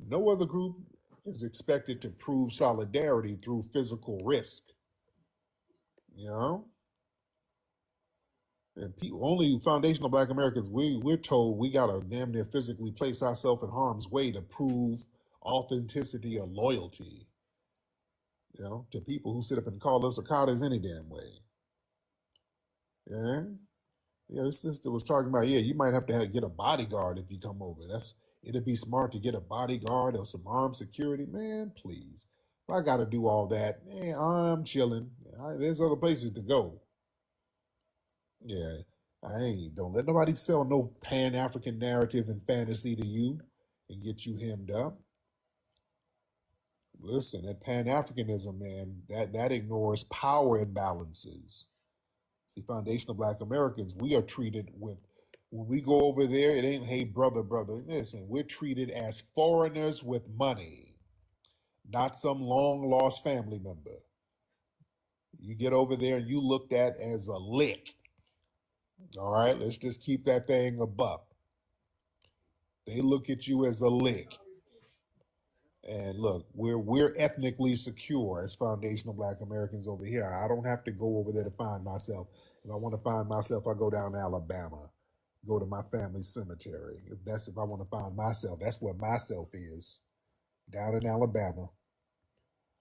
No other group is expected to prove solidarity through physical risk. You know? And people, only foundational Black Americans, we're told we gotta damn near physically place ourselves in harm's way to prove authenticity or loyalty. You know, to people who sit up and call us Akatas any damn way. Yeah. Yeah, this sister was talking about, you might have to get a bodyguard if you come over. It'd be smart to get a bodyguard or some armed security. Man, please. If I got to do all that, I'm chilling. There's other places to go. Yeah, don't let nobody sell no Pan-African narrative and fantasy to you and get you hemmed up. Listen, that Pan-Africanism, man, that ignores power imbalances. See, foundational Black Americans, we are treated with, when we go over there, it ain't, hey, brother. Listen, we're treated as foreigners with money, not some long lost family member. You get over there and you looked at as a lick. All right, let's just keep that thing a buck. They look at you as a lick. And look, we're ethnically secure as foundational Black Americans over here. I don't have to go over there to find myself. If I want to find myself, I go down to Alabama, go to my family cemetery. If I want to find myself, that's where myself is, down in Alabama.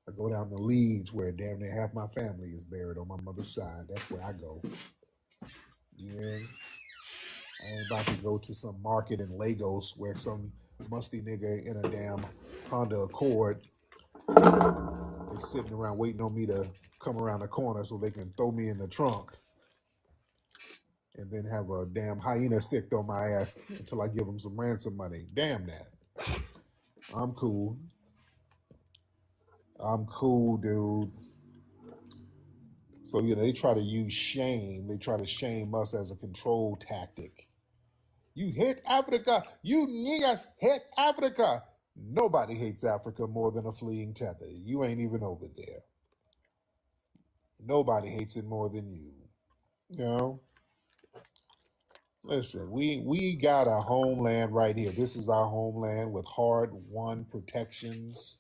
I go down to Leeds, where damn near half my family is buried on my mother's side. That's where I go. Yeah. I ain't about to go to some market in Lagos where some musty nigga in a damn Honda Accord is sitting around waiting on me to come around the corner so they can throw me in the trunk and then have a damn hyena sicked on my ass until I give them some ransom money. Damn that. I'm cool. Dude. So, they try to use shame. They try to shame us as a control tactic. You hate Africa. You niggas hate Africa. Nobody hates Africa more than a fleeing tether. You ain't even over there. Nobody hates it more than you. You know? Listen, we got a homeland right here. This is our homeland with hard-won protections.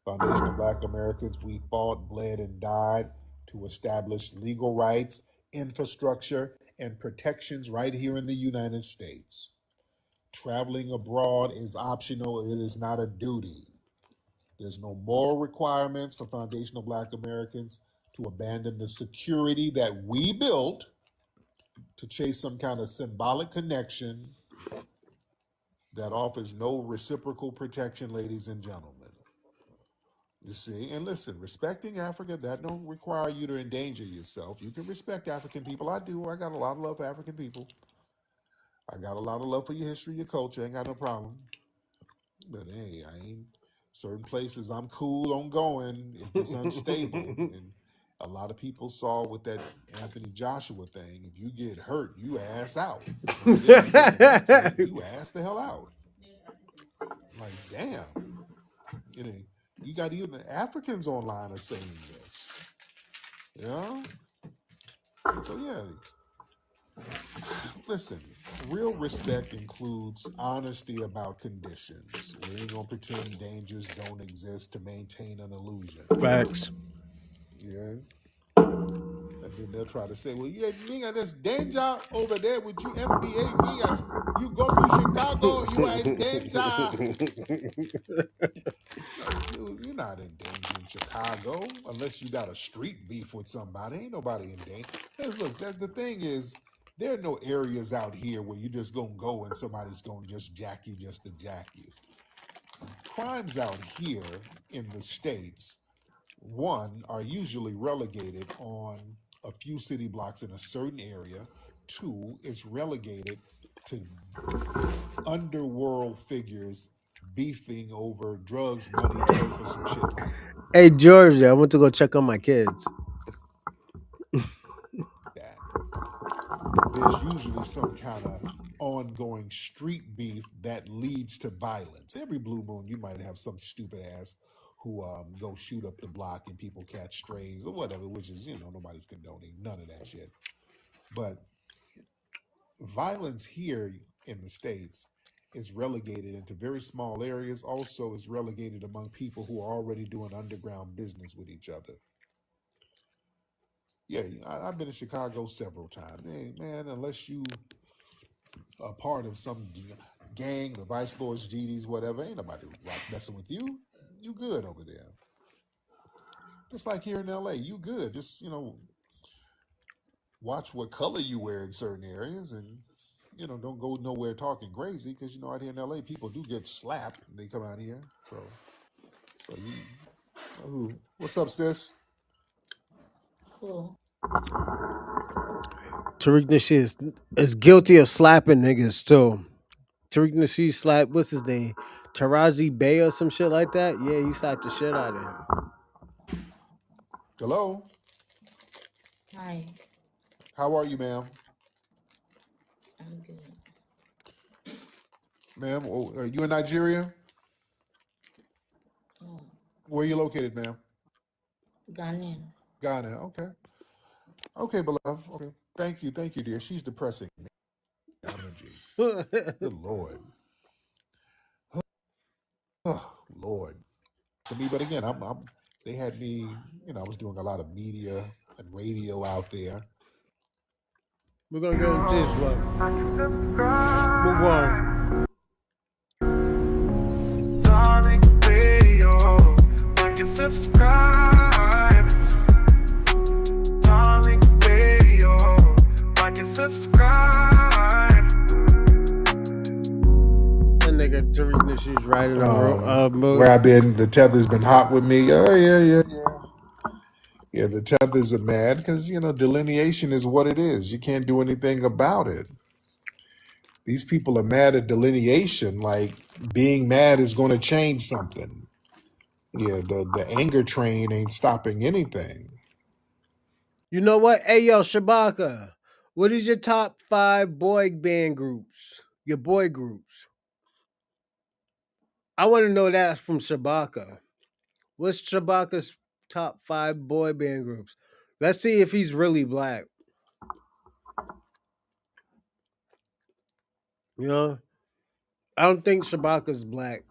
Foundational Black Americans, we fought, bled, and died to establish legal rights, infrastructure, and protections right here in the United States. Traveling abroad is optional. It is not a duty. There's no moral requirements for foundational Black Americans to abandon the security that we built to chase some kind of symbolic connection that offers no reciprocal protection, ladies and gentlemen. You see, and listen, respecting Africa, that don't require you to endanger yourself. You can respect African people. I do. I got a lot of love for African people. I got a lot of love for your history, your culture. Ain't got no problem. But hey, I ain't certain places I'm cool on going if it's unstable. And a lot of people saw with that Anthony Joshua thing, if you get hurt, you ass out. And then you get the vaccine, you ass the hell out. Like, damn. You got even the Africans online are saying this. Yeah? So yeah, listen, real respect includes honesty about conditions. We ain't gonna pretend dangers don't exist to maintain an illusion. Facts. Yeah. And then they'll try to say, well, yeah, nigga, there's danger over there with you FBA niggas. You go to Chicago, you are in danger. No, dude, you're not in danger in Chicago unless you got a street beef with somebody. Ain't nobody in danger. Because look, the thing is, there are no areas out here where you just gonna go and somebody's gonna just jack you just to jack you. Crimes out here in the States, one, are usually relegated on a few city blocks in a certain area. Two, it's relegated to underworld figures beefing over drugs, money, turf, or some shit like Hey Georgia, I went to go check on my kids. that. There's usually some kind of ongoing street beef that leads to violence. Every blue moon, you might have some stupid ass who go shoot up the block and people catch strays or whatever, which is, nobody's condoning none of that shit. But violence here in the States is relegated into very small areas. Also is relegated among people who are already doing underground business with each other. Yeah, I've been to Chicago several times. Hey, man, unless you are part of some gang, the Vice Lords, GDs, whatever, ain't nobody messing with you. You good over there. Just like here in LA, you good. Just, watch what color you wear in certain areas and, don't go nowhere talking crazy because, out here in LA, people do get slapped when they come out here. So what's up, sis? Cool. Tariq Nasheed is guilty of slapping niggas too. Tariq Nasheed slapped, what's his name? Taraji Bay or some shit like that? Yeah, he slapped the shit out of him. Hello? Hi, How are you, ma'am? I'm good. Ma'am, are you in Nigeria? Oh, Where are you located, ma'am? Ghanaian. Ghana. Okay. Okay, beloved. Okay. Thank you, dear. She's depressing. Energy. Good Lord. Oh, Lord. To me, but again, they had me, I was doing a lot of media and radio out there. We're gonna go to this one. Move on. Darling Radio, like and subscribe. Darling Radio, like and subscribe. That nigga Tariq Nasheed's riding the Where I've been, the tether's been hot with me. Oh, yeah. Yeah, the tethers are mad because, delineation is what it is. You can't do anything about it. These people are mad at delineation, like being mad is going to change something. Yeah, the anger train ain't stopping anything. You know what? Hey, yo, Shabaka, what is your top 5 boy band groups? Your boy groups. I want to know that from Shabaka. What's Shabaka's top 5 boy band groups? Let's see if he's really black. I don't think Shabaka's black.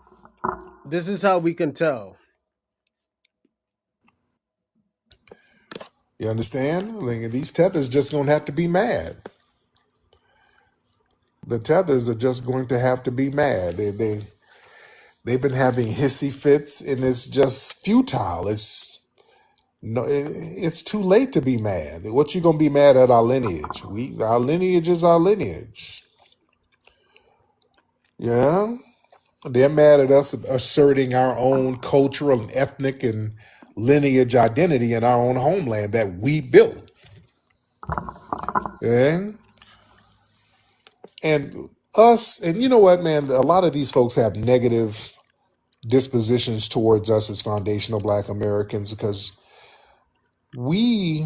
This is how we can tell. You understand? Like, these tethers just going to have to be mad. The tethers are just going to have to be mad. They've been having hissy fits, and it's just futile. It's too late to be mad. What you gonna be mad at our lineage? Our lineage is our lineage. Yeah, they're mad at us asserting our own cultural and ethnic and lineage identity in our own homeland that we built. Yeah, and us, and you know what, man? A lot of these folks have negative dispositions towards us as foundational Black Americans because we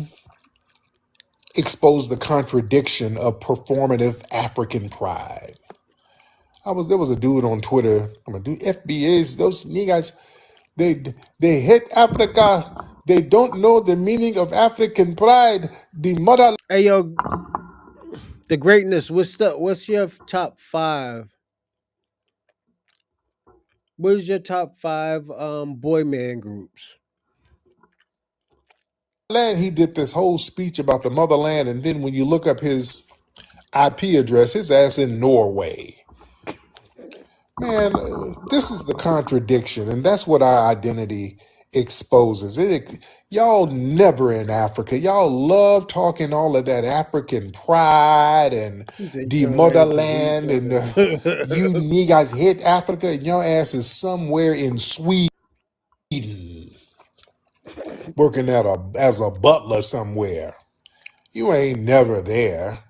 expose the contradiction of performative African pride. There was a dude on Twitter. I'm gonna do FBAs. Those niggas, they hit Africa They don't know the meaning of African pride. The mother. Hey yo, the greatness. What's your top five? What is your top five boy man groups? Land, he did this whole speech about the motherland, and then when you look up his IP address, his ass in Norway. Man, this is the contradiction, and that's what our identity exposes. Y'all never in Africa. Y'all love talking all of that African pride and He said you the never heard of caboose motherland, and service. you niggas hit Africa, and your ass is somewhere in Sweden working as a butler somewhere. You ain't never there.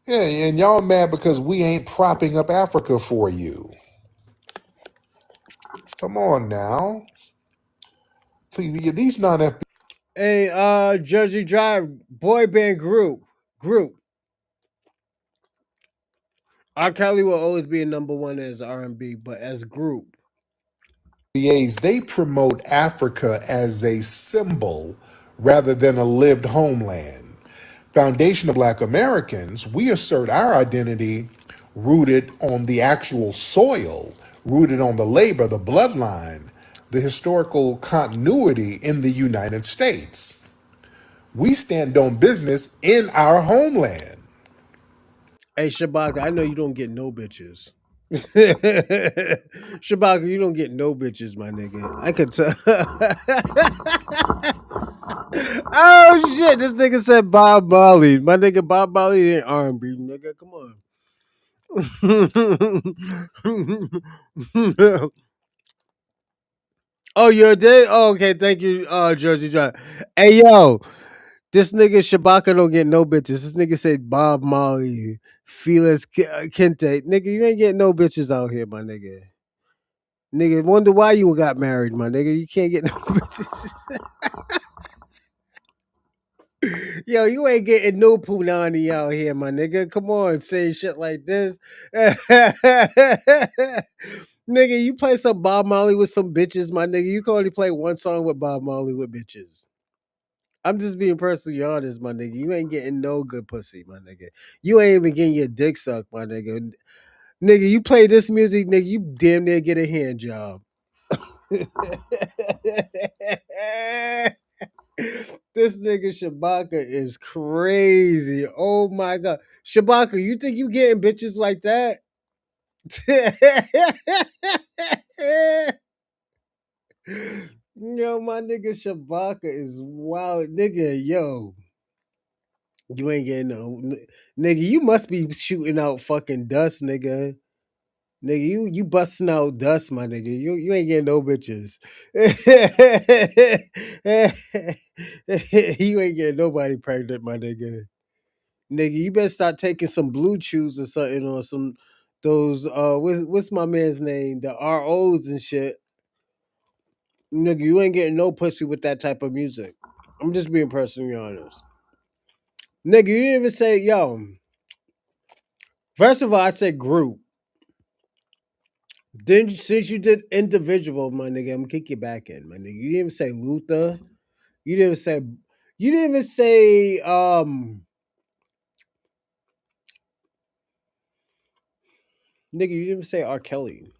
Yeah, and y'all mad because we ain't propping up Africa for you. Come on now. Please, these non-FBI. Hey, Jersey Drive boy band group. R. Kelly will always be a number one as R&B, but as group, They promote Africa as a symbol rather than a lived homeland. Foundation of Black Americans, we assert our identity rooted on the actual soil, rooted on the labor, the bloodline, the historical continuity in the United States. We stand on business in our homeland. hey Shabaka, I know you don't get no bitches. Shabaka, you don't get no bitches, my nigga. I could tell. Oh shit! This nigga said Bob Marley. My nigga Bob Marley ain't R&B, nigga. Come on. Oh, you're dead? Oh, okay. Thank you, Jersey Drive. Hey, yo, this nigga Shabaka don't get no bitches. This nigga said Bob Marley, Felix Kente. Nigga, you ain't getting no bitches out here, my nigga. Nigga, wonder why you got married, my nigga. You can't get no bitches. Yo, you ain't getting no punani out here, my nigga. Come on, say shit like this. Nigga, you play some Bob Marley with some bitches, my nigga. You can only play one song with Bob Marley with bitches. I'm just being personally honest, my nigga. You ain't getting no good pussy, my nigga. You ain't even getting your dick sucked, my nigga. Nigga, you play this music, nigga, you damn near get a hand job. This nigga Shabaka is crazy. Oh my god. Shabaka, you think you getting bitches like that? Yo, my nigga Shabaka is wild. Nigga, yo. You ain't getting no nigga, you must be shooting out fucking dust, nigga. Nigga, you busting out dust, my nigga. You ain't getting no bitches. You ain't getting nobody pregnant, my nigga. Nigga, you better start taking some blue chews or something or some those what's my man's name? The ROs and shit. Nigga, you ain't getting no pussy with that type of music. I'm just being personally honest. Nigga, you didn't even say, yo. First of all, I said group. Then since you did individual, my nigga, I'm gonna kick you back in, my nigga. You didn't even say Luther. You didn't even say nigga, you didn't even say R. Kelly.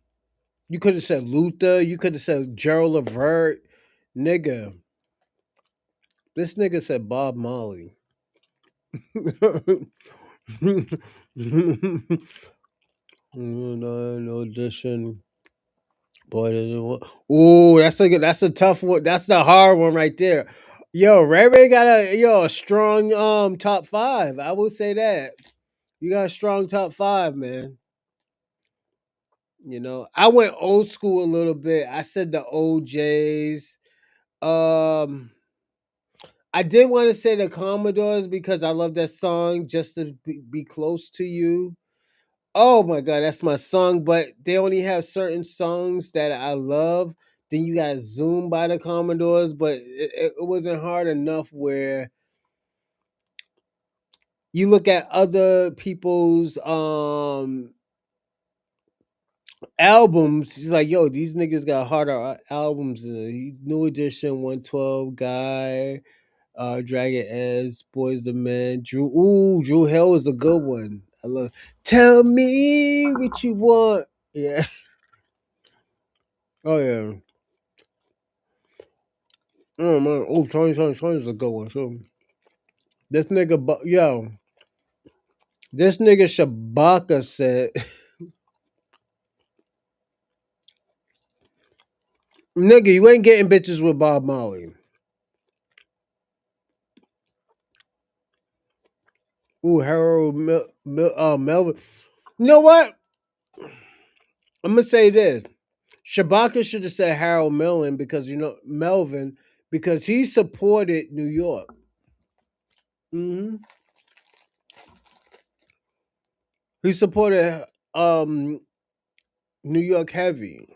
You could have said Luther, you could have said Gerald Levert. Nigga. This nigga said Bob Marley. No audition. Boy, ooh, that's a tough one. That's the hard one right there. Yo, Ray Ray got a strong top five. I will say that. You got a strong top five, man. You know, I went old school a little bit. I said the OJs. Um, I did want to say the Commodores because I love that song, Just to be close to you. Oh my god, that's my song, but they only have certain songs that I love. Then you got Zoom by the Commodores, but it wasn't hard enough where you look at other people's albums. She's like, yo, these niggas got harder albums. New Edition, 112, Guy, Dragon S, Boys the Men, Drew Hill is a good one. I love. Tell me what you want. Yeah. Oh yeah. Oh man. Oh, Tony is a good one too. This nigga, yo, this nigga Shabaka said, nigga, you ain't getting bitches with Bob Marley. Ooh, Harold Melvin. You know what? I'm gonna say this. Shabaka should have said Harold Melvin because Melvin because he supported New York. Hmm. He supported New York heavy.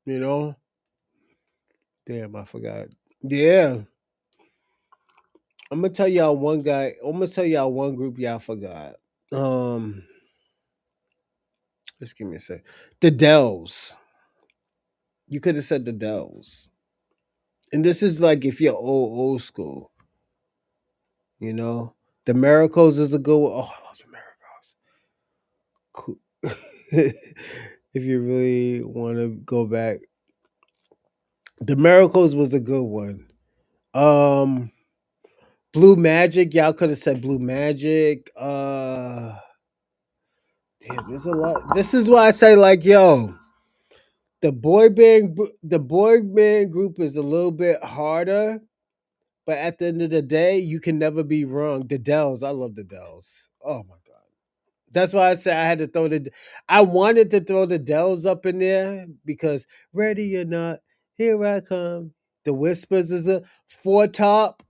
You know. Damn, I forgot. Yeah. I'm gonna tell y'all one guy. I'm gonna tell y'all one group y'all forgot. Just give me a sec. The Dells. You could have said the Dells. And this is like if you're old school, you know. The Miracles is a good one. Oh, I love the Miracles. Cool. If you really want to go back, the Miracles was a good one. Um, Blue Magic, y'all could have said Blue Magic. Damn, there's a lot. This is why I say like, yo, the boy band group is a little bit harder. But at the end of the day, you can never be wrong. The Dells, I love the Dells. Oh my god, that's why I said I had to throw the. I wanted to throw the Dells up in there because ready or not, here I come. The Whispers is a four top.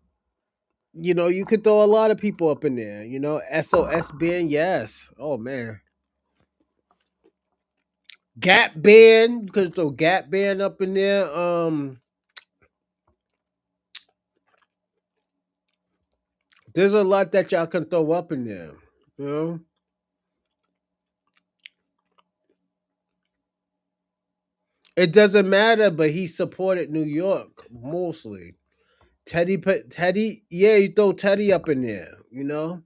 You know, you could throw a lot of people up in there. You know, SOS band, yes. Oh man, Gap band, you could throw Gap band up in there. There's a lot that y'all can throw up in there. You know. It doesn't matter, but he supported New York mostly. Teddy, yeah, you throw Teddy up in there, you know.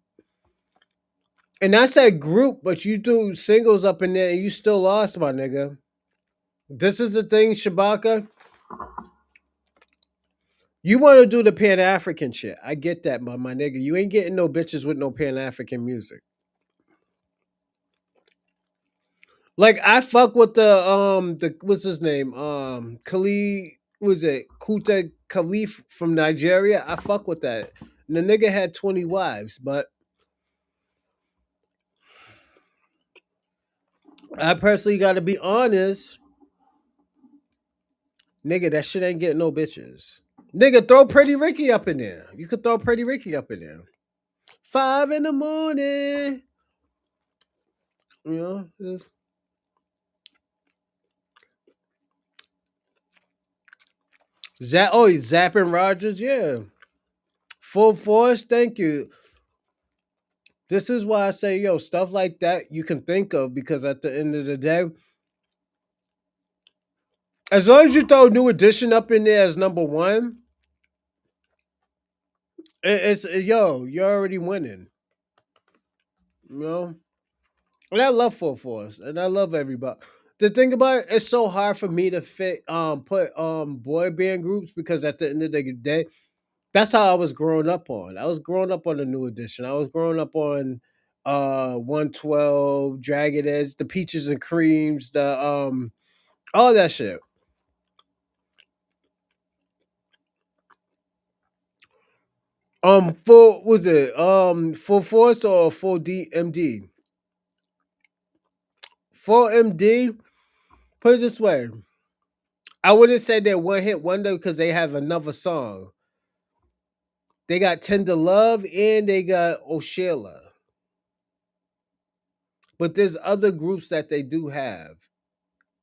And I said group, but you threw singles up in there, and you still lost, my nigga. This is the thing, Shabaka. You want to do the Pan African shit? I get that, my nigga. You ain't getting no bitches with no Pan African music. Like I fuck with the what's his name Khalid was it Kuta Khalif from Nigeria. I fuck with that. And the nigga had 20 wives, but I personally got to be honest, nigga. That shit ain't getting no bitches. Nigga, throw Pretty Ricky up in there. You could throw Pretty Ricky up in there. 5 in the morning. You know, Zapping Rogers, yeah. Full Force, thank you. This is why I say, yo, stuff like that you can think of because at the end of the day, as long as you throw New Edition up in there as number one, it's yo, you're already winning. You know? And I love Full Force and I love everybody. The thing about it, it's so hard for me to put boy band groups because at the end of the day, that's how I was growing up on. I was growing up on the New Edition. I was growing up on 112, Dragon Edge, the Peaches and Creams, the all that shit. Full was it Full Force or Full DMD? Full MD. Put it this way, I wouldn't say they're one hit wonder because they have another song. They got Tender Love and they got O'Shella. But there's other groups that they do have.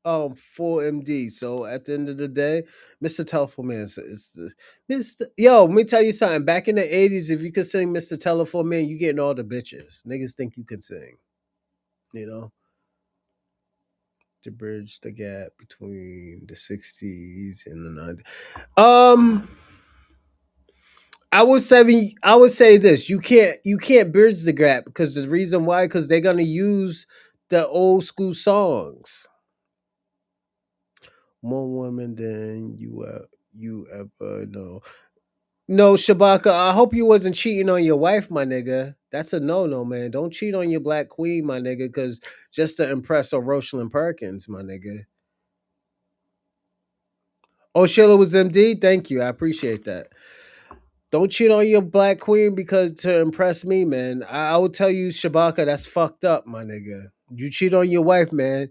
Full MD. So at the end of the day, Mr. Telephone Man is Mr. Yo, let me tell you something. Back in the 80s, if you could sing Mr. Telephone Man, you getting all the bitches. Niggas think you can sing. You know? to bridge the gap between the '60s and the '90s. I would say this: you can't bridge the gap because the reason why because they're gonna use the old school songs. More women than you ever know. No, Shabaka, I hope you wasn't cheating on your wife, my nigga. That's a no, man. Don't cheat on your black queen, my nigga, because just to impress a Rosalind Perkins, my nigga. Oh, Sheila was MD. Thank you. I appreciate that. Don't cheat on your black queen because to impress me, man. I will tell you, Shabaka, that's fucked up, my nigga. You cheat on your wife, man.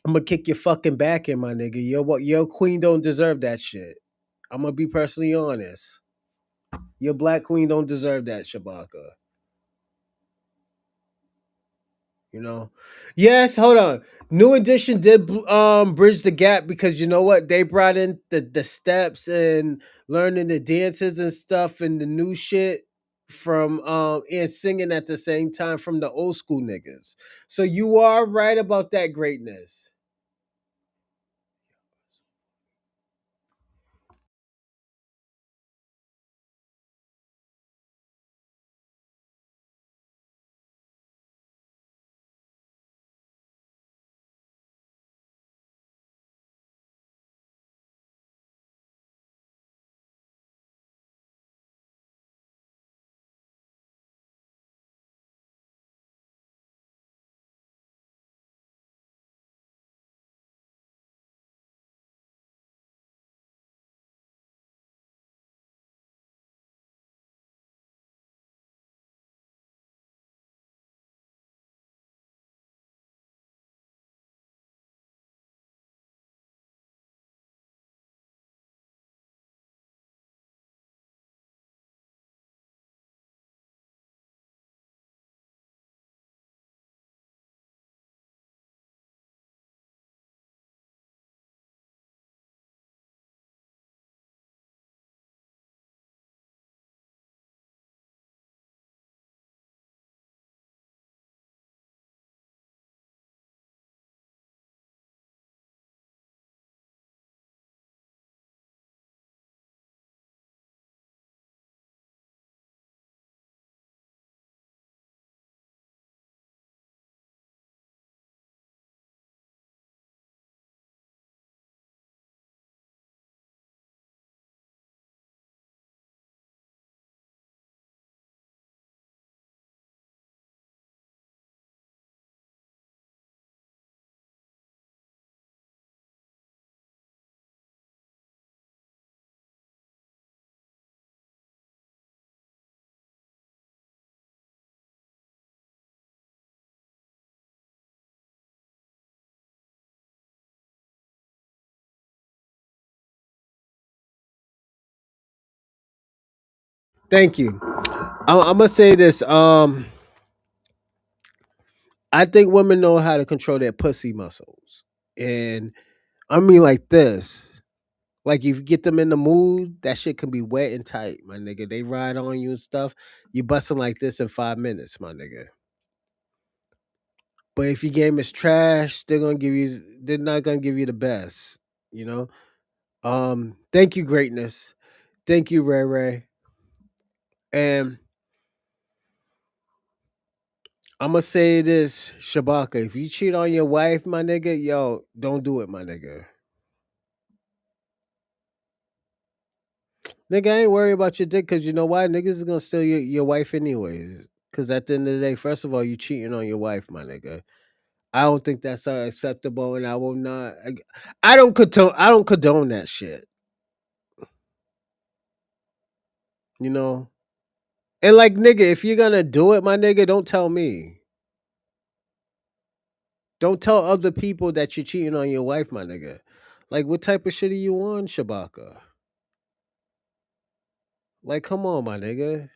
I'm gonna kick your fucking back in, my nigga. Your queen don't deserve that shit. I'm gonna be personally honest. Your black queen don't deserve that, Shabaka. You know. Yes, hold on. New Edition did bridge the gap because you know what? They brought in the steps and learning the dances and stuff and the new shit from and singing at the same time from the old school niggas. So you are right about that greatness. Thank you. I'm gonna say this. I think women know how to control their pussy muscles, and I mean like this. Like if you get them in the mood, that shit can be wet and tight, my nigga. They ride on you and stuff. You busting like this in 5 minutes, my nigga. But if your game is trash, they're not gonna give you the best, you know? Thank you, greatness. Thank you, Ray Ray. And I'ma say this, Shabaka. If you cheat on your wife, my nigga, yo, don't do it, my nigga. Nigga, I ain't worried about your dick because you know why? Niggas is gonna steal your wife anyways. Cause at the end of the day, first of all, you cheating on your wife, my nigga. I don't think that's acceptable, and I will not. I don't condone. I don't condone that shit. You know. And like, nigga, if you're gonna do it, my nigga, don't tell me. Don't tell other people that you're cheating on your wife, my nigga. Like, what type of shit are you on, Shabaka? Like, come on, my nigga.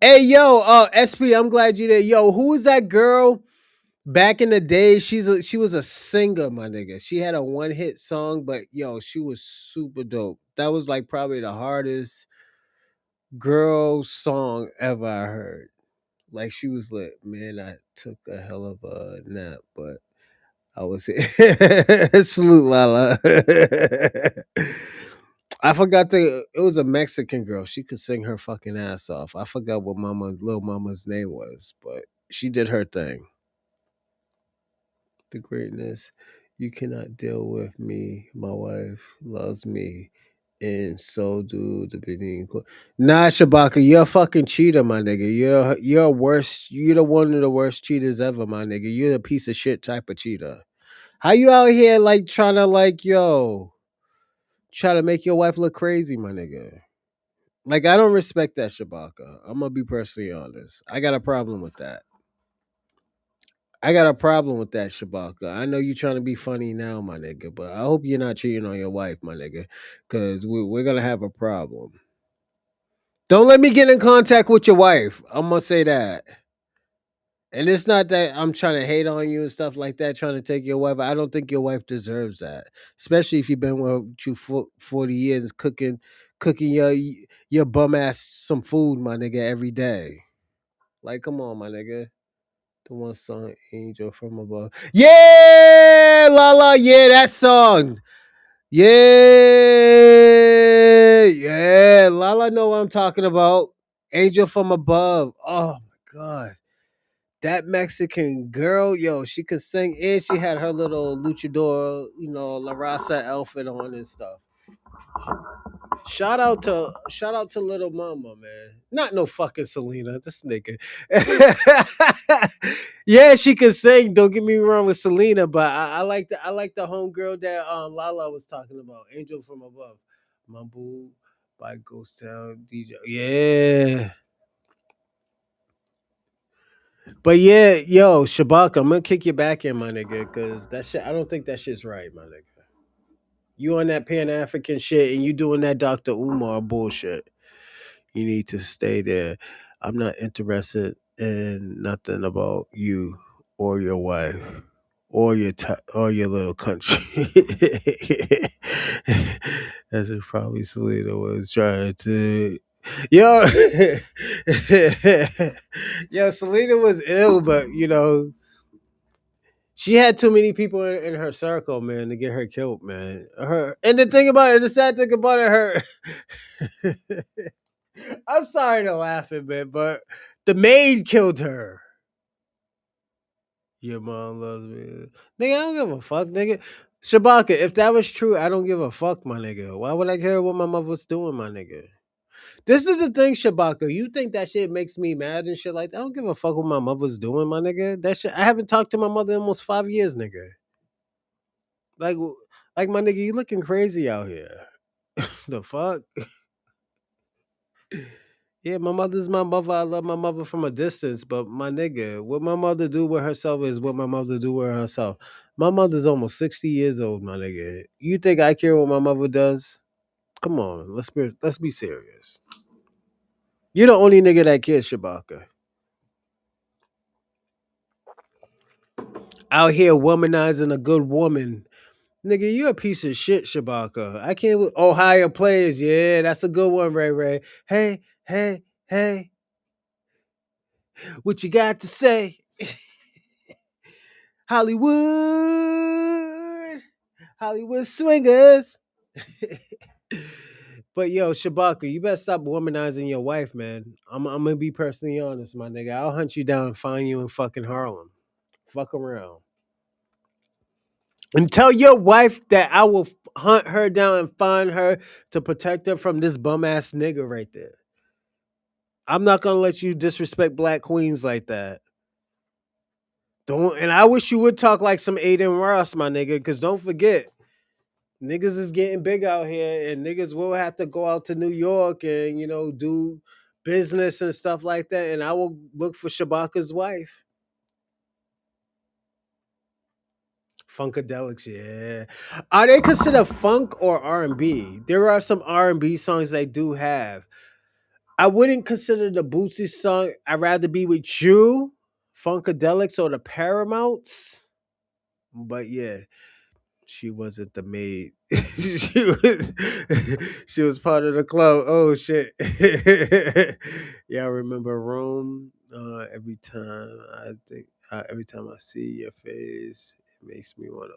Hey, yo, SP, I'm glad you there. Yo, who is that girl? Back in the day, she was a singer, my nigga. She had a one hit song, but yo, she was super dope. That was like probably the hardest girl song ever I heard. Like she was lit. Man, I took a hell of a nap, but I was salute Lala. I forgot it was a Mexican girl. She could sing her fucking ass off. I forgot what little mama's name was, but she did her thing. The greatness. You cannot deal with me. My wife loves me. And so do the Benin. Nah, Shabaka, you're a fucking cheater, my nigga. You're worst. You're the one of the worst cheaters ever, my nigga. You're a piece of shit type of cheater. How you out here like trying to try to make your wife look crazy, my nigga? Like I don't respect that, Shabaka. I'm gonna be personally honest. I got a problem with that. I got a problem with that, Shabaka. I know you trying to be funny now, my nigga, but I hope you're not cheating on your wife, my nigga, because we're gonna have a problem. Don't let me get in contact with your wife. I'm gonna say that. And it's not that I'm trying to hate on you and stuff like that, trying to take your wife. I don't think your wife deserves that, especially if you've been with you for 40 years cooking your bum ass some food, my nigga, every day. Like, come on, my nigga. The one song, Angel from Above. Yeah, la la, yeah, that song. Yeah, yeah, Lala know what I'm talking about. Angel from Above. Oh my god. That Mexican girl, yo, she could sing and she had her little luchador, La Raza outfit on and stuff. Shout out to Little Mama, man. Not no fucking Selena, this nigga. Yeah, she could sing. Don't get me wrong with Selena, but I like the homegirl that Lala was talking about, Angel from Above. Mumble by Ghost Town DJ. Yeah. But yeah, yo, Shabaka, I'm gonna kick you back in, my nigga, because that shit, I don't think that shit's right, my nigga. You on that Pan African shit and you doing that Dr. Umar bullshit. You need to stay there. I'm not interested in nothing about you or your wife or or your little country. That's what probably Selena was trying to. Yo, yo, Selena was ill, but she had too many people in her circle, man, to get her killed, man. And the thing about it, the sad thing about it, her. I'm sorry to laugh at it, but the maid killed her. Your mom loves me. Nigga, I don't give a fuck, nigga. Shabaka, if that was true, I don't give a fuck, my nigga. Why would I care what my mother was doing, my nigga? This is the thing, Shabaka. You think that shit makes me mad and shit like that? I don't give a fuck what my mother's doing, my nigga. That shit, I haven't talked to my mother in almost 5 years, nigga. Like, my nigga, you looking crazy out here. The fuck? Yeah, my mother's my mother. I love my mother from a distance, but my nigga, what my mother do with herself is what my mother do with herself. My mother's almost 60 years old, my nigga. You think I care what my mother does? Come on, let's be serious. You're the only nigga that cares, Shabaka. Out here womanizing a good woman. Nigga, you a piece of shit, Shabaka. I can't. Ohio players, yeah, that's a good one, Ray Ray. Hey, hey, hey. What you got to say? Hollywood swingers. But yo, Shabaka, you better stop womanizing your wife, man. I'm gonna be personally honest, my nigga. I'll hunt you down and find you in fucking Harlem. Fuck around. And tell your wife that I will hunt her down and find her to protect her from this bum ass nigga right there. I'm not gonna let you disrespect black queens like that. Don't, and I wish you would talk like some Aiden Ross, my nigga, because don't forget, niggas is getting big out here, and niggas will have to go out to New York and do business and stuff like that. And I will look for Shabaka's wife. Funkadelics, yeah. Are they considered funk or R&B? There are some R&B songs they do have. I wouldn't consider the Bootsy song "I'd Rather Be With You," Funkadelics, or the Paramounts. But yeah, she wasn't the maid. she was part of the club. Oh shit. Y'all remember Rome? Every time I see your face, it Makes me wanna.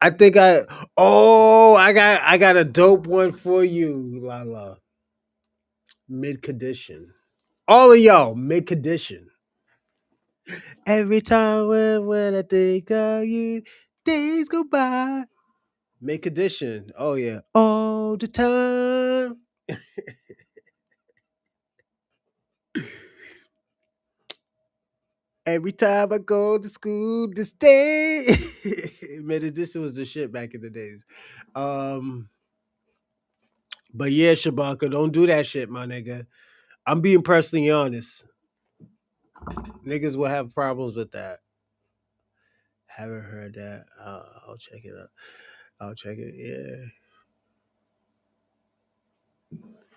I think I got a dope one for you, Lala. Mid condition. All of y'all, mid condition. Every time when I think of you, days go by. Mid condition. Oh yeah. All the time. Every time I go to school this day. Mid condition was the shit back in the days. Um, but yeah, Shabaka, don't do that shit, my nigga. I'm being personally honest. Niggas will have problems with that. Haven't heard that. I'll check it out. I'll check it. Yeah.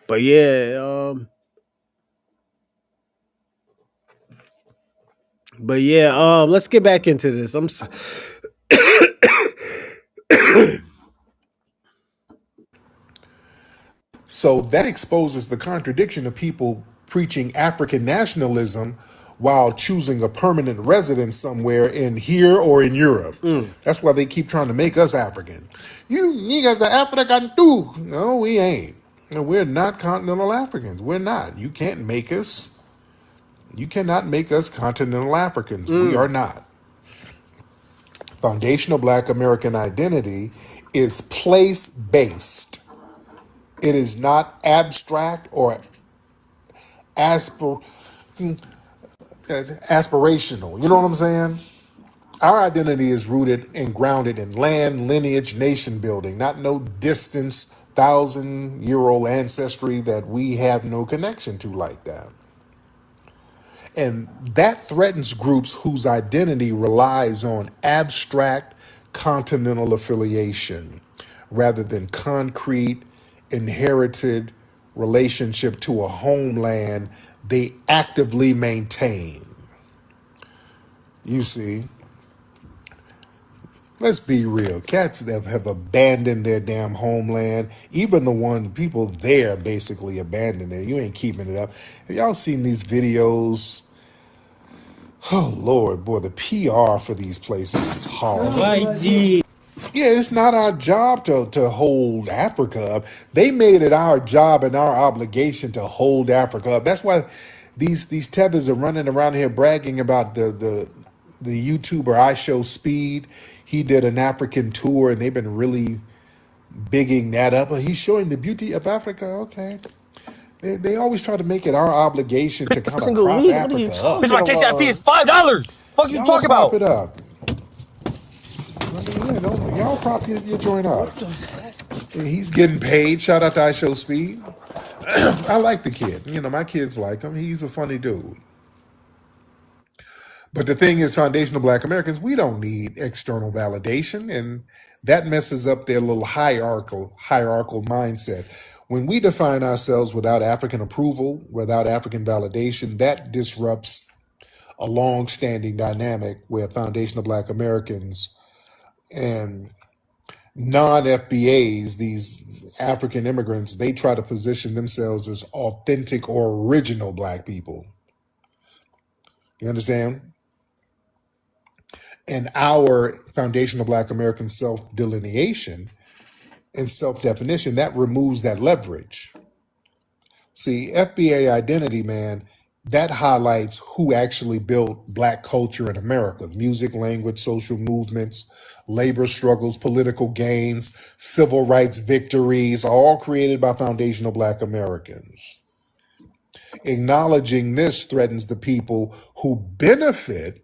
But yeah, let's get back into this. I'm sorry. So that exposes the contradiction of people preaching African nationalism while choosing a permanent residence somewhere in here or in Europe. That's why they keep trying to make us African. You niggas are African too. No, we ain't. No, we're not continental Africans. We're not. You can't make us. You cannot make us continental Africans. We are not. Foundational Black American identity is place-based. It is not abstract or aspirational. You know what I'm saying? Our identity is rooted and grounded in land, lineage, nation building, not no distance, 1,000-year-old ancestry that we have no connection to like that. And that threatens groups whose identity relies on abstract continental affiliation rather than concrete, inherited relationship to a homeland they actively maintain. You see, let's be real. Cats that have abandoned their damn homeland, even the people there basically abandoned it. You ain't keeping it up. Have y'all seen these videos? Oh Lord, boy, the PR for these places is horrible. Yeah, it's not our job to hold Africa up. They made it our job and our obligation to hold Africa up. That's why these tethers are running around here bragging about the YouTuber I Show Speed. He did an African tour and they've been really bigging that up. He's showing the beauty of Africa. Okay. They always try to make it our obligation to kind of prop Africa up. Bitch, my KCIP is $5. Fuck you talking Prop about? it up. I mean, yeah, y'all prop your joint up. He's getting paid. Shout out to I Show Speed. I like the kid. You know, my kids like him. He's a funny dude. But the thing is, foundational Black Americans, we don't need external validation, and that messes up their little hierarchical mindset. When we define ourselves without African approval, without African validation, that disrupts a long-standing dynamic where foundational Black Americans and non-FBAs, these African immigrants, they try to position themselves as authentic or original Black people. You understand? And our foundational Black American self-delineation and self-definition, that removes that leverage. See, FBA identity, man, that highlights who actually built Black culture in America. Music, language, social movements, labor struggles, political gains, civil rights victories, all created by foundational Black Americans. Acknowledging this threatens the people who benefit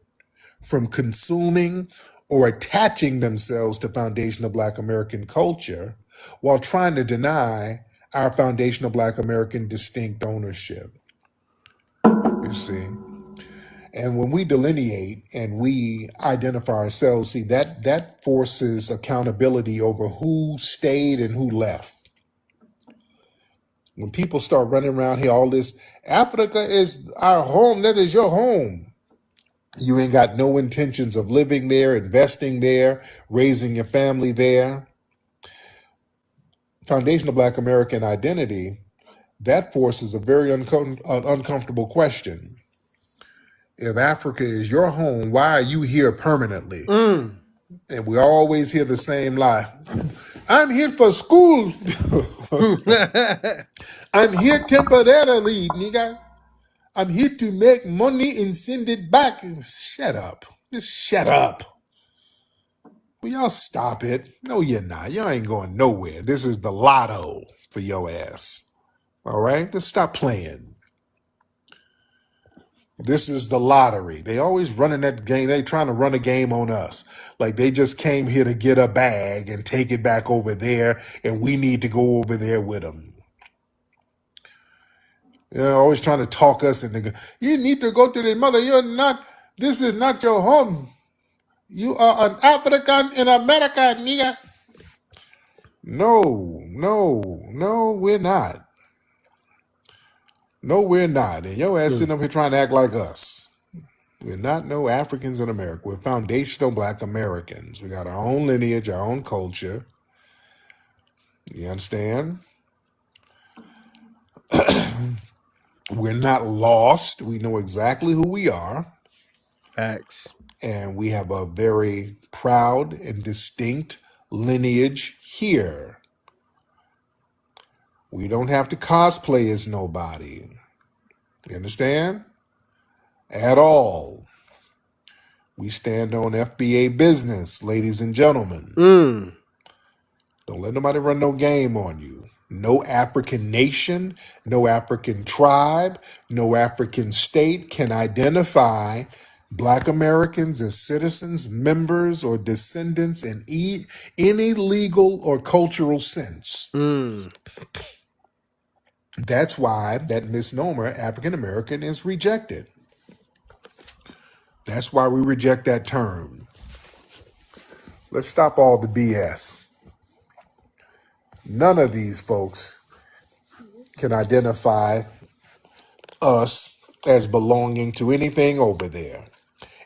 from consuming or attaching themselves to foundational Black American culture while trying to deny our foundational Black American distinct ownership. You see? And when we delineate and we identify ourselves, see, that forces accountability over who stayed and who left. When people start running around here, all this, Africa is our home, that is your home. You ain't got no intentions of living there, investing there, raising your family there. Foundational Black American identity, that forces a very uncomfortable question. If Africa is your home, why are you here permanently? And we always hear the same lie. I'm here for school. I'm here temporarily, nigga. I'm here to make money and send it back. Shut up. Just shut up. Will y'all stop it? No, you're not. Y'all ain't going nowhere. This is the lotto for your ass. All right? Just stop playing. This is the lottery. They always running that game. They trying to run a game on us. Like they just came here to get a bag and take it back over there, and we need to go over there with them. They're always trying to talk us into. You need to go to the mother. You're not. This is not your home. You are an African in America, nigga. No, we're not. No, we're not. And your ass sitting up here trying to act like us. We're not no Africans in America. We're foundational Black Americans. We got our own lineage, our own culture. You understand? We're not lost. We know exactly who we are. Facts. And we have a very proud and distinct lineage here. We don't have to cosplay as nobody. You understand? At all. We stand on FBA business, ladies and gentlemen. Don't let nobody run no game on you. No African nation, no African tribe, no African state can identify Black Americans as citizens, members, or descendants in any legal or cultural sense. That's why that misnomer, African American, is rejected. That's why we reject that term. Let's stop all the BS. None of these folks can identify us as belonging to anything over there.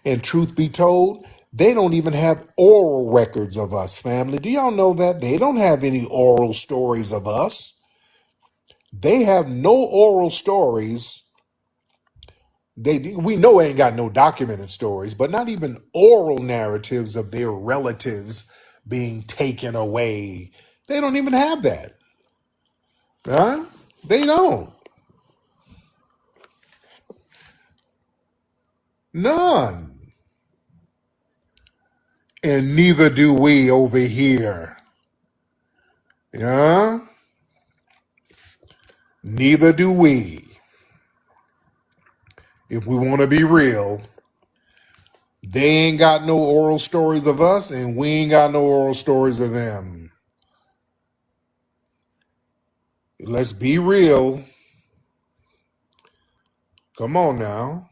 And truth be told, they don't even have oral records of us, family. Do y'all know that? They don't have any oral stories of us. They have no oral stories. We know ain't got no documented stories, but not even oral narratives of their relatives being taken away. They don't even have that. Huh? They don't. None. And neither do we over here. Yeah? Neither do we. If we want to be real, they ain't got no oral stories of us, and we ain't got no oral stories of them. Let's be real. Come on now.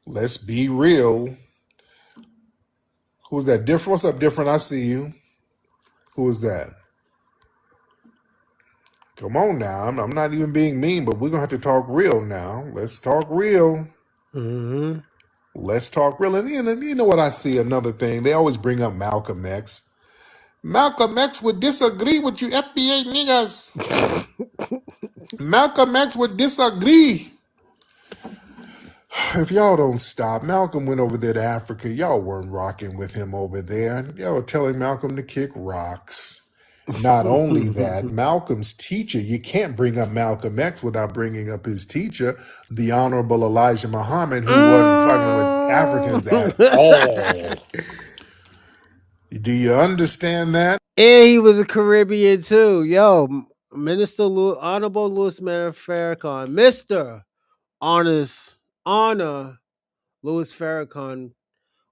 Let's be real. Who's that? Different? What's up, Different? I see you. Who is that? Come on now. I'm not even being mean, but we're going to have to talk real now. Let's talk real. Let's talk real. And you know what I see? Another thing. They always bring up Malcolm X. Malcolm X would disagree with you FBA niggas. Malcolm X would disagree. If y'all don't stop, Malcolm went over there to Africa. Y'all weren't rocking with him over there. Y'all were telling Malcolm to kick rocks. Not only that, Malcolm's teacher, you can't bring up Malcolm X without bringing up his teacher, the Honorable Elijah Muhammad, who wasn't fucking with Africans at all. Do you understand that? And he was a Caribbean too. Yo, Honorable Louis Farrakhan, Mr. Honor Louis Farrakhan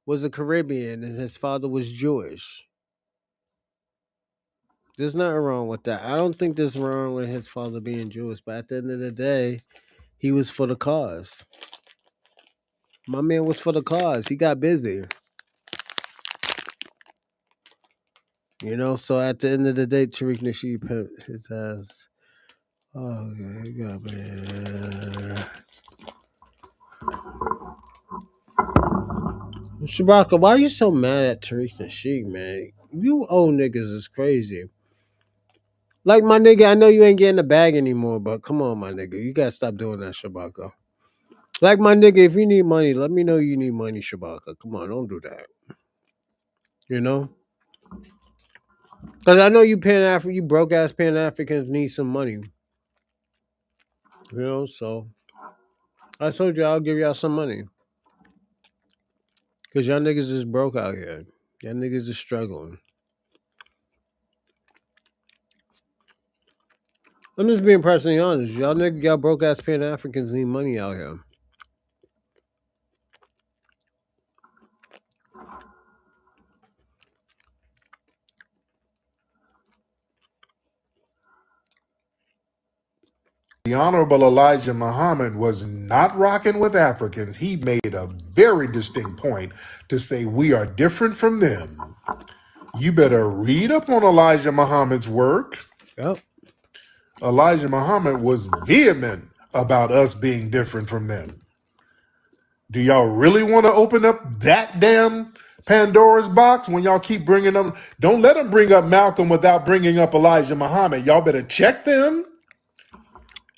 was a Caribbean and his father was Jewish. There's nothing wrong with that. I don't think there's wrong with his father being Jewish, but at the end of the day, he was for the cause. My man was for the cause. He got busy. You know, so at the end of the day, Tariq Nasheed pimped his ass. Oh, yeah, he got man. Shabaka, why are you so mad at Tariq Nasheed, man? You old niggas is crazy. Like, my nigga, I know you ain't getting the bag anymore, but come on, my nigga. You gotta stop doing that, Shabaka. Like my nigga, if you need money, let me know you need money, Shabaka. Come on, don't do that. You know? Because I know you you broke ass Pan Africans need some money. You know, so I told you I'll give y'all some money. Because y'all niggas is broke out here. Y'all niggas is struggling. I'm just being personally honest. Y'all broke ass Pan Africans need money out here. The Honorable Elijah Muhammad was not rocking with Africans. He made a very distinct point to say we are different from them. You better read up on Elijah Muhammad's work. Yep. Elijah Muhammad was vehement about us being different from them. Do y'all really want to open up that damn Pandora's box when y'all keep bringing them? Don't let them bring up Malcolm without bringing up Elijah Muhammad. Y'all better check them.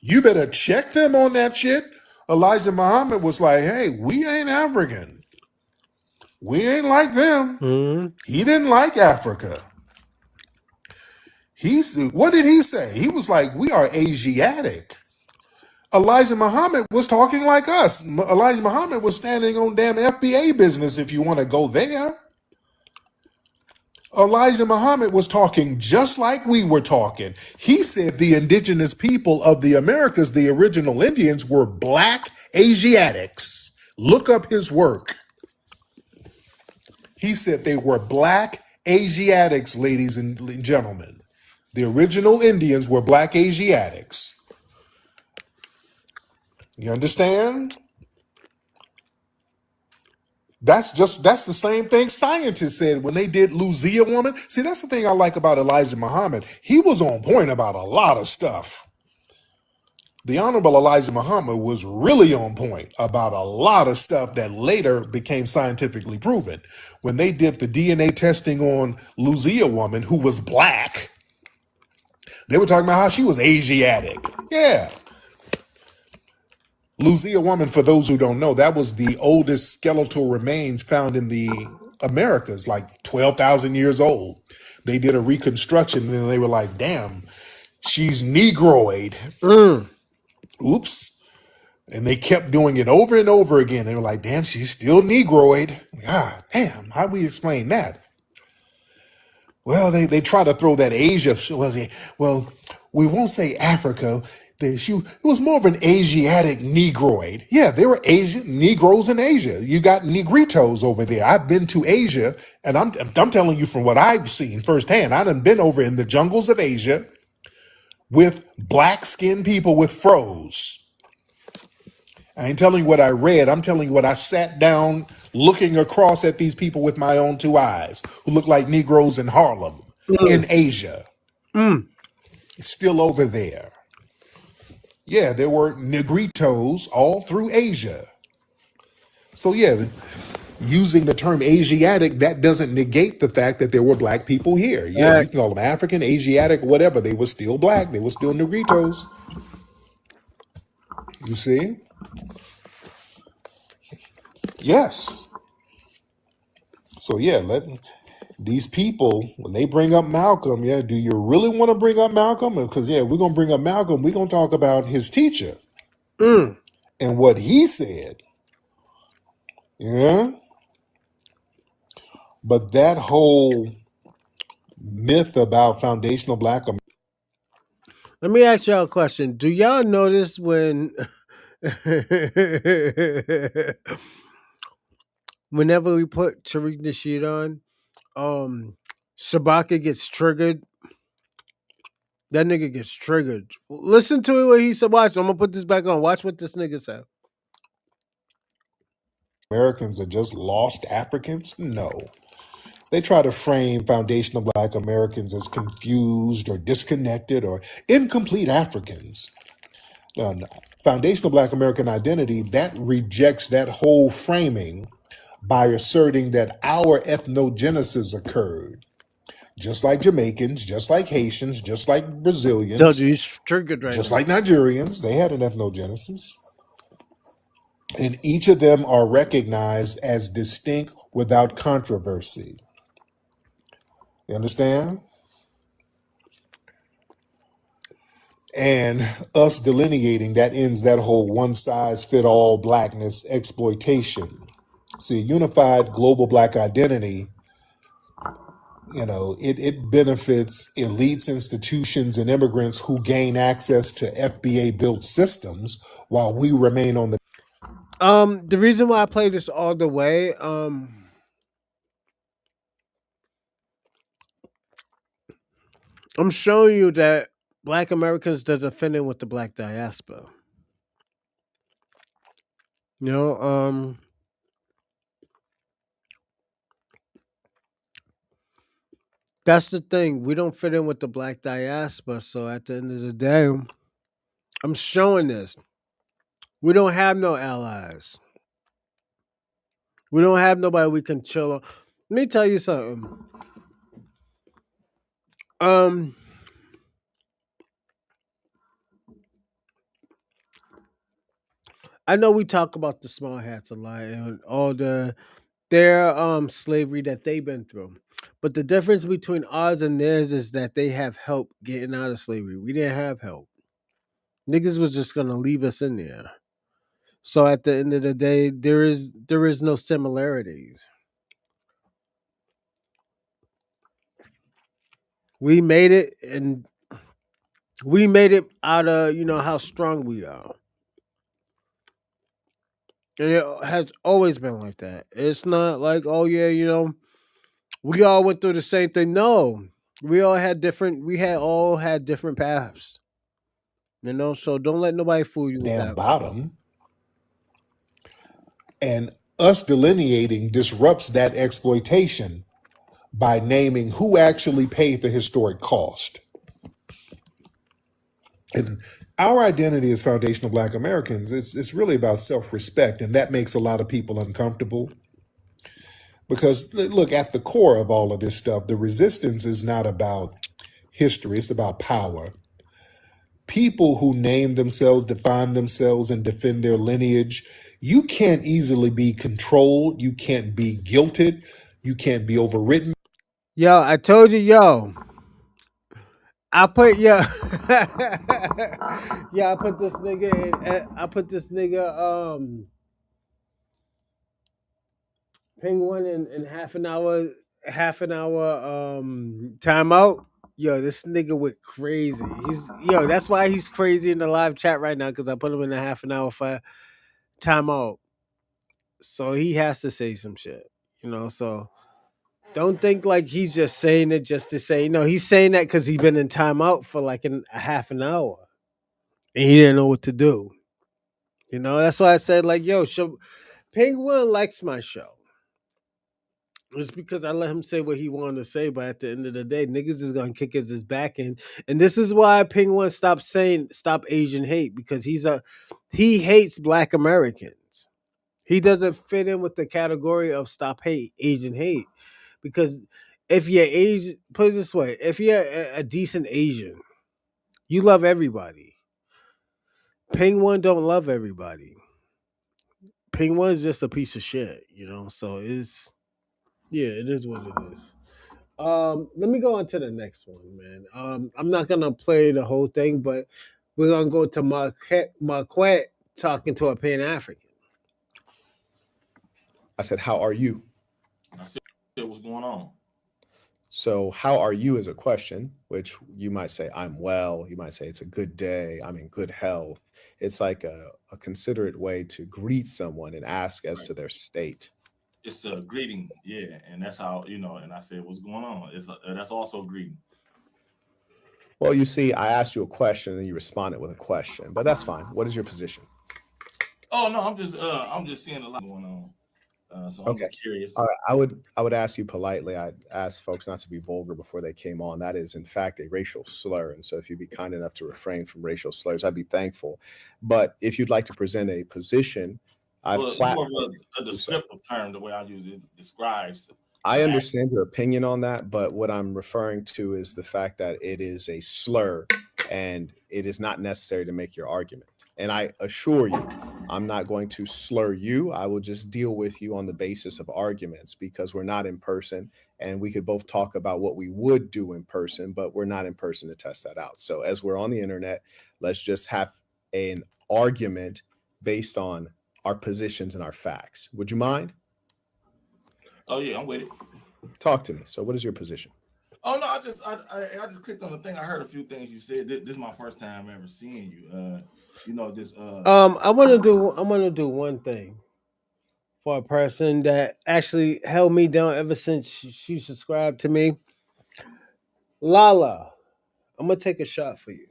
You better check them on that shit. Elijah Muhammad was like, hey, we ain't African. We ain't like them. Mm-hmm. He didn't like Africa. What did he say? He was like, we are Asiatic. Elijah Muhammad was talking like us. Elijah Muhammad was standing on damn FBA business if you want to go there. Elijah Muhammad was talking just like we were talking. He said the indigenous people of the Americas, the original Indians, were black Asiatics. Look up his work. He said they were black Asiatics, ladies and gentlemen. The original Indians were black Asiatics. You understand? That's the same thing scientists said when they did Lucia Woman. See, that's the thing I like about Elijah Muhammad. He was on point about a lot of stuff. The Honorable Elijah Muhammad was really on point about a lot of stuff that later became scientifically proven. When they did the DNA testing on Lucia Woman, who was black, they were talking about how she was Asiatic. Yeah. Lucia Woman, for those who don't know, that was the oldest skeletal remains found in the Americas, like 12,000 years old. They did a reconstruction and they were like, damn, she's Negroid. Oops. And they kept doing it over and over again. They were like, damn, she's still Negroid. God damn, how do we explain that? Well, they try to throw that Asia. Well, we won't say Africa. It was more of an Asiatic Negroid. Yeah, there were Negroes in Asia. You got Negritos over there. I've been to Asia, and I'm telling you from what I've seen firsthand. I done been over in the jungles of Asia with black-skinned people with fros. I ain't telling you what I read. I'm telling you what I sat down looking across at these people with my own two eyes who look like Negroes in Harlem in Asia. It's still over there. Yeah, there were Negritos all through Asia. So yeah, using the term Asiatic, that doesn't negate the fact that there were black people here. Yeah, you can call them African, Asiatic, whatever. They were still black. They were still Negritos. You see? Yes. So yeah, these people, when they bring up Malcolm, yeah, do you really want to bring up Malcolm? Because yeah, we're gonna bring up Malcolm. We're gonna talk about his teacher and what he said. Yeah. But that whole myth about foundational black America. Let me ask y'all a question. Do y'all notice when whenever we put Tariq Nasheed on, Shabaka gets triggered? That nigga gets triggered. Listen to what he said. Watch, I'm gonna put this back on. Watch what this nigga said. Americans are just lost Africans? No. They try to frame foundational black Americans as confused or disconnected or incomplete Africans. Foundational black American identity, that rejects that whole framing by asserting that our ethnogenesis occurred. Just like Jamaicans, just like Haitians, just like Brazilians, He's triggered right just now. like Nigerians, they had an ethnogenesis. and each of them are recognized as distinct without controversy. You understand? And us delineating, that ends that whole one-size-fit-all blackness exploitation. See, unified global black identity, it benefits elites, institutions, and immigrants who gain access to FBA-built systems while we remain on the... The reason why I play this all the way, I'm showing you that Black Americans doesn't fit in with the Black diaspora. That's the thing. We don't fit in with the Black diaspora. So at the end of the day, I'm showing this. We don't have no allies. We don't have nobody we can chill on. Let me tell you something. I know we talk about the small hats a lot and all their slavery that they've been through. But the difference between ours and theirs is that they have help getting out of slavery. We didn't have help. Niggas was just gonna leave us in there. So at the end of the day, there is no similarities. We made it, and we made it out of how strong we are. And it has always been like that. It's not like, oh yeah, we all went through the same thing. No. We all had different paths. So don't let nobody fool you with damn that. bottom. And us delineating disrupts that exploitation by naming who actually paid the historic cost. And our identity as foundational Black Americans, it's really about self-respect, and that makes a lot of people uncomfortable. Because look, at the core of all of this stuff, the resistance is not about history, it's about power. People who name themselves, define themselves, and defend their lineage, you can't easily be controlled, you can't be guilted, you can't be overridden. Yo, I told you, I put I put this nigga Penguin in half an hour timeout. Yo, this nigga went crazy. That's why he's crazy in the live chat right now, because I put him in a half an hour timeout. So he has to say some shit. So don't think like he's just saying it just to say. No, he's saying that because he's been in timeout for like a half an hour. And he didn't know what to do. That's why I said, like, yo, Penguin likes my show. It's because I let him say what he wanted to say, but at the end of the day, niggas is gonna kick his back in. And this is why Penguin stop Asian hate, because he hates Black Americans. He doesn't fit in with the category of stop Asian hate. Because if you're Asian, put it this way, if you're a decent Asian, you love everybody. Penguin don't love everybody. Penguin is just a piece of shit, So it is what it is. Let me go on to the next one, man. I'm not gonna play the whole thing, but we're gonna go to Marquette talking to a Pan African. I said, how are you? I said, what's going on? So how are you is a question, which you might say, I'm well. You might say it's a good day. I'm in good health. It's like a considerate way to greet someone and ask as to their state. It's a greeting, yeah. And that's how, and I said, what's going on? That's also a greeting. Well, you see, I asked you a question and you responded with a question, but that's fine. What is your position? Oh, no, I'm just seeing a lot going on. So I'm just curious. All right. I would ask you politely. I'd ask folks not to be vulgar before they came on. That is, in fact, a racial slur. And so if you'd be kind enough to refrain from racial slurs, I'd be thankful. But if you'd like to present a position, It's more of a descriptive term, the way I use it describes. I understand your opinion on that, but what I'm referring to is the fact that it is a slur and it is not necessary to make your argument. And I assure you, I'm not going to slur you. I will just deal with you on the basis of arguments because we're not in person, and we could both talk about what we would do in person, but we're not in person to test that out. So as we're on the internet, let's just have an argument based on our positions and our facts. Would you mind? Oh yeah, I'm with it. Talk to me. So what is your position? Oh no, I just clicked on the thing. I heard a few things you said. This is my first time ever seeing you. You know this. I want to do one thing for a person that actually held me down ever since she subscribed to me. Lala, I'm gonna take a shot for you.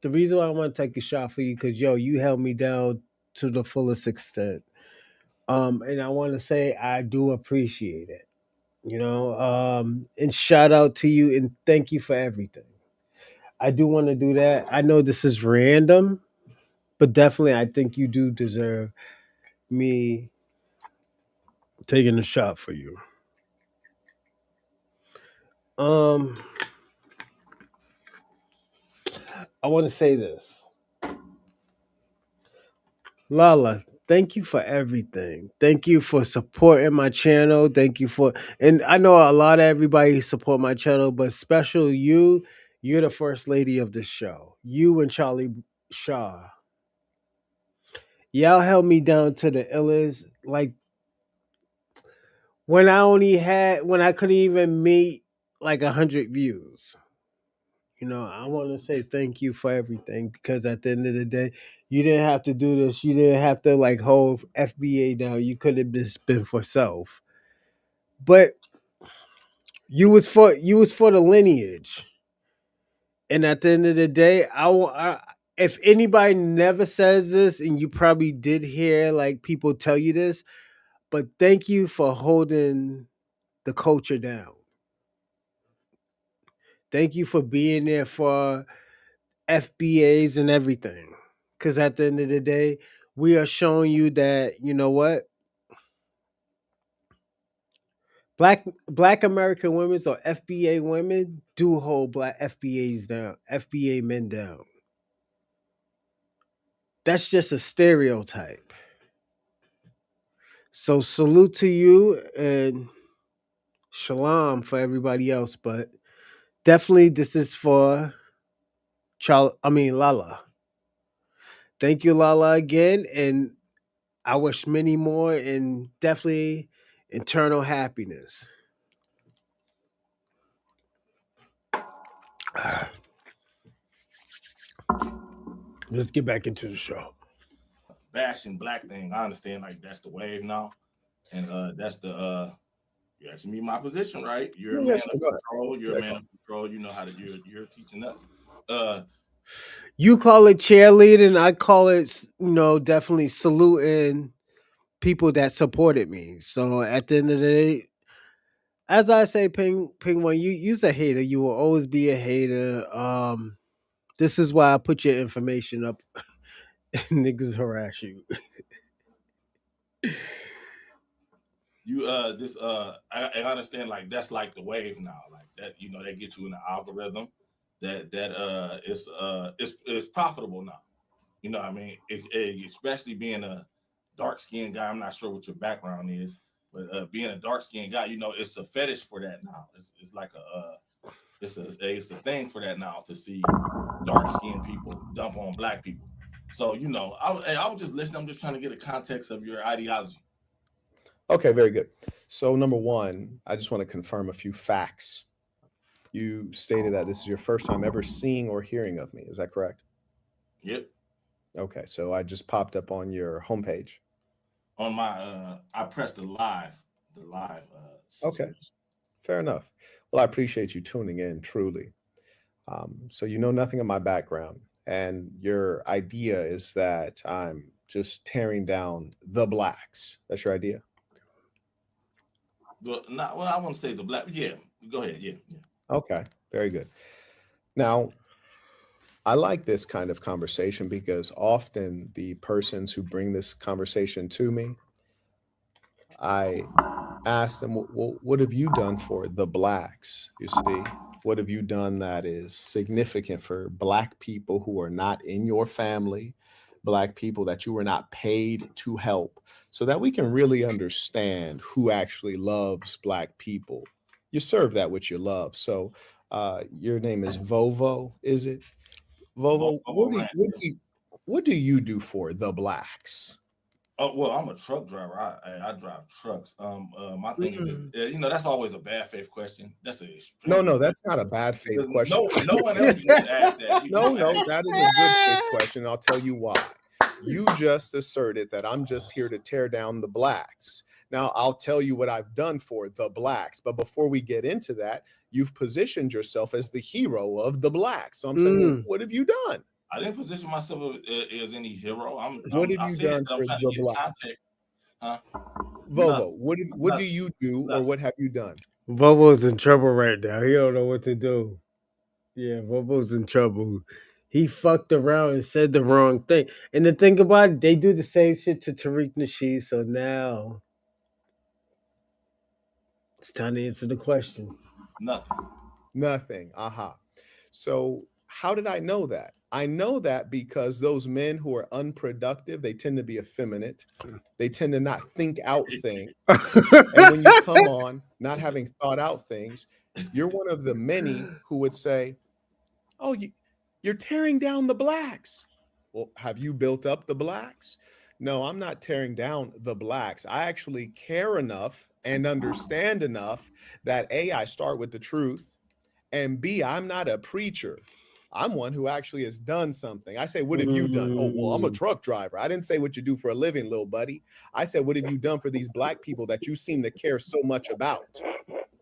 The reason why I want to take a shot for you because you held me down to the fullest extent. And I want to say I do appreciate it. And shout out to you and thank you for everything. I do want to do that. I know this is random, but definitely I think you do deserve me taking a shot for you. Um, I want to say this. Lala, thank you for everything. Thank you for supporting my channel. Thank you for, and I know a lot of everybody support my channel, but special you, you're the first lady of this show. You and Charlie Shaw. Y'all held me down to the illest. Like when when I couldn't even meet like 100 views. I want to say thank you for everything because at the end of the day, you didn't have to do this. You didn't have to like hold FBA down. You could have just been for self, but you was for the lineage. And at the end of the day, if anybody never says this, and you probably did hear like people tell you this, but thank you for holding the culture down. Thank you for being there for FBAs and everything. Because at the end of the day, we are showing you that, you know what? Black American women or FBA women do hold black FBAs down, FBA men down. That's just a stereotype. So salute to you and shalom for everybody else, but definitely this is for Lala. Thank you, Lala, again, and I wish many more and definitely eternal happiness. Let's get back into the show. Bashing black thing. I understand like that's the wave now, and that's the you're asking me my position, right? You're a man of control. You're a man of control. You know how to. You're teaching us. You call it cheerleading. I call it, definitely saluting people that supported me. So at the end of the day, as I say, Ping One, you's a hater. You will always be a hater. This is why I put your information up. Niggas harass you. I understand like that's like the wave now, like that, they get you in the algorithm that it's profitable now. You know what I mean? Especially being a dark skinned guy. I'm not sure what your background is, but being a dark skinned guy, it's a fetish for that now. It's like it's a thing for that now to see dark skinned people dump on black people. So I was just listening. I'm just trying to get a context of your ideology. Okay, very good. So number one, I just want to confirm a few facts. You stated that this is your first time ever seeing or hearing of me. Is that correct? Yep. Okay, so I just popped up on your homepage. On my, I pressed the live. Okay, fair enough. Well, I appreciate you tuning in, truly. So you know nothing of my background, and your idea is that I'm just tearing down the blacks. That's your idea? Well, I want to say the black. Yeah, go ahead. Yeah. Okay, very good. Now, I like this kind of conversation because often the persons who bring this conversation to me, I ask them, well, what have you done for the blacks? You see, what have you done that is significant for black people who are not in your family, Black people that you were not paid to help, so that we can really understand who actually loves Black people. You serve that which you love. So your name is Vovo, is it? Vovo, what do you do for the Blacks? Oh well, I'm a truck driver. I drive trucks. My thing is this. That's always a bad faith question. That's a No, that's not a bad faith question. No one else gets asked that. No, that is a good faith question. I'll tell you why. You just asserted that I'm just here to tear down the Blacks. Now, I'll tell you what I've done for the Blacks. But before we get into that, you've positioned yourself as the hero of the Blacks. So I'm saying, well, what have you done? I didn't position myself as any hero. What have you done for the Blacks? Huh? Vovo, what do you do or what have you done? Bobo's in trouble right now. He don't know what to do. Yeah, Bobo's in trouble. He fucked around and said the wrong thing. And the thing about it, they do the same shit to Tariq Nasheed. So now it's time to answer the question. Nothing. Aha. So how did I know that? I know that because those men who are unproductive, they tend to be effeminate. They tend to not think out things. And when you come on not having thought out things, you're one of the many who would say, oh, you're tearing down the Blacks. Well, have you built up the Blacks? No, I'm not tearing down the Blacks. I actually care enough and understand enough that A, I start with the truth, and B, I'm not a preacher. I'm one who actually has done something. I say, what have you done? Oh, well, I'm a truck driver. I didn't say what you do for a living, little buddy. I said, what have you done for these Black people that you seem to care so much about?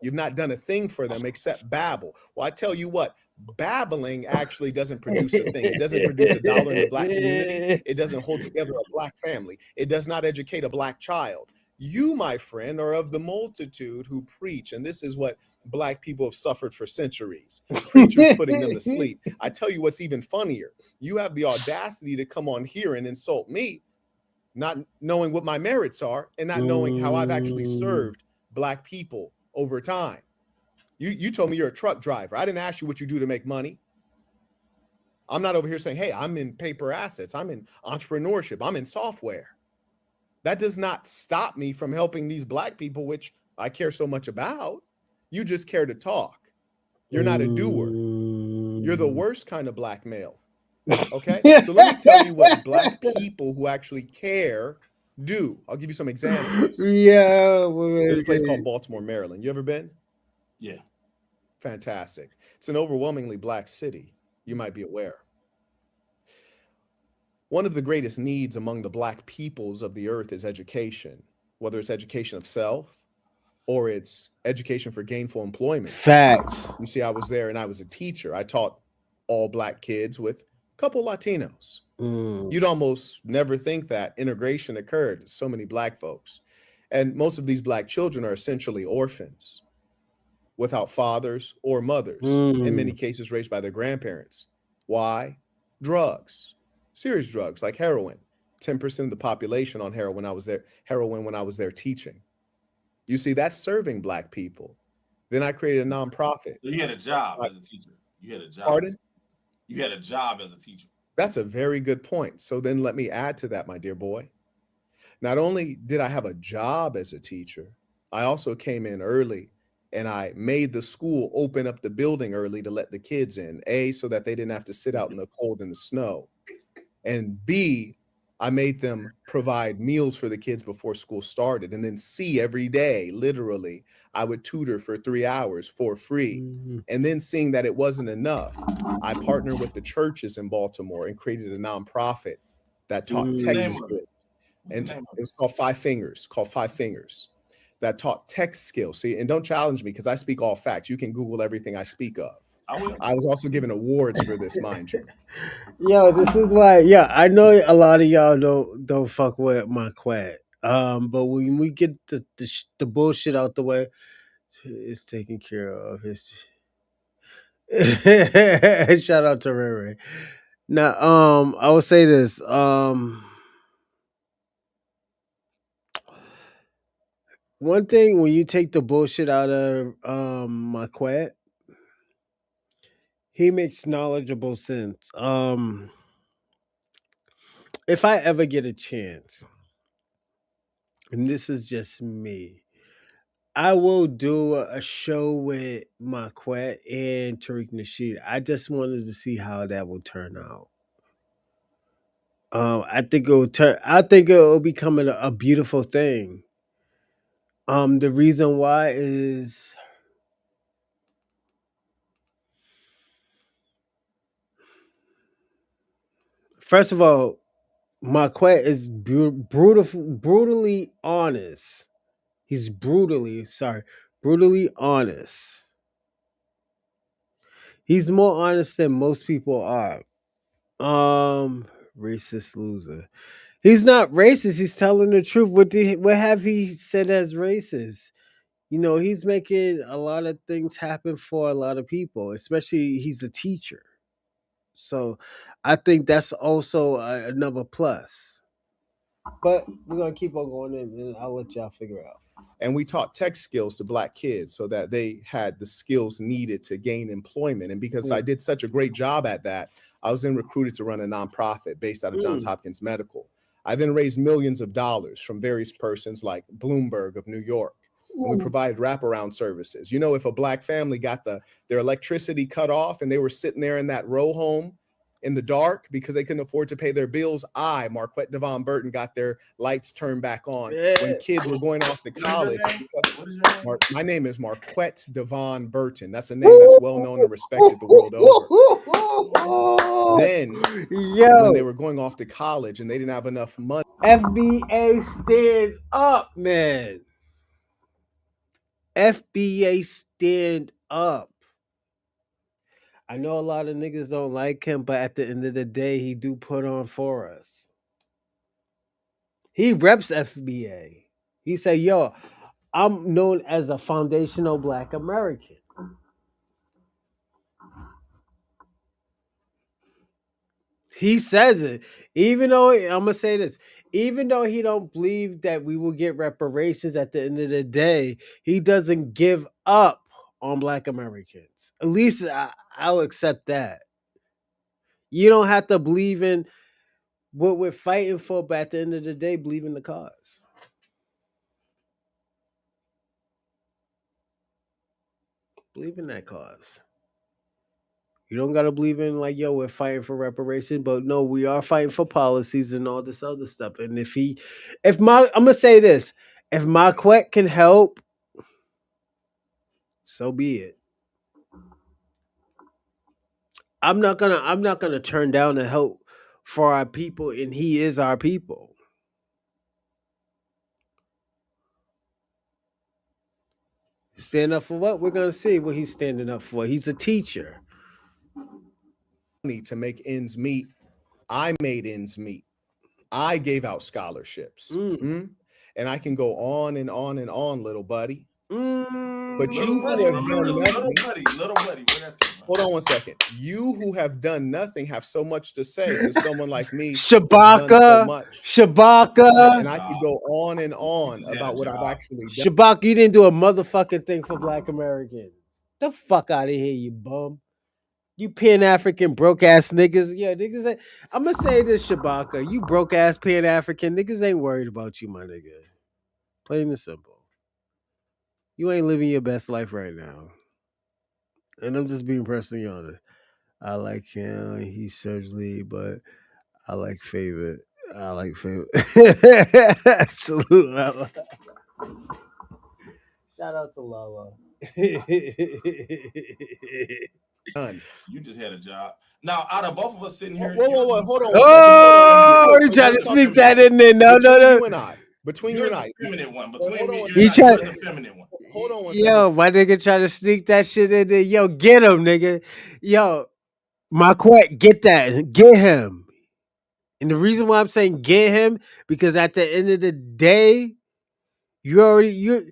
You've not done a thing for them except babble. Well, I tell you what, babbling actually doesn't produce a thing. It doesn't produce a dollar in the Black community. It doesn't hold together a Black family. It does not educate a Black child. You, my friend, are of the multitude who preach, and this is what Black people have suffered for centuries. Preachers putting them to sleep. I tell you what's even funnier. You have the audacity to come on here and insult me, not knowing what my merits are and not knowing how I've actually served Black people over time. You told me you're a truck driver. I didn't ask you what you do to make money. I'm not over here saying, hey, I'm in paper assets. I'm in entrepreneurship. I'm in software. That does not stop me from helping these Black people, which I care so much about. You just care to talk. You're not a doer. You're the worst kind of Black male. Okay? So let me tell you what Black people who actually care do. I'll give you some examples. Yeah. There's a place called Baltimore, Maryland. You ever been? Yeah. Fantastic. It's an overwhelmingly Black city. You might be aware. One of the greatest needs among the Black peoples of the earth is education, whether it's education of self or it's education for gainful employment. Facts. You see, I was there and I was a teacher. I taught all Black kids with a couple Latinos. You'd almost never think that integration occurred. So many Black folks. And most of these Black children are essentially orphans without fathers or mothers, in many cases raised by their grandparents. Why? Drugs. Serious drugs like heroin. 10% of the population on heroin when I was there teaching. You see, that's serving Black people. Then I created a nonprofit. So you had a job as a teacher. You had a job. Pardon? You had a job as a teacher. That's a very good point. So then let me add to that, my dear boy. Not only did I have a job as a teacher, I also came in early and I made the school open up the building early to let the kids in. A, so that they didn't have to sit out in the cold and the snow. And B, I made them provide meals for the kids before school started. And then C, every day, literally, I would tutor for 3 hours for free. And then seeing that it wasn't enough, I partnered with the churches in Baltimore and created a nonprofit that taught tech skills. And it was called Five Fingers, that taught tech skills. See, and don't challenge me because I speak all facts. You can Google everything I speak of. I was also given awards for this, mind you. Yo, this is why. Yeah, I know a lot of y'all don't fuck with my quad. But when we get the bullshit out the way, it's taken care of. Shout out to Ray Ray. Now, I will say this. One thing when you take the bullshit out of my quad, he makes knowledgeable sense. if I ever get a chance, and this is just me, I will do a show with Marquette and Tariq Nasheed. I just wanted to see how that will turn out. I think it will turn. I think it will become a beautiful thing. The reason why is, first of all, Marquette is brutally honest. He's brutally honest. He's more honest than most people are. Racist loser. He's not racist. He's telling the truth. What have he said as racist? He's making a lot of things happen for a lot of people, especially he's a teacher. So I think that's also another plus. But we're going to keep on going and I'll let y'all figure out. And we taught tech skills to Black kids so that they had the skills needed to gain employment. And because I did such a great job at that, I was then recruited to run a nonprofit based out of Johns Hopkins Medical. I then raised millions of dollars from various persons like Bloomberg of New York. And we provided wraparound services. If a Black family got their electricity cut off and they were sitting there in that row home in the dark because they couldn't afford to pay their bills, Marquette Devon Burton, got their lights turned back on. When kids were going off to college. My name is Marquette Devon Burton. That's a name that's well known and respected the world over. Then, when they were going off to college and they didn't have enough money. FBA stands up, man. FBA stand up. I know a lot of niggas don't like him, but at the end of the day, he do put on for us. He reps FBA. He say, yo, I'm known as a foundational Black American. He says it. Even though, I'm going to say this, even though he don't believe that we will get reparations at the end of the day, he doesn't give up on Black Americans. At least I'll accept that. You don't have to believe in what we're fighting for, but at the end of the day, believe in the cause. Believe in that cause. You don't gotta believe in like, yo, we're fighting for reparation, but no, we are fighting for policies and all this other stuff. And I'm gonna say this, if Marquette can help, so be it. I'm not gonna turn down the help for our people, and he is our people. Stand up for what? We're gonna see what he's standing up for. He's a teacher. To make ends meet, I made ends meet. I gave out scholarships. And I can go on and on and on, little buddy. But you who have done nothing, little buddy, hold on one second. You who have done nothing have so much to say to someone like me. Shabaka, Shabaka. And I could go on and on about what I've actually done. Shabaka, you didn't do a motherfucking thing for Black Americans. The fuck out of here, you bum. You Pan-African broke-ass niggas. Yeah, niggas. I'm going to say this, Shabaka. You broke-ass Pan-African niggas ain't worried about you, my nigga. Plain and simple. You ain't living your best life right now. And I'm just being personally honest. I like him. He's surgically, but I like favorite. Salute. Shout out to Lala. You just had a job. Now, out of both of us sitting here, hold on. Oh, you trying to sneak that in there? No. Between you and I. The feminine one. Between me, you're the feminine one. Hold on one second. Yo, my nigga trying to sneak that shit in there. Yo, get him, nigga. Yo, Marquette, get that. Get him. And the reason why I'm saying get him, because at the end of the day, I'm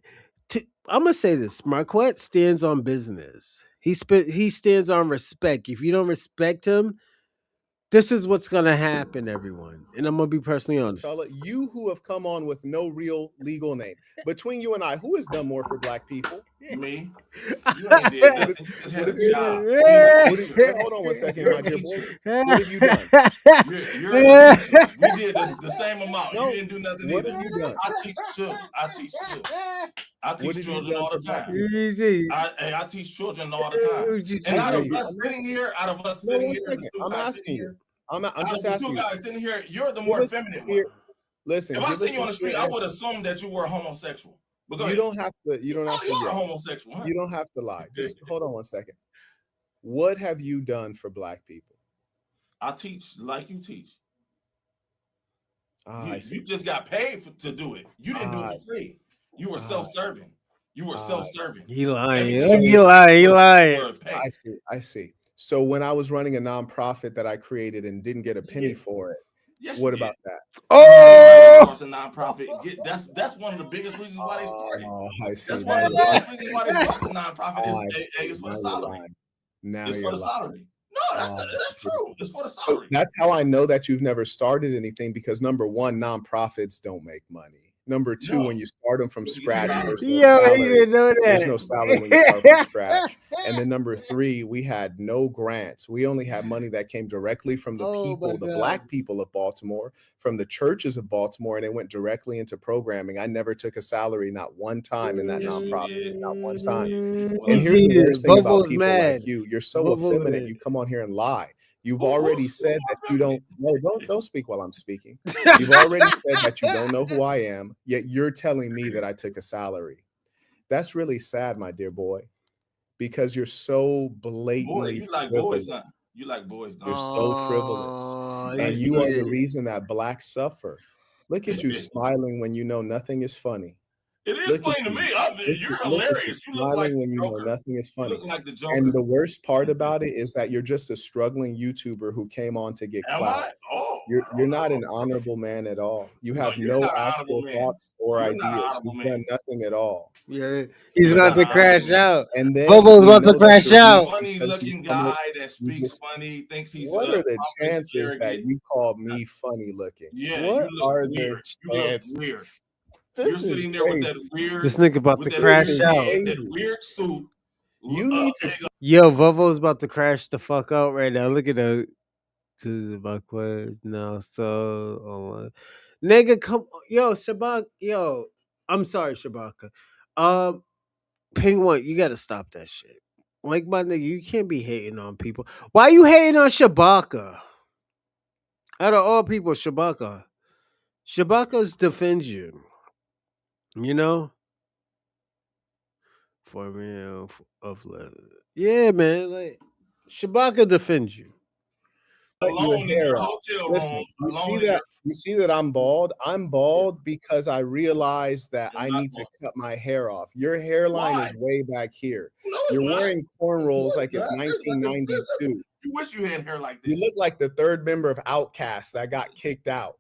gonna say this. Marquette stands on business. He stands on respect. If you don't respect him, This is what's gonna happen, everyone, and I'm gonna be personally honest. Fella, you who have come on with no real legal name. Between you and I, who has done more for black people? Me. You ain't did nothing. You just had a job. Hold on one second, my dear boy. What have you done? You're a teacher. We did the same amount. No. You didn't do nothing What either. have you done? I teach too. I teach What have you children done all for the black time. people? I teach children all the time. And out of us sitting here, No, one second. I'm asking you. I'm just asking two you. guys sitting here, you're the Give more us feminine sincere- one. Listen, If I give see us you on the sincere street, I would answers. assume that you were homosexual. But go You ahead. don't have to. You don't have to You are yell. homosexual. Huh? You don't have to lie. Just hold on one second. What have you done for black people? I teach like you teach. I see. You just got paid to do it. You didn't do it for free. You were self-serving. You were self-serving. He lying. Everything He you lying. He did was lying. for pay. I see. So when I was running a nonprofit that I created and didn't get a penny for it, Yes, what you about did. that? Oh, Starts a nonprofit. That's one of the biggest reasons why they started. Oh, I see. That's one of the biggest reasons why they started the nonprofit is for the Now you're salary. lying. Now It's you're for the lying. salary. No, that's true. It's for the salary. That's how I know that you've never started anything, because number one, nonprofits don't make money. Number two, when you start them from scratch, there's no yo, he salary. didn't know that. There's no salary when you start from scratch. And then number three, we had no grants. We only had money that came directly from the people, the black people of Baltimore, from the churches of Baltimore, and it went directly into programming. I never took a salary, not one time in that nonprofit, not one time. And here's the worst thing about people like you. You're so effeminate. You come on here and lie. You've already said that you don't. No, don't speak while I'm speaking. You've already said that you don't know who I am, yet you're telling me that I took a salary. That's really sad, my dear boy, because you're so blatantly you like frivolous. boys, huh? You like boys, don't You're you? so frivolous, and you are the reason that blacks suffer. Look at you smiling when you know nothing is funny. It is funny to me. You're hilarious. You look like when the you know Joker. nothing is funny. You look like the Joker. And the worst part about it is that you're just a struggling YouTuber who came on to get Am clout. I? Oh, You're not an honorable man at all. You have you're no not an actual honorable man. thoughts or You're not an ideas. honorable You've man. done nothing at all. Yeah, he's about to crash out. And then Bobo's we about to know that crash you're out. weak Funny because looking you come up- guy that speaks funny, thinks he's What are the pompous, chances that arrogant. you call me funny looking? Yeah, What you look are weird. the You look chances? weird. This You're is sitting there with that crazy. weird. This nigga about with to that crash weird out. head, that weird suit. You need to. Yo, Vovo's about to crash the fuck out right now. Look at that. To my quest now. So, nigga, come, yo, Shabak, yo. I'm sorry, Shabaka. Ping One, you gotta stop that shit. Like my nigga, you can't be hating on people. Why you hating on Shabaka? Out of all people, Shabaka's defends you. You know, for me yeah, man. Like Shabaka defends you. Your Alone in hair your out. hotel Listen, room. you Alone see in that? your. You see that I'm bald? I'm bald because I realized that I not need to bald. cut my hair off. Your hairline Why? is way back here. No, it's You're not. wearing cornrows No, like it's not. 1992. You wish you had hair like this. You look like the third member of Outkast that got kicked out.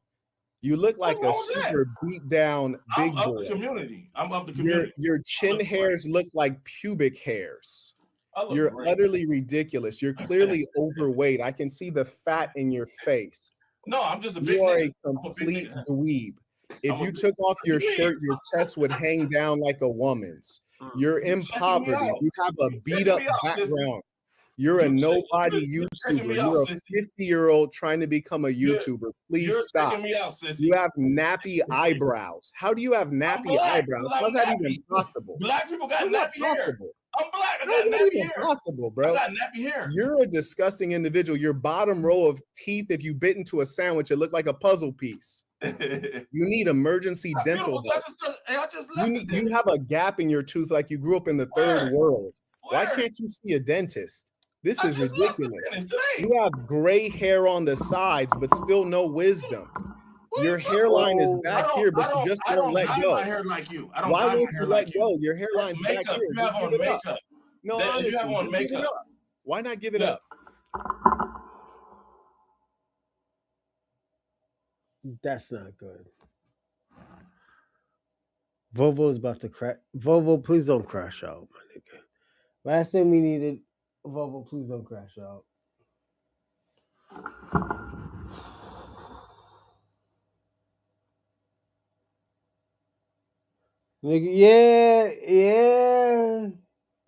You look like a wrong with that? super beat down big I'm of boy. the community. I'm of the community. Your chin hairs look like pubic hairs. I look You're great. utterly ridiculous. You're clearly overweight. I can see the fat in your face. No, I'm just a big You are nigga. a I'm a big complete nigga. dweeb. If I'm a you big- took off your What you mean? shirt, your chest would hang down like a woman's. You're in checking me poverty. out. You have a You beat checking up me out, sissy. background. You're a You check- nobody you checking YouTuber. me out, You're a sissy. 50-year-old trying to become a You're- YouTuber. Please You're stop. checking me out, sissy. You have nappy eyebrows. How do you have nappy black, eyebrows? I'm How's that nappy. even possible? Black people got How's that nappy hair. possible? I'm black. I How's got that nappy even hair. possible, I bro? got nappy hair. You're a disgusting individual. Your bottom row of teeth, if you bit into a sandwich, it looked like a puzzle piece. You need emergency dental help. I just left You have a gap in your tooth like you grew up in the third world. Why Where? can't you see a dentist? This is just left the ridiculous. dentist today. You have gray hair on the sides, but still no wisdom. Your hairline is back here, but you just I don't don't let dye go. my hair like you. I don't Why dye my won't hair you like let you. go? Your That's hairline's back makeup. here. You have Just on give it up. makeup. No, You honestly, have on just give it makeup. up. Why not give it Yeah. up? That's not good. Vovo's about to crash. Vovo, please don't crash out, my nigga. Last thing we needed, Vovo, please don't crash out. Nigga, yeah.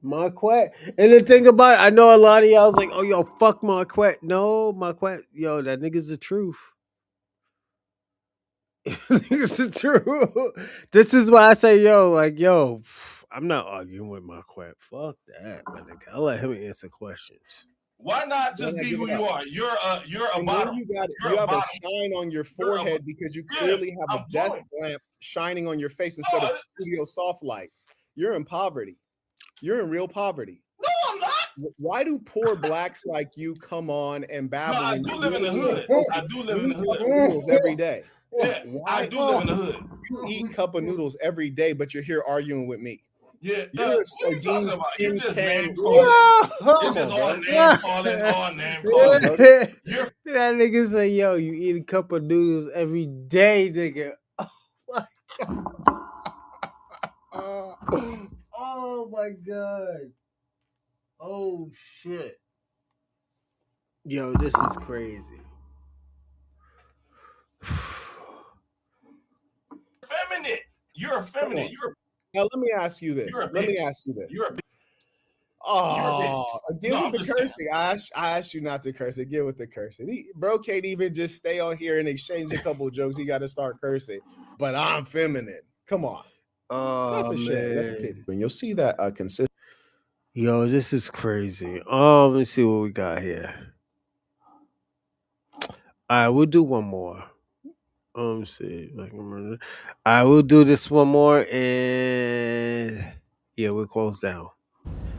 Marquette. And the thing about it, I know a lot of y'all was like, oh, yo, fuck Marquette. No, Marquette, yo, that nigga's the truth. Nigga's the truth. This is why I say, yo, like, yo, I'm not arguing with Marquette. Fuck that, my nigga. I'll let him answer questions. Why not Why just not be give who it you up? are? You're a And then bottom. you have a shine on your forehead because you clearly have a I'm desk doing. lamp shining on your face instead of studio soft lights. You're in poverty. You're in real poverty. No, I'm not. Why do poor blacks like you come on and babble? I when do you live in the literally hood. eat I do live you in eat the cup of hood. noodles every day? Yeah, Why I do live in the hood. you eat cup of noodles every day, but you're here arguing with me? Yeah, You're a what are you talking sardine about? You're tin just can name eating. calling. You're Come just on, all bro. name calling, all name Come on, calling. brother. You're That nigga say, yo, you eat a cup of noodles every day, nigga. Oh my god. Oh shit. Yo, this is crazy. effeminate. You're Come effeminate. on. Now let me ask you You're this. a Let me bitch. ask you this. You're a bitch. You're a Oh, bitch. again No, with I'm the just saying. cursing. I asked you not to curse. Again with the cursing. Bro can't even just stay on here and exchange a couple jokes. He got to start cursing. But I'm feminine. Come on. That's Oh a shame. That's a man. pity. And you'll see that consistent. Yo, this is crazy. Let me see what we got here. All right, we'll do one more. Let me see. If I can remember. All right, we'll do this one more, and yeah, we'll close down.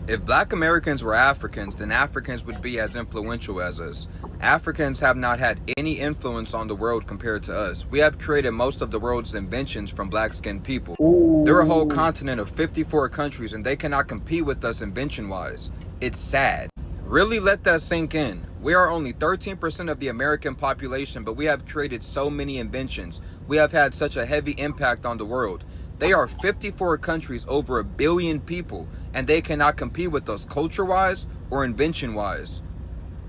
If black Americans were Africans, then Africans would be as influential as us. Africans have not had any influence on the world compared to us. We have created most of the world's inventions from black-skinned people. They're a whole continent of 54 countries and they cannot compete with us invention-wise. It's sad. Really let that sink in. We are only 13% of the American population, but we have created so many inventions. We have had such a heavy impact on the world. They are 54 countries, over 1 billion people, and they cannot compete with us culture-wise or invention-wise,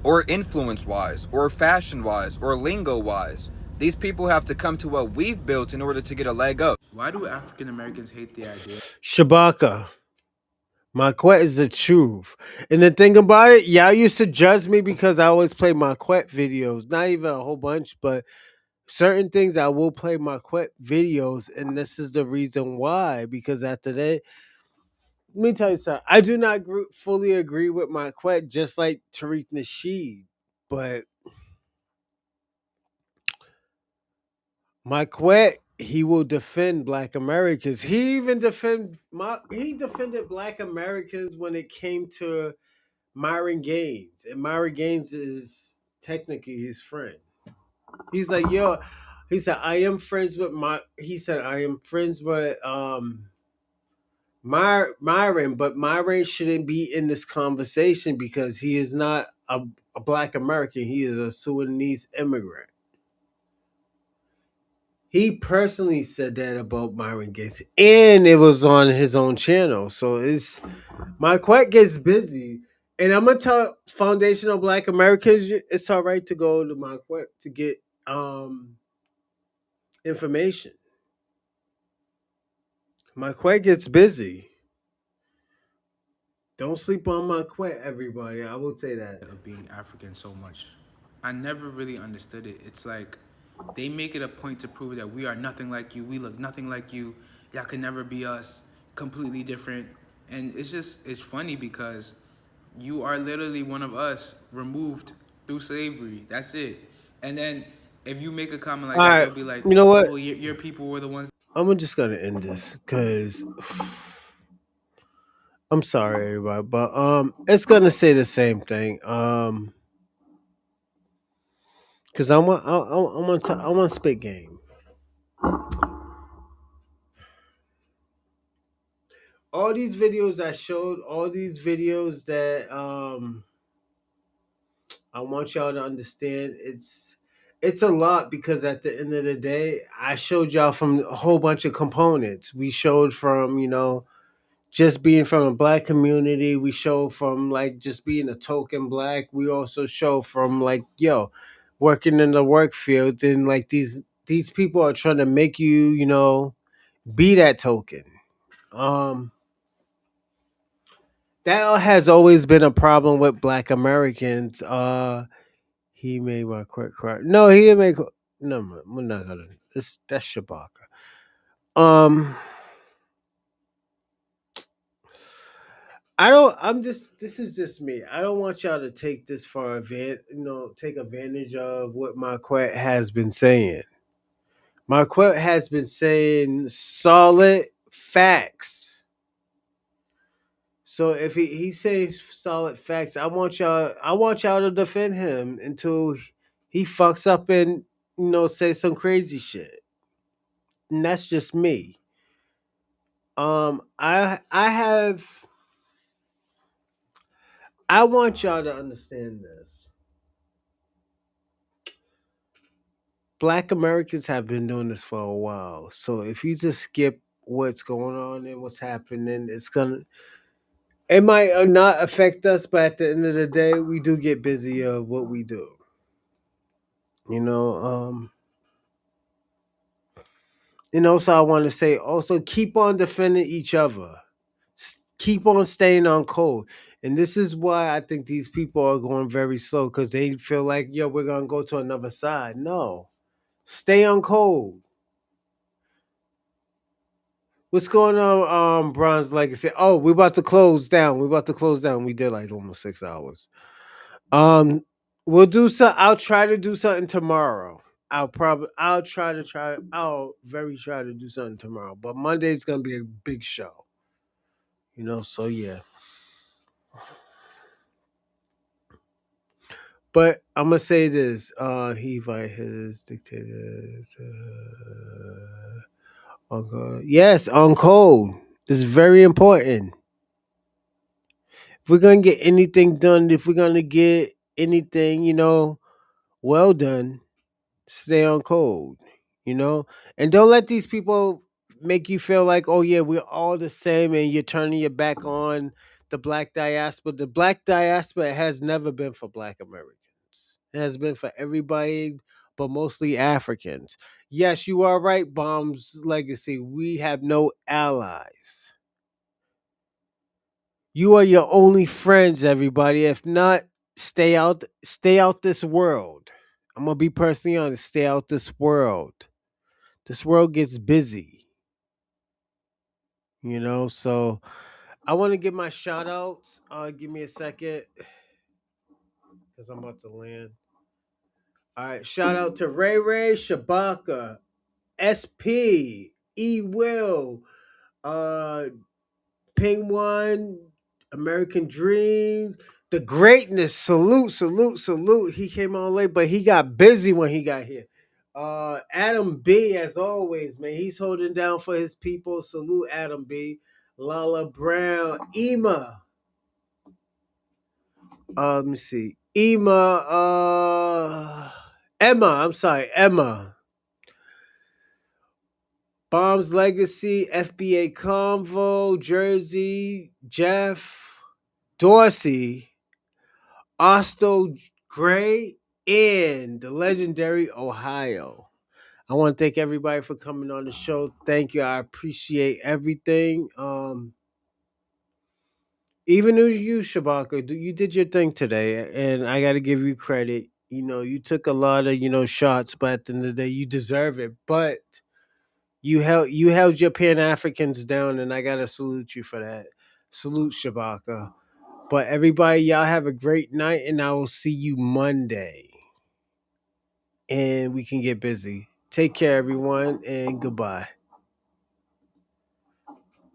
or influence-wise, or fashion-wise, or lingo-wise. These people have to come to what we've built in order to get a leg up. Why do African Americans hate the idea? Shabaka. Marquette is the truth. And the thing about it, y'all used to judge me because I always play Marquette videos. Not even a whole bunch, but certain things I will play Marquette videos. And this is the reason why. Because after that, let me tell you something. I do not fully agree with Marquette, just like Tariq Nasheed. But Marquette, he will defend Black Americans. He even he defended Black Americans when it came to Myron Gaines, and Myron Gaines is technically his friend. He's like, yo, he said, I am friends with I am friends with Myron, but Myron shouldn't be in this conversation because he is not a Black American. He is a Sudanese immigrant. He personally said that about Myron Gaines, and it was on his own channel. So Marquette gets busy. And I'm gonna tell foundational Black Americans it's all right to go to Marquette to get information. Marquette gets busy. Don't sleep on Marquette, everybody. I will say that. Of being African so much. I never really understood it. It's like they make it a point to prove that we are nothing like you. We look nothing like you. Y'all can never be us. Completely different. And it's funny because you are literally one of us, removed through slavery. That's it. And then if you make a comment like All that, right, they'll be like, you know what? "Oh, your people were the ones." I'm just gonna end this because I'm sorry, everybody, but it's gonna say the same thing. Because I want to spit game. All these videos I showed, all these videos that I want y'all to understand, it's a lot because at the end of the day, I showed y'all from a whole bunch of components. We showed from, just being from a Black community. We showed from like just being a token Black. We also show from like, working in the work field, and like these people are trying to make you, be that token. That has always been a problem with Black Americans. He made my quick cry. No, he didn't make. No, we're not gonna. That's Shabaka. Um, I don't. I'm just. This is just me. I don't want y'all to take this for take advantage of what Marquette has been saying. Marquette has been saying solid facts. So if he says solid facts, I want y'all to defend him until he fucks up and say some crazy shit. And that's just me. I want y'all to understand this. Black Americans have been doing this for a while. So if you just skip what's going on and what's happening, it might not affect us, but at the end of the day, we do get busy of what we do. You know, so I want to say also keep on defending each other. Keep on staying on code. And this is why I think these people are going very slow because they feel like, yo, we're going to go to another side. No, stay on code. What's going on, Bronze Legacy? Oh, we're about to close down. We did like almost 6 hours. We'll do so. I'll try to do something tomorrow. I'll try to. I'll very try to do something tomorrow. But Monday's gonna be a big show. So yeah. But I'm gonna say this. He invited his dictators. Yes, on code. This is very important. If we're gonna get anything done, if we're gonna get anything, well done, stay on code, and don't let these people make you feel like, oh yeah, we're all the same, and you're turning your back on the Black diaspora. The Black diaspora has never been for Black Americans. It has been for everybody, but mostly Africans. Yes, you are right, Bomb's Legacy. We have no allies. You are your only friends, everybody. If not, stay out this world. I'm gonna be personally honest, stay out this world. This world gets busy. So I want to give my shout outs. Give me a second. Because I'm about to land. All right, shout out to Ray Ray, Shabaka, SP, E Will, Penguin, American Dream, The Greatness. Salute, salute, salute. He came on late, but he got busy when he got here. Adam B, as always, man. He's holding down for his people. Salute, Adam B. Lala Brown, Ema. Let me see. Emma. I'm sorry, Emma. Bomb's Legacy, FBA Convo, Jersey, Jeff, Dorsey, Osto Gray, and the legendary Ohio. I want to thank everybody for coming on the show. Thank you. I appreciate everything. Even you, Shabaka, you did your thing today, and I got to give you credit. You took a lot of shots, but at the end of the day, you deserve it. But you held your Pan Africans down, and I gotta salute you for that. Salute, Shabaka. But everybody, y'all have a great night, and I will see you Monday. And we can get busy. Take care, everyone, and goodbye.